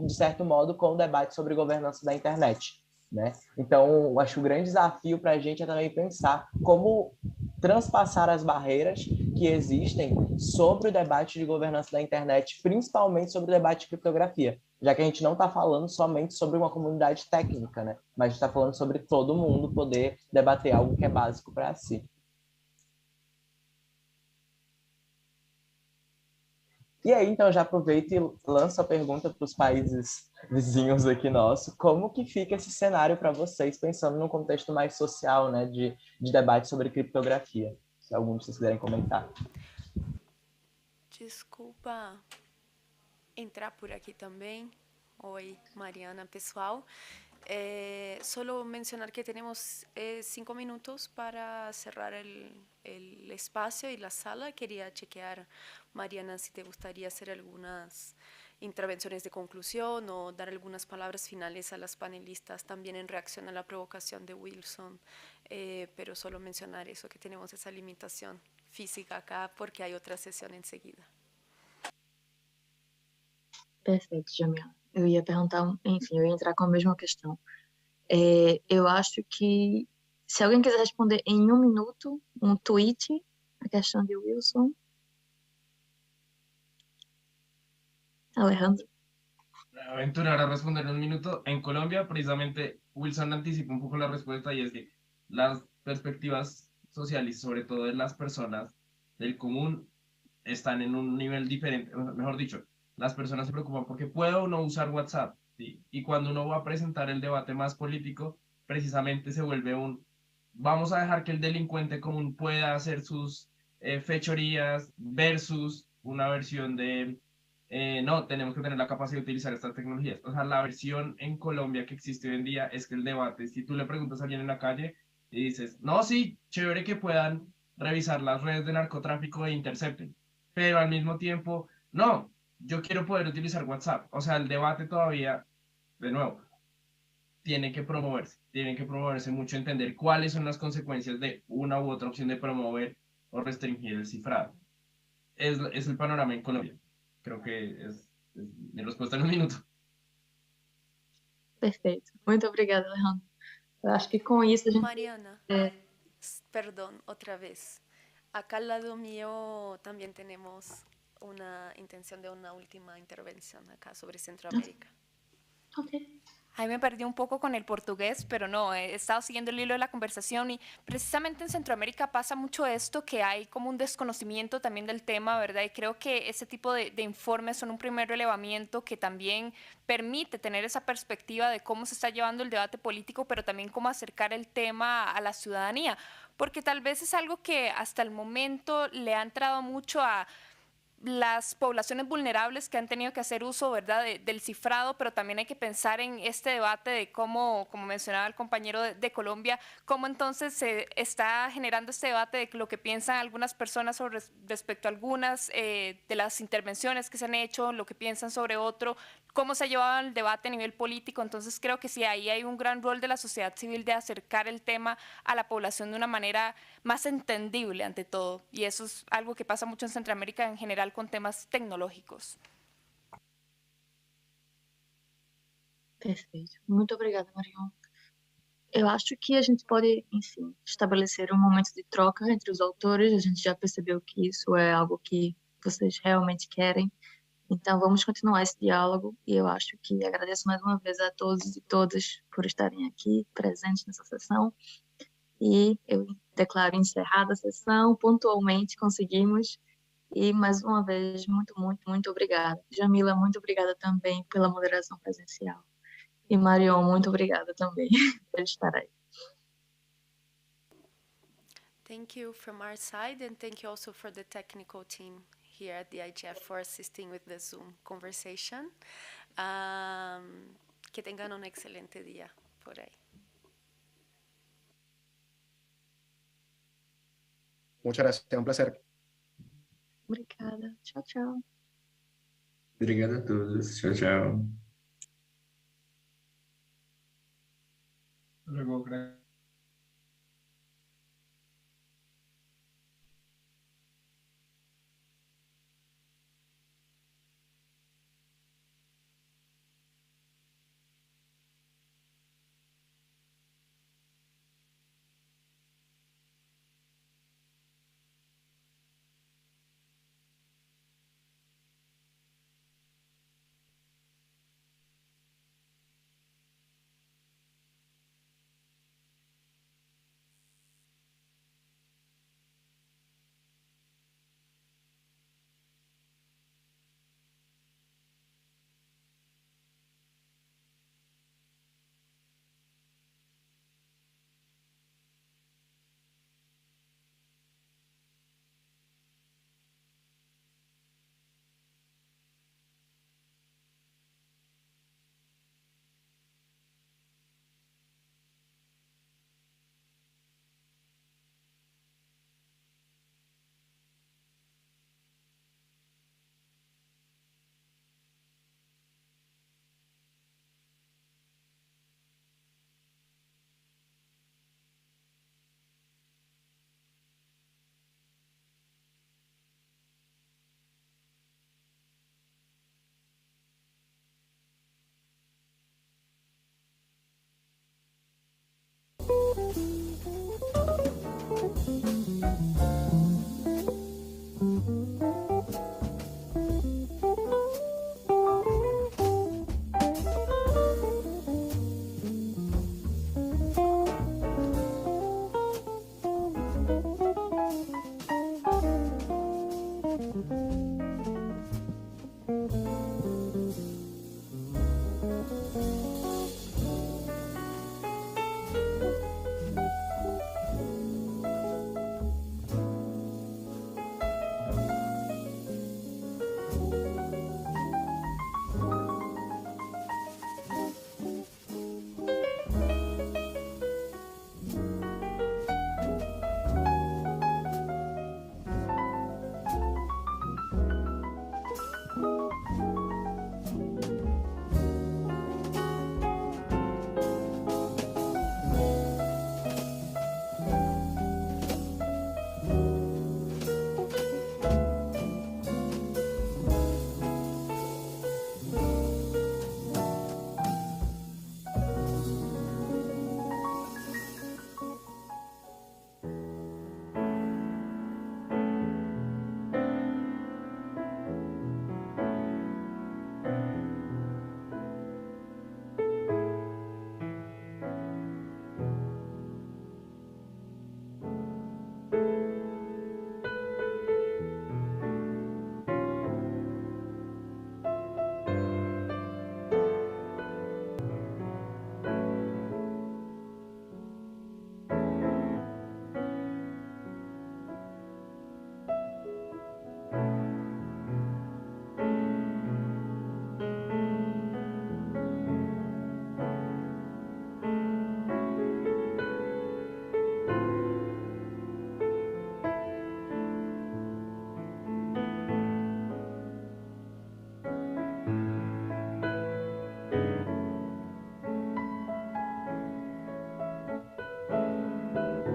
de certo modo, com o debate sobre governança da internet, né? Então, acho que o grande desafio para a gente é também pensar como transpassar as barreiras que existem sobre o debate de governança da internet, principalmente sobre o debate de criptografia, já que a gente não está falando somente sobre uma comunidade técnica, né? Mas está falando sobre todo mundo poder debater algo que é básico para si. E aí, então, já aproveito e lanço a pergunta para os países vizinhos aqui nosso, como que fica esse cenário para vocês, pensando num contexto mais social, né, de debate sobre criptografia? Se algum de vocês quiserem comentar. Desculpa entrar por aqui também. Oi, Mariana, pessoal. Solo mencionar que tenemos 5 minutos para cerrar el espacio y la sala. Quería chequear, Mariana, si te gustaría hacer algunas intervenciones de conclusión o dar algunas palabras finales a las panelistas, también en reacción a la provocación de Wilson, pero solo mencionar eso, que tenemos esa limitación física acá porque hay otra sesión enseguida. Perfeito, Jamila. Eu ia perguntar, enfim, eu ia entrar com a mesma questão. Eu acho que se alguém quiser responder em 1 minuto, um tweet, a questão de Wilson. Alejandro. Aventurar a responder en 1 minuto. En Colombia, precisamente, Wilson anticipó un poco la respuesta y es que las perspectivas sociales, sobre todo de las personas del común, están en un nivel diferente. Mejor dicho, las personas se preocupan porque puedo o no usar WhatsApp, ¿sí? Y cuando uno va a presentar el debate más político, precisamente se vuelve vamos a dejar que el delincuente común pueda hacer sus fechorías versus una versión de no, tenemos que tener la capacidad de utilizar estas tecnologías. O sea, la versión en Colombia que existe hoy en día es que el debate, si tú le preguntas a alguien en la calle y dices, no, sí, chévere que puedan revisar las redes de narcotráfico e intercepten, pero al mismo tiempo, no, yo quiero poder utilizar WhatsApp. O sea, el debate todavía, de nuevo, tiene que promoverse mucho, entender cuáles son las consecuencias de una u otra opción de promover o restringir el cifrado. Es el panorama en Colombia. Creo que es mi respuesta en 1 minuto. Perfeito. Muito obrigada, Alejandro. Eu acho que com isso a gente... Mariana, perdón, otra vez. Acá al lado mío también tenemos una intención de una última intervención acá sobre Centroamérica. Ok. Ahí me perdí un poco con el portugués, pero no, he estado siguiendo el hilo de la conversación y precisamente en Centroamérica pasa mucho esto, que hay como un desconocimiento también del tema, ¿verdad? Y creo que ese tipo de informes son un primer relevamiento que también permite tener esa perspectiva de cómo se está llevando el debate político, pero también cómo acercar el tema a la ciudadanía, porque tal vez es algo que hasta el momento le ha entrado mucho a las poblaciones vulnerables que han tenido que hacer uso, ¿verdad?, del cifrado, pero también hay que pensar en este debate de cómo, como mencionaba el compañero de Colombia, cómo entonces se está generando este debate de lo que piensan algunas personas sobre, respecto a algunas de las intervenciones que se han hecho, lo que piensan sobre otro, cómo se ha llevado el debate a nivel político. Entonces creo que sí, ahí hay un gran rol de la sociedad civil de acercar el tema a la población de una manera más entendible ante todo. Y eso es algo que pasa mucho en Centroamérica en general con temas tecnológicos. Perfeito. Muito obrigada, Marion. Eu acho que a gente pode, enfim, estabelecer um momento de troca entre os autores. A gente já percebeu que isso é algo que vocês realmente querem. Então, vamos continuar esse diálogo. E eu acho que agradeço mais uma vez a todos e todas por estarem aqui presentes nessa sessão. E eu declaro encerrada a sessão. Pontualmente conseguimos. E, mais uma vez, muito obrigada. Jamila, muito obrigada também pela moderação presencial. E Marion, muito obrigada também por estar aí. Thank you from our side, and thank you also for the technical team here at the IGF for assisting with the Zoom conversation. Que tengan un excelente día por ahí. Muchas gracias, un placer. Obrigada. Tchau, tchau. Obrigado a todos. Tchau, tchau. Luego,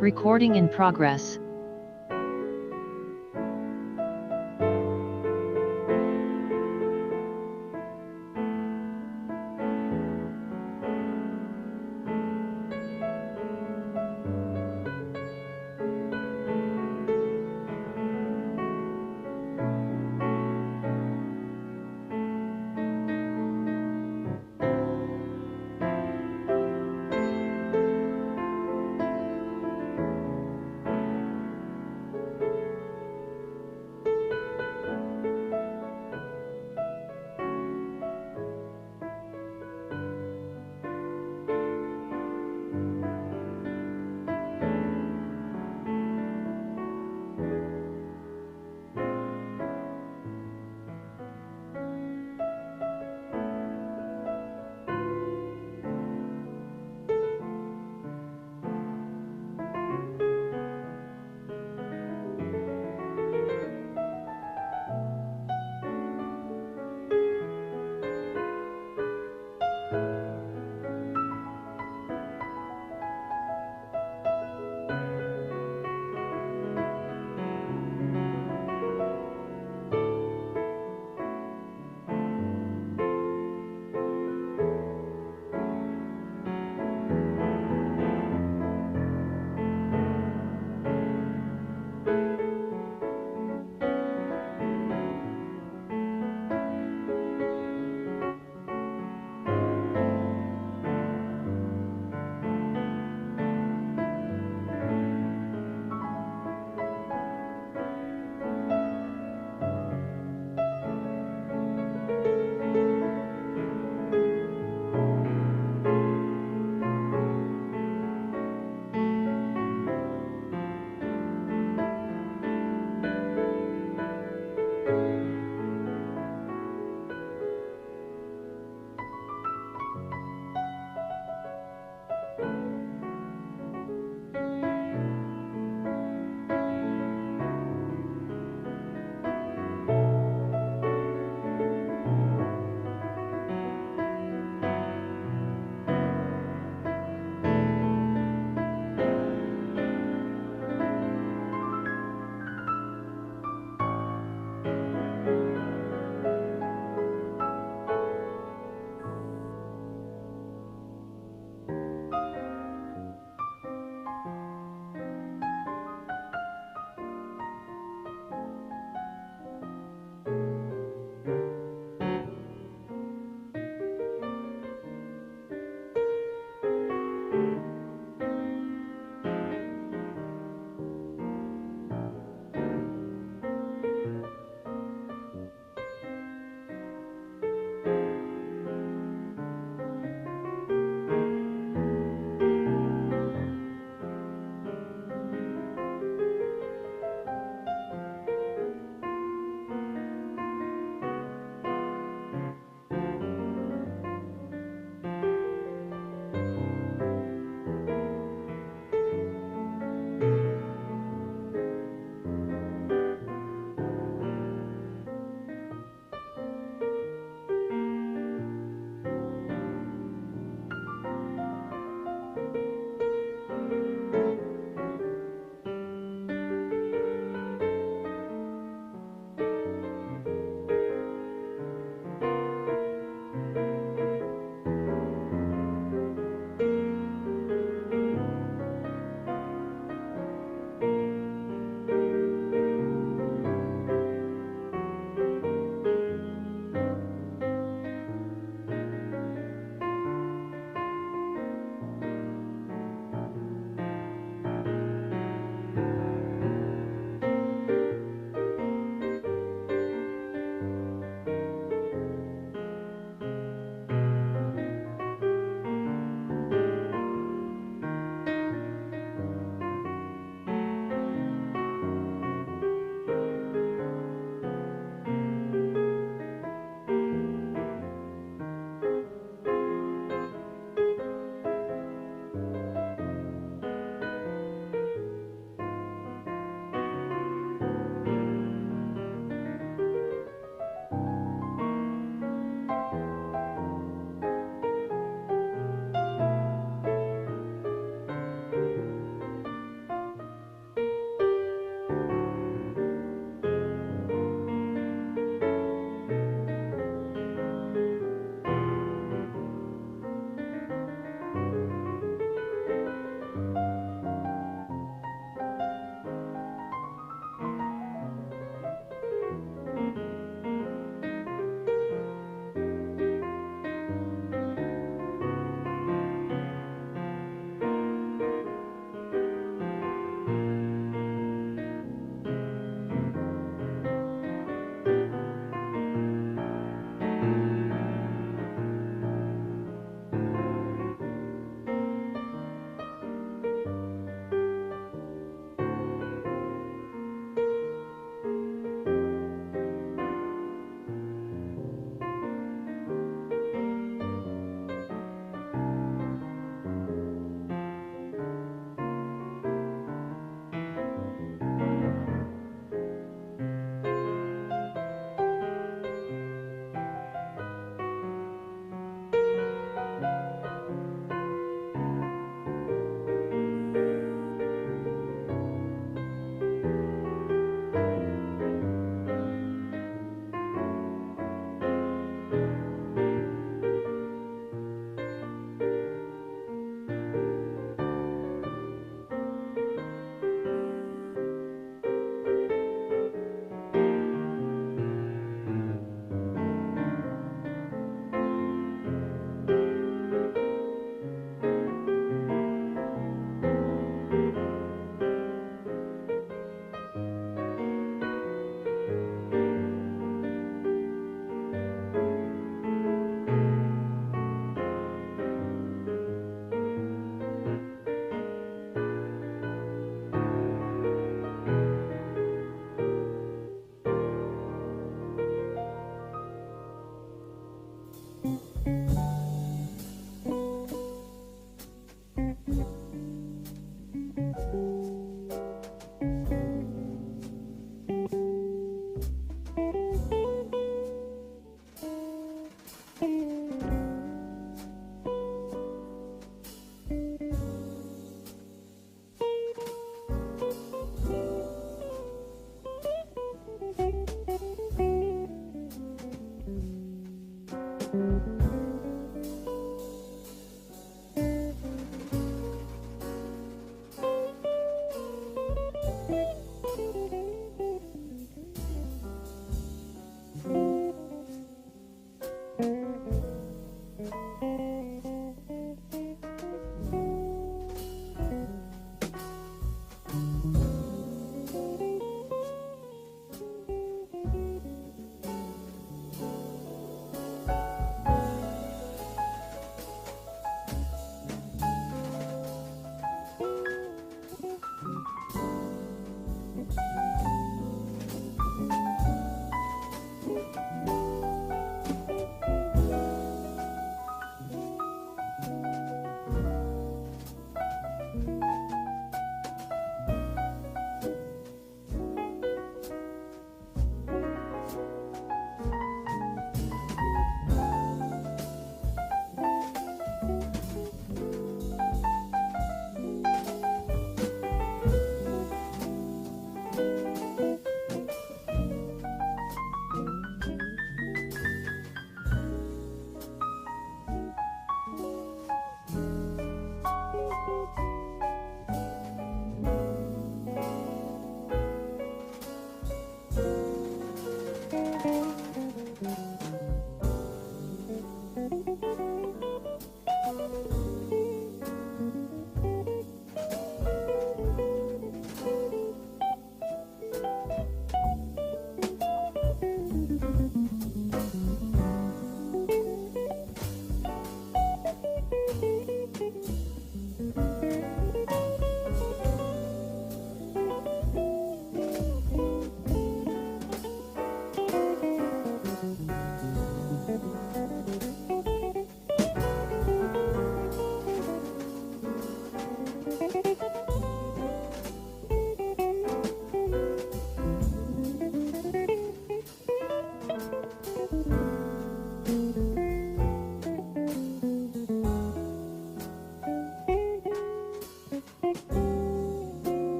Recording in progress.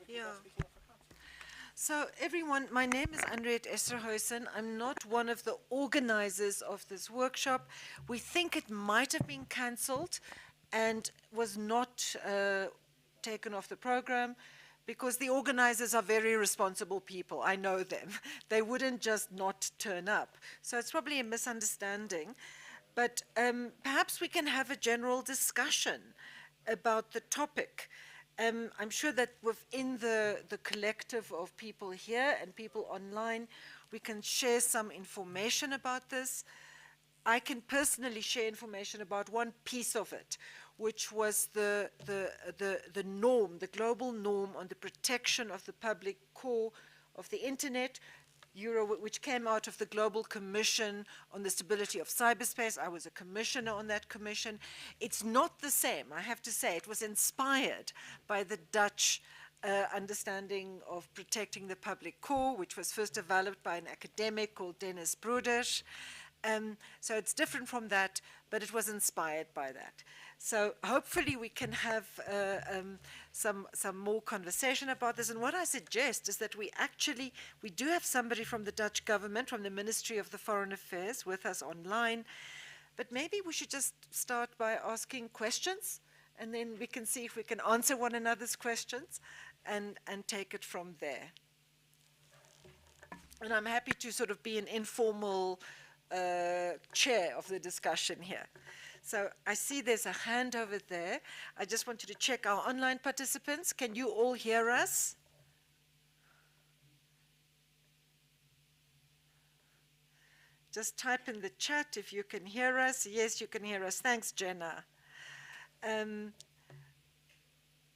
Yeah. So everyone, my name is Andriette Esterhuisen. I'm not one of the organizers of this workshop. We think it might have been cancelled and was not taken off the program because the organizers are very responsible people. I know them. They wouldn't just not turn up. So it's probably a misunderstanding. But perhaps we can have a general discussion about the topic. I'm sure that within the collective of people here and people online, we can share some information about this. I can personally share information about one piece of it, which was the norm, the global norm on the protection of the public core of the internet, which came out of the Global Commission on the Stability of Cyberspace. I was a commissioner on that commission. It's not the same, I have to say. It was inspired by the Dutch understanding of protecting the public core, which was first developed by an academic called Dennis Broeders. So it's different from that, but it was inspired by that. So hopefully we can have some more conversation about this. And what I suggest is that we do have somebody from the Dutch government, from the Ministry of the Foreign Affairs with us online, but maybe we should just start by asking questions, and then we can see if we can answer one another's questions and take it from there. And I'm happy to sort of be an informal chair of the discussion here. So I see there's a hand over there. I just wanted to check our online participants. Can you all hear us? Just type in the chat if you can hear us. Yes, you can hear us. Thanks, Jenna.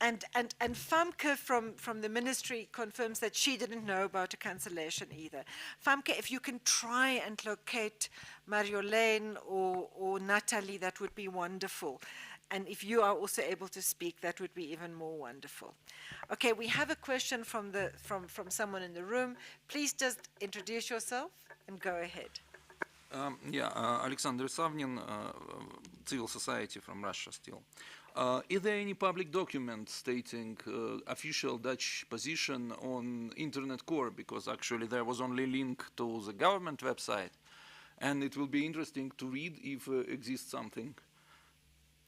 And Famke from the ministry confirms that she didn't know about a cancellation either. Famke, if you can try and locate Marjolaine or Natalie, that would be wonderful. And if you are also able to speak, that would be even more wonderful. Okay, we have a question from someone in the room. Please just introduce yourself and go ahead. Alexander Savnin, Civil Society from Russia still. Is there any public document stating official Dutch position on Internet Core? Because actually there was only link to the government website, and it will be interesting to read if exists something.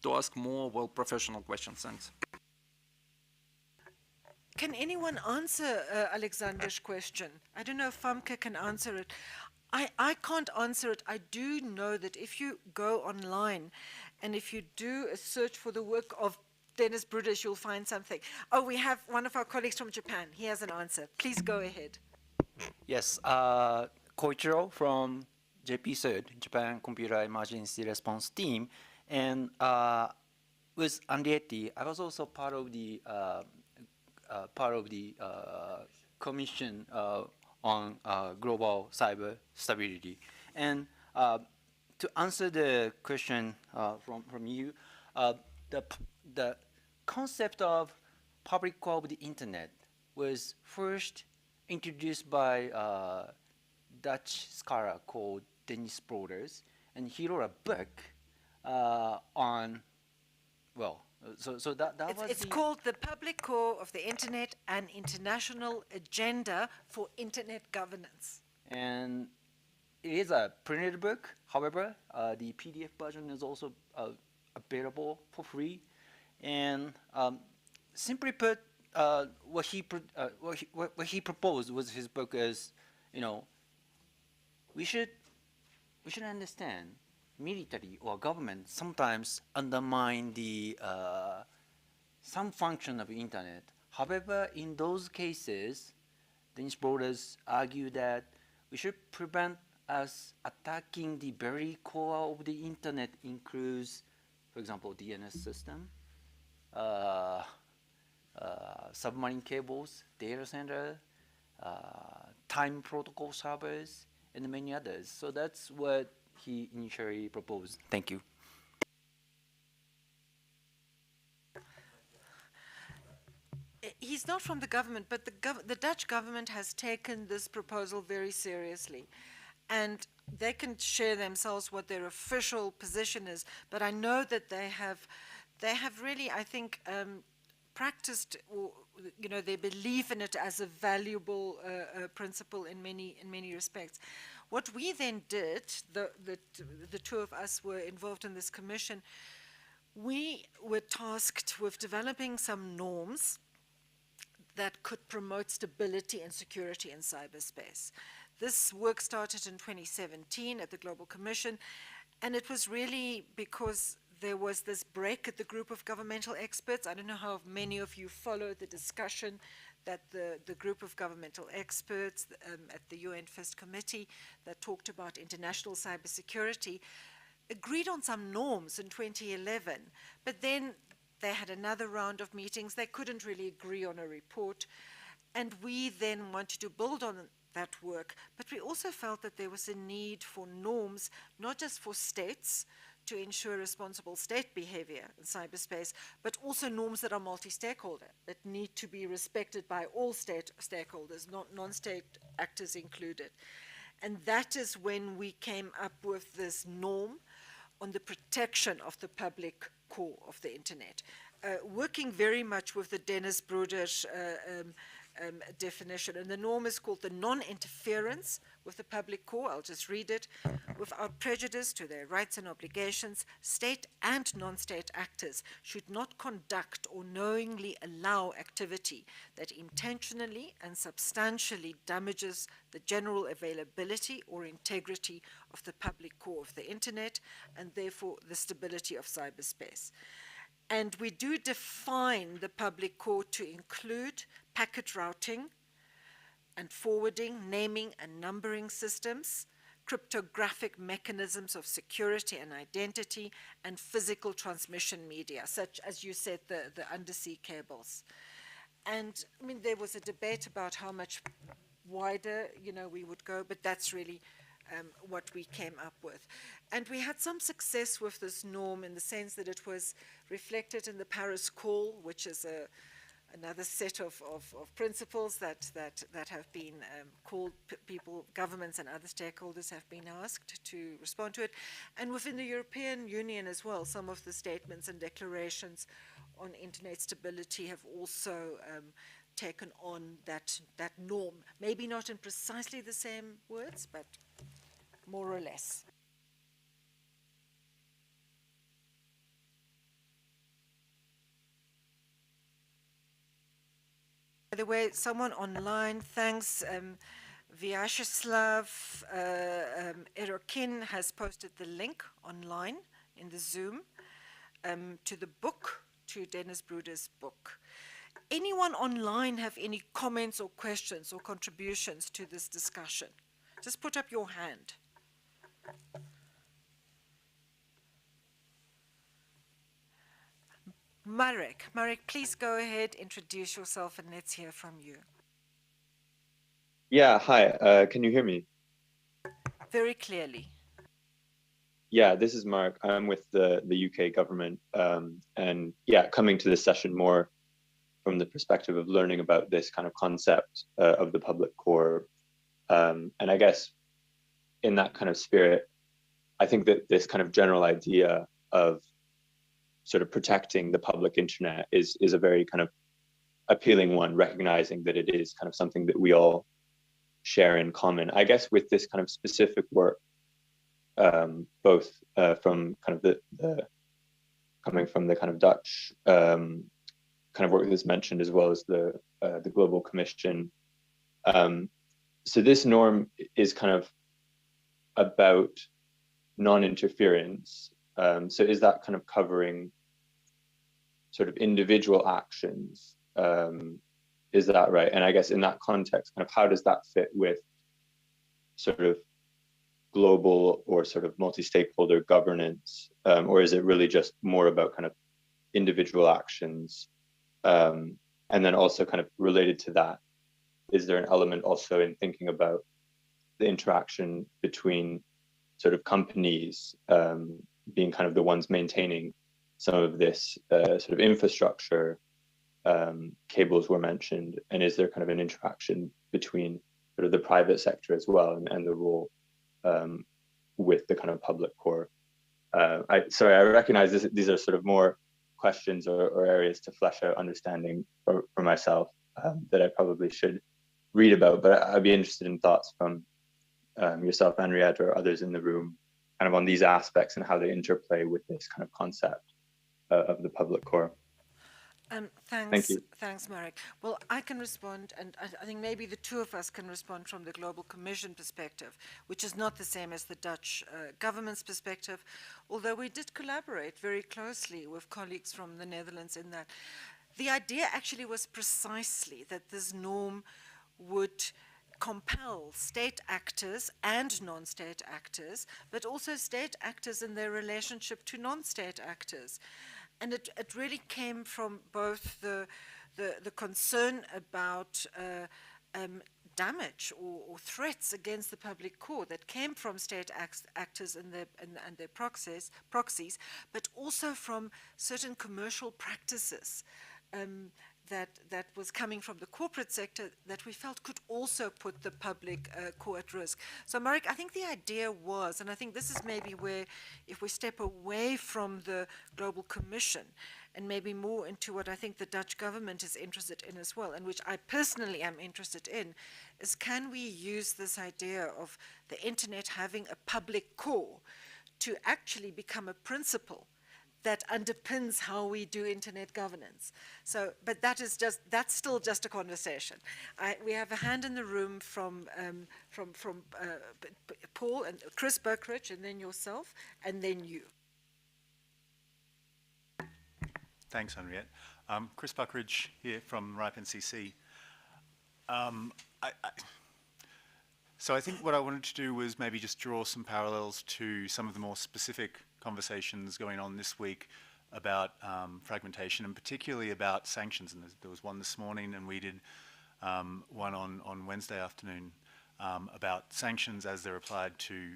To ask more professional questions. Thanks. Can anyone answer Alexander's question? I don't know if Famke can answer it. I can't answer it. I do know that if you go online and if you do a search for the work of Dennis Broeders, you'll find something. Oh, we have one of our colleagues from Japan. He has an answer. Please go ahead. Yes, Koichiro from JP-CERT, Japan Computer Emergency Response Team. And with Andriette, I was also part of the commission on global cyber stability. And to answer the question from you, the concept of public core of the internet was first introduced by a Dutch scholar called Dennis Broeders, and he wrote a book on, so that was it's called The Public Core of the Internet, an International Agenda for Internet Governance. And it is a printed book. However, the PDF version is also available for free. And simply put, what he proposed with his book is, we should understand military or government sometimes undermine the some function of the internet. However, in those cases, Dennis Broeders argued that we should prevent us attacking the very core of the internet, includes, for example, DNS system, submarine cables, data center, time protocol servers, and many others. So that's what he initially proposed. Thank you. He's not from the government, but the Dutch government has taken this proposal very seriously. And they can share themselves what their official position is. But I know that they have really, I think, practiced or you know, their belief in it as a valuable principle in many respects. What we then did, the two of us were involved in this commission, we were tasked with developing some norms that could promote stability and security in cyberspace. This work started in 2017 at the Global Commission, and it was really because there was this break at the group of governmental experts. I don't know how many of you followed the discussion that the group of governmental experts at the UN First Committee that talked about international cybersecurity agreed on some norms in 2011, but then they had another round of meetings. They couldn't really agree on a report, and we then wanted to build on that work, but we also felt that there was a need for norms, not just for states, to ensure responsible state behavior in cyberspace, but also norms that are multi-stakeholder, that need to be respected by all stakeholders, not non-state actors included. And that is when we came up with this norm on the protection of the public core of the internet, working very much with the Dennis Bruder's definition. And the norm is called the non-interference with the public core. I'll just read it. Without prejudice to their rights and obligations, state and non-state actors should not conduct or knowingly allow activity that intentionally and substantially damages the general availability or integrity of the public core of the internet, and therefore the stability of cyberspace. And we do define the public core to include packet routing and forwarding, naming and numbering systems, cryptographic mechanisms of security and identity, and physical transmission media, such as you said, the undersea cables. And I mean, there was a debate about how much wider, you know, we would go, but that's really what we came up with. And we had some success with this norm in the sense that it was reflected in the Paris Call, which is another set of principles that have been called, people, governments and other stakeholders have been asked to respond to it. And within the European Union as well, some of the statements and declarations on internet stability have also taken on that norm. Maybe not in precisely the same words, but more or less. By the way, someone online, thanks, Vyacheslav Erokin has posted the link online in the Zoom to the book, to Dennis Bruder's book. Anyone online have any comments or questions or contributions to this discussion? Just put up your hand. Marek, please go ahead, introduce yourself, and let's hear from you. Yeah, hi, can you hear me? Very clearly. Yeah, this is Mark. I'm with the UK government, and yeah, coming to this session more from the perspective of learning about this kind of concept of the public core. And I guess in that kind of spirit, I think that this kind of general idea of sort of protecting the public internet is a very kind of appealing one, recognizing that it is kind of something that we all share in common. I guess with this kind of specific work, both from kind of the coming from the kind of Dutch kind of work that's mentioned, as well as the Global Commission. So this norm is kind of about non-interference. So is that kind of covering sort of individual actions? Is that right? And I guess in that context, kind of how does that fit with sort of global or sort of multi-stakeholder governance? Or is it really just more about kind of individual actions? And then also kind of related to that, is there an element also in thinking about the interaction between sort of companies being kind of the ones maintaining some of this sort of infrastructure? Cables were mentioned, and is there kind of an interaction between sort of the private sector as well, and the role with the kind of public core? Sorry, I recognize these are sort of more questions or areas to flesh out understanding for myself that I probably should read about, but I'd be interested in thoughts from yourself, Henriette, or others in the room, kind of on these aspects and how they interplay with this kind of concept of the public core. Thank you. Thanks, Marek. Well, I can respond, and I think maybe the two of us can respond from the Global Commission perspective, which is not the same as the Dutch government's perspective, although we did collaborate very closely with colleagues from the Netherlands in that. The idea actually was precisely that this norm would compel state actors and non-state actors, but also state actors in their relationship to non-state actors. And it really came from both the concern about damage or threats against the public core that came from state actors and their proxies, but also from certain commercial practices that was coming from the corporate sector that we felt could also put the public core at risk. So, Marek, I think the idea was, and I think this is maybe where, if we step away from the Global Commission and maybe more into what I think the Dutch government is interested in as well, and which I personally am interested in, is can we use this idea of the internet having a public core to actually become a principle that underpins how we do internet governance. So, but that's still just a conversation. We have a hand in the room from Paul and Chris Buckridge, and then yourself, and then you. Thanks, Henriette. Chris Buckridge here from RIPE NCC. So I think what I wanted to do was maybe just draw some parallels to some of the more specific conversations going on this week about fragmentation, and particularly about sanctions. And there was one this morning, and we did one on Wednesday afternoon about sanctions as they're applied to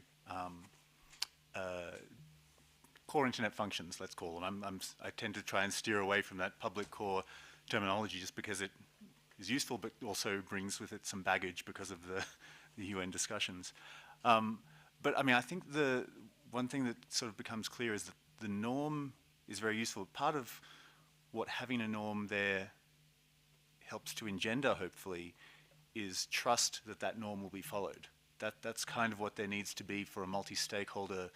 core internet functions, let's call them. I tend to try and steer away from that public core terminology just because it is useful, but also brings with it some baggage because of the UN discussions. But I mean, I think the one thing that sort of becomes clear is that the norm is very useful. Part of what having a norm there helps to engender, hopefully, is trust that that norm will be followed. That's kind of what there needs to be for a multi-stakeholder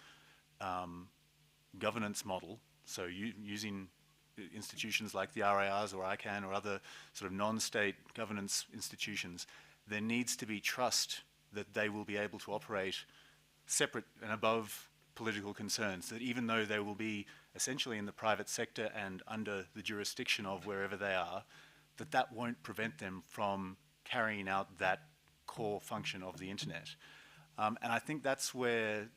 governance model. So using institutions like the RIRs or ICANN or other sort of non-state governance institutions, there needs to be trust that they will be able to operate separate and above political concerns, that even though they will be essentially in the private sector and under the jurisdiction of wherever they are, that won't prevent them from carrying out that core function of the internet. And I think that's where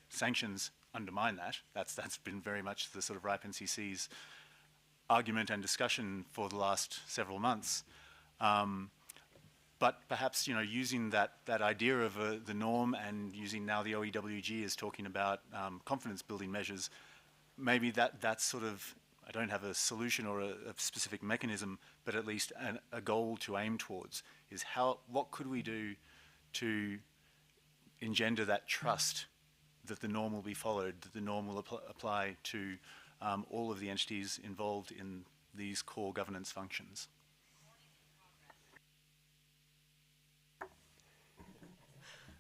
sanctions undermine that. That's been very much the sort of RIPE NCC's argument and discussion for the last several months. But perhaps, you know, using that idea of the norm, and using now the OEWG is talking about confidence building measures, maybe that's sort of, I don't have a solution or a specific mechanism, but at least a goal to aim towards is what could we do to engender that trust that the norm will be followed, that the norm will apply to all of the entities involved in these core governance functions.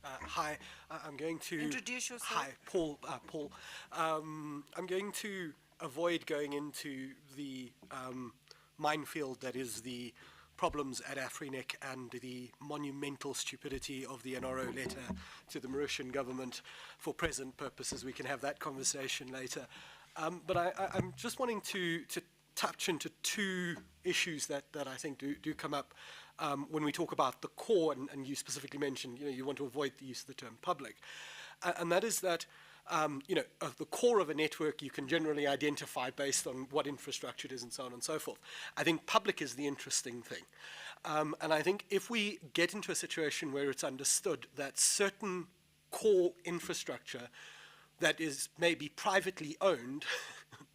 Hi, I'm going to introduce yourself. Hi, Paul. I'm going to avoid going into the minefield that is the problems at Afrinic and the monumental stupidity of the NRO letter to the Mauritian government. For present purposes, we can have that conversation later. But I'm just wanting to touch into two issues that I think do come up when we talk about the core, and you specifically mentioned, you know, you want to avoid the use of the term public, and that is that, you know, the core of a network you can generally identify based on what infrastructure it is and so on and so forth. I think public is the interesting thing. And I think if we get into a situation where it's understood that certain core infrastructure that is maybe privately owned,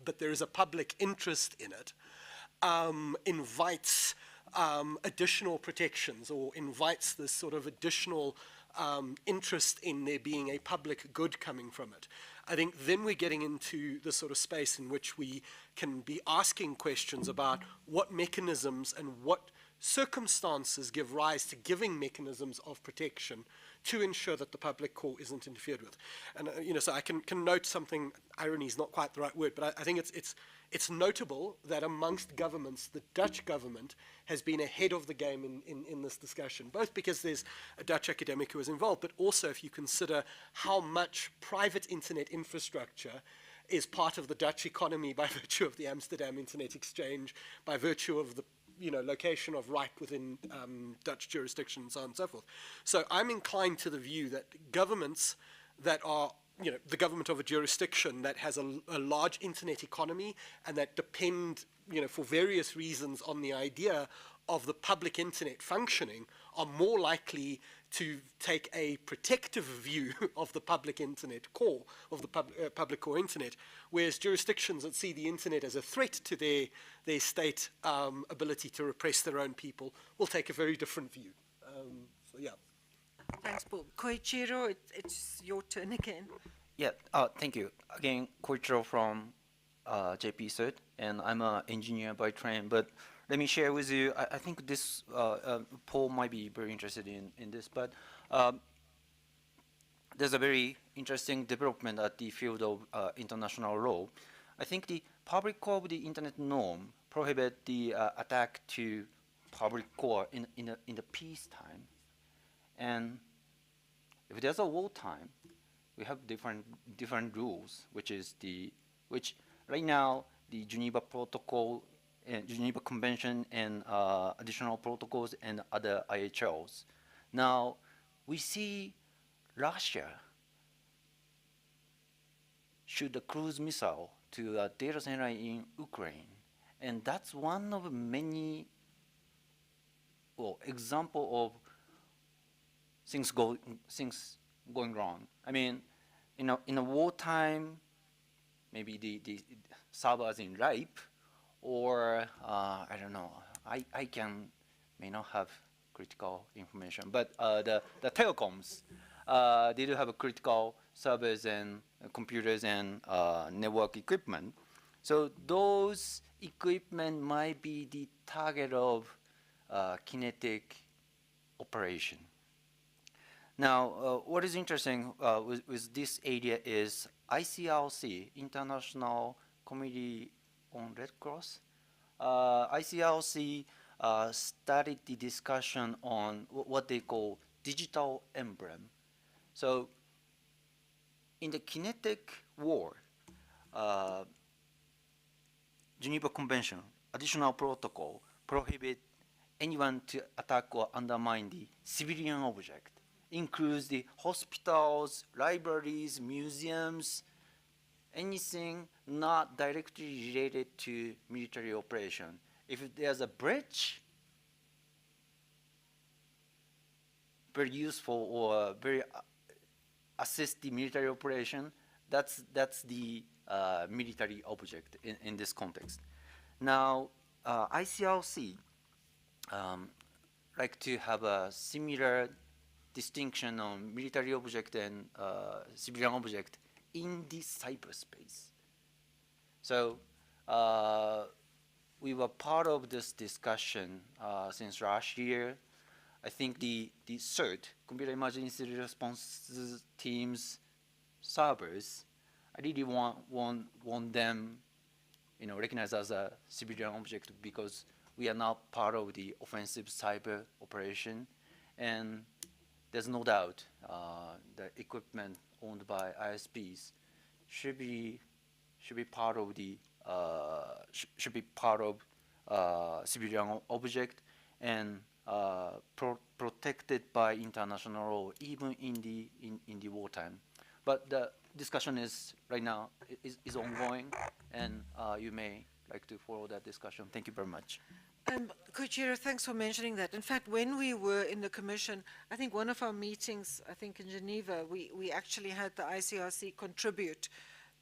but there is a public interest in it, invites additional protections, or invites this sort of additional interest in there being a public good coming from it. I think then we're getting into the sort of space in which we can be asking questions about what mechanisms and what circumstances give rise to giving mechanisms of protection to ensure that the public core isn't interfered with. And so I can note something. Irony is not quite the right word, but I think it's notable that amongst governments, the Dutch government has been ahead of the game in this discussion, both because there's a Dutch academic who is involved, but also if you consider how much private internet infrastructure is part of the Dutch economy by virtue of the Amsterdam Internet Exchange, by virtue of the location of right within Dutch jurisdiction and so on and so forth. So I'm inclined to the view that governments that are, the government of a jurisdiction that has a large internet economy and that depend, for various reasons on the idea of the public internet functioning are more likely to take a protective view of the public internet core, of the public core internet, whereas jurisdictions that see the internet as a threat to their state ability to repress their own people will take a very different view. So yeah. Thanks, Paul. Koichiro, it's your turn again. Yeah, thank you. Again, Koichiro from JP Cert, and I'm an engineer by training, but let me share with you, I think this, Paul might be very interested in this, but there's a very interesting development at the field of international law. I think the public core of the internet norm prohibit the attack to public core in the peacetime. And if there's a wartime, we have different rules, which right now the Geneva Protocol, Geneva Convention, and additional protocols and other IHLs. Now we see Russia shoot a cruise missile to a data center in Ukraine, and that's one of many example of things going wrong. I mean, in a wartime, maybe the servers in ripe, or I don't know. I may not have critical information, but the telecoms, they do have a critical servers and computers and network equipment. So those equipment might be the target of kinetic operation. Now, what is interesting with this area is ICRC, International Committee on Red Cross. ICRC started the discussion on what they call digital emblem. So in the kinetic war, Geneva Convention, additional protocol, prohibit anyone to attack or undermine the civilian object. Includes the hospitals, libraries, museums, anything not directly related to military operation. If there's a bridge, very useful or very assist the military operation, that's the military object in this context. Now, ICRC like to have a similar distinction on military object and civilian object in the cyberspace. So we were part of this discussion since last year. I think the CERT, Computer Emergency Response Teams servers, I really want them, recognized as a civilian object because we are now part of the offensive cyber operation, and there's no doubt the equipment owned by ISPs should be part of the civilian object and protected by international law, even in the wartime. But the discussion is right now is ongoing, and you may like to follow that discussion. Thank you very much. Koichiro, thanks for mentioning that. In fact, when we were in the Commission, I think one of our meetings, I think in Geneva, we actually had the ICRC contribute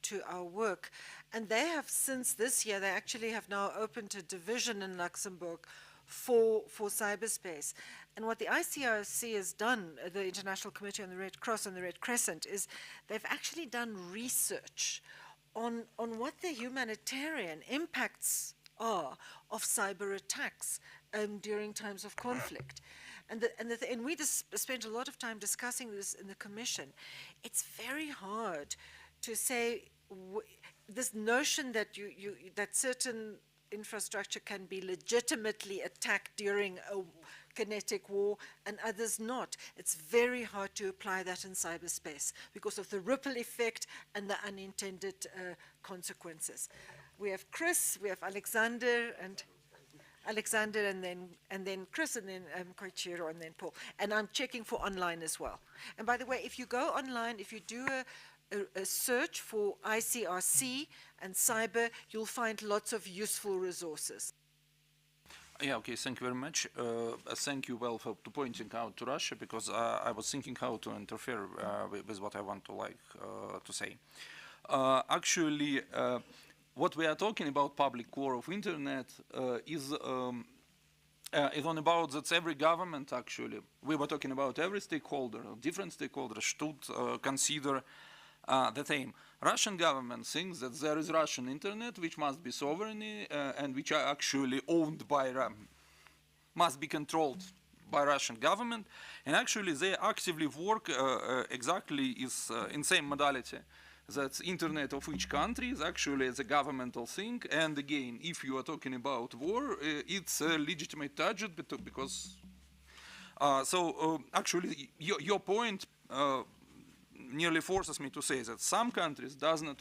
to our work. And they have, since this year, they actually have now opened a division in Luxembourg for cyberspace. And what the ICRC has done, the International Committee on the Red Cross and the Red Crescent, is they've actually done research on what the humanitarian impacts are of cyber attacks during times of conflict. And we just spent a lot of time discussing this in the Commission. It's very hard to say this notion that that certain infrastructure can be legitimately attacked during a kinetic war and others not. It's very hard to apply that in cyberspace because of the ripple effect and the unintended consequences. We have Chris, we have Alexander, and then Chris, and then Koichiro, and then Paul. And I'm checking for online as well. And by the way, if you go online, if you do a search for ICRC and cyber, you'll find lots of useful resources. Yeah, okay, thank you very much. Thank you, well, for pointing out to Russia, because I was thinking how to interfere with what I want to say. Actually, what we are talking about, public core of internet, is on about that every government, actually, we were talking about every stakeholder, different stakeholders should consider the same. Russian government thinks that there is Russian internet, which must be sovereign and which are actually owned by, must be controlled by Russian government, and actually they actively work exactly is in same modality. That internet of each country is actually the governmental thing, and again, if you are talking about war, it's a legitimate target because. Actually, your point nearly forces me to say that some countries does not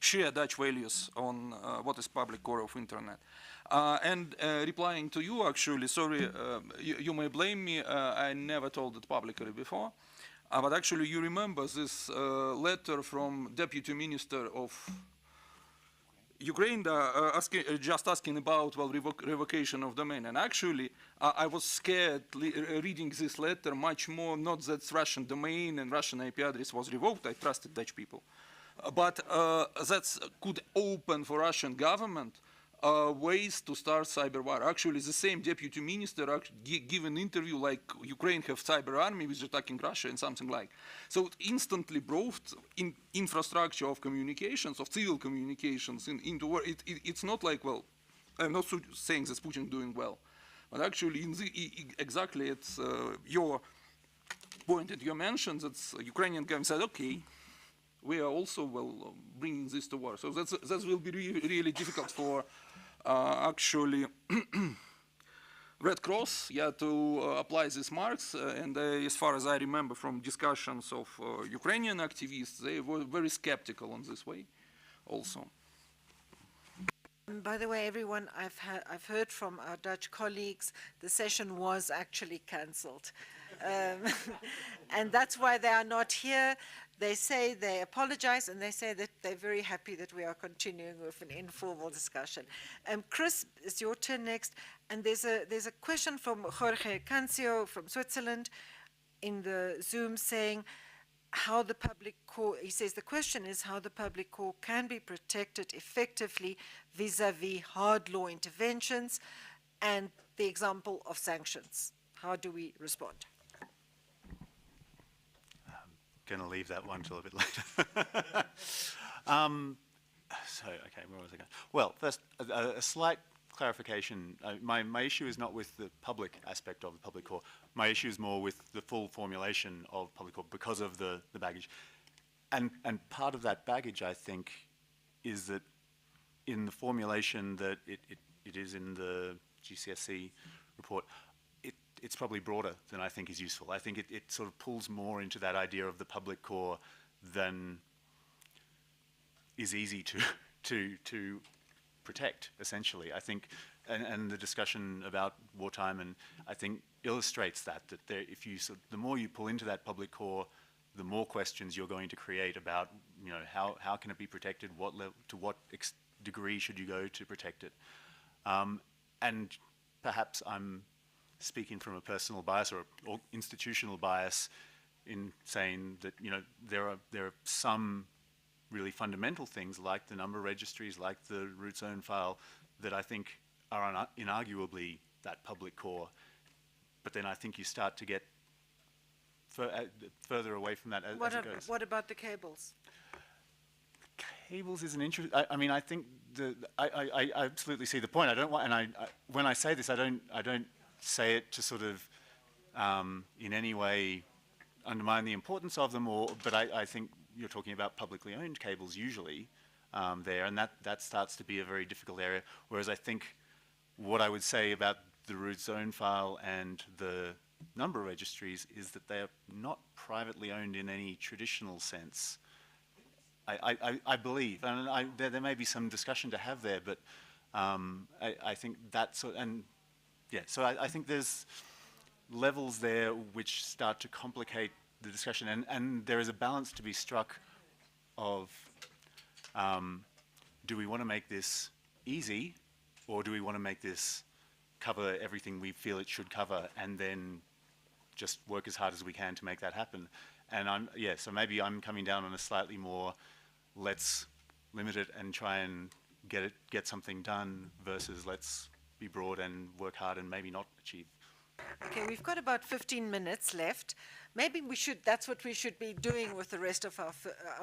share Dutch values on what is public core of internet. And replying to you, actually, sorry, you may blame me, I never told it publicly before. But actually, you remember this letter from Deputy Minister of Ukraine just asking about revocation of domain. And actually, I was scared reading this letter much more, not that Russian domain and Russian IP address was revoked. I trusted Dutch people. But that could open for Russian government ways to start cyber war. Actually, the same deputy minister gave an interview like Ukraine have cyber army which is attacking Russia and something like. So it instantly brought in infrastructure of communications, of civil communications into war. It's not like, well, I'm not saying that Putin doing well, but actually exactly it's your point that you mentioned that Ukrainian government said, okay, we are also, well, bringing this to war. So that will be really difficult for actually Red Cross, yeah, to apply these marks. And as far as I remember from discussions of Ukrainian activists, they were very skeptical on this way also. By the way, everyone, I've heard from our Dutch colleagues, the session was actually cancelled. And that's why they are not here. They say they apologize, and they say that they're very happy that we are continuing with an informal discussion. Chris, it's your turn next. And there's a question from Jorge Cancio from Switzerland in the Zoom saying how the public core, he says the question is how the public core can be protected effectively vis-a-vis hard law interventions and the example of sanctions. How do we respond? Going to leave that one till a bit later. Okay, where was I going? Well, first, a slight clarification. My issue is not with the public aspect of the public core. My issue is more with the full formulation of public core because of the baggage. And part of that baggage, I think, is that in the formulation that it is in the GCSE report, it's probably broader than I think is useful. I think it sort of pulls more into that idea of the public core than is easy to protect, essentially. I think, and the discussion about wartime, and I think illustrates that there, if you the more you pull into that public core, the more questions you're going to create about, you know, how can it be protected, what level, to what degree should you go to protect it, and perhaps I'm speaking from a personal bias or institutional bias in saying that, you know, there are some really fundamental things like the number registries, like the root zone file, that I think are inarguably that public core, but then I think you start to get further away from that as it goes. What about the cables? Cables is an interest. I mean, I think I absolutely see the point. I don't want, and when I say this, I don't say it to sort of in any way undermine the importance of them, but I think you're talking about publicly owned cables usually there, and that starts to be a very difficult area. Whereas I think what I would say about the root zone file and the number registries is that they are not privately owned in any traditional sense. I believe, and there may be some discussion to have there, but I think that's, and yeah, so I think there's levels there which start to complicate the discussion, and there is a balance to be struck of do we want to make this easy, or do we want to make this cover everything we feel it should cover, and then just work as hard as we can to make that happen. And so maybe I'm coming down on a slightly more, let's limit it and try and get something done versus let's be broad and work hard and maybe not achieve. Okay, we've got about 15 minutes left. Maybe that's what we should be doing with the rest of our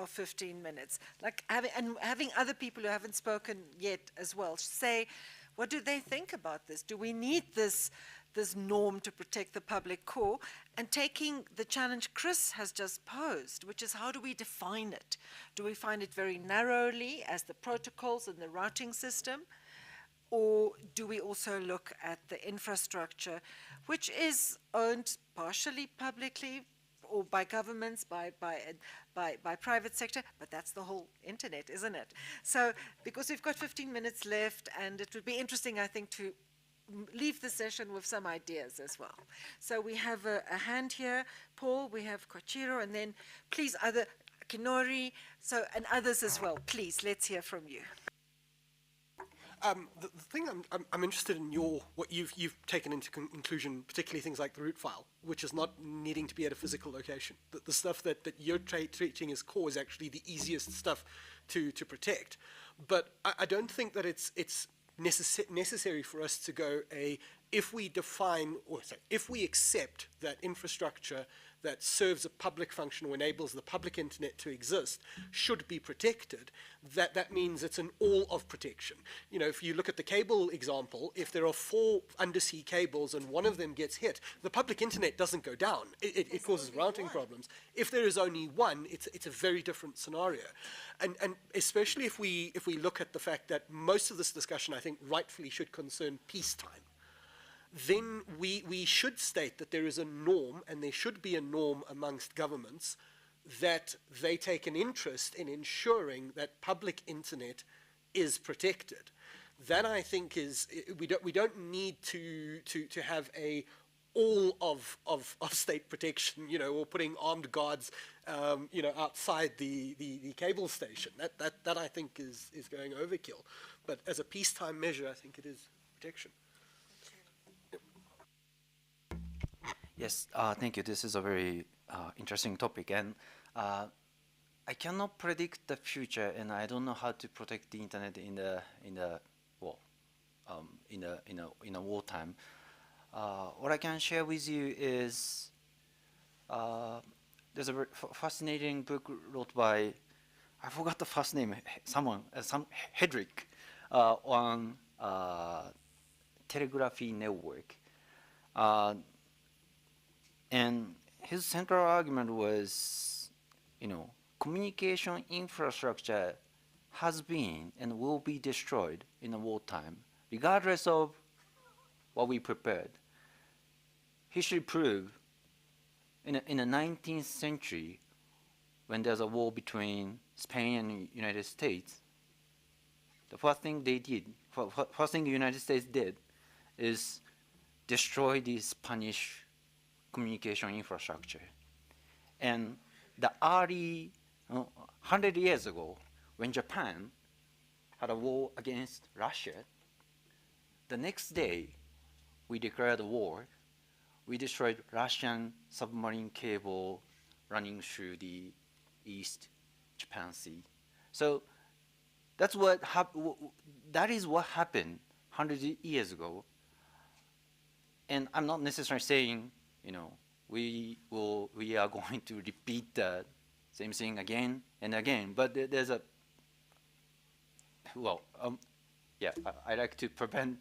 15 minutes. Like having other people who haven't spoken yet as well say, what do they think about this? Do we need this norm to protect the public core? And taking the challenge Chris has just posed, which is how do we define it? Do we find it very narrowly as the protocols and the routing system? Or do we also look at the infrastructure, which is owned partially publicly or by governments, by private sector, but that's the whole internet, isn't it? So because we've got 15 minutes left, and it would be interesting, I think, to leave the session with some ideas as well. So we have a hand here, Paul, we have Kochiro, and then please other, Kinori, and others as well. Please, let's hear from you. The thing I'm interested in what you've taken into inclusion, particularly things like the root file, which is not needing to be at a physical location. The stuff that you're treating as core is actually the easiest stuff to protect. But I don't think that it's necessary for us to go if we accept that infrastructure that serves a public function or enables the public internet to exist should be protected, that means it's an all of protection. You know, if you look at the cable example, if there are 4 undersea cables and one of them gets hit, the public internet doesn't go down. It causes routing problems. If there is only one, it's a very different scenario. And especially if we look at the fact that most of this discussion, I think, rightfully should concern peacetime, then we should state that there is a norm, and there should be a norm amongst governments, that they take an interest in ensuring that public internet is protected. That, I think, is, we don't need to have all of state protection, you know, or putting armed guards, you know, outside the cable station. That I think is going overkill. But as a peacetime measure, I think it is protection. Yes, thank you. This is a very interesting topic, and I cannot predict the future, and I don't know how to protect the internet in a wartime. What I can share with you is there's a fascinating book wrote by, I forgot the first name, some Hedrick, on telegraphy network. And his central argument was, you know, communication infrastructure has been and will be destroyed in a wartime, regardless of what we prepared. History proved in the 19th century, when there's a war between Spain and the United States, the first thing the United States did is destroy the Spanish communication infrastructure. And the early 100 years ago, when Japan had a war against Russia, the next day we declared war. We destroyed Russian submarine cable running through the East Japan Sea. So that is what happened 100 years ago. And I'm not necessarily saying, you know, we are going to repeat the same thing again and again, but there's a, well, yeah, I like to prevent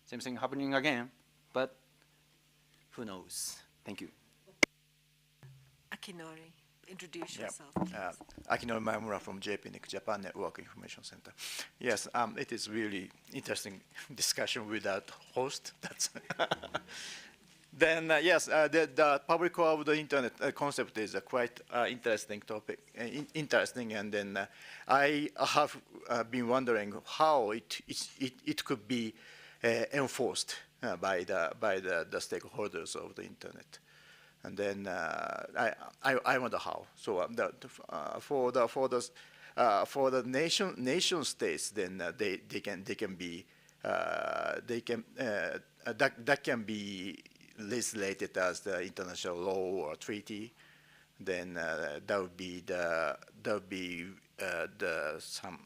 same thing happening again, but who knows? Thank you. Akinori, introduce yourself. Akinori Maemura from JPNIC, Japan Network Information Center. Yes, it is really interesting discussion without host. That's then yes, the public core of the internet concept is a quite interesting topic, interesting, and then I have been wondering how it could be enforced by the stakeholders of the internet. And then I wonder how. So for the nation states, then they can be that can be legislated as the international law or treaty. Then that would be some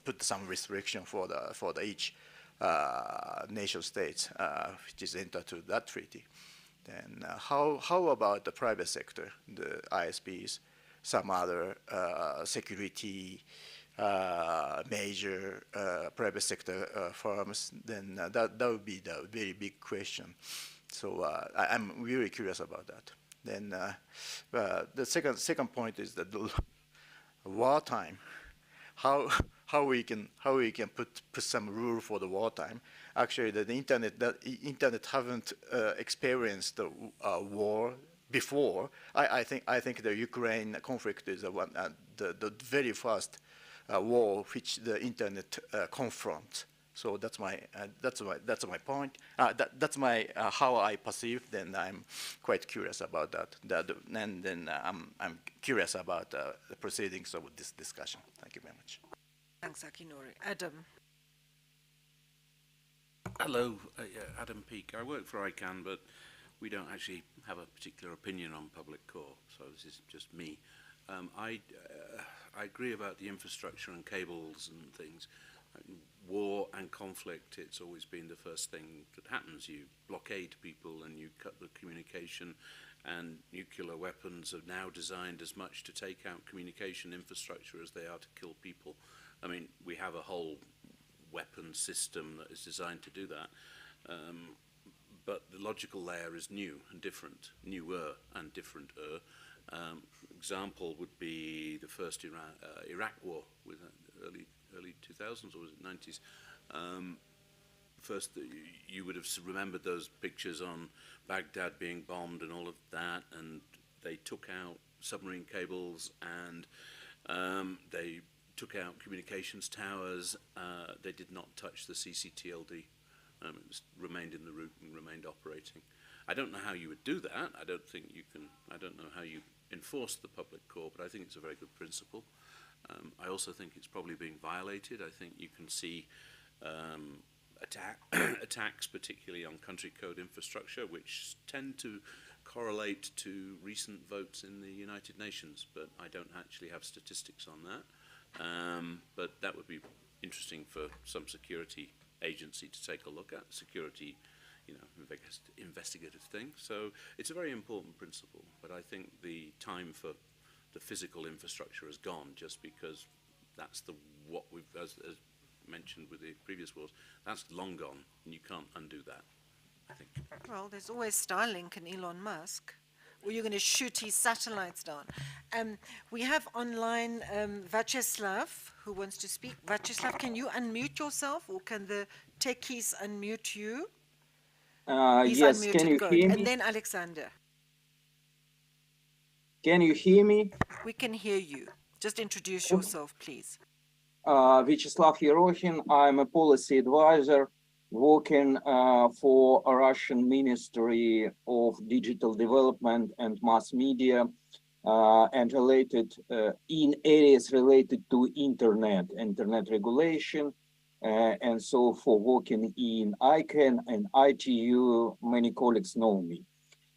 put some restriction for the each nation states which is entered to that treaty. Then how about the private sector, the ISPs, some other security major private sector firms? Then that would be the very big question. So I'm really curious about that. Then the second point is that the wartime. How we can put some rule for the wartime. Actually, the internet haven't experienced the war before. I think the Ukraine conflict is the very first war which the internet confronts. So that's my point. That's my how I perceive. Then I'm quite curious about that. And then I'm curious about the proceedings of this discussion. Thank you very much. Thanks, Akinori. Adam. Hello, Adam Peake. I work for ICANN, but we don't actually have a particular opinion on public core, so this is just me. I agree about the infrastructure and cables and things. War and conflict, it's always been the first thing that happens. You blockade people and you cut the communication, and nuclear weapons are now designed as much to take out communication infrastructure as they are to kill people. I mean, we have a whole weapon system that is designed to do that. But the logical layer is new and different, newer and different-er. Example would be the first Iraq war with early 2000s, or was it 90s? First, you would have remembered those pictures on Baghdad being bombed and all of that, and they took out submarine cables and they took out communications towers. They did not touch the CCTLD. It remained in the route and remained operating. I don't know how you would do that. I don't think you can. I don't know how you enforce the public core, but I think it's a very good principle. I also think it's probably being violated. I think you can see attacks, particularly on country code infrastructure, which tend to correlate to recent votes in the United Nations, but I don't actually have statistics on that. But that would be interesting for some security agency to take a look at, security, investigative thing. So it's a very important principle, but I think the time for the physical infrastructure has gone, just because that's what we've, as mentioned with the previous wars, that's long gone, and you can't undo that, I think. Well, there's always Starlink and Elon Musk. Or you're going to shoot his satellites down. We have online Vyacheslav, who wants to speak. Vyacheslav, can you unmute yourself, or can the techies unmute you? Yes, unmuted. Can you Good. hear me? And then Alexander. Can you hear me? We can hear you. Just introduce yourself, please. Vyacheslav Yerokhin. I'm a policy advisor working for a Russian Ministry of Digital Development and Mass Media and related in areas related to internet regulation. And so for working in ICANN and ITU, many colleagues know me.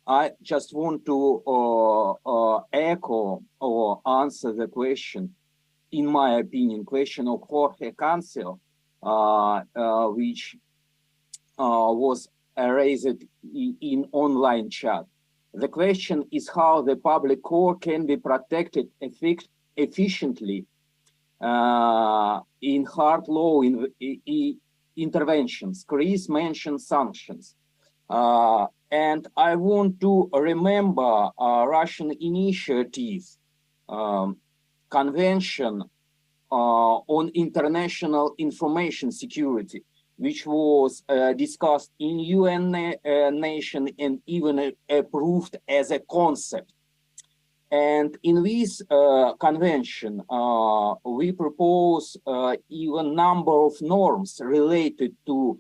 I just want to echo or answer the question, in my opinion, question of Jorge Cancel, which was raised in online chat. The question is how the public core can be protected efficiently in hard law interventions. Chris mentioned sanctions. And I want to remember Russian initiative, Convention on International Information Security, which was discussed in UN nation and even approved as a concept. And in this convention, we propose even number of norms related to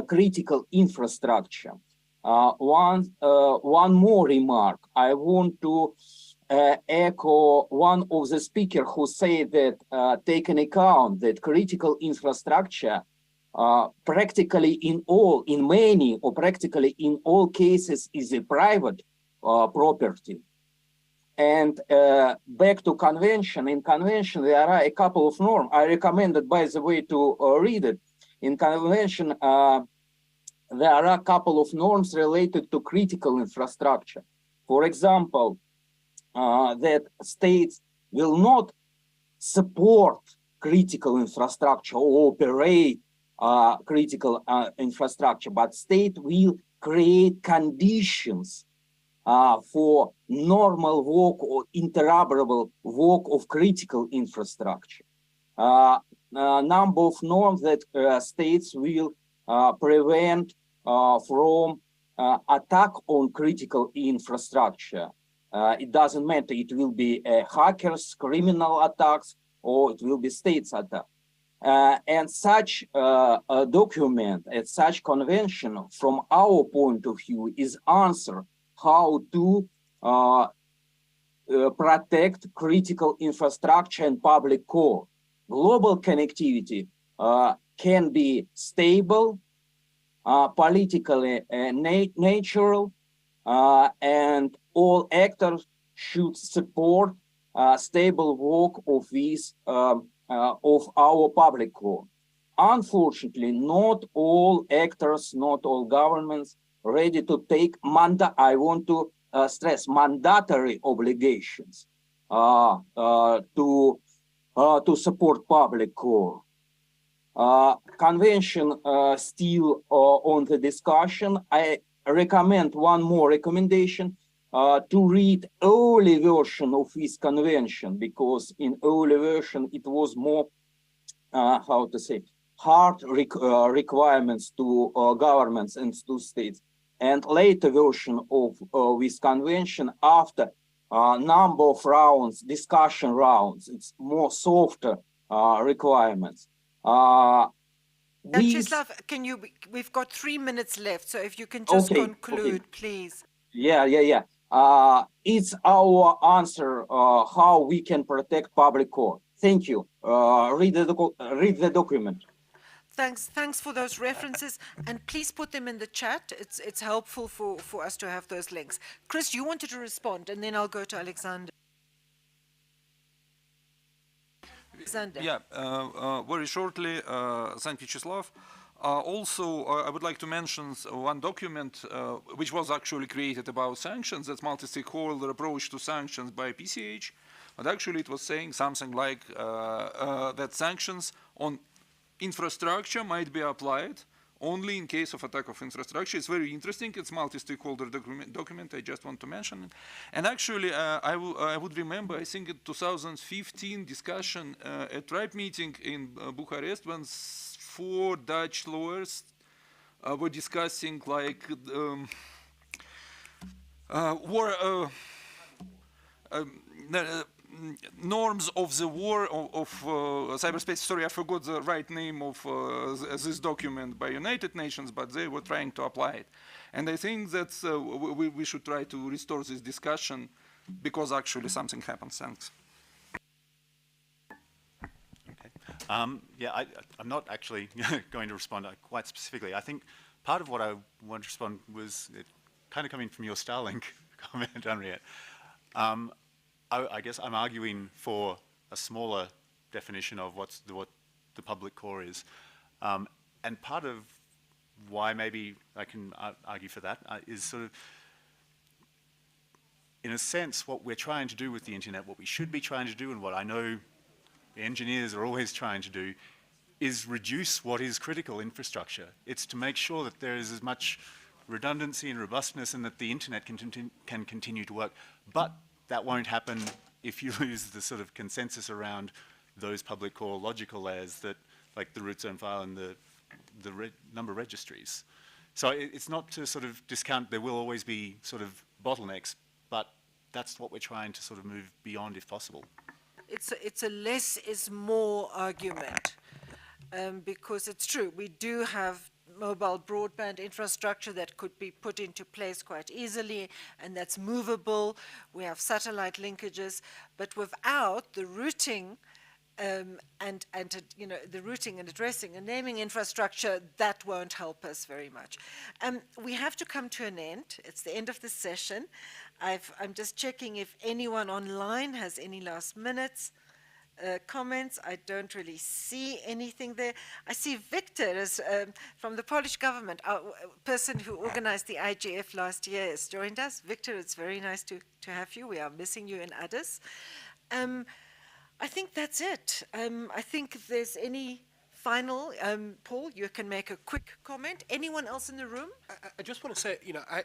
critical infrastructure. One more remark. I want to echo one of the speakers who said that take an account that critical infrastructure practically in many or practically in all cases is a private property. And back to convention, in convention there are a couple of norms. I recommend it, by the way, to read it. In convention, there are a couple of norms related to critical infrastructure. For example, that states will not support critical infrastructure or operate critical infrastructure, but state will create conditions for normal work or interoperable work of critical infrastructure. Number of norms that states will prevent from attack on critical infrastructure. It doesn't matter, it will be hackers, criminal attacks, or it will be states attack. And such a document and such convention, from our point of view, is answer how to protect critical infrastructure and public core. Global connectivity can be stable, politically natural, and all actors should support stable work of this of our public core. Unfortunately, not all actors, not all governments ready to take I want to stress mandatory obligations to support public core. Convention still on the discussion. I recommend one more recommendation to read early version of this convention, because in early version it was more how to say hard requirements to governments and to states, and later version of this convention, after a number of rounds, discussion rounds, it's more softer requirements. Vyacheslav, we've got 3 minutes left, so if you can just conclude, please. Yeah. It's our answer how we can protect public core. Thank you. Read the document. Thanks for those references, and please put them in the chat. It's helpful for us to have those links. Chris, you wanted to respond, and then I'll go to Alexander. Yeah, very shortly, thank you, Vyacheslav. Also, I would like to mention one document which was actually created about sanctions, that's multi-stakeholder approach to sanctions by PCH. But actually it was saying something like that sanctions on infrastructure might be applied only in case of attack of infrastructure. It's very interesting. It's multi-stakeholder document. I just want to mention it. And actually, I would remember, I think in 2015 discussion at tribe meeting in Bucharest when 4 Dutch lawyers were discussing like norms of the war of cyberspace. Sorry, I forgot the right name of this document by United Nations, but they were trying to apply it. And I think that we should try to restore this discussion because actually something happens. Thanks. Yeah, I'm not actually going to respond quite specifically. I think part of what I want to respond was kind of coming from your Starlink comment, Henriette. I guess I'm arguing for a smaller definition of what the public core is. And part of why maybe I can argue for that is sort of, in a sense, what we're trying to do with the internet, what we should be trying to do, and what I know the engineers are always trying to do, is reduce what is critical infrastructure. It's to make sure that there is as much redundancy and robustness and that the internet can continue to work. But that won't happen if you lose the sort of consensus around those public core logical layers that, like the root zone file and the number registries. So it's not to sort of discount, there will always be sort of bottlenecks, but that's what we're trying to sort of move beyond if possible. It's a less is more argument, because it's true, we do have mobile broadband infrastructure that could be put into place quite easily, and that's movable. We have satellite linkages, but without the routing the routing and addressing and naming infrastructure, that won't help us very much. We have to come to an end. It's the end of the session. I'm just checking if anyone online has any last minutes comments. I don't really see anything there. I see Victor from the Polish government, our person who organized the IGF last year, has joined us. Victor, it's very nice to have you. We are missing you in Addis. I think that's it. I think if there's any final, Paul, you can make a quick comment. Anyone else in the room? I just want to say,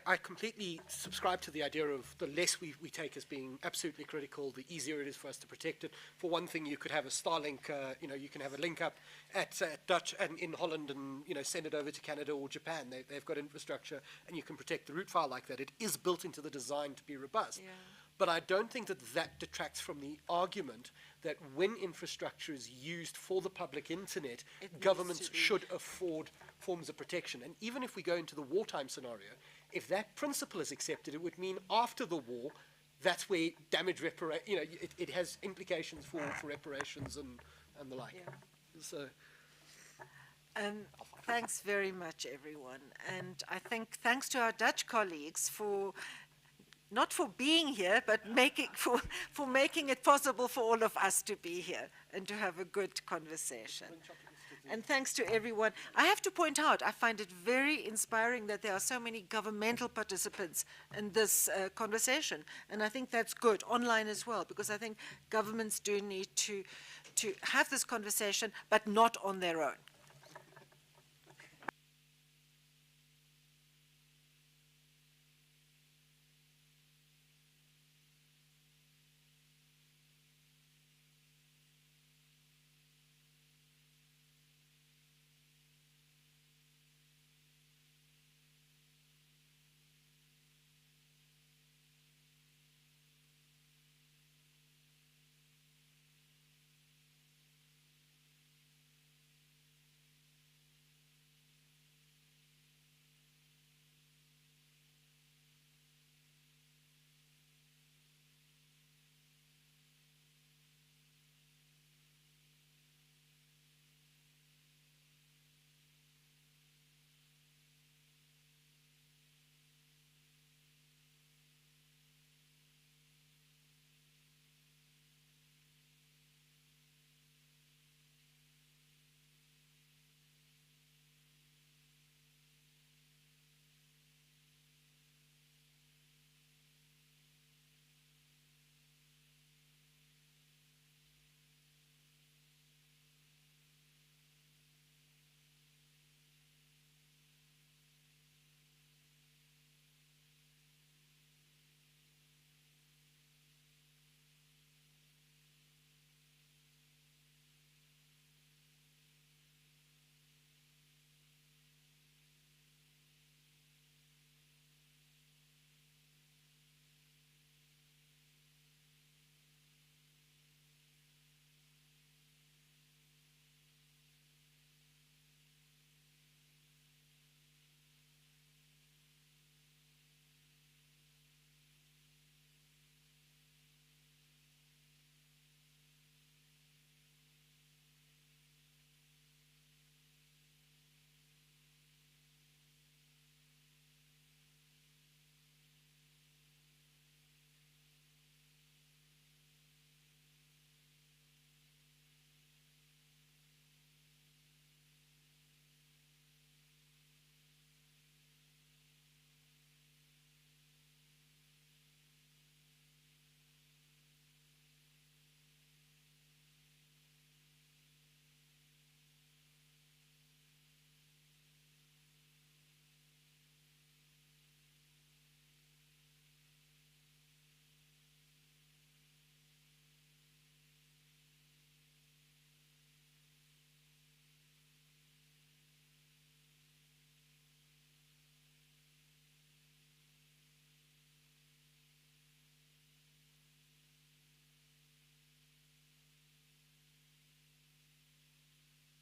I completely subscribe to the idea of the less we take as being absolutely critical, the easier it is for us to protect it. For one thing, you could have a Starlink, you can have a link up at Dutch and in Holland and, send it over to Canada or Japan. They've got infrastructure and you can protect the root file like that. It is built into the design to be robust. Yeah. But I don't think that detracts from the argument that when infrastructure is used for the public internet, governments should afford forms of protection. And even if we go into the wartime scenario, if that principle is accepted, it would mean after the war, that's where damage it has implications for reparations and the like. Yeah. So. Thanks very much, everyone. And I think thanks to our Dutch colleagues not for being here, but for making it possible for all of us to be here and to have a good conversation. And thanks to everyone. I have to point out, I find it very inspiring that there are so many governmental participants in this conversation. And I think that's good, online as well, because I think governments do need to have this conversation, but not on their own.